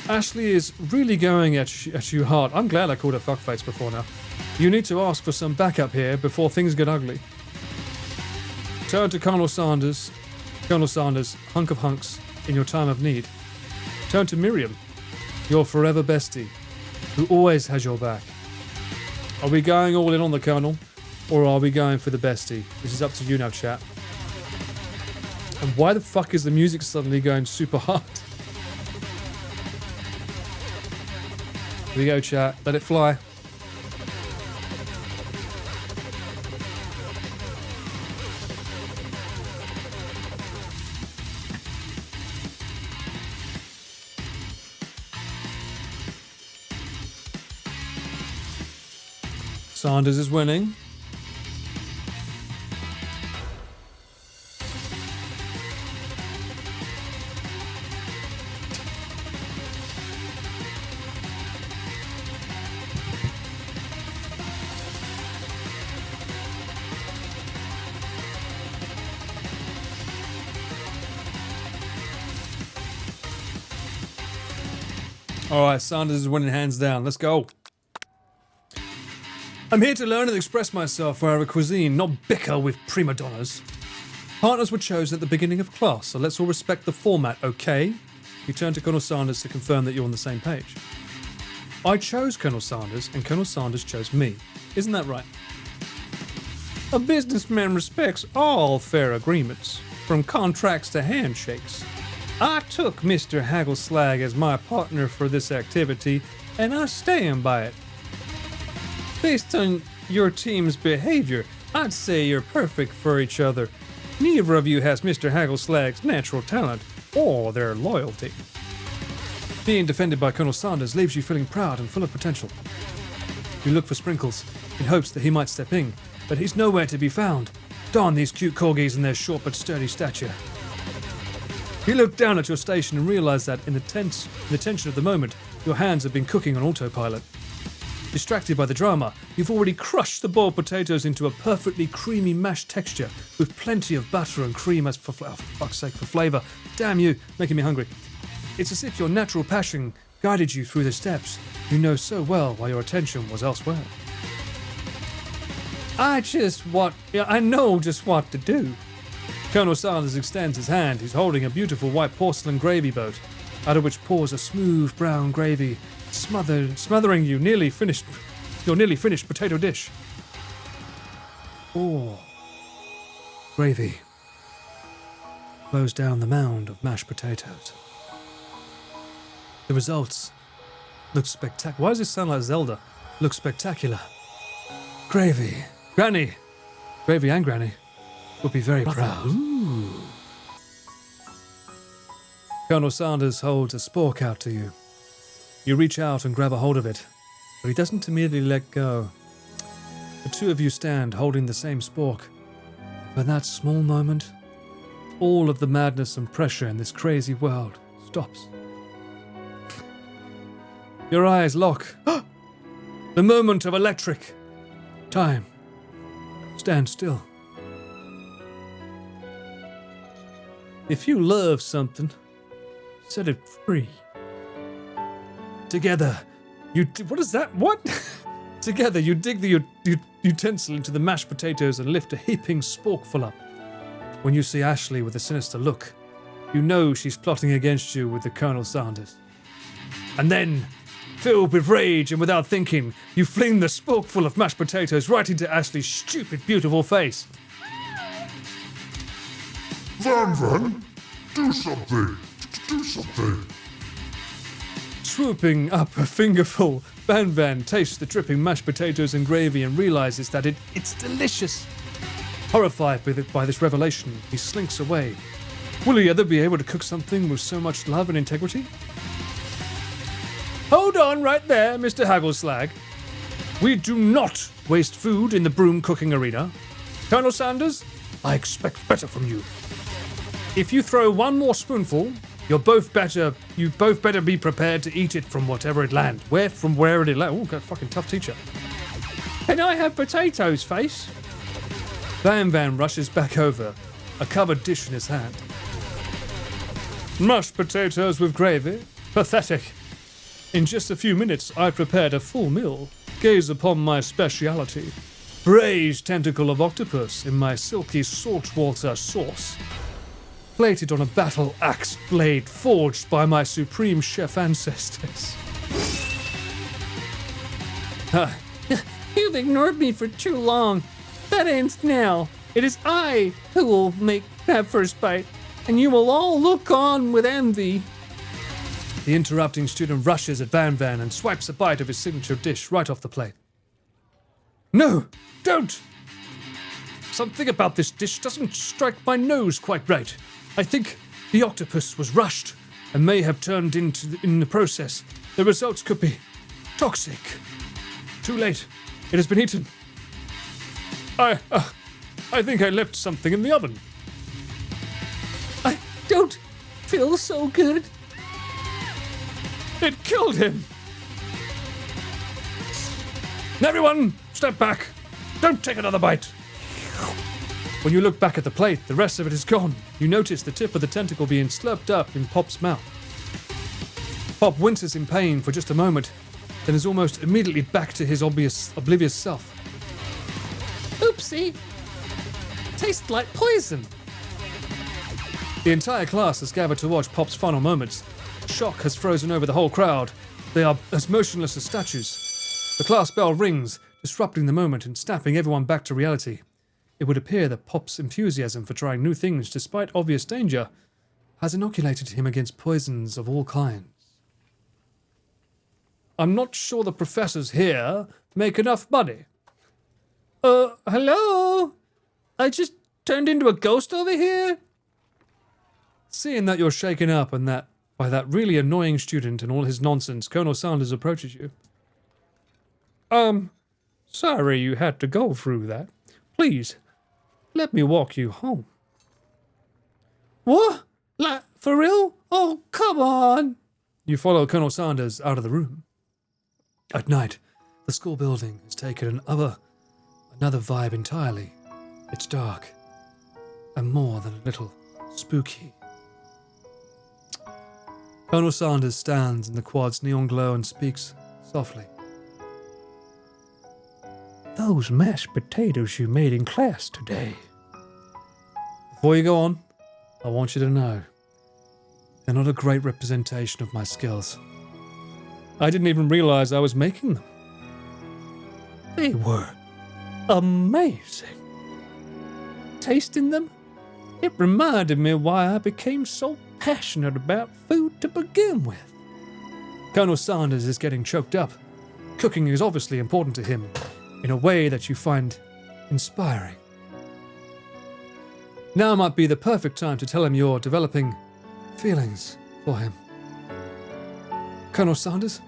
Ashley is really going at you hard. I'm glad I called her fuckface before now. You need to ask for some backup here before things get ugly. Turn to Colonel Saunders. Colonel Saunders, hunk of hunks in your time of need. Turn to Miriam, your forever bestie, who always has your back. Are we going all in on the Colonel, or are we going for the bestie? This is up to you now, chat. And why the fuck is the music suddenly going super hard? Here we go, chat. Let it fly. Saunders is winning. All right, Saunders is winning hands down. Let's go. I'm here to learn and express myself for our cuisine, not bicker with prima donnas. Partners were chosen at the beginning of class, so let's all respect the format, okay? You turn to Colonel Saunders to confirm that you're on the same page. I chose Colonel Saunders, and Colonel Saunders chose me. Isn't that right? A businessman respects all fair agreements. from contracts to handshakes. I took Mr. Haggleslag as my partner for this activity, and I stand by it. Based on your team's behavior, I'd say you're perfect for each other. Neither of you has Mr. Haggleslag's natural talent or their loyalty. Being defended by Colonel Saunders leaves you feeling proud and full of potential. You look for Sprinkles in hopes that he might step in, but he's nowhere to be found. Darn these cute corgis and their short but sturdy stature. You look down at your station and realize that in the tension of the moment, your hands have been cooking on autopilot. Distracted by the drama, you've already crushed the boiled potatoes into a perfectly creamy mashed texture with plenty of butter and cream as for fuck's sake, for flavor. Damn you, making me hungry. It's as if your natural passion guided you through the steps you know so well while your attention was elsewhere. I know just what to do. Colonel Saunders extends his hand. He's holding a beautiful white porcelain gravy boat, out of which pours a smooth brown gravy, smothering your nearly finished potato dish. Oh, gravy flows down the mound of mashed potatoes. The results look spectacular. Why does this sound like Zelda? Look spectacular. Gravy. Granny. Gravy and Granny will be very proud. Ooh. Colonel Saunders holds a spork out to you. You reach out and grab a hold of it, but he doesn't immediately let go. The two of you stand holding the same spork. For that small moment, all of the madness and pressure in this crazy world stops. Your eyes lock. The moment of electric. Time. Stand still. If you love something, set it free. Together, what is that? What? Together, you dig the utensil into the mashed potatoes and lift a heaping sporkful up. When you see Ashley with a sinister look, you know she's plotting against you with the Colonel Saunders. And then, filled with rage and without thinking, you fling the sporkful of mashed potatoes right into Ashley's stupid, beautiful face. Van, do something! Do something! Swooping up a fingerful, Van tastes the dripping mashed potatoes and gravy and realizes that it's delicious. Horrified by this revelation, he slinks away. Will he ever be able to cook something with so much love and integrity? Hold on right there, Mr. Haggleslag. We do not waste food in the broom cooking arena. Colonel Saunders, I expect better from you. If you throw one more spoonful, you both better be prepared to eat it from whatever it lands. From where it lands. Oh, got a fucking tough teacher. Can I have potatoes, face? Van rushes back over, a covered dish in his hand. Mashed potatoes with gravy? Pathetic. In just a few minutes, I've prepared a full meal. Gaze upon my speciality. Braised tentacle of octopus in my silky saltwater sauce. Plated on a battle axe blade forged by my supreme chef ancestors. You've ignored me for too long. That ends now. It is I who will make that first bite, and you will all look on with envy. The interrupting student rushes at Van and swipes a bite of his signature dish right off the plate. No, don't! Something about this dish doesn't strike my nose quite right. I think the octopus was rushed and may have turned in the process. The results could be toxic. Too late. It has been eaten. I think I left something in the oven. I don't feel so good. It killed him. Everyone, step back. Don't take another bite. When you look back at the plate, the rest of it is gone. You notice the tip of the tentacle being slurped up in Pop's mouth. Pop winces in pain for just a moment, then is almost immediately back to his oblivious self. Oopsie. Tastes like poison. The entire class has gathered to watch Pop's final moments. Shock has frozen over the whole crowd. They are as motionless as statues. The class bell rings, disrupting the moment and snapping everyone back to reality. It would appear that Pop's enthusiasm for trying new things despite obvious danger has inoculated him against poisons of all kinds. I'm not sure the professors here make enough money. Hello? I just turned into a ghost over here? Seeing that you're shaken up and that by that really annoying student and all his nonsense, Colonel Saunders approaches you. Sorry you had to go through that. Please, let me walk you home. What? Like, for real? Oh, come on. You follow Colonel Saunders out of the room. At night, the school building has taken another vibe entirely. It's dark and more than a little spooky. Colonel Saunders stands in the quad's neon glow and speaks softly. Those mashed potatoes you made in class today. Before you go on, I want you to know they're not a great representation of my skills. I didn't even realize I was making them. They were amazing. Tasting them, it reminded me why I became so passionate about food to begin with. Colonel Saunders is getting choked up. Cooking is obviously important to him in a way that you find inspiring. Now might be the perfect time to tell him you're developing feelings for him. Colonel Saunders?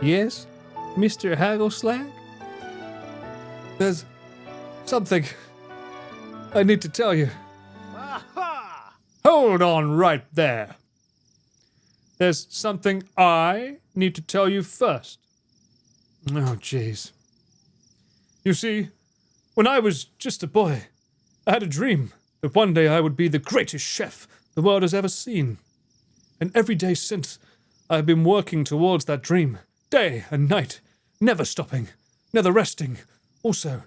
Yes, Mr. Haggleslag? There's something I need to tell you. Hold on right there. There's something I need to tell you first. Oh, jeez. You see, when I was just a boy, I had a dream that one day I would be the greatest chef the world has ever seen. And every day since, I've been working towards that dream, day and night, never stopping, never resting. Also,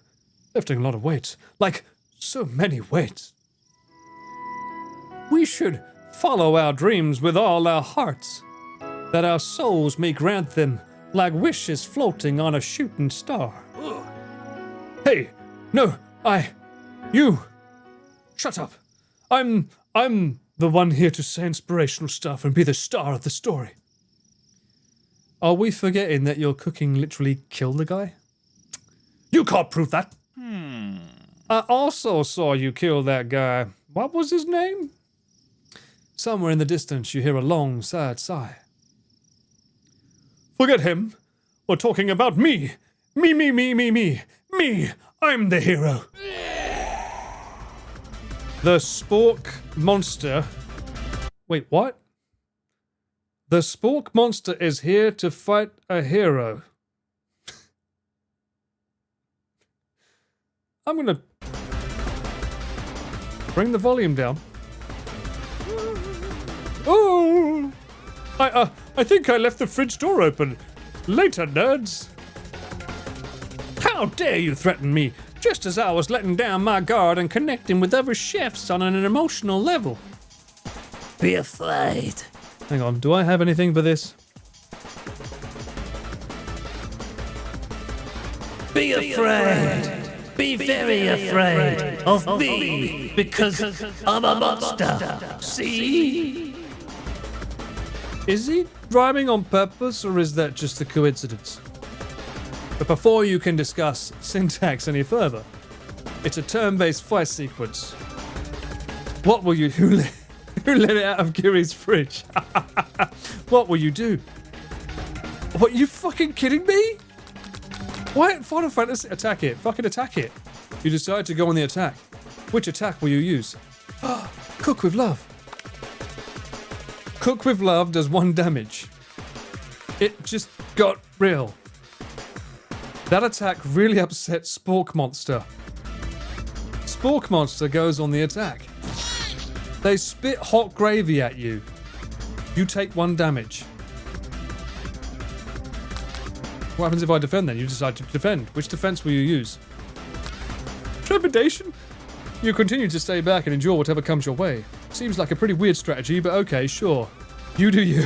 lifting a lot of weights, like so many weights. We should follow our dreams with all our hearts, that our souls may grant them like wishes floating on a shooting star. Hey, no, you, shut up. I'm the one here to say inspirational stuff and be the star of the story. Are we forgetting that your cooking literally killed the guy? You can't prove that. I also saw you kill that guy. What was his name? Somewhere in the distance you hear a long, sad sigh. Forget him. We're talking about me. Me. I'm the hero. The spork monster. Wait, what? The spork monster is here to fight a hero. I'm gonna bring the volume down. Oh! I think I left the fridge door open. Later, nerds. How dare you threaten me, just as I was letting down my guard and connecting with other chefs on an emotional level. Be afraid. Hang on, do I have anything for this? Be afraid. Be very afraid of me, because I'm a monster. See? Is he rhyming on purpose, or is that just a coincidence? But before you can discuss syntax any further, it's a turn-based fight sequence. What will you... Who let it out of Kiri's fridge? What will you do? What, you fucking kidding me? Why Final Fantasy? Attack it. Fucking attack it. You decide to go on the attack. Which attack will you use? Cook with love. Cook with love does 1 damage. It just got real. That attack really upset Spork Monster. Spork Monster goes on the attack. They spit hot gravy at you. You take 1 damage. What happens if I defend then? You decide to defend. Which defense will you use? Trepidation? You continue to stay back and endure whatever comes your way. Seems like a pretty weird strategy, but okay, sure. You do you.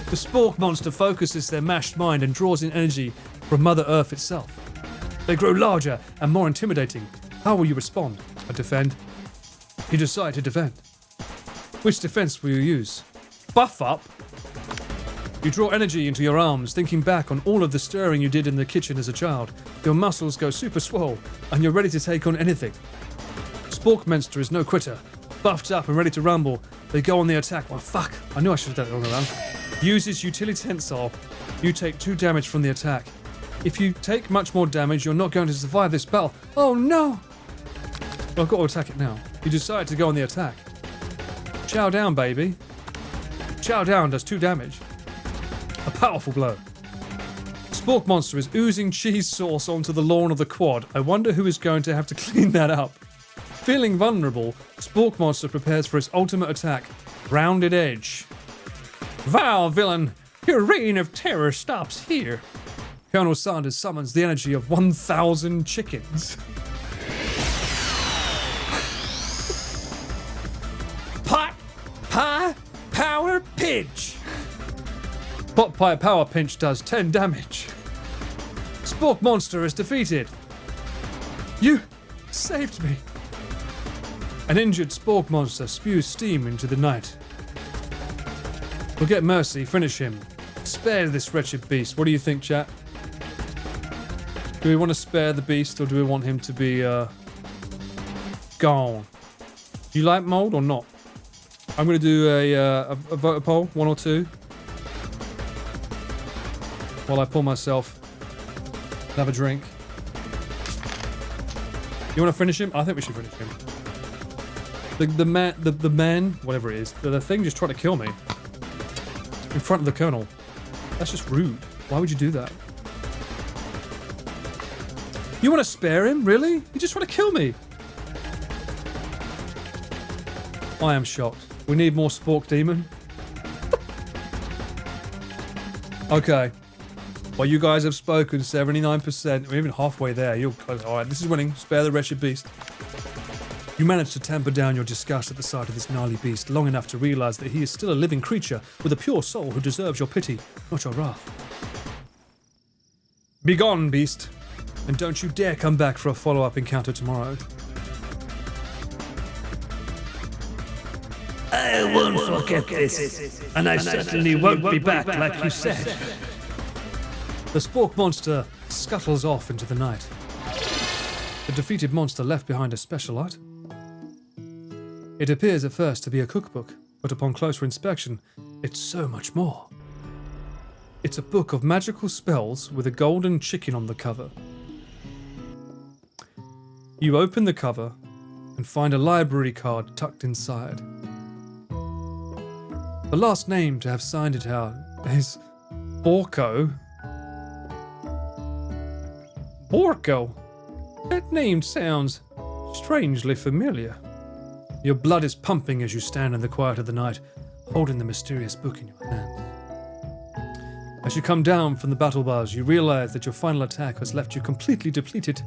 The Spork Monster focuses their mashed mind and draws in energy from Mother Earth itself. They grow larger and more intimidating. How will you respond? I defend. You decide to defend. Which defense will you use? Buff up? You draw energy into your arms, thinking back on all of the stirring you did in the kitchen as a child. Your muscles go super swole, and you're ready to take on anything. Sporkmonster is no quitter. Buffed up and ready to rumble, they go on the attack. Well, fuck. I knew I should have done it all around. Uses utility tensile. You take 2 damage from the attack. If you take much more damage, you're not going to survive this battle. Oh no! Well, I've got to attack it now. You decide to go on the attack. Chow down, baby. Chow down does 2 damage. A powerful blow. Sporkmonster is oozing cheese sauce onto the lawn of the quad. I wonder who is going to have to clean that up. Feeling vulnerable, Sporkmonster prepares for its ultimate attack. Rounded Edge. Vile villain, your reign of terror stops here. Colonel Saunders summons the energy of 1,000 chickens. Pot Pie Power Pinch. Pot Pie Power Pinch does 10 damage. Sporkmonster is defeated. You saved me. An injured Sporkmonster spews steam into the night. Forget mercy, finish him. Spare this wretched beast. What do you think, chat? Do we want to spare the beast, or do we want him to be, gone? Do you like mold or not? I'm going to do a voter poll, 1 or 2. While I pour myself another drink. You want to finish him? I think we should finish him. The man, whatever it is, the thing just tried to kill me. In front of the colonel. That's just rude. Why would you do that? You want to spare him? Really? He just tried to kill me. I am shocked. We need more Spork Demon. Okay. Well, you guys have spoken 79%. We're even halfway there. You're close. Alright, this is winning. Spare the wretched beast. You manage to tamper down your disgust at the sight of this gnarly beast long enough to realize that he is still a living creature with a pure soul who deserves your pity, not your wrath. Begone, beast. And don't you dare come back for a follow-up encounter tomorrow. I won't forget this, and I certainly won't be back like you said. The Sporkmonster scuttles off into the night. The defeated monster left behind a special item. It appears at first to be a cookbook, but upon closer inspection, it's so much more. It's a book of magical spells with a golden chicken on the cover. You open the cover and find a library card tucked inside. The last name to have signed it out is Borko. Borko? That name sounds strangely familiar. Your blood is pumping as you stand in the quiet of the night, holding the mysterious book in your hands. As you come down from the battle bars, you realize that your final attack has left you completely depleted.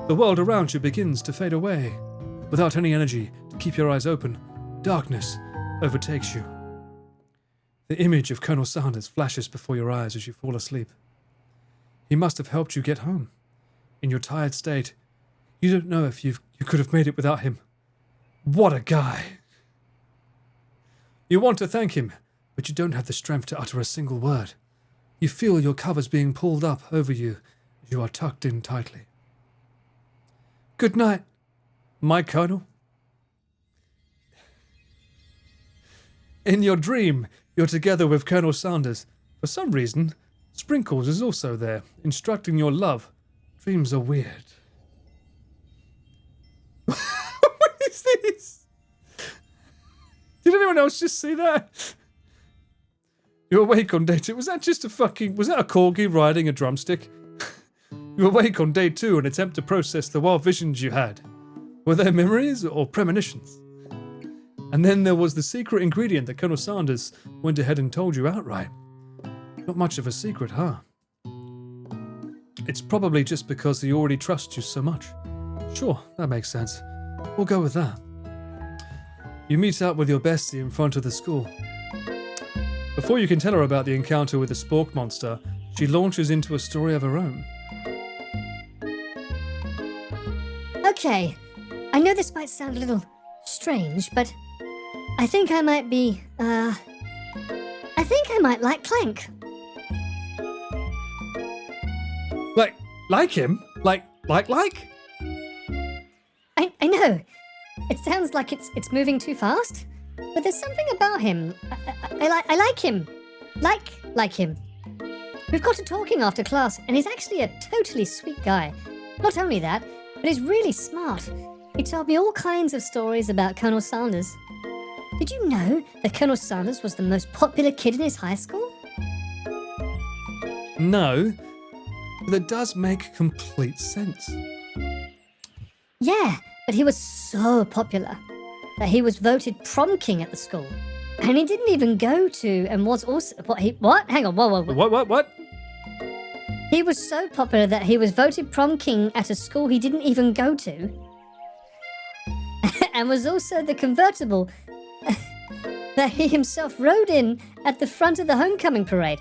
The world around you begins to fade away. Without any energy to keep your eyes open, darkness overtakes you. The image of Colonel Saunders flashes before your eyes as you fall asleep. He must have helped you get home. In your tired state, you don't know if you could have made it without him. What a guy! You want to thank him, but you don't have the strength to utter a single word. You feel your covers being pulled up over you as you are tucked in tightly. Good night, my colonel. In your dream, you're together with Colonel Saunders. For some reason, Sprinkles is also there, instructing your love. Dreams are weird. What is this? Did anyone else just see that? You're awake on day 2. Was that just a corgi riding a drumstick? You awake on day 2 and attempt to process the wild visions you had. Were they memories or premonitions? And then there was the secret ingredient that Colonel Saunders went ahead and told you outright. Not much of a secret, huh? It's probably just because he already trusts you so much. Sure, that makes sense. We'll go with that. You meet up with your bestie in front of the school. Before you can tell her about the encounter with the Spork monster, she launches into a story of her own. Okay, I know this might sound a little strange, but I think I might be, I think I might like Clank. Like him? Like? I know. It sounds like it's moving too fast, but there's something about him. I like him. Like him. We've got to talking after class, and he's actually a totally sweet guy. Not only that, but he's really smart. He told me all kinds of stories about Colonel Saunders. Did you know that Colonel Saunders was the most popular kid in his high school? No, but it does make complete sense. Yeah, but he was so popular that he was voted prom king at the school. And he didn't even go to and was also... What? Hang on, whoa. What? He was so popular that he was voted prom king at a school he didn't even go to. And was also the convertible that he himself rode in at the front of the homecoming parade.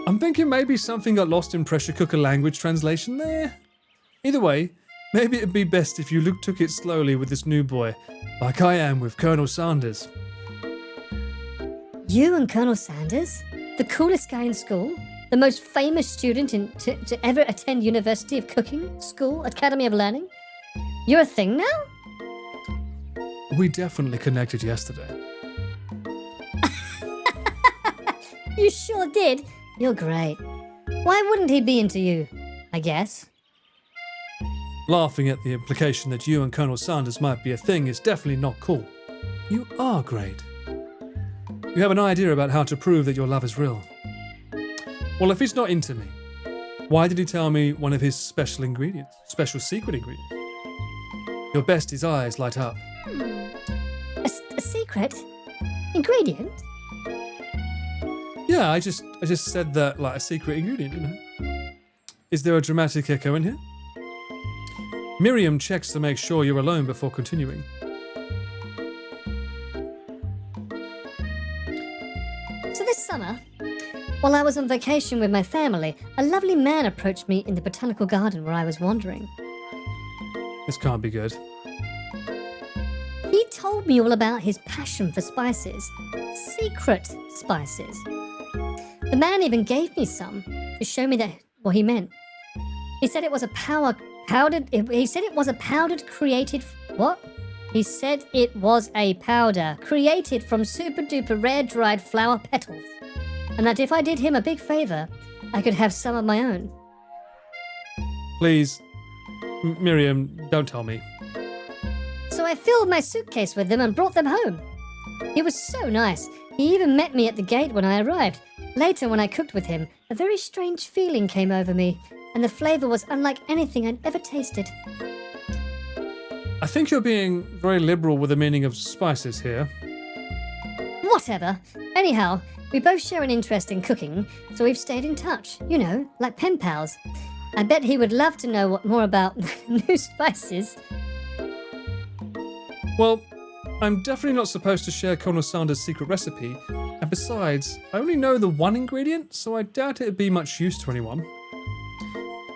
I'm thinking maybe something got lost in pressure cooker language translation there. Either way, maybe it'd be best if you took it slowly with this new boy, like I am with Colonel Saunders. You and Colonel Saunders? The coolest guy in school? The most famous student to ever attend University of Cooking School, Academy of Learning? You're a thing now? We definitely connected yesterday. You sure did. You're great. Why wouldn't he be into you, I guess? Laughing at the implication that you and Colonel Saunders might be a thing is definitely not cool. You are great. You have an idea about how to prove that your love is real. Well, if he's not into me, why did he tell me one of his special secret ingredients? Your bestie's eyes light up. A secret ingredient? Yeah, I just said that, like, a secret ingredient, you know. Is there a dramatic echo in here? Miriam checks to make sure you're alone before continuing. So this summer, while I was on vacation with my family, a lovely man approached me in the botanical garden where I was wandering. This can't be good. He told me all about his passion for spices. Secret spices. The man even gave me some to show me that what he meant. He said it was a powdered created... What? He said it was a powder created from super duper rare dried flower petals. And that if I did him a big favor, I could have some of my own. Please, Miriam, don't tell me. So I filled my suitcase with them and brought them home. He was so nice. He even met me at the gate when I arrived. Later, when I cooked with him, a very strange feeling came over me, and the flavor was unlike anything I'd ever tasted. I think you're being very liberal with the meaning of spices here. Whatever. Anyhow, we both share an interest in cooking, so we've stayed in touch, you know, like pen pals. I bet he would love to know more about new spices. Well, I'm definitely not supposed to share Colonel Saunders' secret recipe, and besides, I only know the one ingredient, so I doubt it'd be much use to anyone.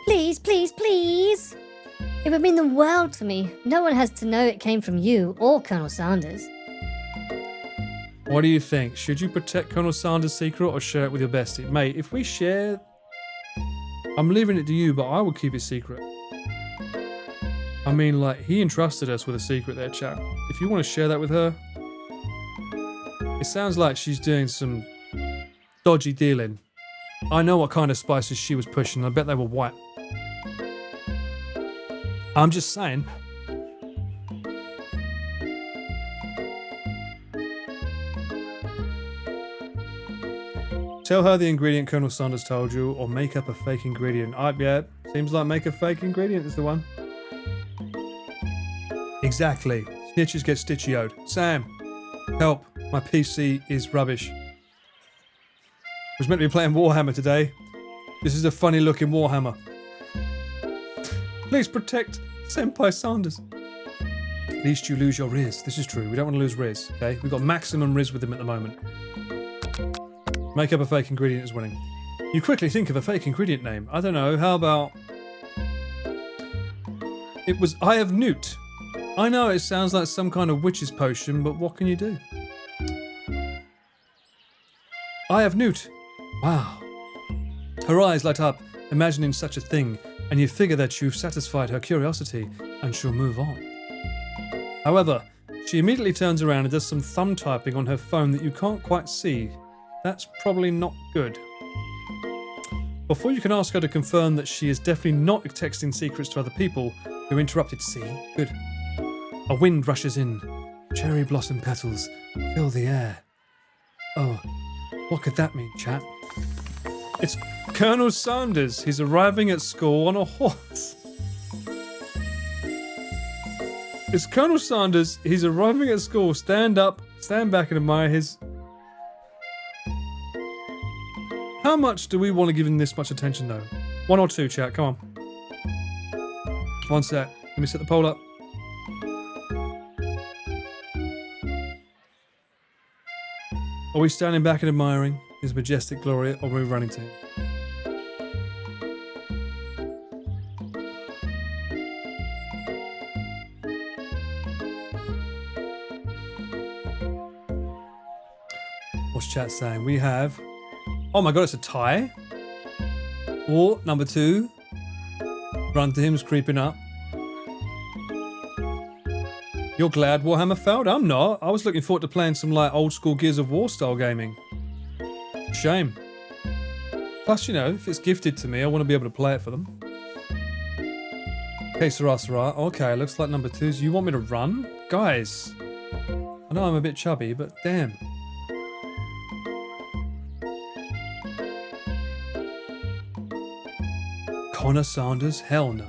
Please, please, please! It would mean the world to me. No one has to know it came from you or Colonel Saunders. What do you think? Should you protect Colonel Saunders' secret or share it with your bestie? Mate, if we share... I'm leaving it to you, but I will keep it secret. I mean, like, he entrusted us with a secret there, chap. If you want to share that with her... It sounds like she's doing some dodgy dealing. I know what kind of spices she was pushing. I bet they were white. I'm just saying. Tell her the ingredient Colonel Saunders told you, or make up a fake ingredient. Yeah, seems like make a fake ingredient is the one. Exactly. Snitches get stitchy-oed. Sam, help. My PC is rubbish. I was meant to be playing Warhammer today. This is a funny-looking Warhammer. Please protect Senpai Saunders. At least you lose your Riz. This is true. We don't want to lose Riz, okay? We've got maximum Riz with him at the moment. Make up a fake ingredient is winning. You quickly think of a fake ingredient name. I don't know, how about... It was Eye of Newt. I know it sounds like some kind of witch's potion, but what can you do? Eye of Newt. Wow. Her eyes light up, imagining such a thing, and you figure that you've satisfied her curiosity and she'll move on. However, she immediately turns around and does some thumb typing on her phone that you can't quite see. That's probably not good. Before you can ask her to confirm that she is definitely not texting secrets to other people, you're interrupted. See? Good. A wind rushes in. Cherry blossom petals fill the air. Oh, what could that mean, chat? It's Colonel Saunders. He's arriving at school on a horse. It's Colonel Saunders. He's arriving at school. Stand up, stand back and admire his... How much do we want to give him this much attention, though? 1 or 2, chat. Come on. 1 sec. Let me set the poll up. Are we standing back and admiring his majestic glory, or are we running to him? What's chat saying? We have... Oh my god, it's a tie. Or, number 2. Run to him's creeping up. You're glad Warhammer failed? I'm not. I was looking forward to playing some like old school Gears of War style gaming. Shame. Plus, you know, if it's gifted to me, I want to be able to play it for them. Okay, Sarah. Okay, looks like number 2's. You want me to run? Guys. I know I'm a bit chubby, but damn. Connor Saunders? Hell no.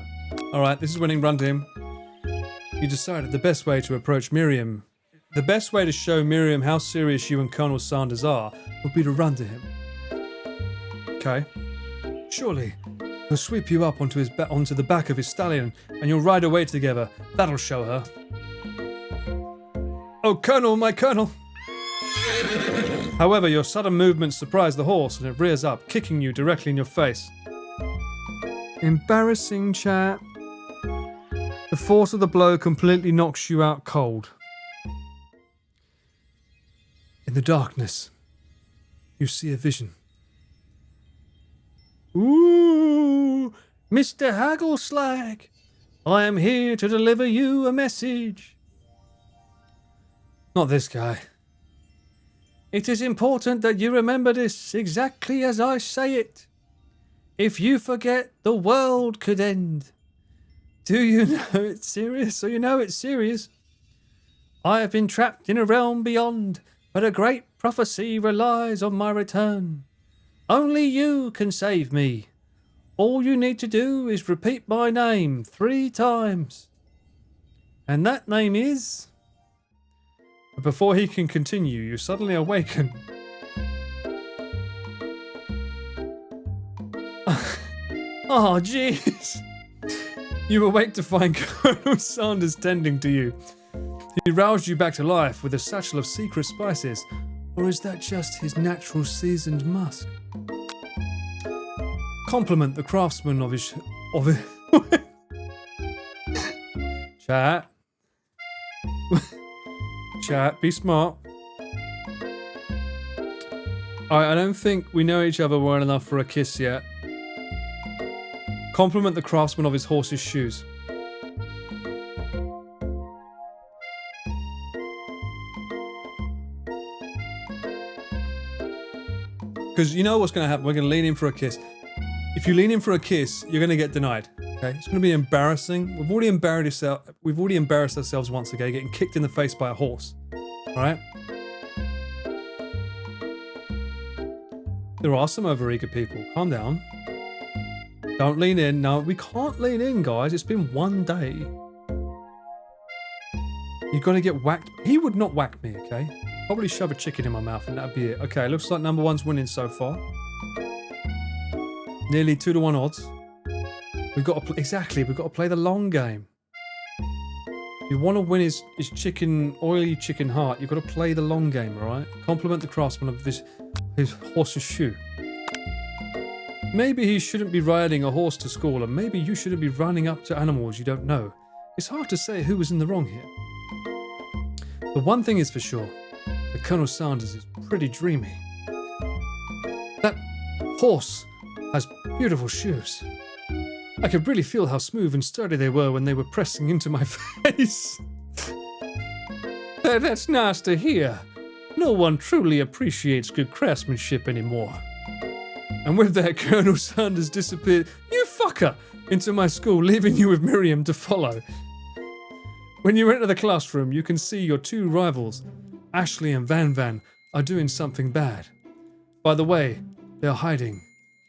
Alright, this is winning. Run to him. You decided the best way to approach Miriam, the best way to show Miriam how serious you and Colonel Saunders are, would be to run to him. Okay. Surely, he'll sweep you up onto the back of his stallion, and you'll ride away together. That'll show her. Oh, Colonel, my Colonel! However, your sudden movements surprise the horse, and it rears up, kicking you directly in your face. Embarrassing, chat. The force of the blow completely knocks you out cold. In the darkness, you see a vision. Ooh, Mr. Haggleslag, I am here to deliver you a message. Not this guy. It is important that you remember this exactly as I say it. If you forget, the world could end. Do you know it's serious? So you know it's serious. I have been trapped in a realm beyond, but a great prophecy relies on my return. Only you can save me. All you need to do is repeat my name 3 times. And that name is... But before he can continue, you suddenly awaken. Oh, jeez. You awake to find Colonel Saunders tending to you. He roused you back to life with a satchel of secret spices, or is that just his natural seasoned musk? Compliment the craftsman of his... Chat. Chat, be smart. Alright, I don't think we know each other well enough for a kiss yet. Compliment the craftsman of his horse's shoes. Because you know what's going to happen. We're going to lean in for a kiss. If you lean in for a kiss, you're going to get denied. Okay, it's going to be embarrassing. We've already embarrassed ourselves once again, getting kicked in the face by a horse. All right. There are some overeager people. Calm down. Don't lean in. No, we can't lean in, guys. It's been 1 day. You've got to get whacked. He would not whack me, okay? Probably shove a chicken in my mouth and that'd be it. Okay, looks like number 1's winning so far. Nearly 2-to-1 odds. We've got to exactly. We've got to play the long game. If you want to win his oily chicken heart, you've got to play the long game, all right? Compliment the craftsman of his horse's shoe. Maybe he shouldn't be riding a horse to school, and maybe you shouldn't be running up to animals you don't know. It's hard to say who was in the wrong here. But one thing is for sure, that Colonel Saunders is pretty dreamy. That horse has beautiful shoes. I could really feel how smooth and sturdy they were when they were pressing into my face. That's nice to hear. No one truly appreciates good craftsmanship anymore. And with that, Colonel Saunders disappeared, you fucker, into my school, leaving you with Miriam to follow. When you enter the classroom, you can see your two rivals, Ashley and Van Van, are doing something bad. By the way, they're hiding.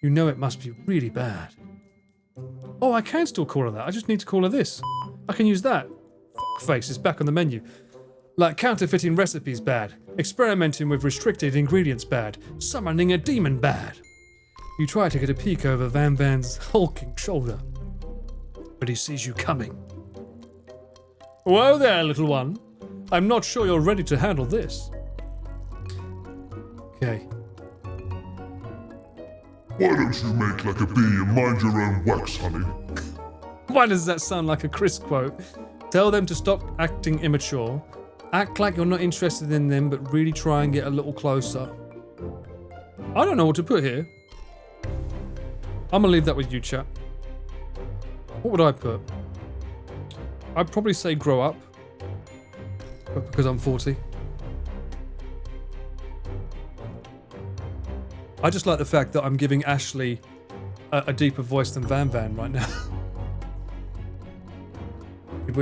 You know it must be really bad. Oh, I can still call her that. I just need to call her this. I can use that. Face is back on the menu. Like counterfeiting recipes bad. Experimenting with restricted ingredients bad. Summoning a demon bad. You try to get a peek over Van Van's hulking shoulder, but he sees you coming. Whoa there, little one. I'm not sure you're ready to handle this. Okay. Why don't you make like a bee and mind your own wax, honey? Why does that sound like a Chris quote? Tell them to stop acting immature. Act like you're not interested in them, but really try and get a little closer. I don't know what to put here. I'm gonna leave that with you, chat. What would I put? I'd probably say grow up, but because I'm 40. I just like the fact that I'm giving Ashley a deeper voice than Van Van right now.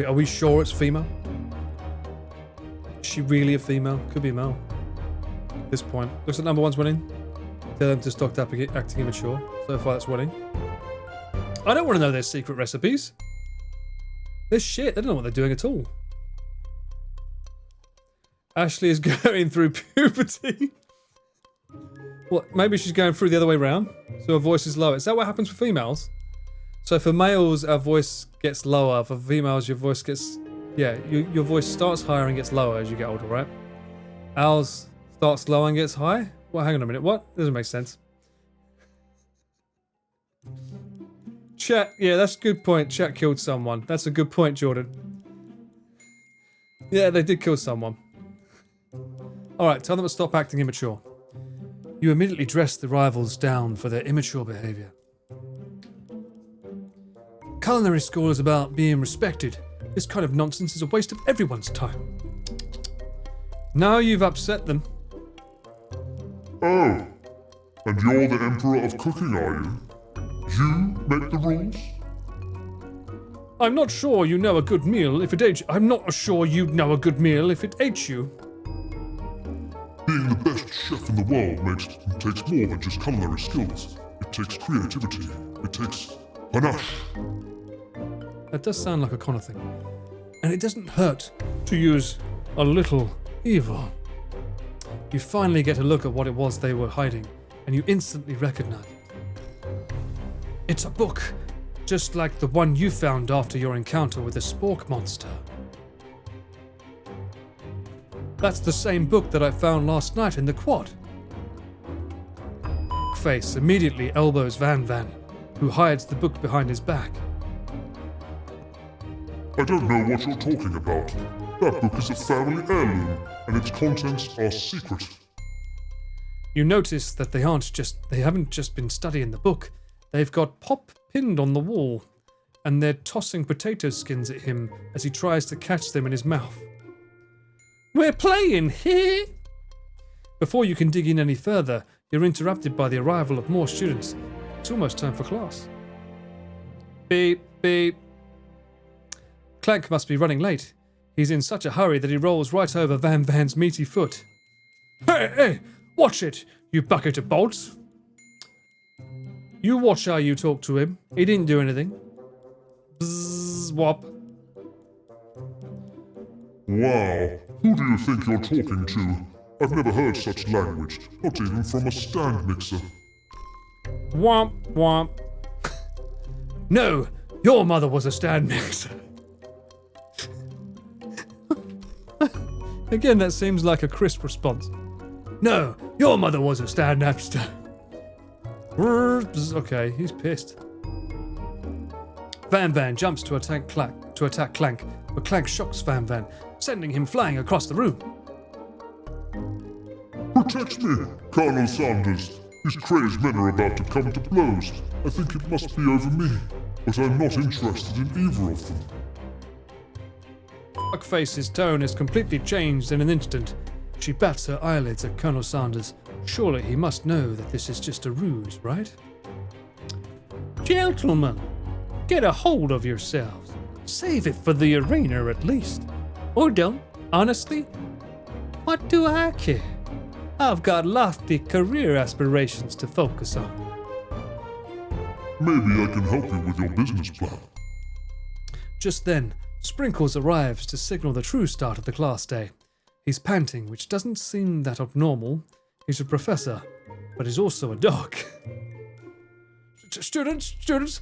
Are we sure it's female? Is she really a female? Could be a male. At this point. Looks like number one's winning. Tell them to stop acting immature. So far that's winning. I don't want to know their secret recipes. They're shit. They don't know what they're doing at all. Ashley is going through puberty. What? Maybe she's going through the other way around. So her voice is lower. Is that what happens for females? So for males, our voice gets lower. For females, your voice gets... Yeah, your voice starts higher and gets lower as you get older, right? Ours starts low and gets high? Well, hang on a minute. What? Doesn't make sense. Chat. Yeah, that's a good point. Chat killed someone. That's a good point, Jordan. Yeah, they did kill someone. Alright, tell them to stop acting immature. You immediately dress the rivals down for their immature behavior. Culinary school is about being respected. This kind of nonsense is a waste of everyone's time. Now you've upset them. Oh, and you're the Emperor of Cooking, are you? You make the rules? I'm not sure you know a good meal if it ate you. I'm not sure you'd know a good meal if it ate you. Being the best chef in the world takes more than just culinary skills. It takes creativity. It takes panache. That does sound like a Connor thing. And it doesn't hurt to use a little evil. You finally get a look at what it was they were hiding, and you instantly recognize it. It's a book, just like the one you found after your encounter with the spork monster. That's the same book that I found last night in the quad. Face immediately elbows Van Van, who hides the book behind his back. I don't know what you're talking about. That book is a family heirloom, and its contents are secret. You notice that they haven't just been studying the book. They've got Pop pinned on the wall, and they're tossing potato skins at him as he tries to catch them in his mouth. We're playing here! Before you can dig in any further, you're interrupted by the arrival of more students. It's almost time for class. Beep, beep. Clank must be running late. He's in such a hurry that he rolls right over Van Van's meaty foot. Hey, watch it, you bucket of bolts. You watch how you talk to him. He didn't do anything. Bzzz, wop. Wow, who do you think you're talking to? I've never heard such language, not even from a stand mixer. Womp, womp. No, your mother was a stand mixer. Again, that seems like a crisp response. No, your mother was a stand napster. Okay, he's pissed. Van Van jumps to attack Clank, but Clank shocks Van Van, sending him flying across the room. Protect me, Colonel Saunders. These crazed men are about to come to blows. I think it must be over me, but I'm not interested in either of them. Fuckface's tone has completely changed in an instant. She bats her eyelids at Colonel Saunders. Surely he must know that this is just a ruse, right? Gentlemen, get a hold of yourselves. Save it for the arena at least. Or don't, honestly. What do I care? I've got lofty career aspirations to focus on. Maybe I can help you with your business plan. Just then, Sprinkles arrives to signal the true start of the class day. He's panting, which doesn't seem that abnormal. He's a professor, but he's also a dog. Students,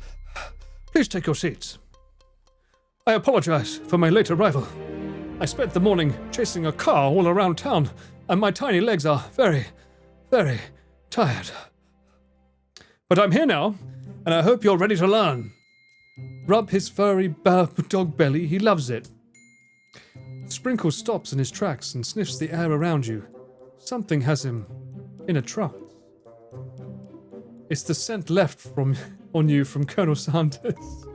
please take your seats. I apologize for my late arrival. I spent the morning chasing a car all around town, and my tiny legs are very, very tired. But I'm here now, and I hope you're ready to learn. Rub his furry dog belly, he loves it. Sprinkles stops in his tracks and sniffs the air around you. Something has him in a trance. It's the scent left on you from Colonel Saunders.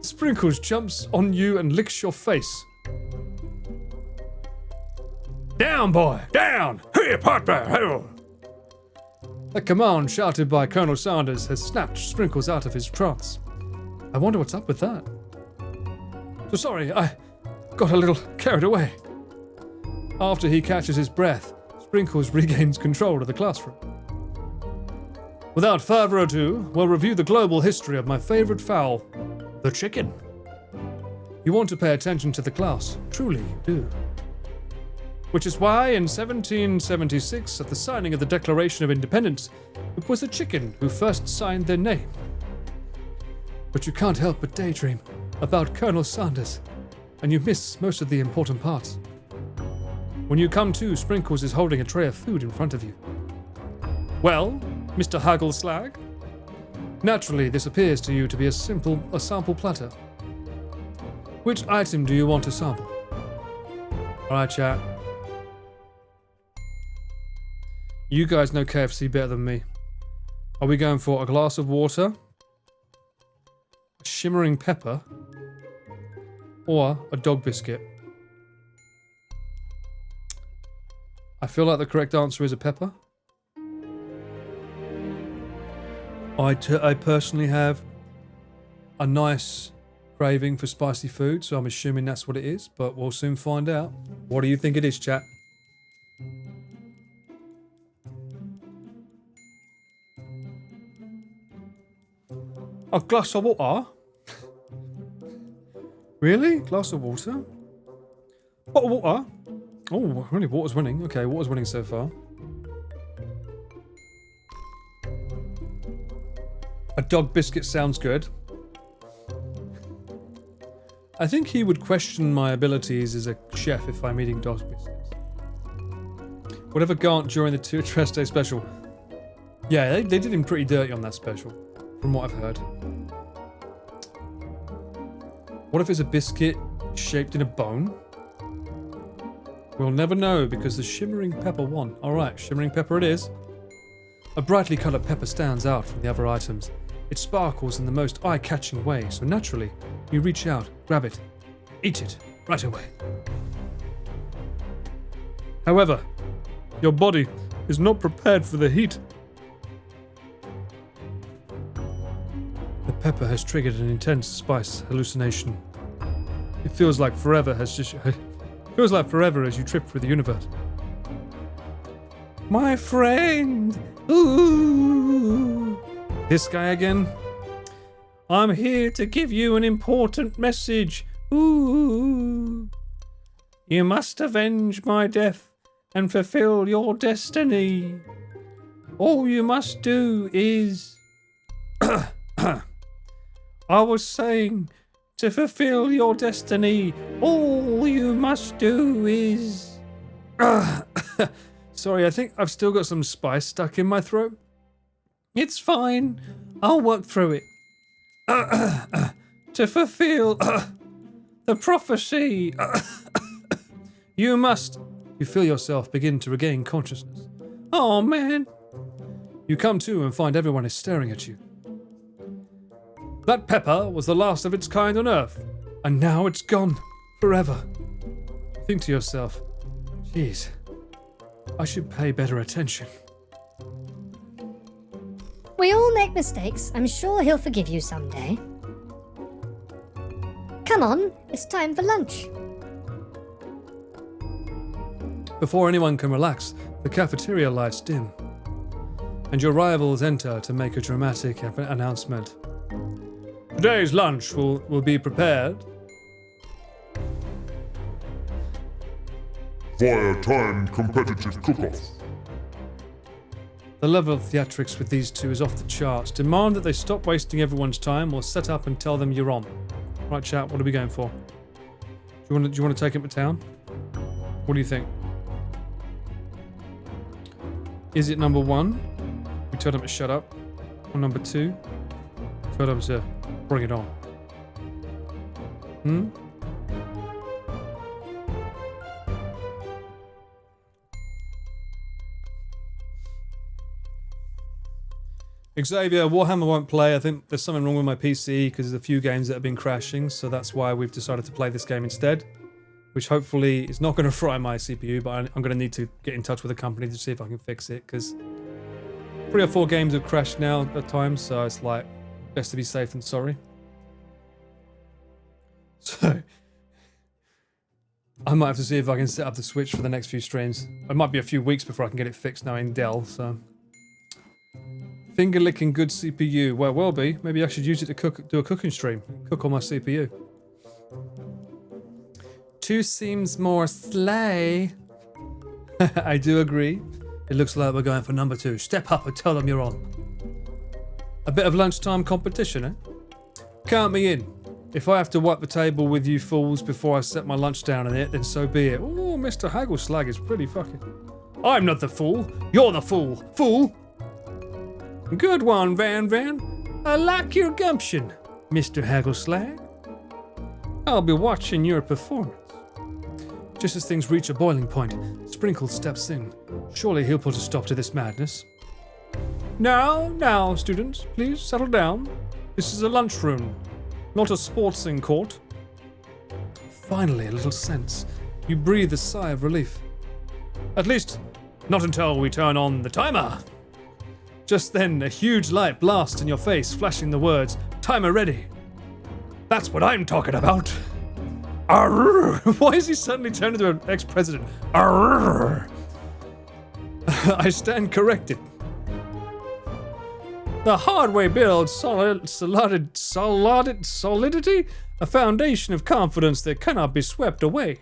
Sprinkles jumps on you and licks your face. Down, boy, down! Here, partner, hell! A command shouted by Colonel Saunders has snapped Sprinkles out of his trance. I wonder what's up with that. So sorry, I got a little carried away. After he catches his breath, Sprinkles regains control of the classroom. Without further ado, we'll review the global history of my favorite fowl, the chicken. You want to pay attention to the class, truly you do. Which is why in 1776, at the signing of the Declaration of Independence, it was a chicken who first signed their name. But you can't help but daydream about Colonel Saunders, and you miss most of the important parts. When you come to, Sprinkles is holding a tray of food in front of you. Well, Mr. Haggleslag? Naturally, this appears to you to be a sample platter. Which item do you want to sample? Alright, chat. You guys know KFC better than me. Are we going for a glass of water, a shimmering pepper, or a dog biscuit? I feel like the correct answer is a pepper. I personally have a nice craving for spicy food, so I'm assuming that's what it is, but we'll soon find out. What do you think it is, chat? A glass of water? Really? Glass of water? Bottle of water? Oh, really? Water's winning. Okay, water's winning so far. A dog biscuit sounds good. I think he would question my abilities as a chef if I'm eating dog biscuits. Whatever Gaunt during the Treste special. Yeah, they did him pretty dirty on that special, from what I've heard. What if it's a biscuit shaped in a bone? We'll never know because the shimmering pepper won. Alright, shimmering pepper it is. A brightly coloured pepper stands out from the other items. It sparkles in the most eye-catching way, so naturally, you reach out, grab it, eat it right away. However, your body is not prepared for the heat. The pepper has triggered an intense spice hallucination. It feels like forever as you trip through the universe. My friend! Ooh! This guy again? I'm here to give you an important message. Ooh! You must avenge my death and fulfill your destiny. All you must do is... I was saying, to fulfill your destiny, all you must do is... Sorry, I think I've still got some spice stuck in my throat. It's fine. I'll work through it. To fulfill the prophecy, you must... You feel yourself begin to regain consciousness. Oh, man. You come to and find everyone is staring at you. That pepper was the last of its kind on Earth, and now it's gone forever. Think to yourself, geez, I should pay better attention. We all make mistakes. I'm sure he'll forgive you someday. Come on, it's time for lunch. Before anyone can relax, the cafeteria lights dim, and your rivals enter to make a dramatic announcement. Today's lunch will be prepared. Via timed competitive cook-off. The level of theatrics with these two is off the charts. Demand that they stop wasting everyone's time or set up and tell them you're on. Right, chat, what are we going for? Do you want to take him to town? What do you think? Is it number 1? We told him to shut up. Or number 2? Told him to bring it on. Xavier, Warhammer won't play. I think there's something wrong with my PC because there's a few games that have been crashing, so that's why we've decided to play this game instead. Which hopefully is not going to fry my CPU, but I'm going to need to get in touch with the company to see if I can fix it, because 3 or 4 games have crashed now at times, so it's like, best to be safe than sorry. So, I might have to see if I can set up the Switch for the next few streams. It might be a few weeks before I can get it fixed now in Dell, so... Finger-licking good CPU. Well, will be. Maybe I should use it to do a cooking stream. Cook on my CPU. 2 seems more slay. I do agree. It looks like we're going for number 2. Step up and tell them you're on. A bit of lunchtime competition, eh? Count me in. If I have to wipe the table with you fools before I set my lunch down in it, then so be it. Oh, Mr. Haggleslag is pretty fucking... I'm not the fool. You're the fool. Fool! Good one, Van Van. I like your gumption, Mr. Haggleslag. I'll be watching your performance. Just as things reach a boiling point, Sprinkle steps in. Surely he'll put a stop to this madness. Now, students, please settle down. This is a lunchroom, not a sportsing court. Finally, a little sense. You breathe a sigh of relief. At least, not until we turn on the timer. Just then, a huge light blasts in your face, flashing the words, "Timer ready." That's what I'm talking about. Arrgh. Why is he suddenly turned into an ex-president? Arrgh. I stand corrected. The hard way builds solidity, a foundation of confidence that cannot be swept away.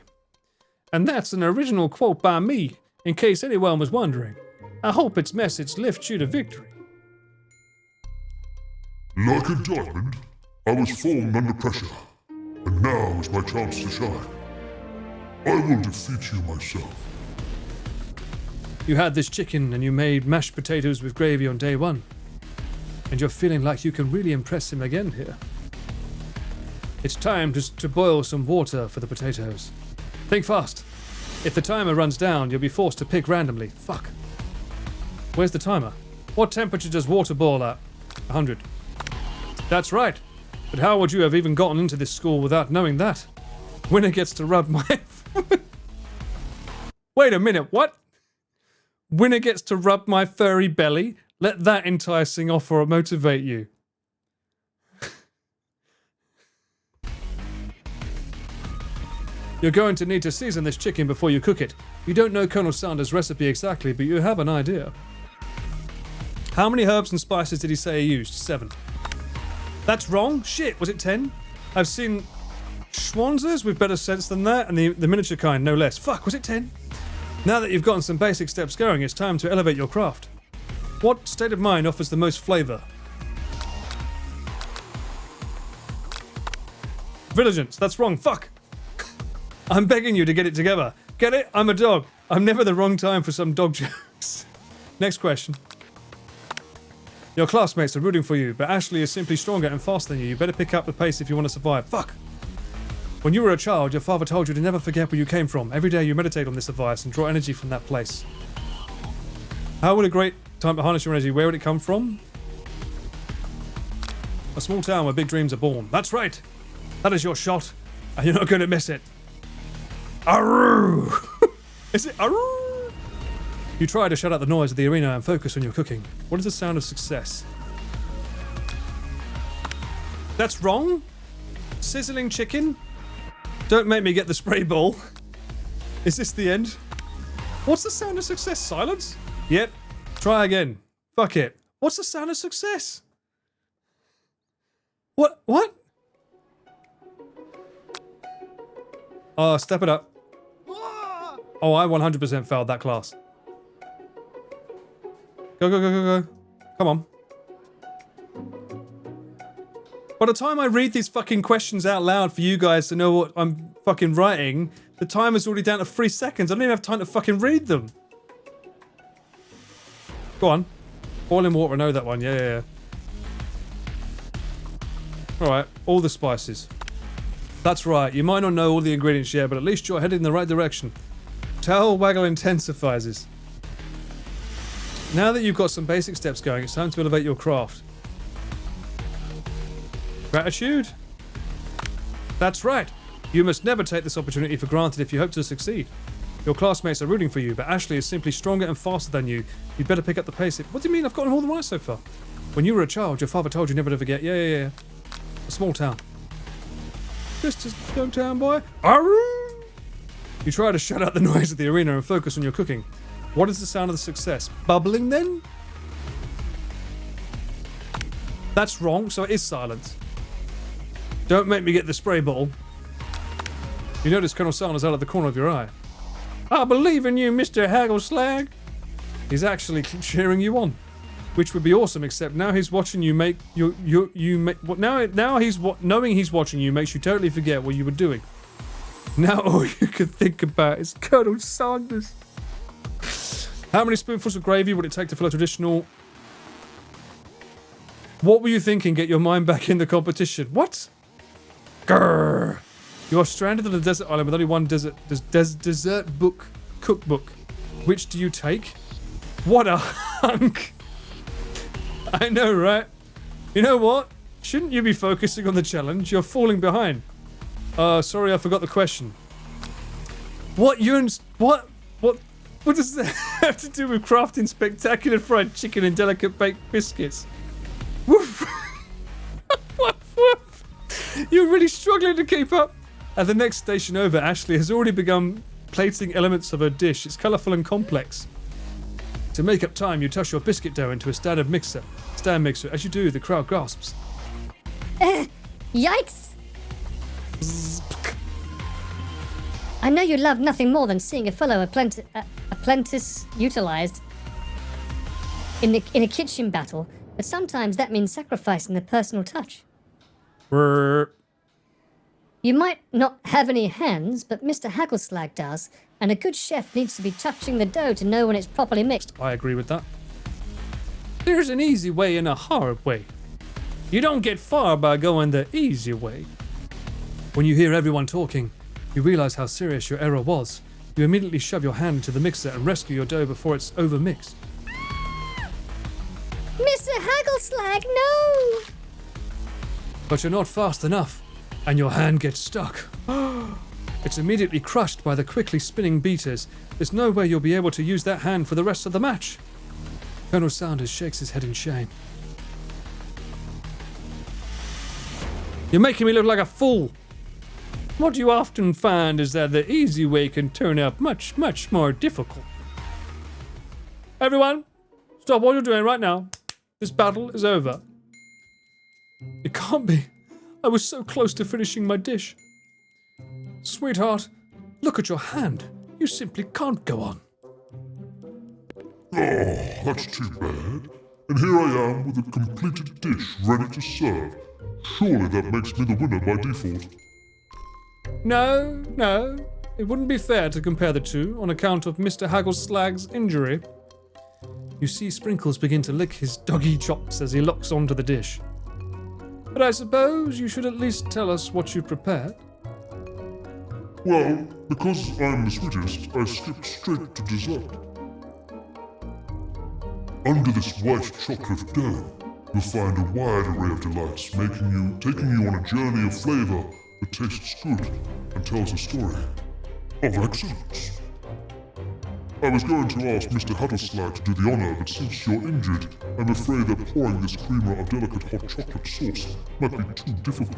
And that's an original quote by me, in case anyone was wondering. I hope its message lifts you to victory. Like a diamond, I was formed under pressure, and now is my chance to shine. I will defeat you myself. You had this chicken and you made mashed potatoes with gravy on day 1. And you're feeling like you can really impress him again here. It's time to boil some water for the potatoes. Think fast. If the timer runs down, you'll be forced to pick randomly. Fuck. Where's the timer? What temperature does water boil at? 100. That's right. But how would you have even gotten into this school without knowing that? Winner gets to rub my... Wait a minute, what? Winner gets to rub my furry belly? Let that enticing offer motivate you. You're going to need to season this chicken before you cook it. You don't know Colonel Saunders' recipe exactly, but you have an idea. How many herbs and spices did he say he used? 7. That's wrong? Shit, was it 10? I've seen Schwanzers with better sense than that, and the miniature kind, no less. Fuck, was it 10? Now that you've gotten some basic steps going, it's time to elevate your craft. What state of mind offers the most flavour? Vigilance, that's wrong. Fuck! I'm begging you to get it together. Get it? I'm a dog. I'm never the wrong time for some dog jokes. Next question. Your classmates are rooting for you, but Ashley is simply stronger and faster than you. You better pick up the pace if you want to survive. Fuck! When you were a child, your father told you to never forget where you came from. Every day you meditate on this advice and draw energy from that place. How would a great time to harness your energy? Where would it come from? A small town where big dreams are born. That's right! That is your shot, and you're not going to miss it. Arroo! Is it arroo? You try to shut out the noise of the arena and focus on your cooking. What is the sound of success? That's wrong? Sizzling chicken? Don't make me get the spray ball. Is this the end? What's the sound of success? Silence? Yep. Try again. Fuck it. What's the sound of success? What? What? Oh, step it up. Oh, I 100% failed that class. Go, go, go, go, go. Come on. By the time I read these fucking questions out loud for you guys to know what I'm fucking writing, the timer's already down to 3 seconds. I don't even have time to fucking read them. Go on. Boiling water, I know that one. Yeah. Alright, all the spices. That's right, you might not know all the ingredients yet, but at least you're headed in the right direction. Tail waggle intensifies. Now that you've got some basic steps going, it's time to elevate your craft. Gratitude? That's right. You must never take this opportunity for granted if you hope to succeed. Your classmates are rooting for you, but Ashley is simply stronger and faster than you. You'd better pick up the pace. What do you mean? I've gotten all the right so far. When you were a child, your father told you never to forget. Yeah. A small town. Just a small town, boy. Arroo! You try to shut out the noise of the arena and focus on your cooking. What is the sound of the success? Bubbling then? That's wrong, so it is silence. Don't make me get the spray bottle. You notice Colonel Saunders out of the corner of your eye. I believe in you, Mr. Haggleslag. He's actually cheering you on, which would be awesome. Except now he's watching you make knowing he's watching you makes you totally forget what you were doing. Now all you can think about is Colonel Saunders. How many spoonfuls of gravy would it take to fill a traditional? What were you thinking? Get your mind back in the competition. What? Grrr. You are stranded on a desert island with only one dessert cookbook. Which do you take? What a hunk! I know, right? You know what? Shouldn't you be focusing on the challenge? You're falling behind. Sorry, I forgot the question. What does that have to do with crafting spectacular fried chicken and delicate baked biscuits? Woof! Woof, woof! You're really struggling to keep up. At the next station over, Ashley has already begun plating elements of her dish. It's colourful and complex. To make up time, you toss your biscuit dough into a stand mixer. As you do, the crowd gasps. Yikes! I know you love nothing more than seeing a fellow apprentice utilized in a kitchen battle, but sometimes that means sacrificing the personal touch. You might not have any hands, but Mr. Haggleslag does, and a good chef needs to be touching the dough to know when it's properly mixed. I agree with that. There's an easy way and a hard way. You don't get far by going the easy way. When you hear everyone talking, you realize how serious your error was. You immediately shove your hand into the mixer and rescue your dough before it's overmixed. Mr. Haggleslag, no! But you're not fast enough, and your hand gets stuck. It's immediately crushed by the quickly spinning beaters. There's no way you'll be able to use that hand for the rest of the match. Colonel Saunders shakes his head in shame. You're making me look like a fool. What you often find is that the easy way can turn out much, much more difficult. Everyone, stop what you're doing right now. This battle is over. It can't be. I was so close to finishing my dish. Sweetheart, look at your hand. You simply can't go on. Oh, that's too bad. And here I am with a completed dish ready to serve. Surely that makes me the winner by default. No. It wouldn't be fair to compare the two on account of Mr. Haggleslag's injury. You see Sprinkles begin to lick his doggy chops as he locks onto the dish. But I suppose you should at least tell us what you prepared. Well, because I'm the sweetest, I skipped straight to dessert. Under this white chocolate dome, you'll find a wide array of delights, taking you on a journey of flavor that tastes good and tells a story of excellence. I was going to ask Mr. Hatterslag to do the honor, but since you're injured, I'm afraid that pouring this creamer of delicate hot chocolate sauce might be too difficult.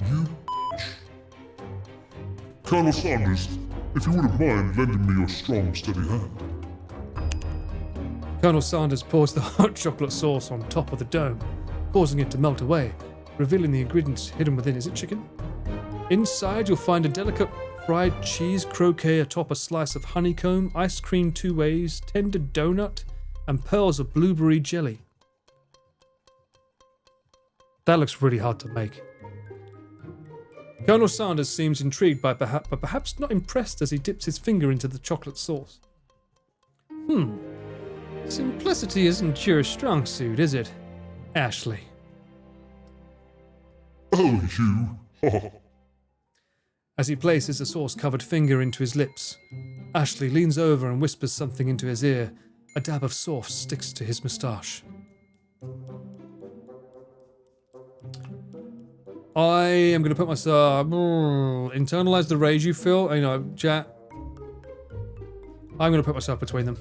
You Colonel Saunders, if you wouldn't mind lending me your strong, steady hand. Colonel Saunders pours the hot chocolate sauce on top of the dome, causing it to melt away, revealing the ingredients hidden within. Is it chicken? Inside, you'll find a delicate fried cheese croquet atop a slice of honeycomb, ice cream 2 ways, tender donut, and pearls of blueberry jelly. That looks really hard to make. Colonel Saunders seems intrigued but perhaps not impressed as he dips his finger into the chocolate sauce. Simplicity isn't your strong suit, is it, Ashley? Oh, you. As he places the sauce-covered finger into his lips, Ashley leans over and whispers something into his ear. A dab of sauce sticks to his moustache. I am going to put myself... internalize the rage you feel. Chat. I'm going to put myself between them.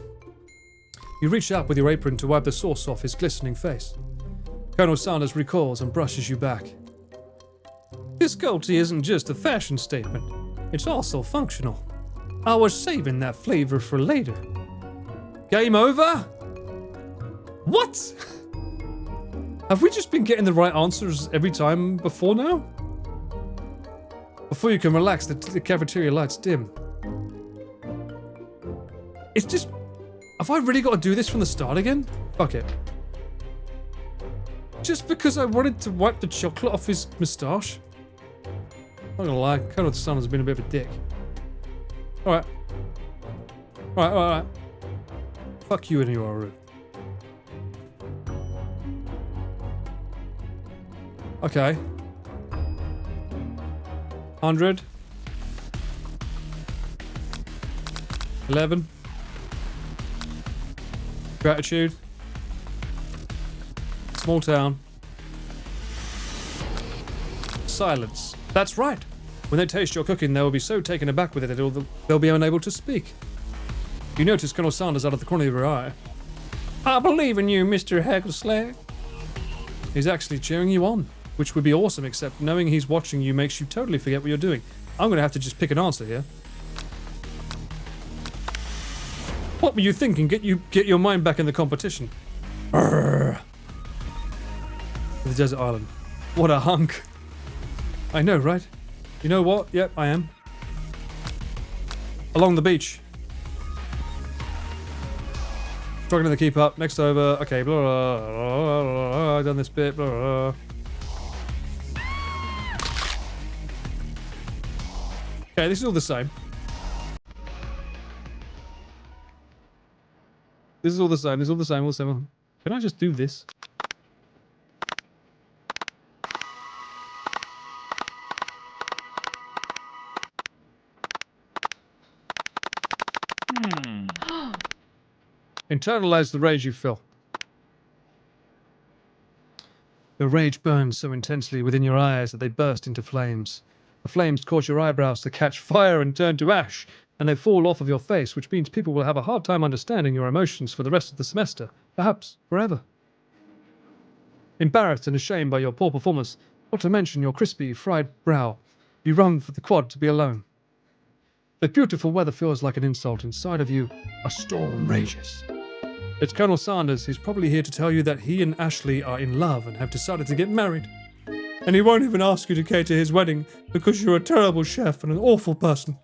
You reach out with your apron to wipe the sauce off his glistening face. Colonel Saunders recalls and brushes you back. This goatee isn't just a fashion statement, it's also functional. I was saving that flavor for later. Game over? What? Have we just been getting the right answers every time before now? Before you can relax, the cafeteria lights dim. It's just... Have I really got to do this from the start again? Fuck it. Just because I wanted to wipe the chocolate off his moustache? I'm not gonna lie, Colonel Saunders has been a bit of a dick. Alright. Alright. Fuck you and your room. Okay. 100. 11. Gratitude. Small town. Silence. That's right. When they taste your cooking, they will be so taken aback with it that they'll be unable to speak. You notice Colonel Saunders out of the corner of your eye. I believe in you, Mr. Haggleslag. He's actually cheering you on, which would be awesome, except knowing he's watching you makes you totally forget what you're doing. I'm going to have to just pick an answer here. What were you thinking? Get your mind back in the competition. Urgh. The desert island. What a hunk. I know, right? You know what? Yep, I am. Along the beach. Struggling to keep up. Next over. Okay, blah, blah, blah, blah, blah. I've done this bit. Blah, blah. Okay, this is all the same. This is all the same. This is all the same. All the same. Can I just do this? Internalize the rage you feel. Your rage burns so intensely within your eyes that they burst into flames. The flames cause your eyebrows to catch fire and turn to ash, and they fall off of your face, which means people will have a hard time understanding your emotions for the rest of the semester, perhaps forever. Embarrassed and ashamed by your poor performance, not to mention your crispy, fried brow, you run for the quad to be alone. The beautiful weather feels like an insult. Inside of you, a storm rages. It's Colonel Saunders. He's probably here to tell you that he and Ashley are in love and have decided to get married. And he won't even ask you to cater his wedding because you're a terrible chef and an awful person.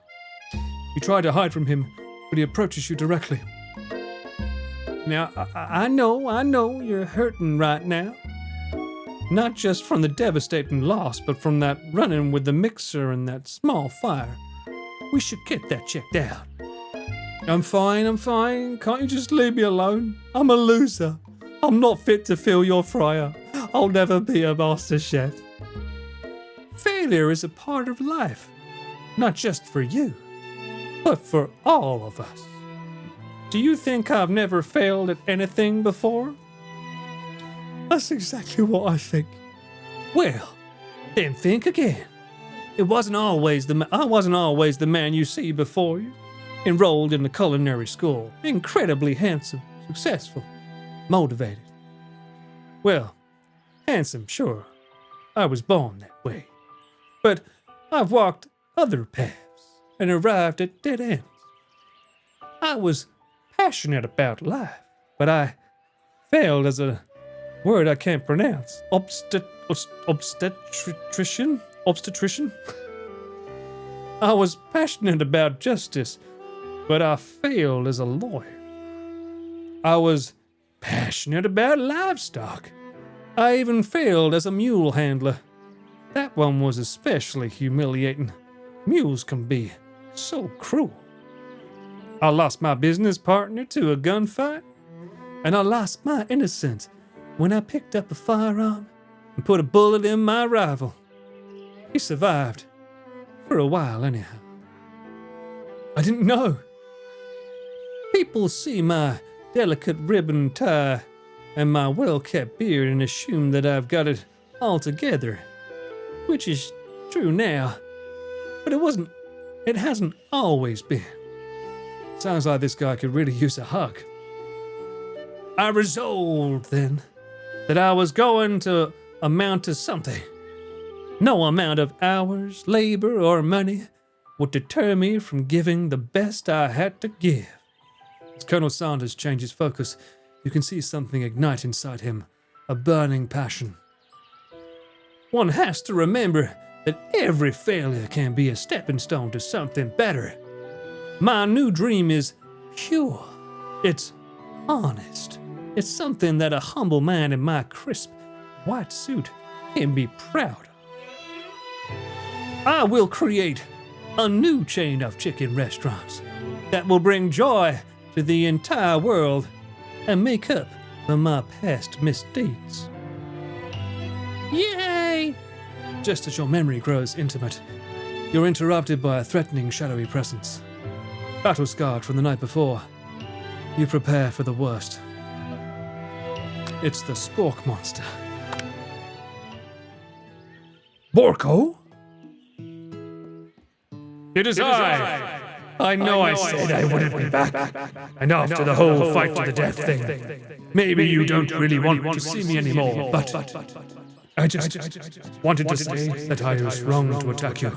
You try to hide from him, but he approaches you directly. Now, I know you're hurting right now. Not just from the devastating loss, but from that run-in with the mixer and that small fire. We should get that checked out. I'm fine. Can't you just leave me alone? I'm a loser. I'm not fit to fill your fryer. I'll never be a master chef. Failure is a part of life, not just for you, but for all of us. Do you think I've never failed at anything before? That's exactly what I think. Well, then think again. I wasn't always the man you see before you. Enrolled in the culinary school, incredibly handsome, successful, motivated. Well, handsome, sure. I was born that way. But I've walked other paths and arrived at dead ends. I was passionate about life, but I failed as a word I can't pronounce. Obstetrician? I was passionate about justice, but I failed as a lawyer. I was passionate about livestock. I even failed as a mule handler. That one was especially humiliating. Mules can be so cruel. I lost my business partner to a gunfight, and I lost my innocence when I picked up a firearm and put a bullet in my rival. He survived, for a while anyhow. I didn't know. People see my delicate ribbon tie and my well-kept beard and assume that I've got it all together, which is true now, but it hasn't always been. Sounds like this guy could really use a hug. I resolved then that I was going to amount to something. No amount of hours, labor, or money would deter me from giving the best I had to give. As Colonel Saunders changes focus, you can see something ignite inside him, a burning passion. One has to remember that every failure can be a stepping stone to something better. My new dream is pure. It's honest. It's something that a humble man in my crisp white suit can be proud of. I will create a new chain of chicken restaurants that will bring joy to the entire world and make up for my past misdeeds. Yay! Just as your memory grows intimate, you're interrupted by a threatening, shadowy presence. Battle-scarred from the night before, you prepare for the worst. It's the Spork monster. Borko? It is I! I know I said I wouldn't be back. And after the whole fight to the death thing, maybe you don't really want to see me anymore, but I just wanted to say that I was wrong to attack you.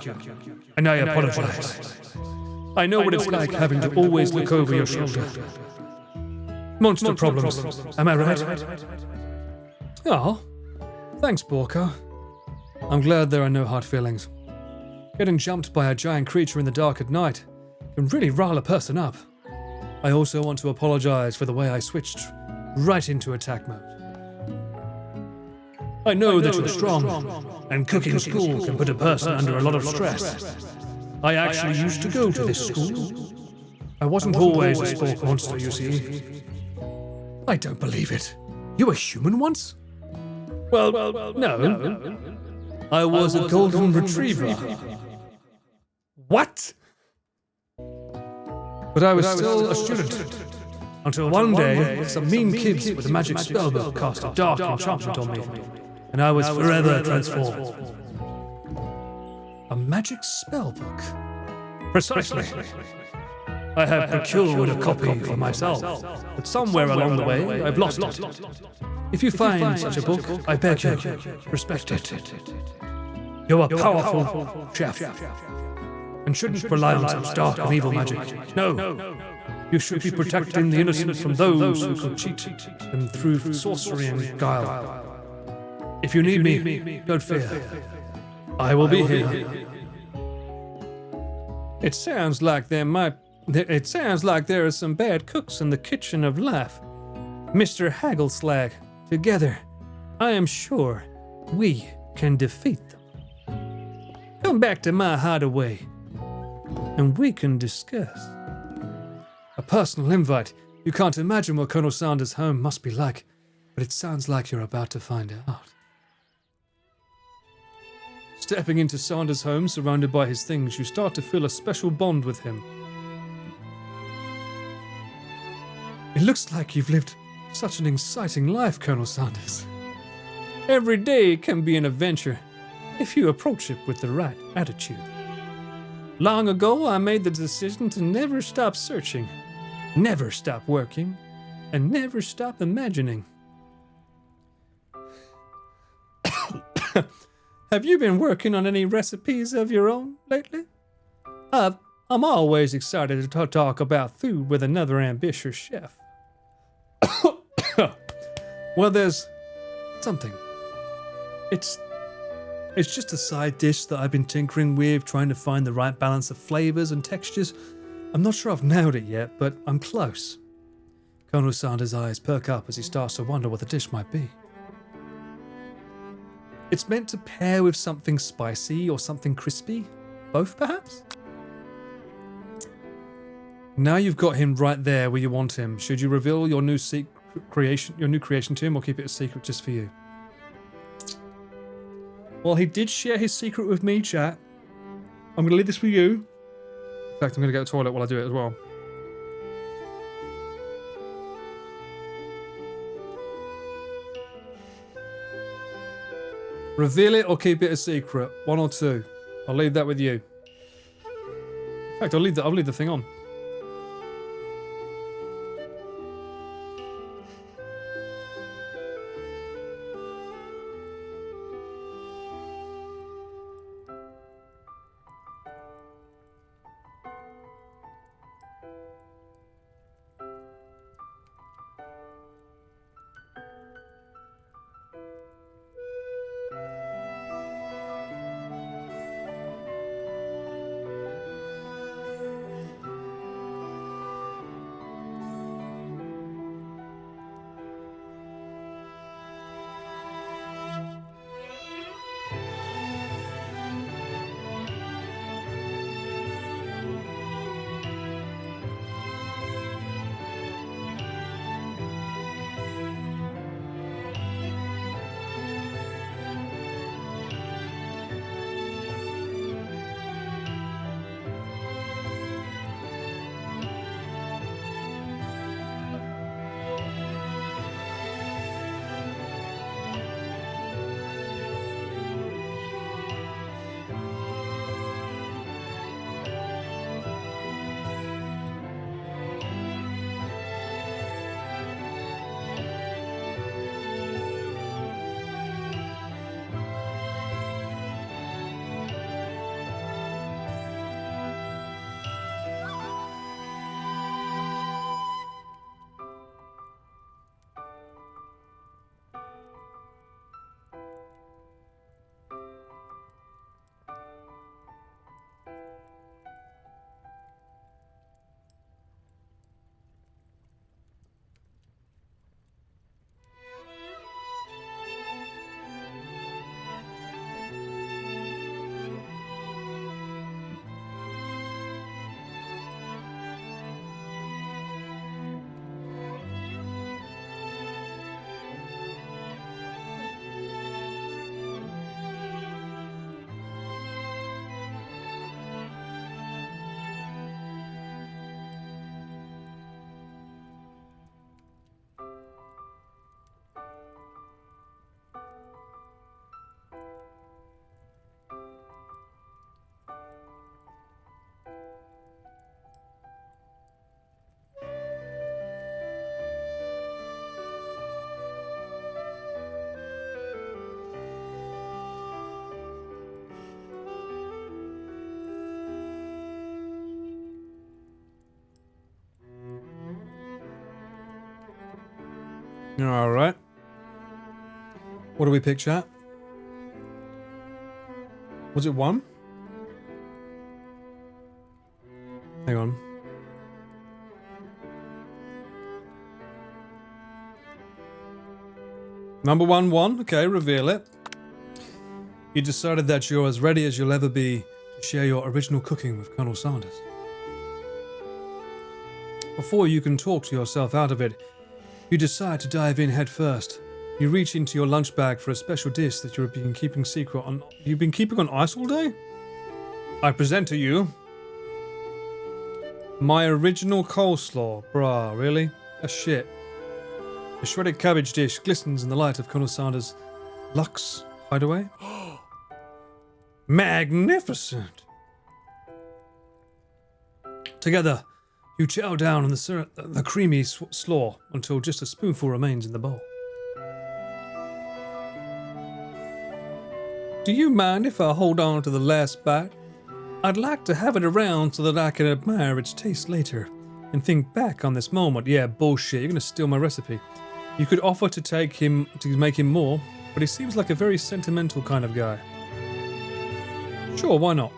And I apologize. I know what it's like having to always look over your shoulder. Monster problems, am I right? Oh, thanks, Borko. I'm glad there are no hard feelings. Getting jumped by a giant creature in the dark at night can really rile a person up. I also want to apologize for the way I switched right into attack mode. I know that you're strong, and cooking school can put a person under a lot of stress. I actually used to go to this school. I wasn't always a Spork monster, you see. I don't believe it. You were human once? Well, no. I was a golden retriever. What? But I was still a student. Until one day, some mean kids with a magic spellbook cast a dark enchantment on me, and I was forever transformed. A magic spellbook? Precisely. I have procured a copy for myself, but somewhere along the way, I've lost it. If you find such a book, I beg you, respect it. You're a powerful chef, and shouldn't rely on such dark and evil magic. No, you should be protecting the innocent from those who could cheat them through sorcery and guile. If you need me, don't fear. I will be here. It sounds like there are some bad cooks in the kitchen of life. Mr. Haggleslag, together, I am sure we can defeat them. Come back to my hideaway, and we can discuss. A personal invite. You can't imagine what Colonel Saunders' home must be like, but it sounds like you're about to find out. Stepping into Saunders' home, surrounded by his things, you start to feel a special bond with him. It looks like you've lived such an exciting life, Colonel Saunders. Every day can be an adventure if you approach it with the right attitude. Long ago, I made the decision to never stop searching, never stop working, and never stop imagining. Have you been working on any recipes of your own lately? I'm always excited to talk about food with another ambitious chef. Well, there's something. It's just a side dish that I've been tinkering with, trying to find the right balance of flavors and textures. I'm not sure I've nailed it yet, but I'm close. Colonel Saunders' eyes perk up as he starts to wonder what the dish might be. It's meant to pair with something spicy or something crispy. Both, perhaps? Now you've got him right there where you want him. Should you reveal your new creation to him, or keep it a secret just for you? Well, he did share his secret with me, chat. I'm going to leave this with you. In fact, I'm going to go to the toilet while I do it as well. Reveal it or keep it a secret. One or two. I'll leave that with you. In fact, I'll leave the thing on. All right. What do we pick, chat? Was it one? Hang on. Number one. Okay, reveal it. You decided that you're as ready as you'll ever be to share your original cooking with Colonel Saunders. Before you can talk to yourself out of it, you decide to dive in head first. You reach into your lunch bag for a special dish that you've been keeping secret on. You've been keeping on ice all day? I present to you my original coleslaw. Bruh, really? That's shit. The shredded cabbage dish glistens in the light of Colonel Saunders' Lux hideaway. Magnificent! Together, you chow down on the creamy slaw until just a spoonful remains in the bowl. Do you mind if I hold on to the last bite? I'd like to have it around so that I can admire its taste later and think back on this moment. Yeah, bullshit, you're gonna steal my recipe. You could offer to make him more, but he seems like a very sentimental kind of guy. Sure, why not?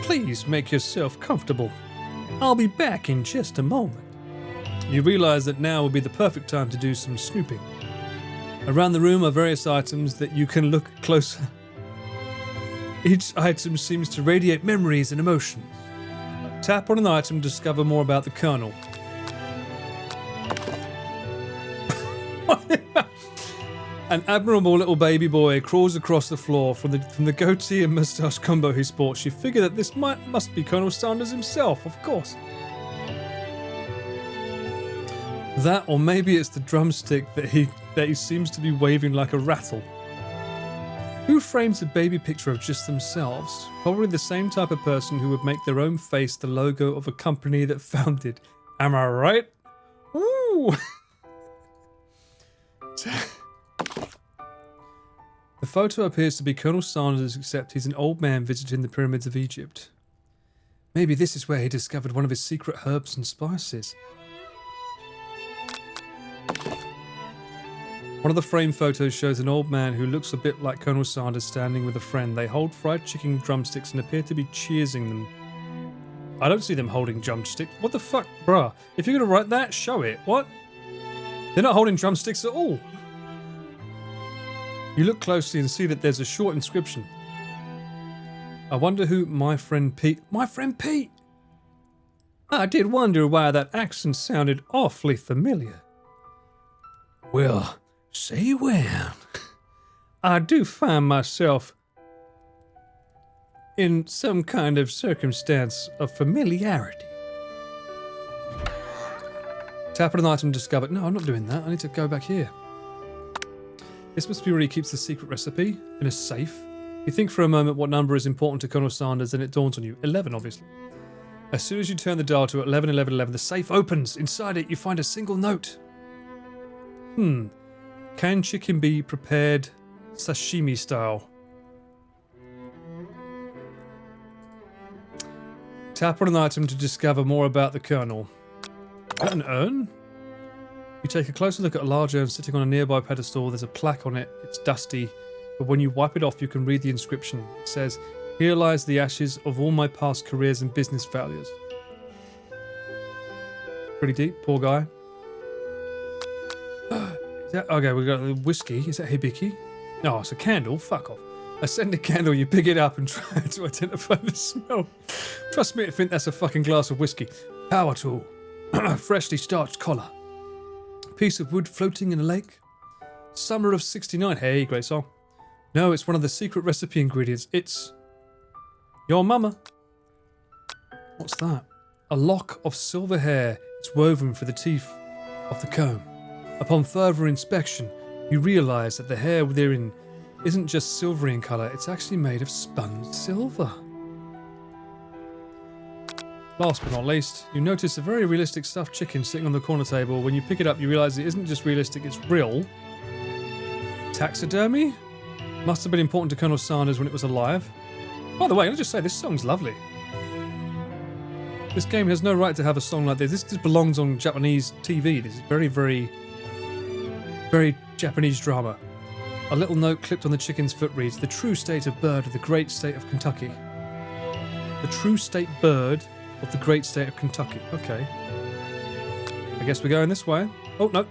Please make yourself comfortable. I'll be back in just a moment. You realize that now would be the perfect time to do some snooping. Around the room are various items that you can look closer. Each item seems to radiate memories and emotions. Tap on an item to discover more about the Colonel. An admirable little baby boy crawls across the floor from the goatee and moustache combo he sports. You figure that this must be Colonel Saunders himself, of course. That, or maybe it's the drumstick that he seems to be waving like a rattle. Who frames a baby picture of just themselves? Probably the same type of person who would make their own face the logo of a company that founded. Am I right? Ooh! The photo appears to be Colonel Saunders, except he's an old man visiting the pyramids of Egypt. Maybe this is where he discovered one of his secret herbs and spices. One of the frame photos shows an old man who looks a bit like Colonel Saunders standing with a friend. They hold fried chicken drumsticks and appear to be cheersing them. I don't see them holding drumsticks. What the fuck? Bruh, if you're gonna write that, show it. What? They're not holding drumsticks at all. You look closely and see that there's a short inscription. I wonder who my friend Pete... My friend Pete! I did wonder why that accent sounded awfully familiar. Well, say when. I do find myself in some kind of circumstance of familiarity. Tap on an item discovered. No, I'm not doing that. I need to go back here. This must be where he keeps the secret recipe, in a safe. You think for a moment what number is important to Colonel Saunders, and it dawns on you. 11, obviously. As soon as you turn the dial to 11, 11, 11, the safe opens. Inside it, you find a single note. Can chicken be prepared sashimi style? Tap on an item to discover more about the Colonel. Is that an urn? You take a closer look at a large urn sitting on a nearby pedestal. There's a plaque on it. It's dusty, but when you wipe it off, you can read the inscription. It says, "Here lies the ashes of all my past careers and business failures." Pretty deep, poor guy. Okay, we got the whiskey. Is that hibiki? No, it's a candle. Fuck off. I send a candle, you pick it up and try to identify the smell. Trust me to think that's a fucking glass of whiskey. Power tool. Freshly starched collar. Piece of wood floating in a lake. Summer of '69. Hey, great song. No, it's one of the secret recipe ingredients. It's your mama. What's that? A lock of silver hair. It's woven for the teeth of the comb. Upon further inspection, you realise that the hair therein isn't just silvery in colour, it's actually made of spun silver. Last but not least, you notice a very realistic stuffed chicken sitting on the corner table. When you pick it up, you realise it isn't just realistic, it's real. Taxidermy? Must have been important to Colonel Saunders when it was alive. By the way, I'll just say, this song's lovely. This game has no right to have a song like this. This belongs on Japanese TV. This is very, very, very Japanese drama. A little note clipped on the chicken's foot reads, "The true state of bird of the great state of Kentucky." The true state bird of the great state of Kentucky. Okay. I guess we're going this way. Oh, no.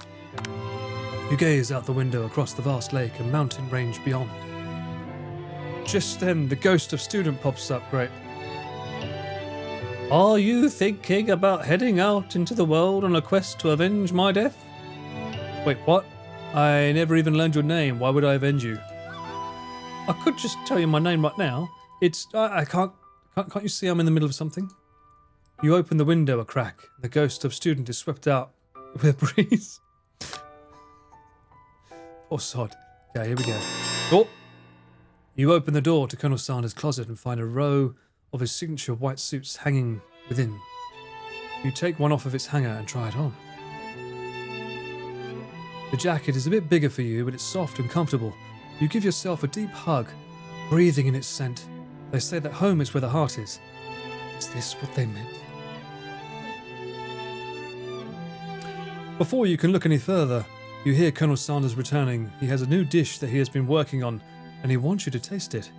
You gaze out the window across the vast lake and mountain range beyond. Just then, the ghost of student pops up. Great. Are you thinking about heading out into the world on a quest to avenge my death? Wait, what? I never even learned your name. Why would I avenge you? I could just tell you my name right now. It's... I can't you see I'm in the middle of something? You open the window a crack. The ghost of student is swept out with a breeze. Poor sod. Okay, here we go. Oh! You open the door to Colonel Saunders' closet and find a row of his signature white suits hanging within. You take one off of its hanger and try it on. The jacket is a bit bigger for you, but it's soft and comfortable. You give yourself a deep hug, breathing in its scent. They say that home is where the heart is. Is this what they meant? Before you can look any further, you hear Colonel Saunders returning. He has a new dish that he has been working on, and he wants you to taste it.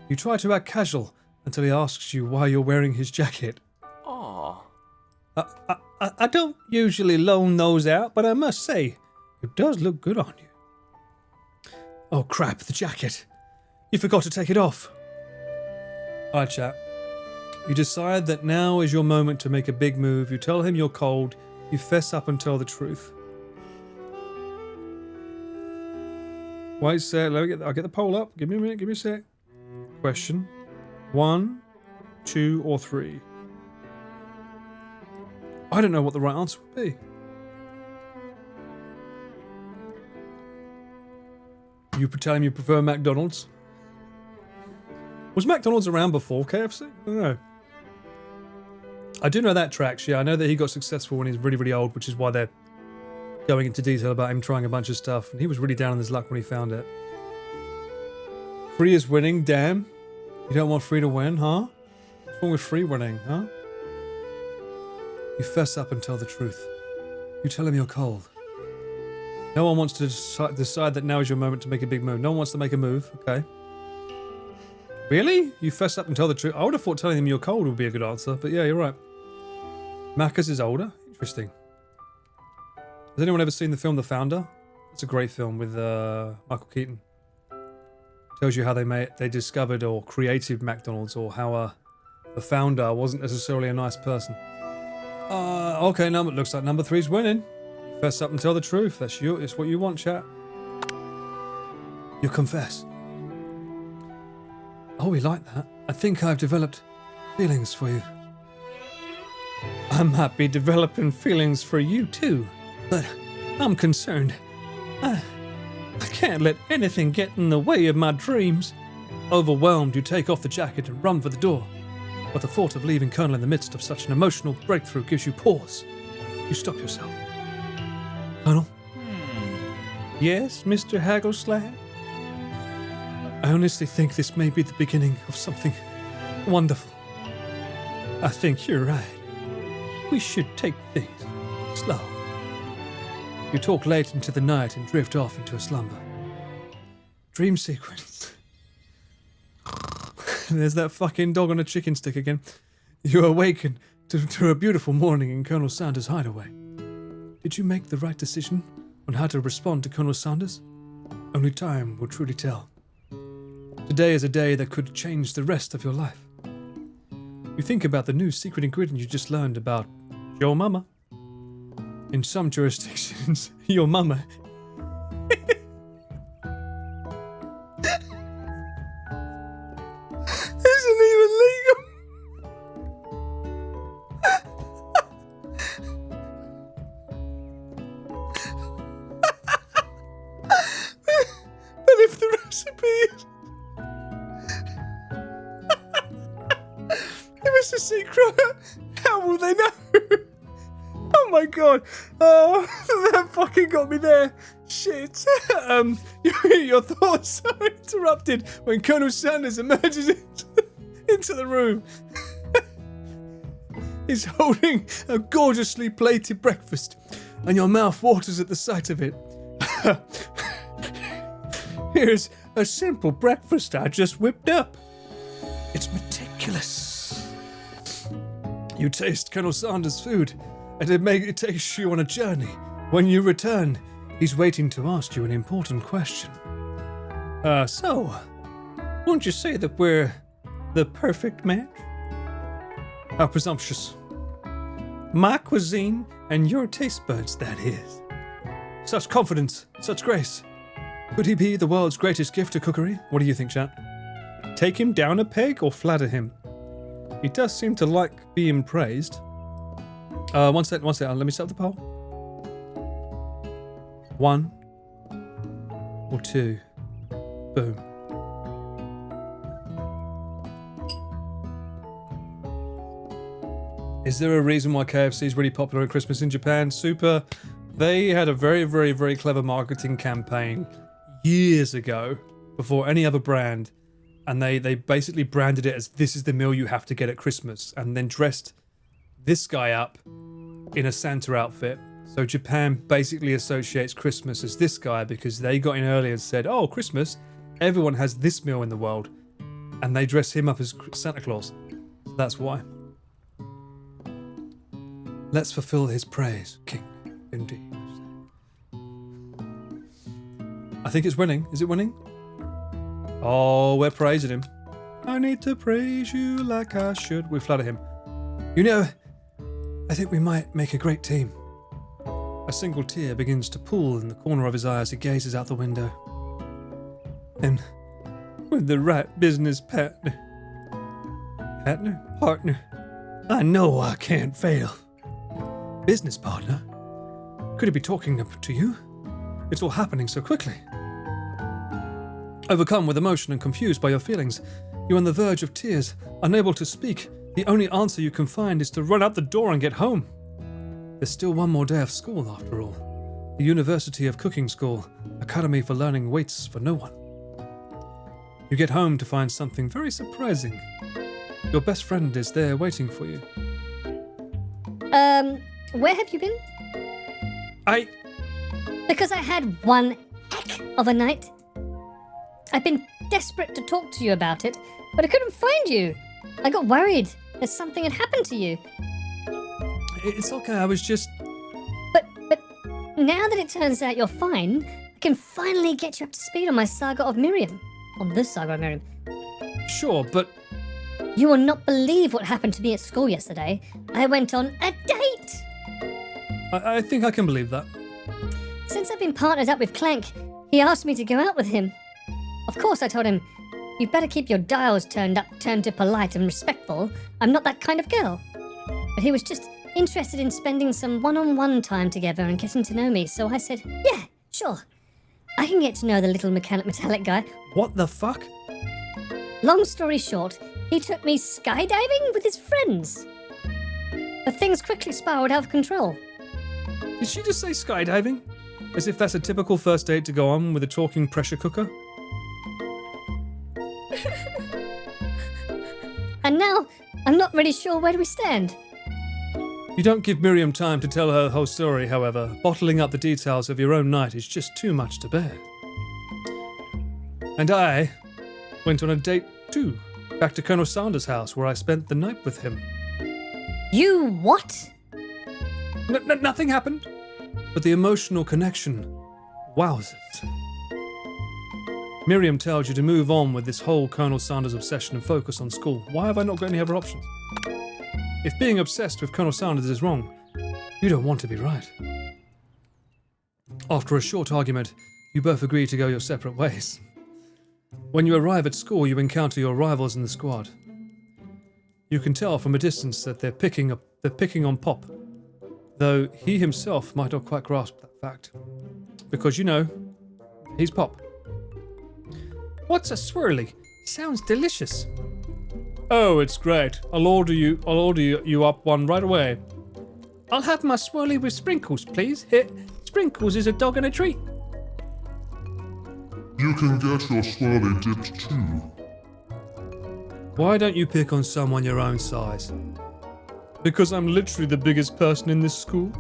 You try to act casual until he asks you why you're wearing his jacket. Aww. I don't usually loan those out, but I must say, it does look good on you. Oh crap, the jacket. You forgot to take it off. Alright, chat. You decide that now is your moment to make a big move. You tell him you're cold. You fess up and tell the truth. Wait a sec, I'll get the poll up. Give me a minute, give me a sec. Question. 1, 2, or 3? I don't know what the right answer would be. You tell him you prefer McDonald's? Was McDonald's around before KFC? I don't know. I do know that tracks, yeah. I know that he got successful when he was really, really old, which is why they're going into detail about him trying a bunch of stuff. And he was really down on his luck when he found it. Free is winning, damn. You don't want free to win, huh? What's wrong with free winning, huh? You fess up and tell the truth. You tell him you're cold. No one wants to decide that now is your moment to make a big move. No one wants to make a move, okay. Really? You fess up and tell the truth? I would have thought telling him you're cold would be a good answer, but yeah, you're right. Macca's is older? Interesting. Has anyone ever seen the film The Founder? It's a great film with Michael Keaton. Tells you how they discovered or created McDonald's, or how the founder wasn't necessarily a nice person. Okay, it looks like number 3's winning. Fess up and tell the truth. It's what you want, chat. You confess. Oh, we like that. I think I've developed feelings for you. I'm happy developing feelings for you too, but I'm concerned. I can't let anything get in the way of my dreams. Overwhelmed, you take off the jacket and run for the door. But the thought of leaving Colonel in the midst of such an emotional breakthrough gives you pause. You stop yourself. Colonel? Yes, Mr. Haggleslag? I honestly think this may be the beginning of something wonderful. I think you're right. We should take things slow. You talk late into the night and drift off into a slumber. Dream sequence. There's that fucking dog on a chicken stick again. You awaken to a beautiful morning in Colonel Saunders' hideaway. Did you make the right decision on how to respond to Colonel Saunders? Only time will truly tell. Today is a day that could change the rest of your life. You think about the new secret ingredient you just learned about your mama. In some jurisdictions, your mama isn't even legal. But if the recipe is... if it's a secret, how will they know? Oh my god. Oh, that fucking got me there. Shit. Your thoughts are interrupted when Colonel Saunders emerges into the room. He's holding a gorgeously plated breakfast, and your mouth waters at the sight of it. Here's a simple breakfast I just whipped up. It's meticulous. You taste Colonel Saunders' food, and it takes you on a journey. When you return, he's waiting to ask you an important question. So, won't you say that we're the perfect match? How presumptuous. My cuisine and your taste buds, that is. Such confidence, such grace. Could he be the world's greatest gift to cookery? What do you think, chat? Take him down a peg or flatter him? He does seem to like being praised. One sec. Let me set up the poll. 1 or 2. Boom. Is there a reason why KFC is really popular at Christmas in Japan? Super. They had a very, very, very clever marketing campaign years ago, before any other brand, and they basically branded it as this is the meal you have to get at Christmas, and then dressed this guy up in a Santa outfit. So Japan basically associates Christmas as this guy because they got in early and said, oh, Christmas, everyone has this meal in the world, and they dress him up as Santa Claus. That's why. Let's fulfill his praise, King. Indeed. I think it's winning. Is it winning? Oh, we're praising him. I need to praise you like I should. We flatter him. You know, I think we might make a great team. A single tear begins to pool in the corner of his eye as he gazes out the window. And with the right business partner, I know I can't fail. Business partner? Could he be talking to you? It's all happening so quickly. Overcome with emotion and confused by your feelings, you're on the verge of tears, unable to speak. The only answer you can find is to run out the door and get home. There's still one more day of school, after all. The University of Cooking School, Academy for Learning waits for no one. You get home to find something very surprising. Your best friend is there waiting for you. Where have you been? Because I had one heck of a night. I've been desperate to talk to you about it, but I couldn't find you. I got worried that something had happened to you. It's okay, I was just... But now that it turns out you're fine, I can finally get you up to speed on my saga of Miriam. On this saga of Miriam. Sure, but... You will not believe what happened to me at school yesterday. I went on a date! I think I can believe that. Since I've been partnered up with Clank, he asked me to go out with him. Of course, I told him, you better keep your dials turned to polite and respectful. I'm not that kind of girl. But he was just interested in spending some one-on-one time together and getting to know me, so I said, yeah, sure. I can get to know the little metallic guy. What the fuck? Long story short, he took me skydiving with his friends. But things quickly spiraled out of control. Did she just say skydiving? As if that's a typical first date to go on with a talking pressure cooker? And now, I'm not really sure where we stand. You don't give Miriam time to tell her whole story, however. Bottling up the details of your own night is just too much to bear. And I went on a date too, back to Colonel Saunders' house where I spent the night with him. You what? Nothing happened, but the emotional connection, wowzers. Miriam tells you to move on with this whole Colonel Saunders obsession and focus on school. Why have I not got any other options? If being obsessed with Colonel Saunders is wrong, you don't want to be right. After a short argument, you both agree to go your separate ways. When you arrive at school, you encounter your rivals in the squad. You can tell from a distance that they're picking on Pop, though he himself might not quite grasp that fact. Because, you know, he's Pop. What's a swirly? Sounds delicious. Oh, it's great. I'll order you up one right away. I'll have my swirly with sprinkles, please. Here, sprinkles is a dog and a treat. You can get your swirly dipped too. Why don't you pick on someone your own size? Because I'm literally the biggest person in this school?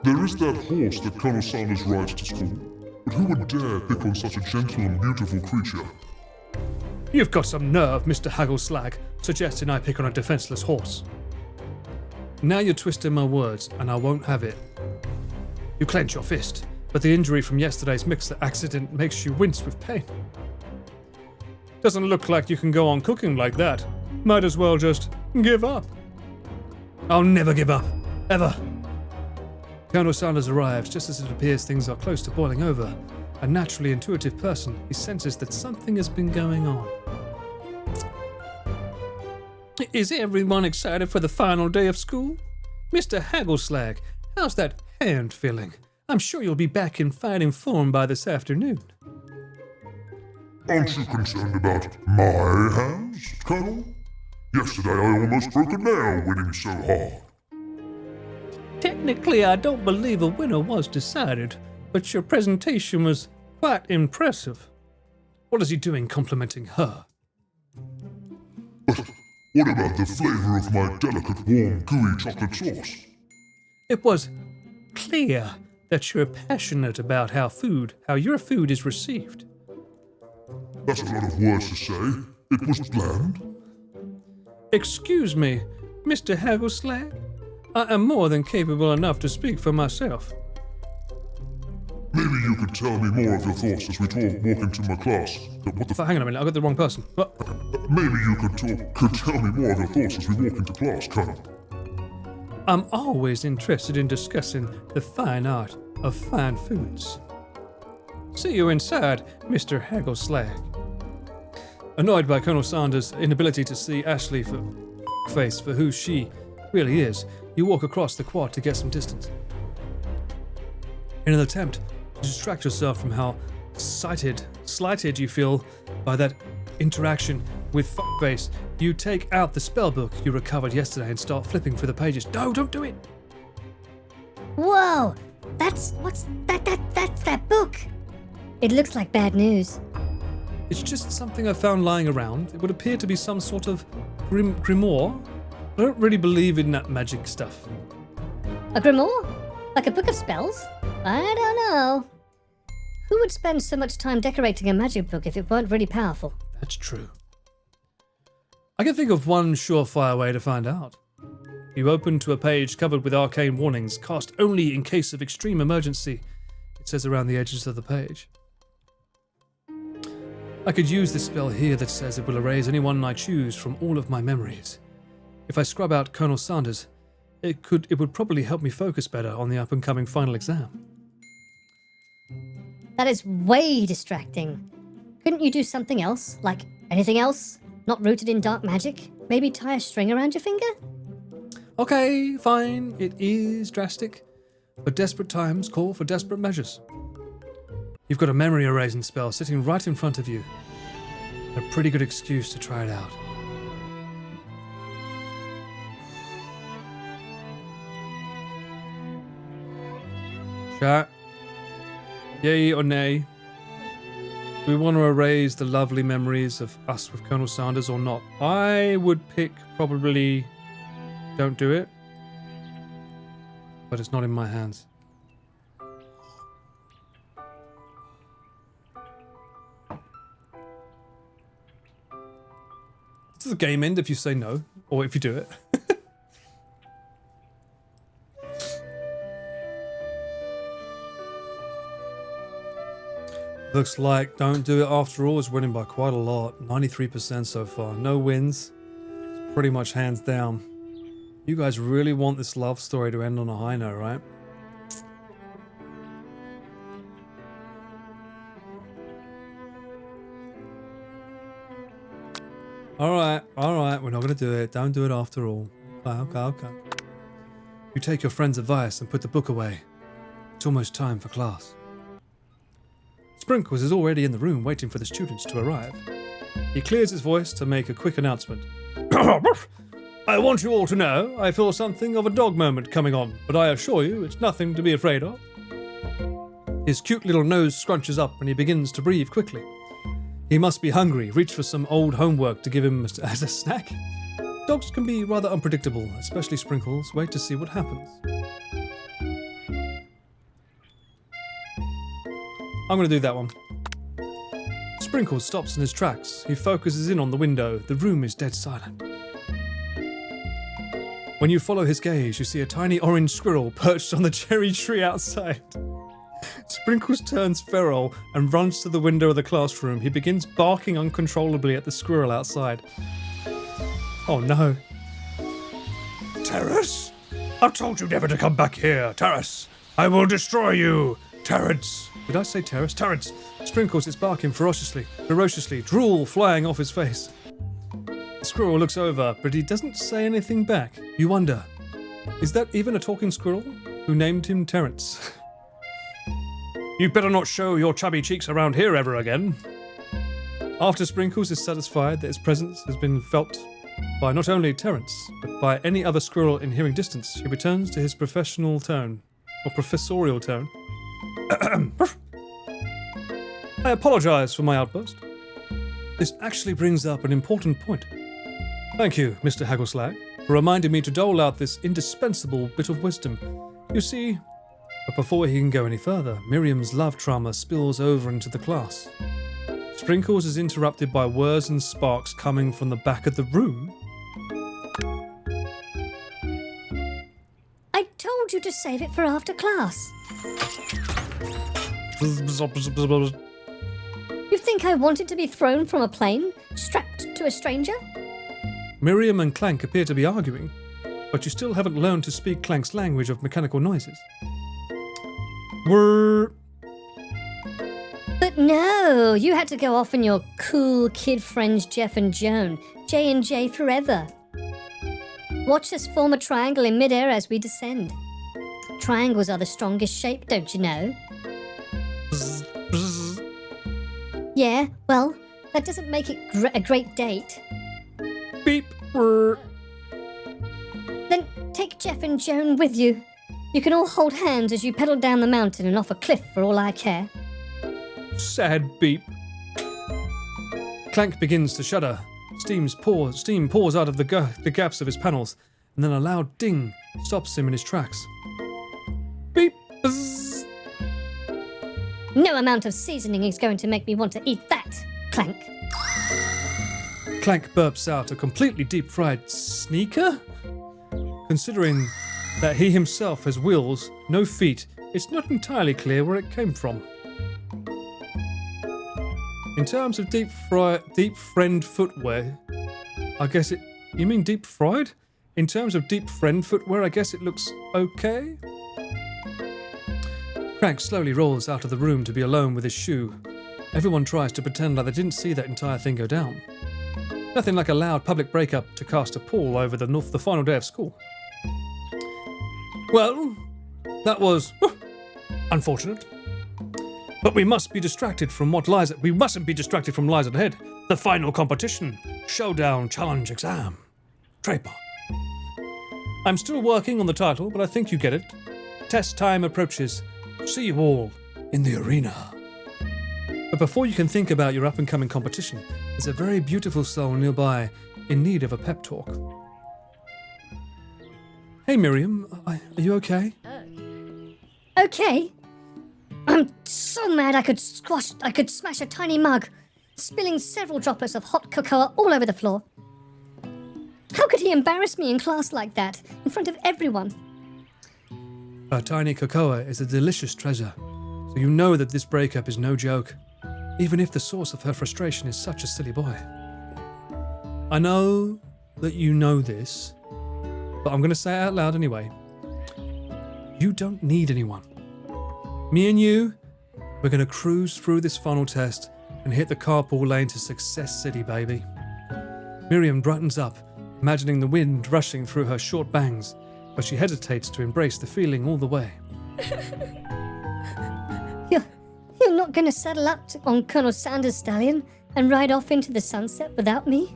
There is that horse that Colonel Saunders rides to school. But who would dare pick on such a gentle and beautiful creature? You've got some nerve, Mr. Haggleslag, suggesting I pick on a defenseless horse. Now you're twisting my words, and I won't have it. You clench your fist, but the injury from yesterday's mixer accident makes you wince with pain. Doesn't look like you can go on cooking like that. Might as well just give up. I'll never give up. Ever. Colonel Saunders arrives just as it appears things are close to boiling over. A naturally intuitive person, he senses that something has been going on. Is everyone excited for the final day of school? Mr. Haggleslag, how's that hand feeling? I'm sure you'll be back in fighting form by this afternoon. Aren't you concerned about my hands, Colonel? Yesterday I almost broke a nail winning so hard. Technically, I don't believe a winner was decided, but your presentation was quite impressive. What is he doing complimenting her? But what about the flavor of my delicate, warm, gooey chocolate sauce? It was clear that you're passionate about how your food is received. That's a lot of words to say. It was bland. Excuse me, Mr. Haggleslag. I am more than capable enough to speak for myself. Maybe you could tell me more of your thoughts as we walk into my class. Hang on a minute, I got the wrong person. Maybe you could tell me more of your thoughts as we walk into class, Colonel. I'm always interested in discussing the fine art of fine foods. See you inside, Mr. Haggleslag. Annoyed by Colonel Saunders' inability to see Ashley face for who she really is, you walk across the quad to get some distance. In an attempt to distract yourself from how slighted you feel by that interaction with face, you take out the spellbook you recovered yesterday and start flipping through the pages. No, don't do it! Whoa! That's that book! It looks like bad news. It's just something I found lying around. It would appear to be some sort of grimoire. I don't really believe in that magic stuff. A grimoire? Like a book of spells? I don't know. Who would spend so much time decorating a magic book if it weren't really powerful? That's true. I can think of one surefire way to find out. You open to a page covered with arcane warnings, cast only in case of extreme emergency. It says around the edges of the page. I could use this spell here that says it will erase anyone I choose from all of my memories. If I scrub out Colonel Saunders, it would probably help me focus better on the up-and-coming final exam. That is way distracting. Couldn't you do something else? Like anything else? Not rooted in dark magic? Maybe tie a string around your finger? Okay, fine, it is drastic, but desperate times call for desperate measures. You've got a memory erasing spell sitting right in front of you. A pretty good excuse to try it out. Chat. Yay or nay? Do we want to erase the lovely memories of us with Colonel Saunders or not? I would pick probably don't do it. But it's not in my hands. Does the game end if you say no? Or if you do it? Looks like Don't Do It After All is winning by quite a lot. 93% so far. No wins. It's pretty much hands down. You guys really want this love story to end on a high note, right? Alright, we're not gonna do it. Don't do it after all. Okay. You take your friend's advice and put the book away. It's almost time for class. Sprinkles is already in the room waiting for the students to arrive. He clears his voice to make a quick announcement. I want you all to know I feel something of a dog moment coming on, but I assure you it's nothing to be afraid of. His cute little nose scrunches up and he begins to breathe quickly. He must be hungry, reach for some old homework to give him as a snack. Dogs can be rather unpredictable, especially Sprinkles. Wait to see what happens. I'm going to do that one. Sprinkles stops in his tracks. He focuses in on the window. The room is dead silent. When you follow his gaze, you see a tiny orange squirrel perched on the cherry tree outside. Sprinkles turns feral and runs to the window of the classroom. He begins barking uncontrollably at the squirrel outside. Oh no. Terrace? I've told you never to come back here, Terrace. I will destroy you, Terrence. Did I say Terrace? Terrence! Sprinkles is barking ferociously, drool flying off his face. The squirrel looks over, but he doesn't say anything back. You wonder, is that even a talking squirrel who named him Terrence? You better not show your chubby cheeks around here ever again. After Sprinkles is satisfied that his presence has been felt by not only Terrence, but by any other squirrel in hearing distance, he returns to his professional tone, or professorial tone. I apologize for my outburst. This actually brings up an important point. Thank you, Mr. Haggleslag, for reminding me to dole out this indispensable bit of wisdom. You see, but before he can go any further, Miriam's love trauma spills over into the class. Sprinkles is interrupted by whirs and sparks coming from the back of the room. I told you to save it for after class. You think I wanted to be thrown from a plane, strapped to a stranger? Miriam and Clank appear to be arguing, but you still haven't learned to speak Clank's language of mechanical noises. But no, you had to go off on your cool kid friends Jeff and Joan, J&J forever. Watch us form a triangle in midair as we descend. Triangles are the strongest shape, don't you know? Yeah, well, that doesn't make it a great date. Beep. Then take Jeff and Joan with you. You can all hold hands as you pedal down the mountain and off a cliff for all I care. Sad beep. Clank begins to shudder. Steam pours out of the gaps of his panels, and then a loud ding stops him in his tracks. Beep. Bzz. No amount of seasoning is going to make me want to eat that, Clank. Clank burps out a completely deep-fried sneaker? Considering that he himself has wheels, no feet, it's not entirely clear where it came from. In terms of deep friend footwear, I guess it... You mean deep fried? In terms of deep friend footwear, I guess it looks okay? Clank slowly rolls out of the room to be alone with his shoe. Everyone tries to pretend like they didn't see that entire thing go down. Nothing like a loud public breakup to cast a pall over the final day of school. Well, that was unfortunate. But we mustn't be distracted from what lies ahead. The final competition, showdown, challenge, exam, trademark. I'm still working on the title, but I think you get it. Test time approaches. See you all in the arena. But before you can think about your up-and-coming competition, there's a very beautiful soul nearby in need of a pep talk. Hey Miriam, are you okay? Okay. I'm so mad I could smash a tiny mug, spilling several droplets of hot cocoa all over the floor. How could he embarrass me in class like that, in front of everyone? Her tiny cocoa is a delicious treasure, so you know that this breakup is no joke, even if the source of her frustration is such a silly boy. I know that you know this, but I'm going to say it out loud anyway. You don't need anyone. Me and you, we're going to cruise through this final test and hit the carpool lane to Success City, baby. Miriam brightens up, imagining the wind rushing through her short bangs, but she hesitates to embrace the feeling all the way. You're not going to saddle up on Colonel Saunders' stallion and ride off into the sunset without me?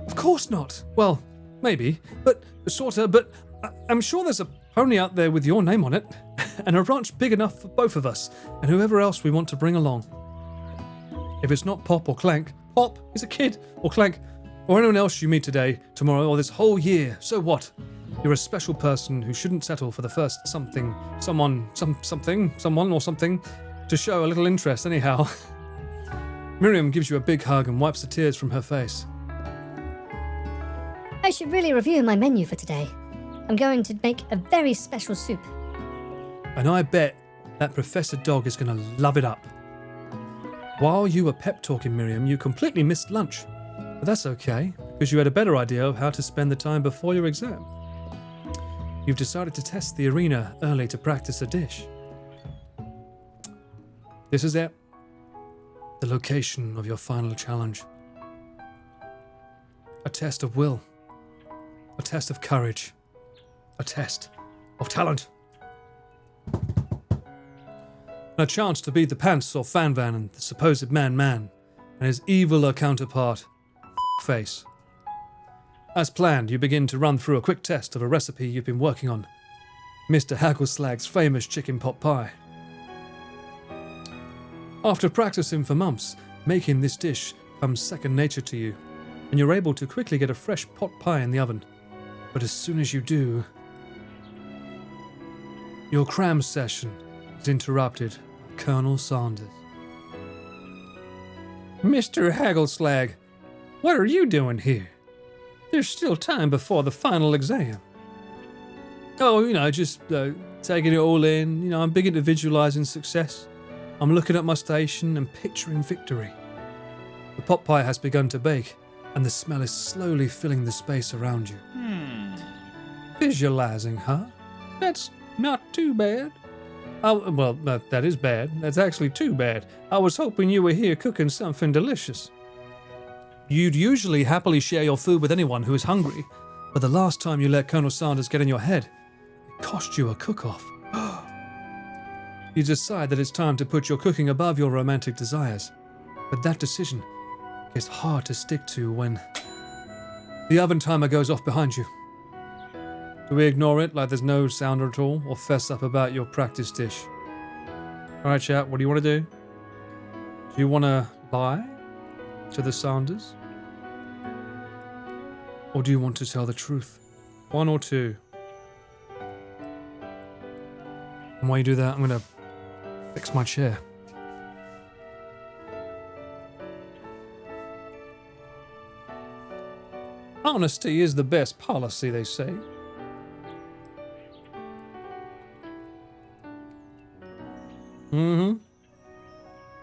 Of course not. Well, maybe, but sorta, but I'm sure there's a pony out there with your name on it, and a ranch big enough for both of us, and whoever else we want to bring along. If it's not Pop or Clank, Pop is a kid, or Clank, or anyone else you meet today, tomorrow, or this whole year, so what? You're a special person who shouldn't settle for the first someone, or something, to show a little interest anyhow. Miriam gives you a big hug and wipes the tears from her face. I should really review my menu for today. I'm going to make a very special soup. And I bet that Professor Dog is going to love it up. While you were pep talking Miriam, you completely missed lunch. But that's okay, because you had a better idea of how to spend the time before your exam. You've decided to test the arena early to practice a dish. This is it. The location of your final challenge. A test of will. A test of courage. A test of talent. And a chance to beat the pants or Fan Van and the supposed Man and his eviler counterpart, Face. As planned, you begin to run through a quick test of a recipe you've been working on. Mr. Haggleslag's famous chicken pot pie. After practicing for months, making this dish comes second nature to you, and you're able to quickly get a fresh pot pie in the oven. But as soon as you do, your cram session is interrupted by Colonel Saunders. Mr. Haggleslag, what are you doing here? There's still time before the final exam. Oh, just taking it all in. I'm big into visualizing success. I'm looking at my station and picturing victory. The pot pie has begun to bake, and the smell is slowly filling the space around you. Visualizing, huh? That's not too bad. Oh, well, that is bad. That's actually too bad. I was hoping you were here cooking something delicious. You'd usually happily share your food with anyone who is hungry, but the last time you let Colonel Saunders get in your head, it cost you a cook-off. You decide that it's time to put your cooking above your romantic desires, but that decision is hard to stick to when the oven timer goes off behind you. Do we ignore it like there's no sound at all, or fess up about your practice dish? Alright chat, what do you want to do? Do you want to lie to the Saunders? Or do you want to tell the truth? One or two? And while you do that, I'm going to fix my chair. Honesty is the best policy, they say.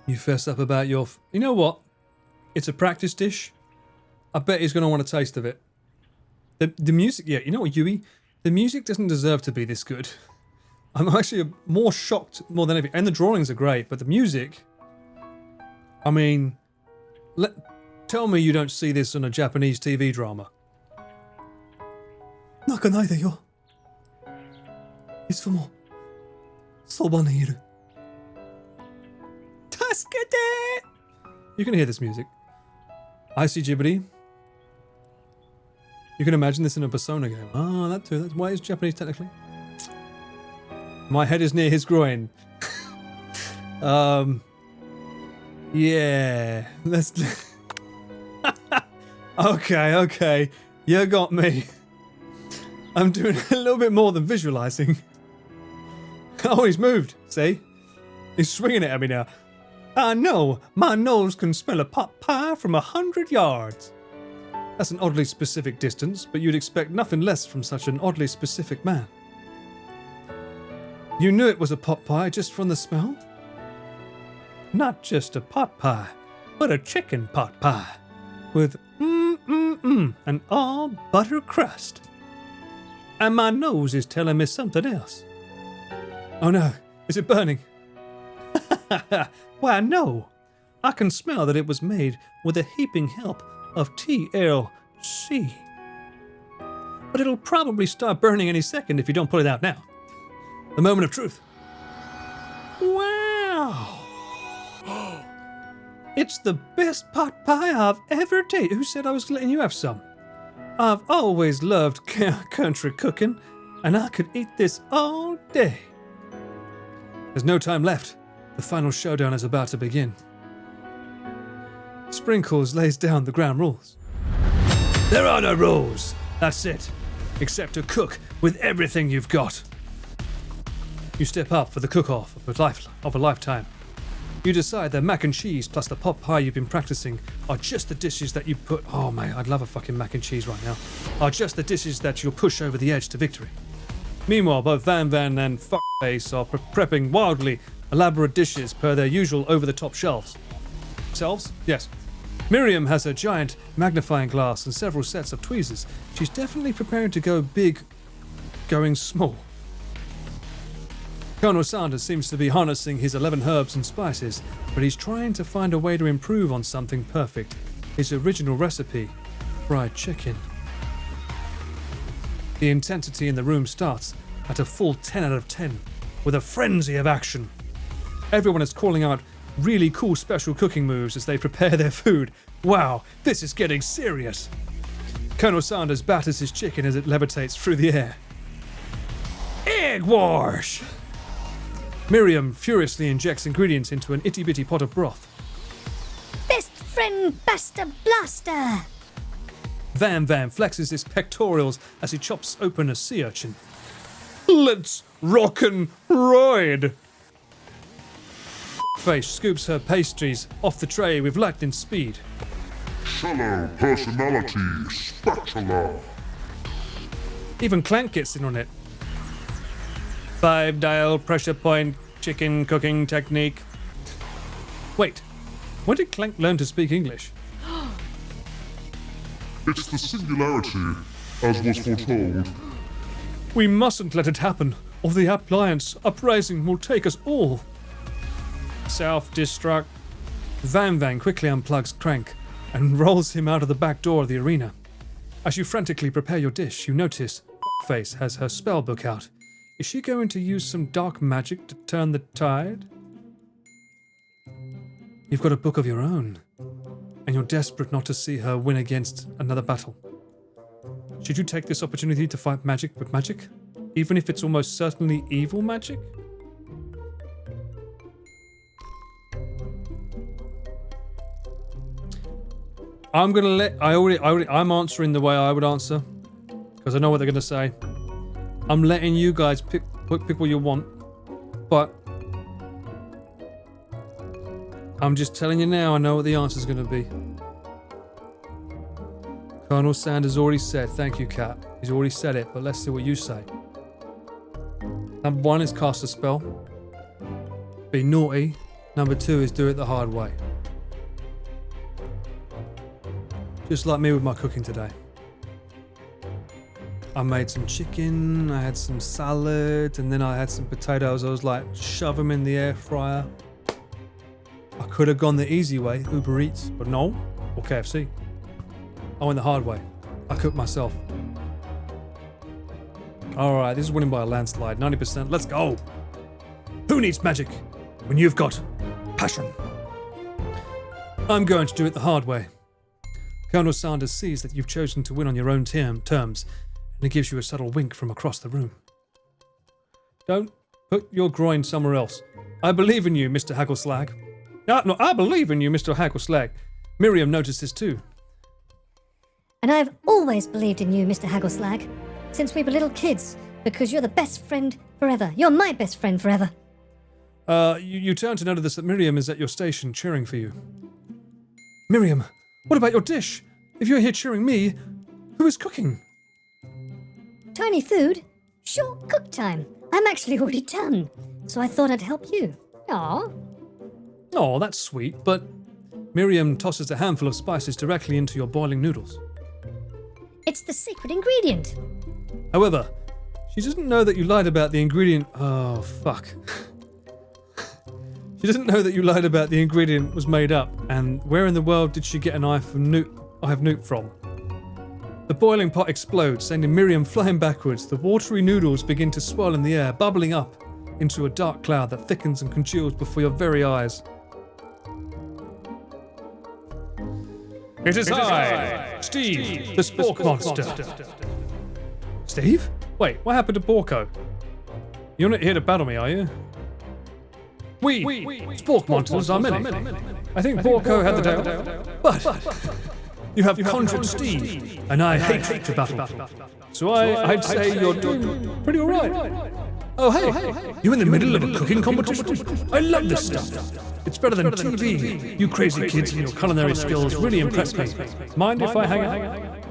You fess up about your... You know what? It's a practice dish. I bet he's going to want a taste of it. The music... Yeah, you know what, Yui? The music doesn't deserve to be this good. I'm actually more shocked more than anything. And the drawings are great, but the music... I mean... Tell me you don't see this on a Japanese TV drama. Nakanai de yo. Itsumo soba ni iru. Tasukete! You can hear this music. I see Ghibli. You can imagine this in a Persona game. Ah, that too. That's why it's Japanese technically. My head is near his groin. Yeah. Let's... Okay. You got me. I'm doing a little bit more than visualizing. Oh, he's moved. See? He's swinging it at me now. I know. My nose can smell a pot pie from 100 yards. That's an oddly specific distance, but you'd expect nothing less from such an oddly specific man. You knew it was a pot pie just from the smell? Not just a pot pie, but a chicken pot pie. With an all butter crust. And my nose is telling me something else. Oh no, is it burning? Why, no. I can smell that it was made with a heaping help of TLC. But it'll probably start burning any second if you don't put it out now. The moment of truth. Wow. It's the best pot pie I've ever tasted. Who said I was letting you have some? I've always loved country cooking, and I could eat this all day. There's no time left. The final showdown is about to begin. Sprinkles lays down the ground rules. There are no rules. That's it. Except to cook with everything you've got. You step up for the cook-off of a lifetime. You decide that mac and cheese plus the pot pie you've been practicing are just the dishes that you put... Oh, mate, I'd love a fucking mac and cheese right now. Are just the dishes that you'll push over the edge to victory. Meanwhile, both Van and Fuckface are prepping wildly elaborate dishes per their usual over-the-top shelves. Selves? Yes. Miriam has her giant magnifying glass and several sets of tweezers. She's definitely preparing to go big, going small. Colonel Saunders seems to be harnessing his 11 herbs and spices, but he's trying to find a way to improve on something perfect. His original recipe, fried chicken. The intensity in the room starts at a full 10 out of 10, with a frenzy of action. Everyone is calling out really cool special cooking moves as they prepare their food. Wow, this is getting serious. Colonel Saunders batters his chicken as it levitates through the air. Egg wash! Miriam furiously injects ingredients into an itty-bitty pot of broth. Best friend Buster Blaster! Van flexes his pectorals as he chops open a sea urchin. Let's rock and ride! Face scoops her pastries off the tray with lightning speed. Shallow personality spatula. Even Clank gets in on it. 5-dial pressure point chicken cooking technique. Wait, when did Clank learn to speak English? It's the singularity, as was foretold. We mustn't let it happen, or the appliance uprising will take us all. Self-destruct. Van quickly unplugs Crank and rolls him out of the back door of the arena. As you frantically prepare your dish, you notice Face has her spell book out. Is she going to use some dark magic to turn the tide? You've got a book of your own, and you're desperate not to see her win against another battle. Should you take this opportunity to fight magic with magic, even if it's almost certainly evil magic? I'm gonna let. I'm answering the way I would answer, because I know what they're gonna say. I'm letting you guys pick what you want, but I'm just telling you now. I know what the answer's gonna be. Colonel Sanders already said, thank you, Cat. He's already said it, but let's see what you say. Number 1 is cast a spell. Be naughty. Number 2 is do it the hard way. Just like me with my cooking today. I made some chicken, I had some salad, and then I had some potatoes. I was like, shove them in the air fryer. I could have gone the easy way, Uber Eats, but no, or KFC. I went the hard way. I cooked myself. Alright, this is winning by a landslide, 90%. Let's go! Who needs magic when you've got passion? I'm going to do it the hard way. Colonel Saunders sees that you've chosen to win on your own terms, and he gives you a subtle wink from across the room. Don't put your groin somewhere else. I believe in you, Mr. Haggleslag. No, I believe in you, Mr. Haggleslag. Miriam noticed this too. And I've always believed in you, Mr. Haggleslag, since we were little kids, because you're the best friend forever. You're my best friend forever. You turn to notice that Miriam is at your station cheering for you. Miriam, what about your dish? If you're here cheering me, who is cooking? Tiny food? Short cook time. I'm actually already done, so I thought I'd help you. Aww. Oh, that's sweet, but Miriam tosses a handful of spices directly into your boiling noodles. It's the secret ingredient. However, she doesn't know that you lied about the ingredient. Oh, fuck. She doesn't know that you lied about the ingredient was made up, and where in the world did she get an eye of Newt from? The boiling pot explodes, sending Miriam flying backwards. The watery noodles begin to swirl in the air, bubbling up into a dark cloud that thickens and congeals before your very eyes. It is I, Steve, the Spork Monster. Steve? Wait, what happened to Borko? You're not here to battle me, are you? We Spork Monsters are many. I think Borko had the day off. But you have conjured Steve, and I hate to battle. So I'd say you're doing pretty alright. Oh, hey, you in the middle of a cooking competition? I love this stuff. It's better than TV. You crazy kids and your culinary skills really impress me. Mind if I hang out?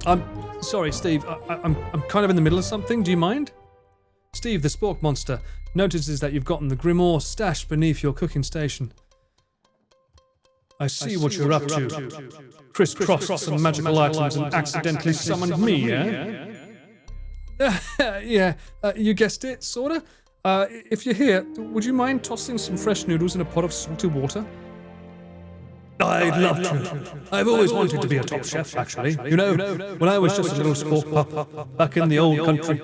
I'm sorry, Steve. I'm kind of in the middle of something. Do you mind? Steve, the Spork Monster, notices that you've gotten the Grimoire stashed beneath your cooking station. I see what you're up to. Crisscrossed some magical items and accidentally summoned me, eh? Yeah, you guessed it, sorta. If you're here, would you mind tossing some fresh noodles in a pot of salty water? I'd love to. I've always wanted to be a top chef, actually. You know, when I was just a little spork pup back in the old country.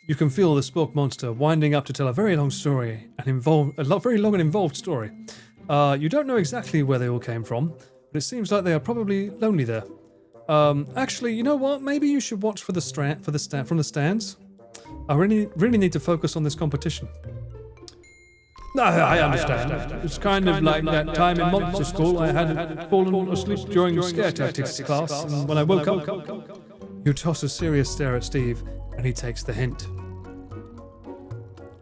You can feel the spork monster winding up to tell a very long story, very long and involved story. You don't know exactly where they all came from, but it seems like they are probably lonely there. Actually, you know what? Maybe you should watch from the stands. I really need to focus on this competition. No, I understand. It's kind of like that time in monster school I had fallen asleep during scare tactics class, and when I woke up... You toss a serious stare at Steve, and he takes the hint.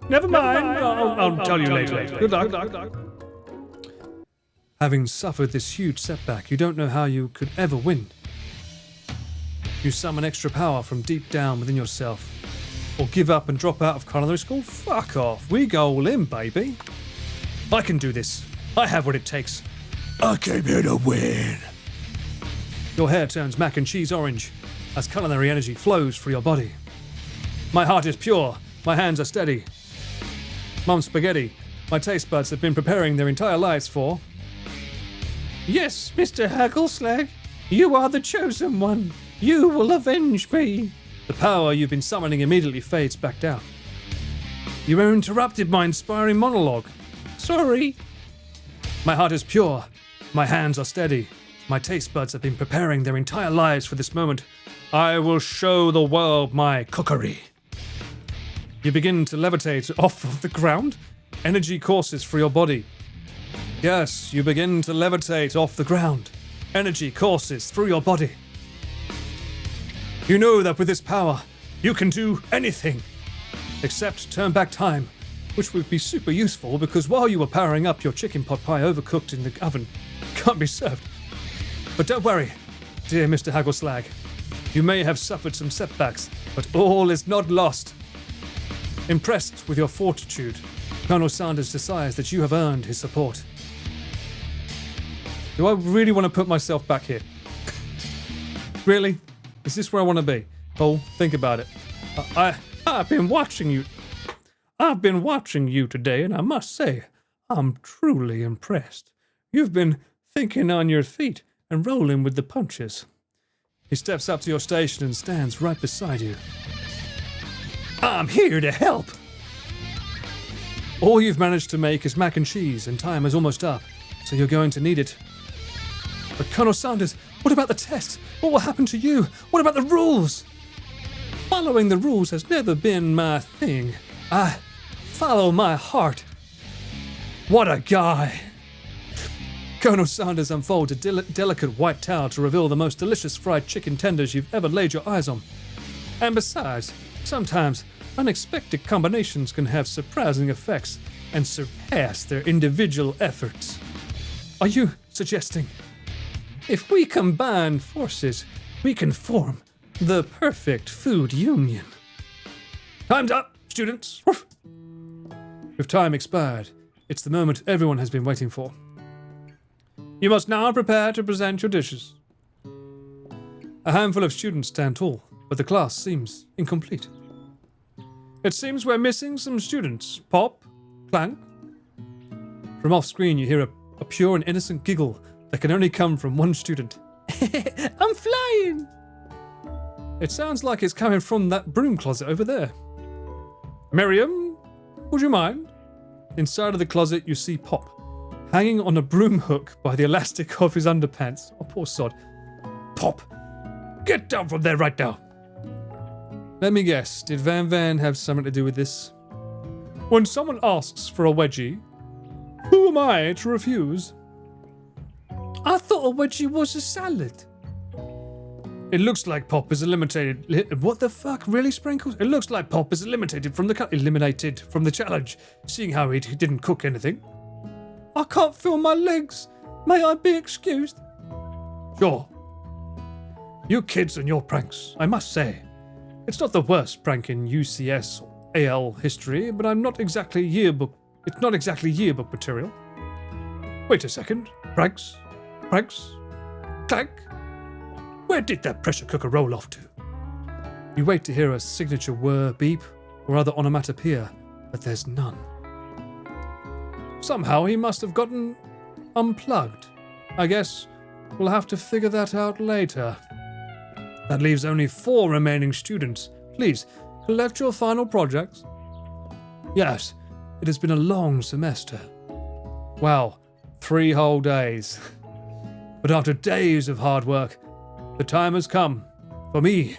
Never mind, I'll tell you later. Good luck. Having suffered this huge setback, you don't know how you could ever win. You summon extra power from deep down within yourself. Or give up and drop out of culinary school? Fuck off. We go all in, baby. I can do this. I have what it takes. I came here to win. Your hair turns mac and cheese orange as culinary energy flows through your body. My heart is pure. My hands are steady. Mum's spaghetti. My taste buds have been preparing their entire lives for. Yes, Mr. Haggleslag. You are the chosen one. You will avenge me. The power you've been summoning immediately fades back down. You interrupted my inspiring monologue. Sorry. My heart is pure. My hands are steady. My taste buds have been preparing their entire lives for this moment. I will show the world my cookery. You begin to levitate off of the ground. Energy courses through your body. Yes, you begin to levitate off the ground. Energy courses through your body. You know that with this power, you can do anything, except turn back time, which would be super useful because while you were powering up your chicken pot pie overcooked in the oven, can't be served. But don't worry, dear Mr. Haggleslag. You may have suffered some setbacks, but all is not lost. Impressed with your fortitude, Colonel Saunders decides that you have earned his support. Do I really want to put myself back here? Really? Is this where I want to be? Paul, think about it. I've been watching you. I've been watching you today, and I must say, I'm truly impressed. You've been thinking on your feet and rolling with the punches. He steps up to your station and stands right beside you. I'm here to help. All you've managed to make is mac and cheese, and time is almost up, so you're going to need it. But Colonel Saunders, what about the test? What will happen to you? What about the rules? Following the rules has never been my thing. I follow my heart. What a guy! Colonel Saunders unfolds a delicate white towel to reveal the most delicious fried chicken tenders you've ever laid your eyes on. And besides, sometimes unexpected combinations can have surprising effects and surpass their individual efforts. Are you suggesting? If we combine forces, we can form the perfect food union. Time's up, students. With time expired, it's the moment everyone has been waiting for. You must now prepare to present your dishes. A handful of students stand tall, but the class seems incomplete. It seems we're missing some students. Pop, clank. From off screen, you hear a pure and innocent giggle that can only come from one student. I'm flying! It sounds like it's coming from that broom closet over there. Miriam, would you mind? Inside of the closet, you see Pop, hanging on a broom hook by the elastic of his underpants. Oh, poor sod. Pop, get down from there right now. Let me guess, did Van have something to do with this? When someone asks for a wedgie, who am I to refuse? I thought a wedgie was a salad. It looks like Pop is eliminated. What the fuck? Really, Sprinkles? It looks like Pop is eliminated from the challenge, seeing how he didn't cook anything. I can't feel my legs. May I be excused? Sure. You kids and your pranks, I must say. It's not the worst prank in UCS or AL history, but it's not exactly yearbook material. Wait a second. Pranks? Clank? Where did that pressure cooker roll off to? You wait to hear a signature whir, beep, or other onomatopoeia, but there's none. Somehow he must have gotten unplugged. I guess we'll have to figure that out later. That leaves only 4 remaining students. Please, collect your final projects. Yes, it has been a long semester. Wow, 3 whole days. But after days of hard work, the time has come for me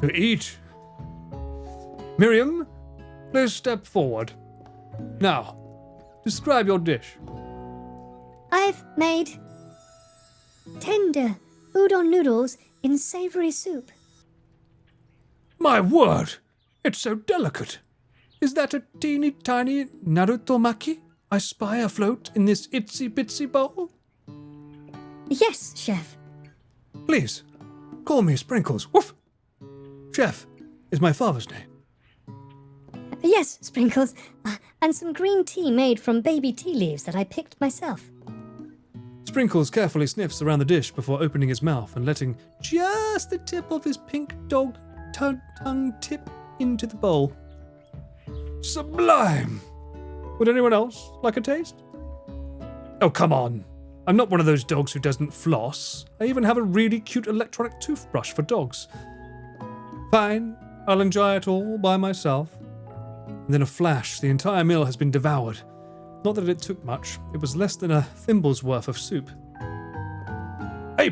to eat. Miriam, please step forward. Now, describe your dish. I've made tender udon noodles in savory soup. My word, it's so delicate. Is that a teeny tiny narutomaki I spy afloat in this itsy bitsy bowl? Yes, chef. Please, call me Sprinkles. Woof! Chef is my father's name. Yes, Sprinkles. And some green tea made from baby tea leaves that I picked myself. Sprinkles carefully sniffs around the dish before opening his mouth and letting just the tip of his pink dog tongue tip into the bowl. Sublime! Would anyone else like a taste? Oh, come on. I'm not one of those dogs who doesn't floss. I even have a really cute electronic toothbrush for dogs. Fine, I'll enjoy it all by myself. And then a flash, the entire meal has been devoured. Not that it took much, it was less than a thimble's worth of soup. A+.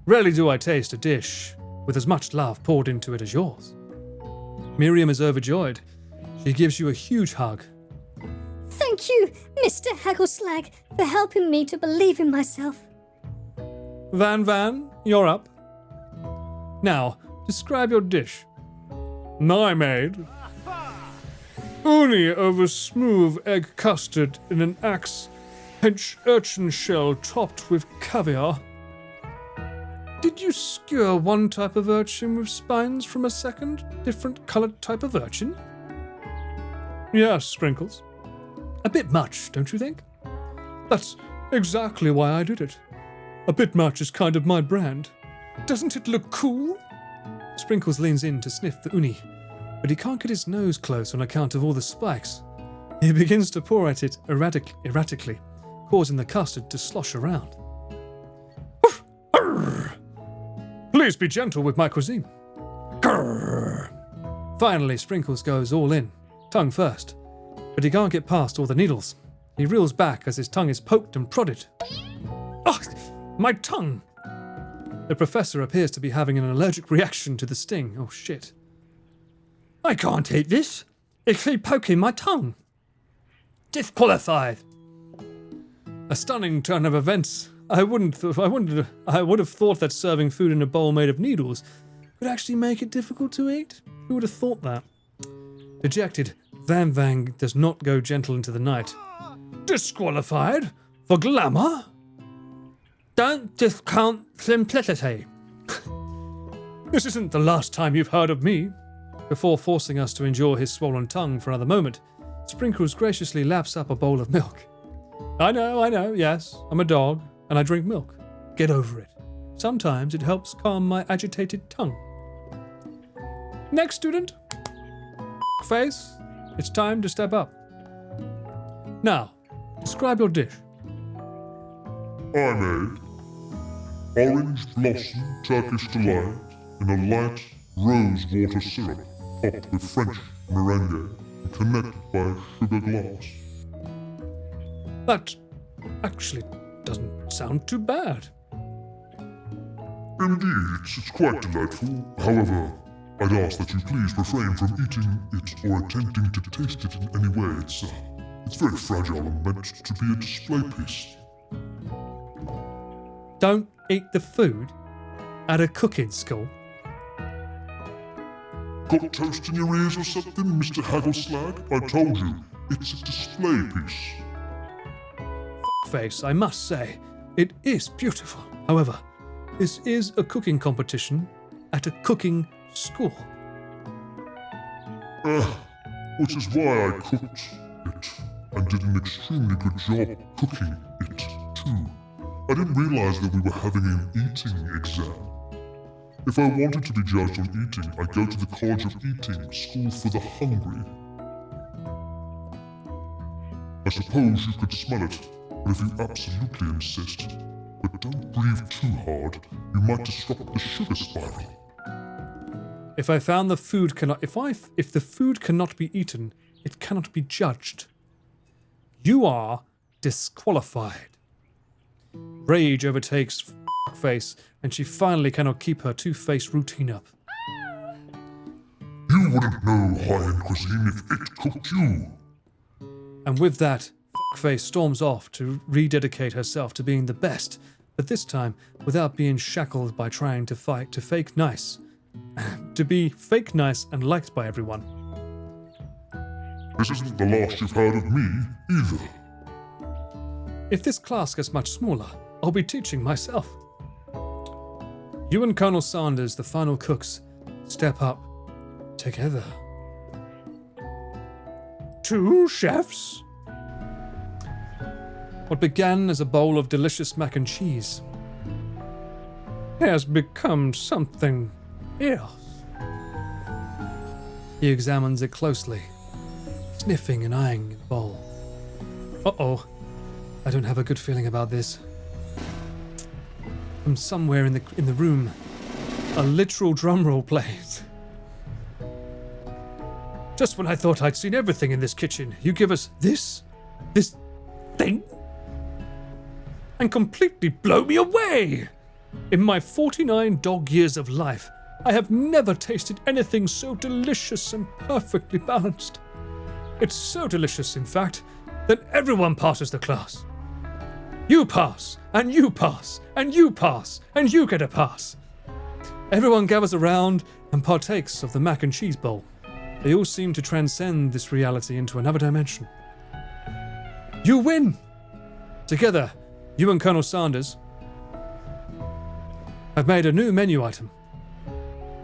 Rarely do I taste a dish with as much love poured into it as yours. Miriam is overjoyed. She gives you a huge hug. Thank you, Mr. Haggleslag, for helping me to believe in myself. Van, you're up. Now, describe your dish. My maid. Uni over smooth egg custard in an axe hench urchin shell topped with caviar. Did you skewer one type of urchin with spines from a second, different coloured type of urchin? Yes, Sprinkles. A bit much, don't you think? That's exactly why I did it. A bit much is kind of my brand. Doesn't it look cool? Sprinkles leans in to sniff the uni, but he can't get his nose close on account of all the spikes. He begins to pour at it erratically, causing the custard to slosh around. Please be gentle with my cuisine. Grrr. Finally, Sprinkles goes all in, tongue first, but he can't get past all the needles. He reels back as his tongue is poked and prodded. Oh, my tongue! The professor appears to be having an allergic reaction to the sting. Oh shit. I can't eat this. It's poking my tongue. Disqualified. A stunning turn of events. I would have thought that serving food in a bowl made of needles could actually make it difficult to eat. Who would have thought that? Dejected, Van does not go gentle into the night. Disqualified? For glamour? Don't discount simplicity. This isn't the last time you've heard of me. Before forcing us to endure his swollen tongue for another moment, Sprinkles graciously laps up a bowl of milk. I know, yes, I'm a dog, and I drink milk. Get over it. Sometimes it helps calm my agitated tongue. Next student. Face, it's time to step up. Now, describe your dish. I made orange blossom Turkish delight in a light rose water syrup topped with French meringue and connected by a sugar glass. That actually doesn't sound too bad. Indeed, it's quite delightful. However, I'd ask that you please refrain from eating it or attempting to taste it in any way. It's very fragile and meant to be a display piece. Don't eat the food at a cooking school. Got toast in your ears or something, Mr. Haggleslag? I told you, it's a display piece. Face, I must say, it is beautiful. However, this is a cooking competition at a cooking school. Which is why I cooked it. I and did an extremely good job cooking it, too. I didn't realize that we were having an eating exam. If I wanted to be judged on eating, I'd go to the College of Eating, School for the Hungry. I suppose you could smell it, but if you absolutely insist. But don't breathe too hard, you might disrupt the sugar spiral. If the food cannot be eaten, it cannot be judged. You are disqualified. Rage overtakes face, and she finally cannot keep her two-faced routine up. You wouldn't know high-end cuisine if it cooked you. And with that, face storms off to rededicate herself to being the best, but this time without being shackled by trying to fake nice. To be fake nice and liked by everyone. This isn't the last you've heard of me, either. If this class gets much smaller, I'll be teaching myself. You and Colonel Saunders, the final cooks, step up together. 2 chefs? What began as a bowl of delicious mac and cheese has become something else. He examines it closely, sniffing and eyeing the bowl. Uh-oh, I don't have a good feeling about this. From somewhere in the room, a literal drumroll plays. Just when I thought I'd seen everything in this kitchen, you give us this thing, and completely blow me away. In my 49 dog years of life, I have never tasted anything so delicious and perfectly balanced. It's so delicious, in fact, that everyone passes the class. You pass, and you pass, and you pass, and you get a pass. Everyone gathers around and partakes of the mac and cheese bowl. They all seem to transcend this reality into another dimension. You win! Together, you and Colonel Saunders have made a new menu item.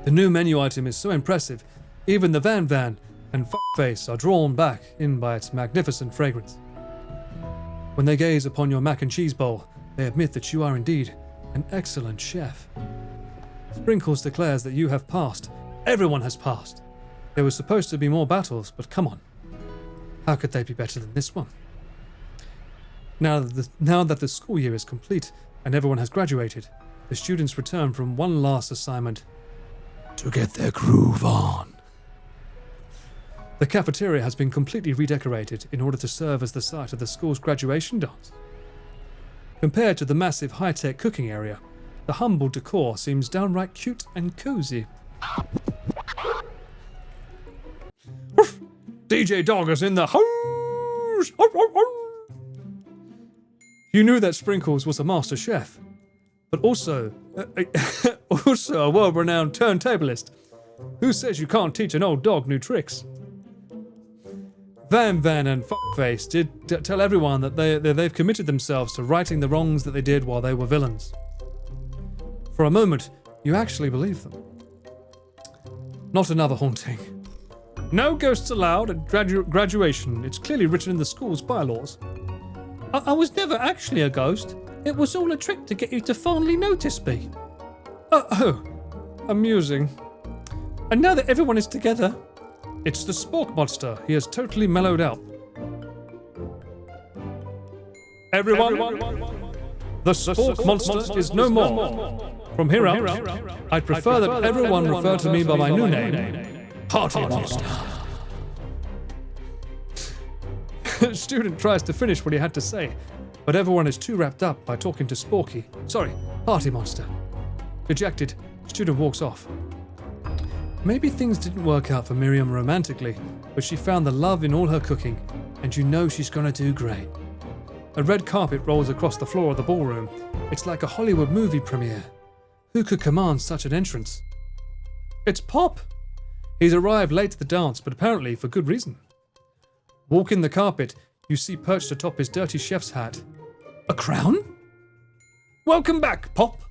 The new menu item is so impressive, even the Van and Face are drawn back in by its magnificent fragrance. When they gaze upon your mac and cheese bowl, they admit that you are indeed an excellent chef. Sprinkles declares that you have passed. Everyone has passed. There were supposed to be more battles, but come on. How could they be better than this one? Now that the school year is complete and everyone has graduated, the students return from one last assignment to get their groove on. The cafeteria has been completely redecorated in order to serve as the site of the school's graduation dance. Compared to the massive high-tech cooking area, the humble decor seems downright cute and cozy. DJ Dog is in the house! You knew that Sprinkles was a master chef, but also a world-renowned turntablist. Who says you can't teach an old dog new tricks? Van and Face did tell everyone that they've committed themselves to righting the wrongs that they did while they were villains. For a moment, you actually believe them. Not another haunting. No ghosts allowed at graduation. It's clearly written in the school's bylaws. I was never actually a ghost. It was all a trick to get you to finally notice me. Oh, amusing. And now that everyone is together... It's the Spork Monster. He has totally mellowed out. Everyone, the Spork Monster is no more. From here out, I'd prefer that everyone refer to me by my new name, Party Monster. Student tries to finish what he had to say, but everyone is too wrapped up by talking to Party Monster. Dejected, student walks off. Maybe things didn't work out for Miriam romantically, but she found the love in all her cooking, and you know she's gonna do great. A red carpet rolls across the floor of the ballroom. It's like a Hollywood movie premiere. Who could command such an entrance? It's Pop! He's arrived late to the dance, but apparently for good reason. Walking the carpet, you see perched atop his dirty chef's hat a crown? Welcome back, Pop!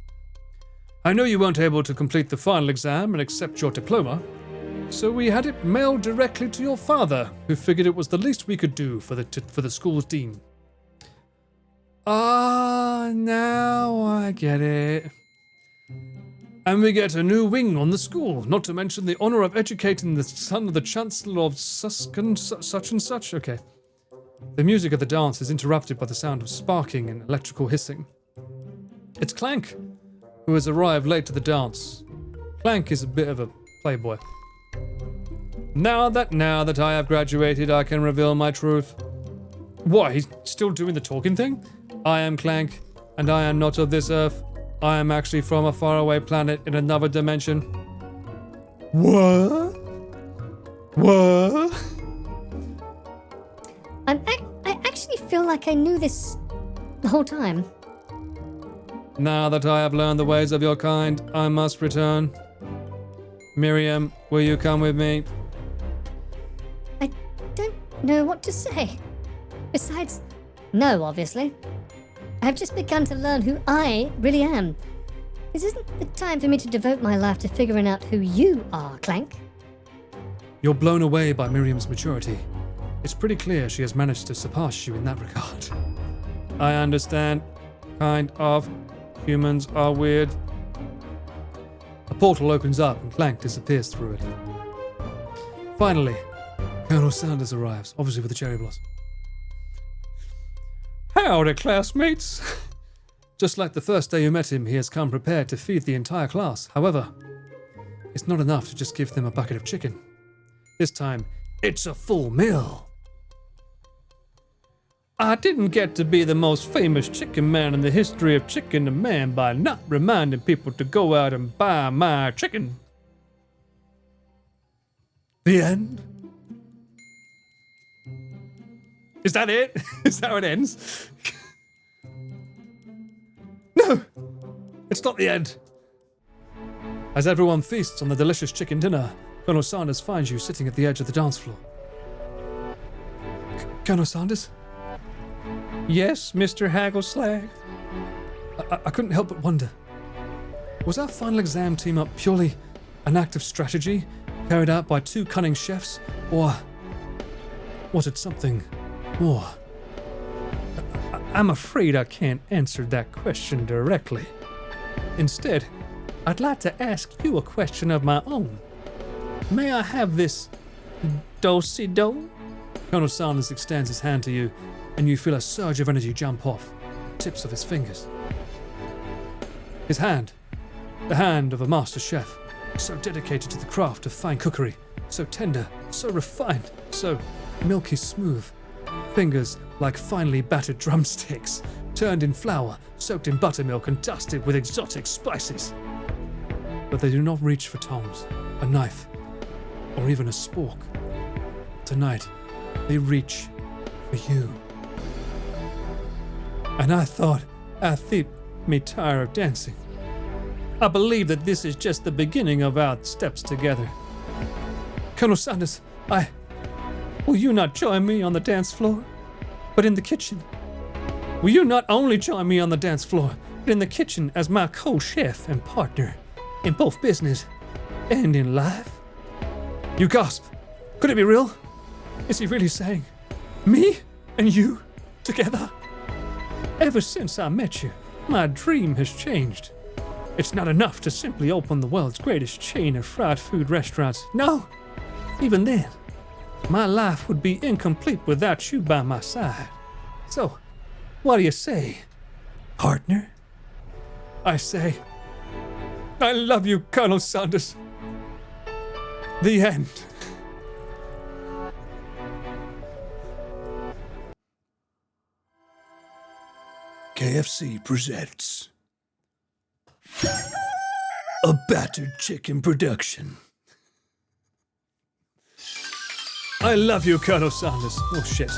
I know you weren't able to complete the final exam and accept your diploma, so we had it mailed directly to your father, who figured it was the least we could do for the school's dean. Ah, now I get it. And we get a new wing on the school, not to mention the honor of educating the son of the Chancellor of Suscan such and such. Okay. The music of the dance is interrupted by the sound of sparking and electrical hissing. It's Clank, who has arrived late to the dance. Clank is a bit of a playboy. Now that I have graduated, I can reveal my truth. What, he's still doing the talking thing? I am Clank, and I am not of this earth. I am actually from a faraway planet in another dimension. What? What? I actually feel like I knew this the whole time. Now that I have learned the ways of your kind, I must return. Miriam, will you come with me? I don't know what to say. Besides, no, obviously. I have just begun to learn who I really am. This isn't the time for me to devote my life to figuring out who you are, Clank. You're blown away by Miriam's maturity. It's pretty clear she has managed to surpass you in that regard. I understand. Kind of. Humans are weird. A portal opens up and Clank disappears through it. Finally, Colonel Saunders arrives, obviously with a cherry blossom. Howdy, classmates! Just like the first day you met him, he has come prepared to feed the entire class. However, it's not enough to just give them a bucket of chicken. This time, it's a full meal. I didn't get to be the most famous chicken man in the history of Chicken and Man by not reminding people to go out and buy my chicken. The end? Is that it? Is that how it ends? No! It's not the end. As everyone feasts on the delicious chicken dinner, Colonel Saunders finds you sitting at the edge of the dance floor. Colonel Saunders? Yes, Mr. Haggleslag? I couldn't help but wonder. Was our final exam team up purely an act of strategy carried out by two cunning chefs, or was it something more? I'm afraid I can't answer that question directly. Instead, I'd like to ask you a question of my own. May I have this do-si-do? Colonel Saunders extends his hand to you, and you feel a surge of energy jump off the tips of his fingers. His hand, the hand of a master chef, so dedicated to the craft of fine cookery, so tender, so refined, so milky smooth. Fingers like finely battered drumsticks, turned in flour, soaked in buttermilk and dusted with exotic spices. But they do not reach for tongs, a knife, or even a spork. Tonight, they reach for you. And I thought me tired of dancing. I believe that this is just the beginning of our steps together. Colonel Saunders, Will you not join me on the dance floor, but in the kitchen? Will you not only join me on the dance floor, but in the kitchen as my co-chef and partner in both business and in life? You gasp. Could it be real? Is he really saying, me and you together? Ever since I met you, my dream has changed. It's not enough to simply open the world's greatest chain of fried food restaurants. No, even then, my life would be incomplete without you by my side. So, what do you say, partner? I say, I love you, Colonel Saunders. The end. KFC presents a battered chicken production. I love you, Colonel Saunders. Oh, shit.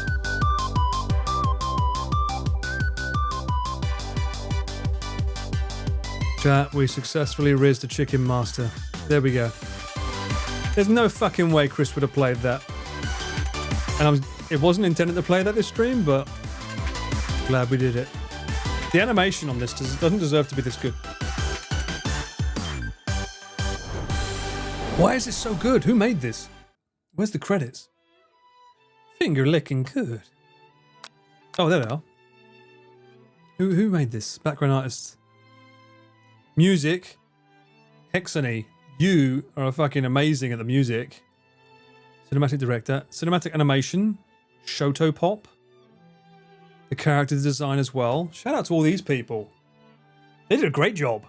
Chat, we successfully rizzed the Chicken Master. There we go. There's no fucking way Chris would have played that. And it wasn't intended to play that this stream, but glad we did it. The animation on this doesn't deserve to be this good. Why is this so good? Who made this? Where's the credits? Finger licking good. Oh, there they are. Who made this? Background artists. Music. Hexany. You are fucking amazing at the music. Cinematic director. Cinematic animation. Shoto Pop. The character design as well. Shout out to all these people. They did a great job.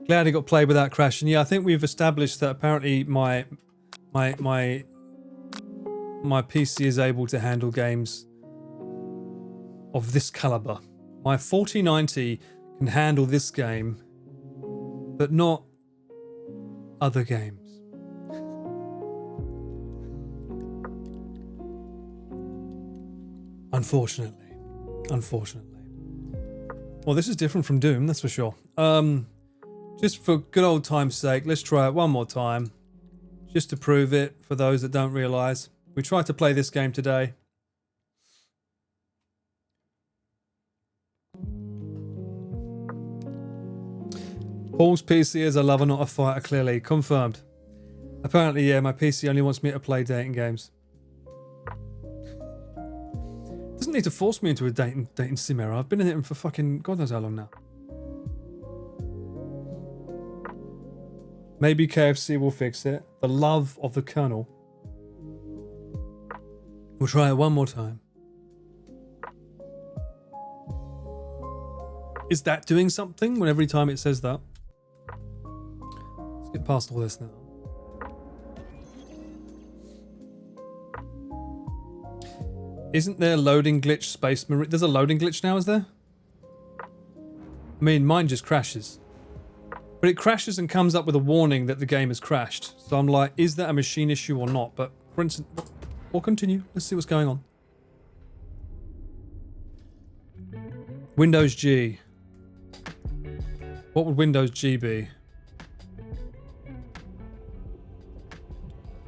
Glad it got played without crashing. Yeah, I think we've established that apparently my PC is able to handle games of this caliber. My 4090 can handle this game, but not other games. Unfortunately. Well, this is different from Doom, that's for sure. Just for good old time's sake, let's try it one more time. Just to prove it for those that don't realise. We tried to play this game today. Paul's PC is a lover, not a fighter, clearly. Confirmed. Apparently, yeah, my PC only wants me to play dating games. Doesn't need to force me into a dating sim era. I've been in it for fucking God knows how long now. Maybe KFC will fix it. The love of the Colonel. We'll try it one more time. Is that doing something when every time it says that? Let's get past all this now. Isn't there a loading glitch, Space Marine? There's a loading glitch now, is there? I mean, mine just crashes. But it crashes and comes up with a warning that the game has crashed. So I'm like, is that a machine issue or not? But for instance, we'll continue. Let's see what's going on. Windows G. What would Windows G be?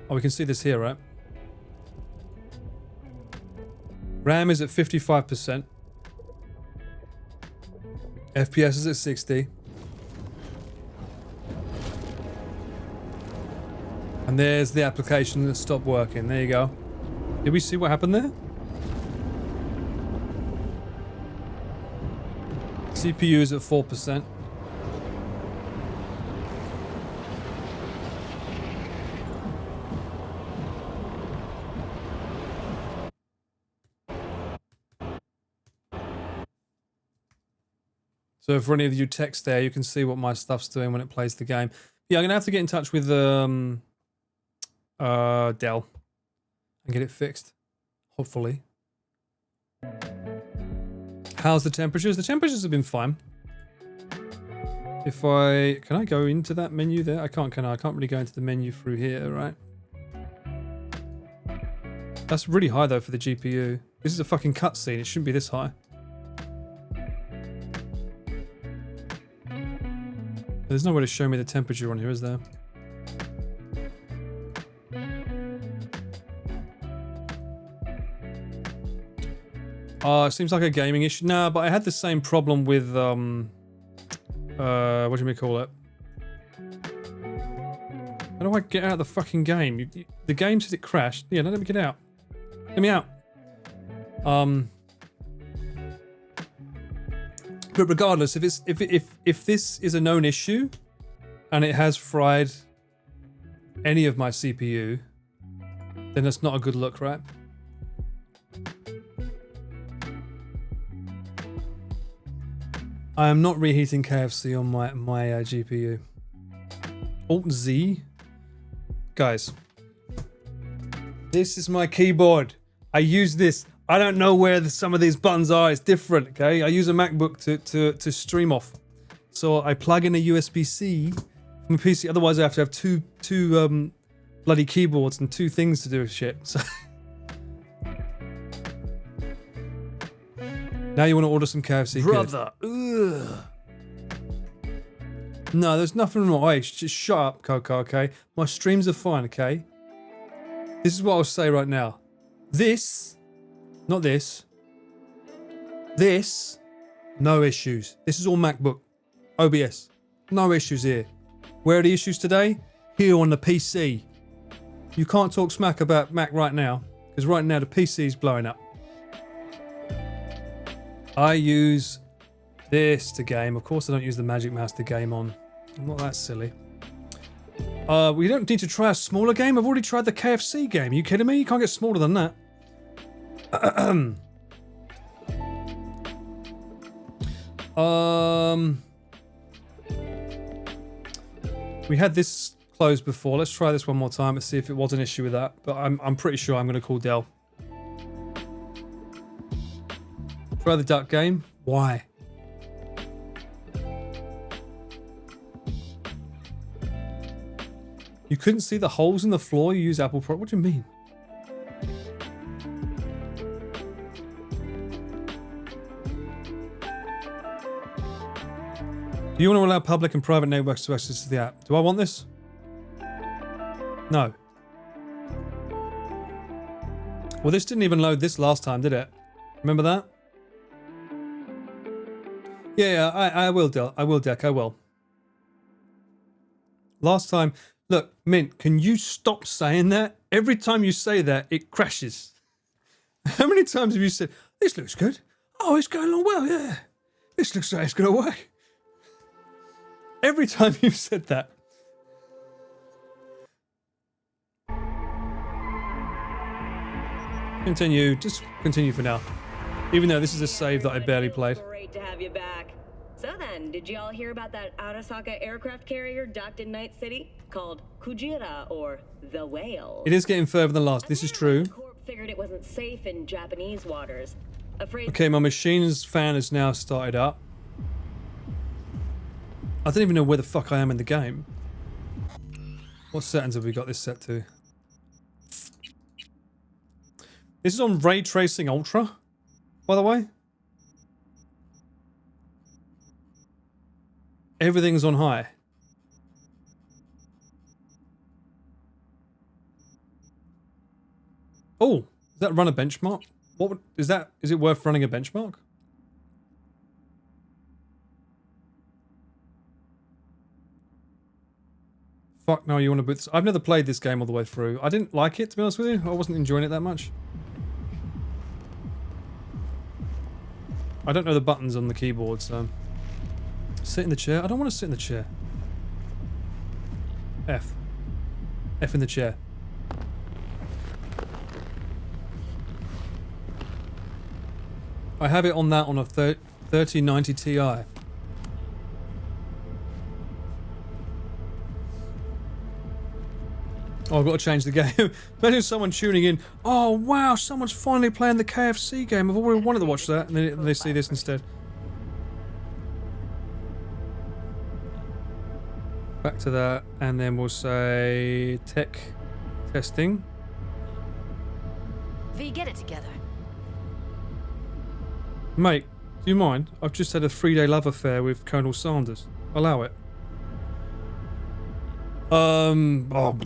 Oh, we can see this here, right? RAM is at 55%. FPS is at 60. And there's the application that stopped working. There you go. Did we see what happened there? CPU is at 4%. So for any of you techs there, you can see what my stuff's doing when it plays the game. Yeah, I'm going to have to get in touch with Dell and get it fixed, hopefully. How's the temperatures? The temperatures have been fine. If I... Can I go into that menu there? I can't, can I? I can't really go into the menu through here, right? That's really high, though, for the GPU. This is a fucking cutscene. It shouldn't be this high. There's no way to show me the temperature on here, is there? It seems like a gaming issue. Nah, but I had the same problem with, what do you call it? How do I get out of the fucking game? The game says it crashed. Yeah, let me get out. Let me out. But regardless, if this is a known issue and it has fried any of my CPU, then that's not a good look, right? I am not reheating KFC on my GPU. Alt Z, guys. This is my keyboard. I use this. I don't know where some of these buttons are. It's different, okay? I use a MacBook to stream off. So I plug in a USB-C from a PC. Otherwise, I have to have two bloody keyboards and two things to do with shit. So now you want to order some KFC, brother? Ugh. No, there's nothing wrong. Hey, just shut up, Coco, okay? My streams are fine, okay? This is what I'll say right now. This... Not this. This No issues. This is all MacBook. OBS. No issues here. Where are the issues today? Here on the PC. You can't talk smack about Mac right now, because right now the PC is blowing up. I use this to game. Of course I don't use the Magic Mouse to game on. I'm not that silly. We don't need to try a smaller game. I've already tried the KFC game. Are you kidding me? You can't get smaller than that. We had this closed before. Let's try this one more time and see if it was an issue with that. But I'm pretty sure I'm going to call Dell. Try the duck game. Why? You couldn't see the holes in the floor? You use Apple Pro? What do you mean? Do you want to allow public and private networks to access the app? Do I want this? No. Well, this didn't even load this last time, did it? Remember that? Yeah, I will, Deck. I will. Last time... Look, Mint, can you stop saying that? Every time you say that, it crashes. How many times have you said, this looks good? Oh, it's going along well, yeah. This looks like it's going to work. Every time you've said that. Continue. Just continue for now. Even though this is a save that I barely played. Great to have you back. So then, did y'all hear about that Arasaka aircraft carrier docked in Night City called Kujira or the Whale? It is getting further than last. This is true. Corp figured it wasn't safe in Japanese waters. Afraid. Okay, my machine's fan has now started up. I don't even know where the fuck I am in the game. What settings have we got this set to? This is on Ray Tracing Ultra, by the way. Everything's on high. Oh, does that run a benchmark? What would, is that? Is it worth running a benchmark? Fuck no, you want to boot this? I've never played this game all the way through. I didn't like it, to be honest with you. I wasn't enjoying it that much. I don't know the buttons on the keyboard, so... Sit in the chair? I don't want to sit in the chair. F. F in the chair. I have it on that on a 3090 Ti. Oh, I've got to change the game. Imagine someone tuning in. Oh, wow, someone's finally playing the KFC game. I've already wanted to watch that. And then they see this instead. Back to that. And then we'll say tech testing. V, get it together. Mate, do you mind? I've just had a 3-day love affair with Colonel Saunders. Allow it. Oh.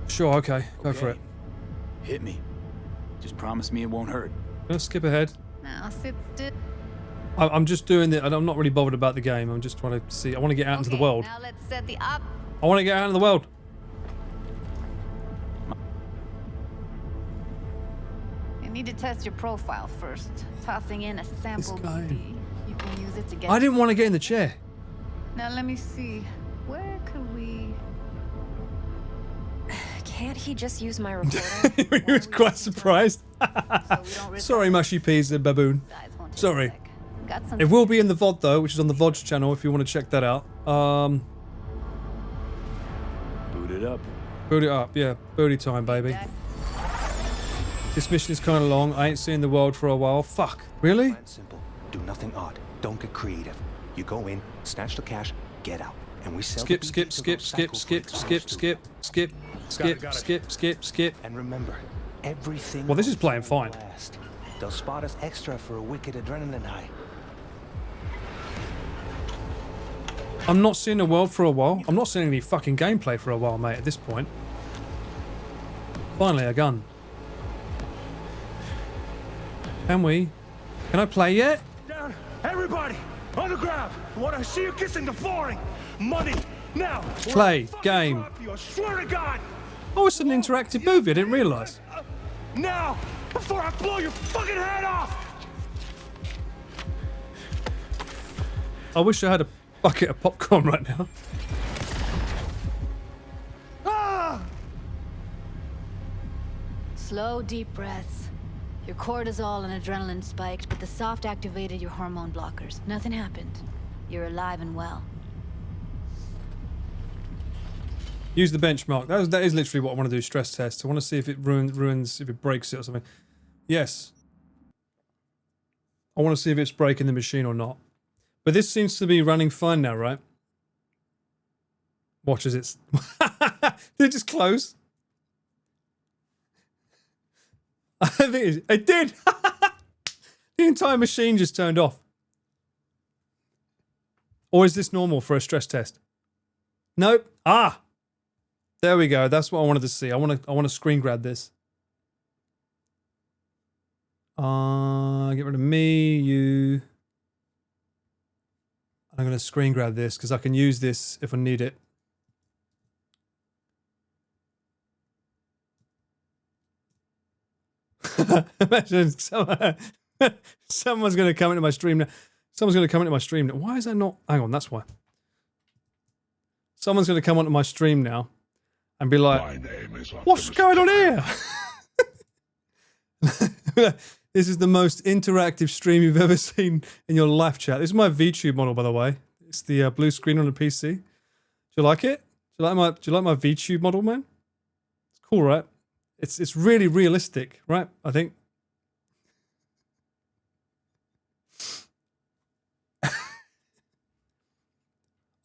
Sure, okay. Go for it. Hit me. Just promise me it won't hurt. Let's skip ahead. Now sit still. I'm just doing it. I'm not really bothered about the game. I'm just trying to see. I want to get out into the world. Now let's set the up. I want to get out into the world. You need to test your profile first. Tossing in a sample BD. You can use it to get... I didn't want to get in the chair. Now let me see. Where could we... Can't he just use my recorder? He was quite surprised. Sorry, Mushy Peas the baboon. Sorry. It will be in the VOD though, which is on the VOD's channel if you want to check that out. Boot it up. Boot it up, yeah. Booty time, baby. This mission is kind of long. I ain't seen the world for a while. Fuck. Really? Simple. Do nothing odd. Don't get creative. You go in, snatch the cash, get out. And we sell skip. And remember, everything. Well, this is playing fine. They'll spot us extra for a wicked adrenaline high. I'm not seeing the world for a while. I'm not seeing any fucking gameplay for a while, mate, at this point. Finally, a gun. Can I play yet? Everybody, on the ground. I want to see you kissing the flooring. Money, now. Play, game. I swear to God. Oh, it's an interactive movie. I didn't realise. Now, before I blow your fucking head off. I wish I had a bucket of popcorn right now. Slow, deep breaths. Your cortisol and adrenaline spiked, but the soft activated your hormone blockers. Nothing happened. You're alive and well. Use the benchmark. That is literally what I want to do. Stress test. I want to see if it ruins, if it breaks it or something. Yes. I want to see if it's breaking the machine or not. But this seems to be running fine now, right? Watch as it's... Did it just close? I think it did! The entire machine just turned off. Or is this normal for a stress test? Nope. Ah! There we go. That's what I wanted to see. I want to screen grab this. Get rid of me, you. I'm going to screen grab this because I can use this if I need it. Imagine someone's going to come into my stream now. Someone's going to come into my stream now. Why is that not? Hang on, that's why. Someone's going to come onto my stream now and be like, what's going on here? This is the most interactive stream you've ever seen in your life, chat. This is my VTube model, by the way. It's the blue screen on the PC. Do you like it? Do you like my VTube model, man? It's cool, right? It's really realistic, right? I think.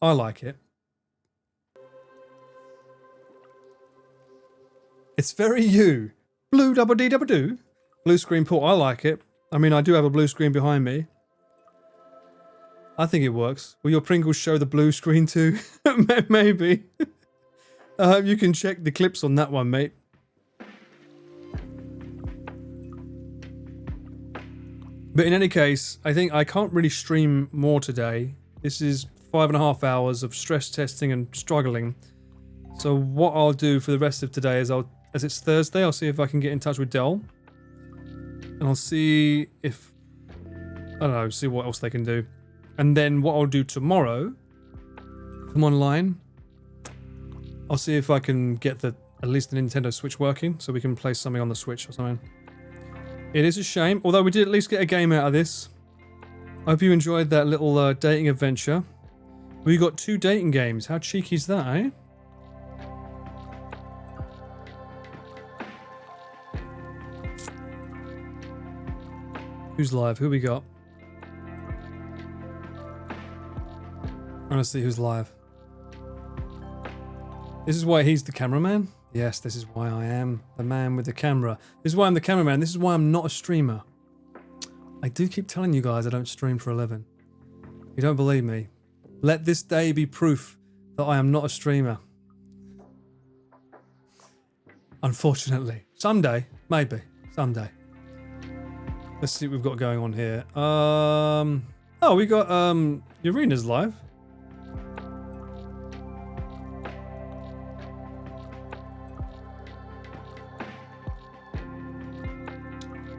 I like it. It's very you. Blue double D double do. Blue screen port. I like it. I mean, I do have a blue screen behind me. I think it works. Will your Pringles show the blue screen too? Maybe. I hope you can check the clips on that one, mate. But in any case, I think I can't really stream more today. This is 5.5 hours of stress testing and struggling. So what I'll do for the rest of today is as it's Thursday, I'll see if I can get in touch with Dell. And I'll see if, I don't know, see what else they can do. And then what I'll do tomorrow, if I'm online, I'll see if I can get at least the Nintendo Switch working so we can play something on the Switch or something. It is a shame, although we did at least get a game out of this. I hope you enjoyed that little dating adventure. We got 2 dating games. How cheeky is that, eh? Who's live? Who we got? I want to see who's live. This is why he's the cameraman? Yes, this is why I am the man with the camera. This is why I'm the cameraman. This is why I'm not a streamer. I do keep telling you guys I don't stream for a living. You don't believe me? Let this day be proof that I am not a streamer. Unfortunately. Someday. Maybe. Someday. Let's see what we've got going on here. Oh, we got Urina's live.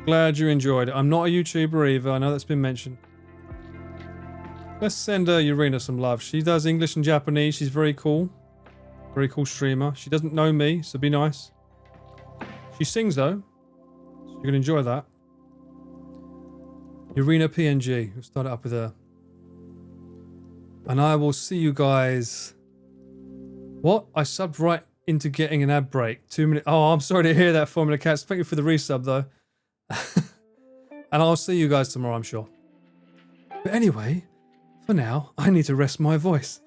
Glad you enjoyed it. I'm not a YouTuber either. I know that's been mentioned. Let's send Urina some love. She does English and Japanese. She's very cool. Very cool streamer. She doesn't know me, so be nice. She sings though. So you can enjoy that. Urina PNG. We'll start it up with her. And I will see you guys. What? I subbed right into getting an ad break. 2 minutes. Oh, I'm sorry to hear that, Formula Cats. Thank you for the resub though. And I'll see you guys tomorrow, I'm sure. But anyway, for now, I need to rest my voice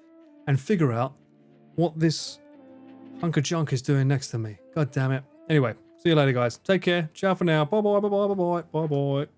and figure out what this hunk of junk is doing next to me. God damn it. Anyway, see you later, guys. Take care. Ciao for now. Bye-bye, bye-bye, bye-bye, bye-bye.